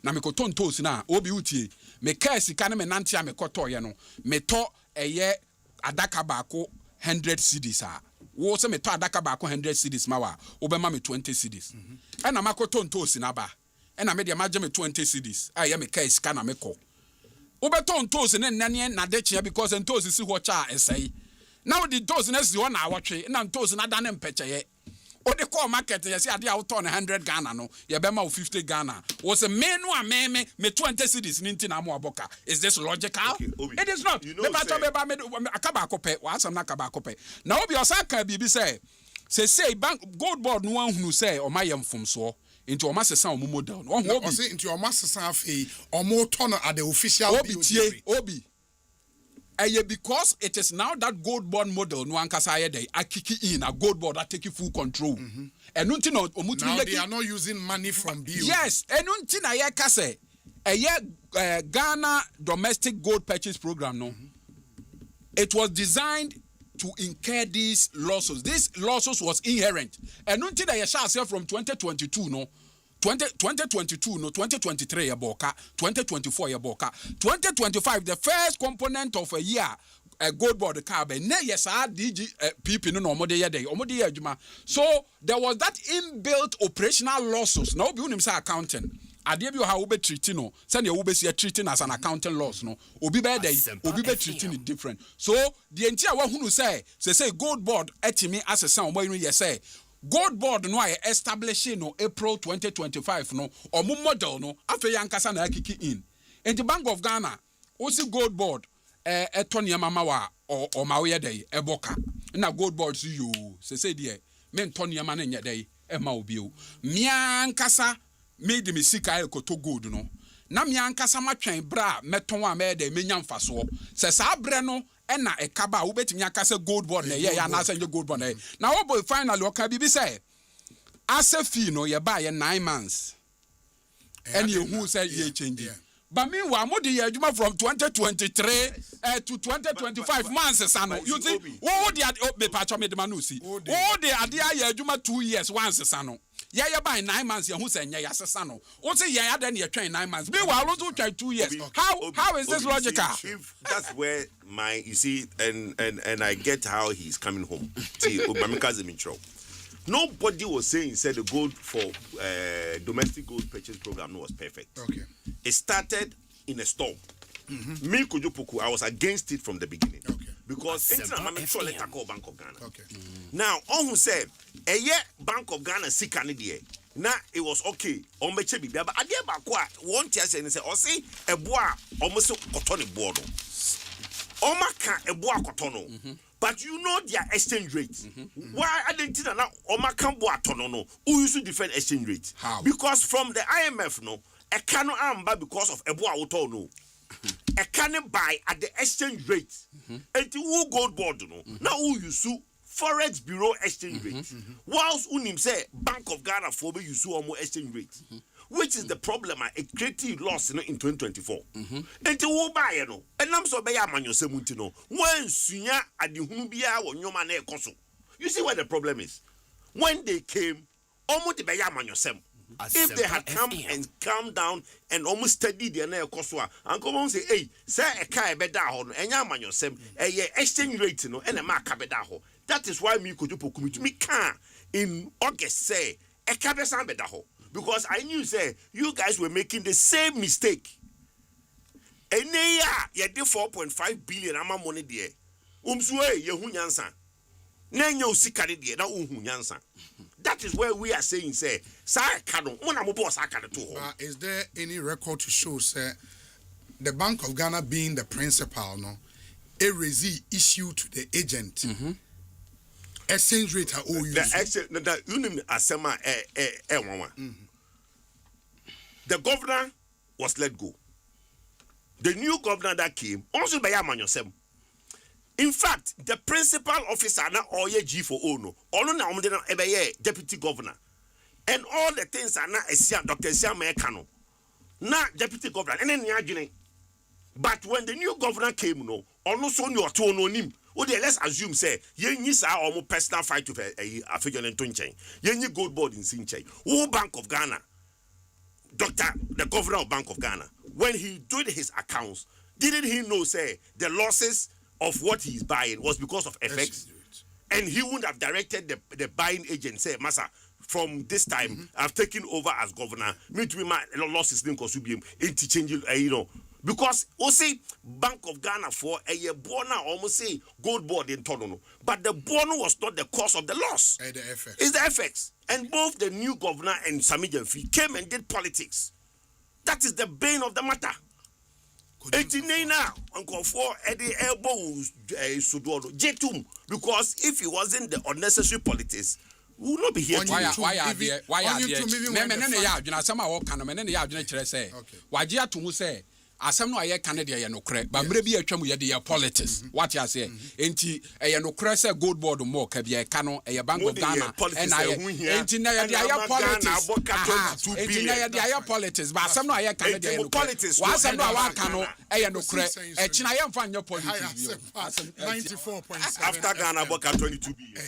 na me koton toast na obi utie me ka sika na me nante a me koto ye no me to eye adaka baako 100 cedis a wo se me to adaka baako 100 cedis ma wa obema me 20 cedis e na makoton toast na ba e na me de maje me 20 cedis a ye me ka sika na me ko obeton toast ne nane na de chia because en toast si ho cha esai now the toast na si ho na awotwe na toast na da ne mpecheye o de call market you see ade a wuto 100 Ghana no ye be ma 50 Ghana was a menu a me 20 cedis ninti na mo aboka. Is this logical? It is not. Me pato be ba me akaba akope wa asam na akaba akope na obi osaka bibi say bank gold board no anhunu say o ma yemfom so into o ma sesa o model no ho obi say into o ma sesa afei o mo to no at the official obi because it is now that gold board model no ankasa ye dey akiki in a gold board that take full control and unti no now they are not using money from BOD. Yes and unti na ye ka say Ghana domestic gold purchase program no it was designed to incur these losses. This losses was inherent and unti na ye shall say from 2022 no 2022 no 2023 ya boka 2024 ya boka 2025 the first component of a year a gold board car be na yes DG PP no omode ye dey omode ye adwuma. So there was that inbuilt operational losses now be unim say accounting ade bi o ha wo be treating no say na wo be see treating as an accounting loss no obi be dey obi be treating it different. So the entire wa hunu say gold board etimi asesa omo yin ye say gold board no I establishing no April 2025 no omo model no afi yankasa na akiki in the Bank of Ghana o si gold board etonia mama wa o ma we dey eboka na gold board si yo say dey me ntonia ma na nya dey e ma obi o miankasa made me sika ekoto gold no na miankasa matwen bra meton a me dey menya mfaso se sa bre no na ekaba wo betimi akase gold board na ye ya na ase gold board na wo boy finally o ka bibi say ase fee no ye ba ye 9 months and you who say ye change but meanwhile mo dey adwuma from 2023 to 2025 months sano you see wo dey be patcho me de manusi wo dey ade ya adwuma 2 years once sano ye by 9 months ye who say nya ya sesa no wo say ye ade na ye twen 9 months meanwhile wo do twen 2 years how is this logical? That's where you see and I get how he's coming home. See Obamika's in trouble. Nobody was saying said the gold for domestic gold purchase program was perfect. Okay. It started in a storm. Me Kujupuku, I was against it from the beginning. Okay. Because I'm sure let call Bank of Ghana. Okay. Now, on who said a year Bank of Ghana sick and na it was okay on me chebi but adia ba ko a won tia say Osei ebo a almost koto ne bo no omaka ebo akoto no but you know their exchange rate why identity na omaka bo atono no who use different exchange rate because from the IMF no e cano amba because of ebo awoto no e can buy at the exchange rate until who gold board no now who use Forex Bureau exchange rate. Whilst unim say Bank of Ghana for be use almost exchange rate, which is the problem. It created loss in 2024. And to who buy no, and I'm so baya man yourself no. When sunya at the humbia or your man koso. You see what the problem is? When they came, almost the baya man yourself. If they had come and calm down and almost studied their nail koswa and come on say, hey, say a car beda hon, and yaman yourself, a exchange rate no, and a mark bedaho. That is why me could you me can in August say a cabesan bedaho. Because I knew say you guys were making the same mistake. And you did 4.5 billion ama money there. Umsue yehunyansa. Nenyo sikari there na unhunyansa. That is where we are saying say sa kado mona mo boss akade to ho. Is there any record to show say the Bank of Ghana being the principal no a raise issue to the agent? Exchange rate are all the exchange the unim asema the governor was let go. The new governor that came also by Yamanyosem. In fact, the principal officer na oye G for ono. All na omdena ebeye deputy governor. And all the things are na esia Dr. Esia Mekano. Na deputy governor. But when the new governor came no, also your to no nim. Let's assume say yenyi sa omo personal fight with a figure in Tunchen. Yenyi gold board in Sinche. Who Bank of Ghana? The governor of Bank of Ghana, when he did his accounts, didn't he know say the losses of what he's buying was because of FX? And he wouldn't have directed the buying agent say, Massa, from this time I've taken over as governor. Me to be my losses didn't cost him interchange, because Osei Bank of Ghana for a year bona almost say gold board in Tonono. But the bono was not the cause of the loss. It's the FX. And both the new governor and Sami Jamfi came and did politics. That is the bane of the matter. 89 now, Uncle for Eddie Elbow Sudono Jetum. Because if it wasn't the unnecessary politics, we will not be here. Why are there? Asem no aye Canada ye no kre ba mre bi atwam ye de ye politics what you say enti ye no kre say gold board mo ka bi e ka no ye Bank of Ghana and enti na ye de aye politics enti na ye de aye politics ba asem no aye Canada ye no politics wa asem no wa ka no ye no kre e china ye mfa nya politics 94.7 after Ghana boka 22 billion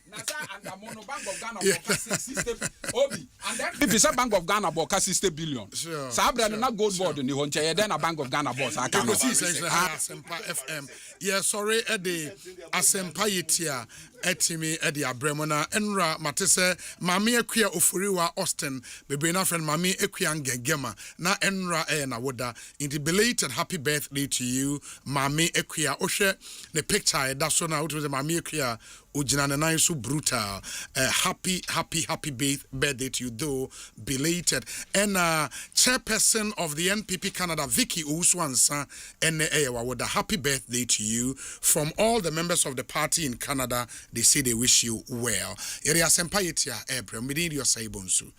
na sa andamono Bank of Ghana boka 60 obi and then if say Bank of Ghana boka 60 billion sa abra na gold board ni ho nche ye a Bank of Ghana boss. I can't see Asempa FM. Yeah, sorry, Eddie Asempa Yetia, Etimi, Eddie Abremona, Enra, Matisse, Mami Equia Ofuriwa Austin, Bebena friend Mami Equia Ngema, na Enra na Woda. In the belated happy birthday to you, Mami Equia Oshe, the picture, that's so now, it was a Mami Equia. Ujinana so brutal. Happy birthday to you, though belated. And chairperson of the NPP Canada, Vicky Ouswansa, and with a happy birthday to you from all the members of the party in Canada. They say they wish you well. Area Sempayetia, Abraham, we need your say, Bonsu.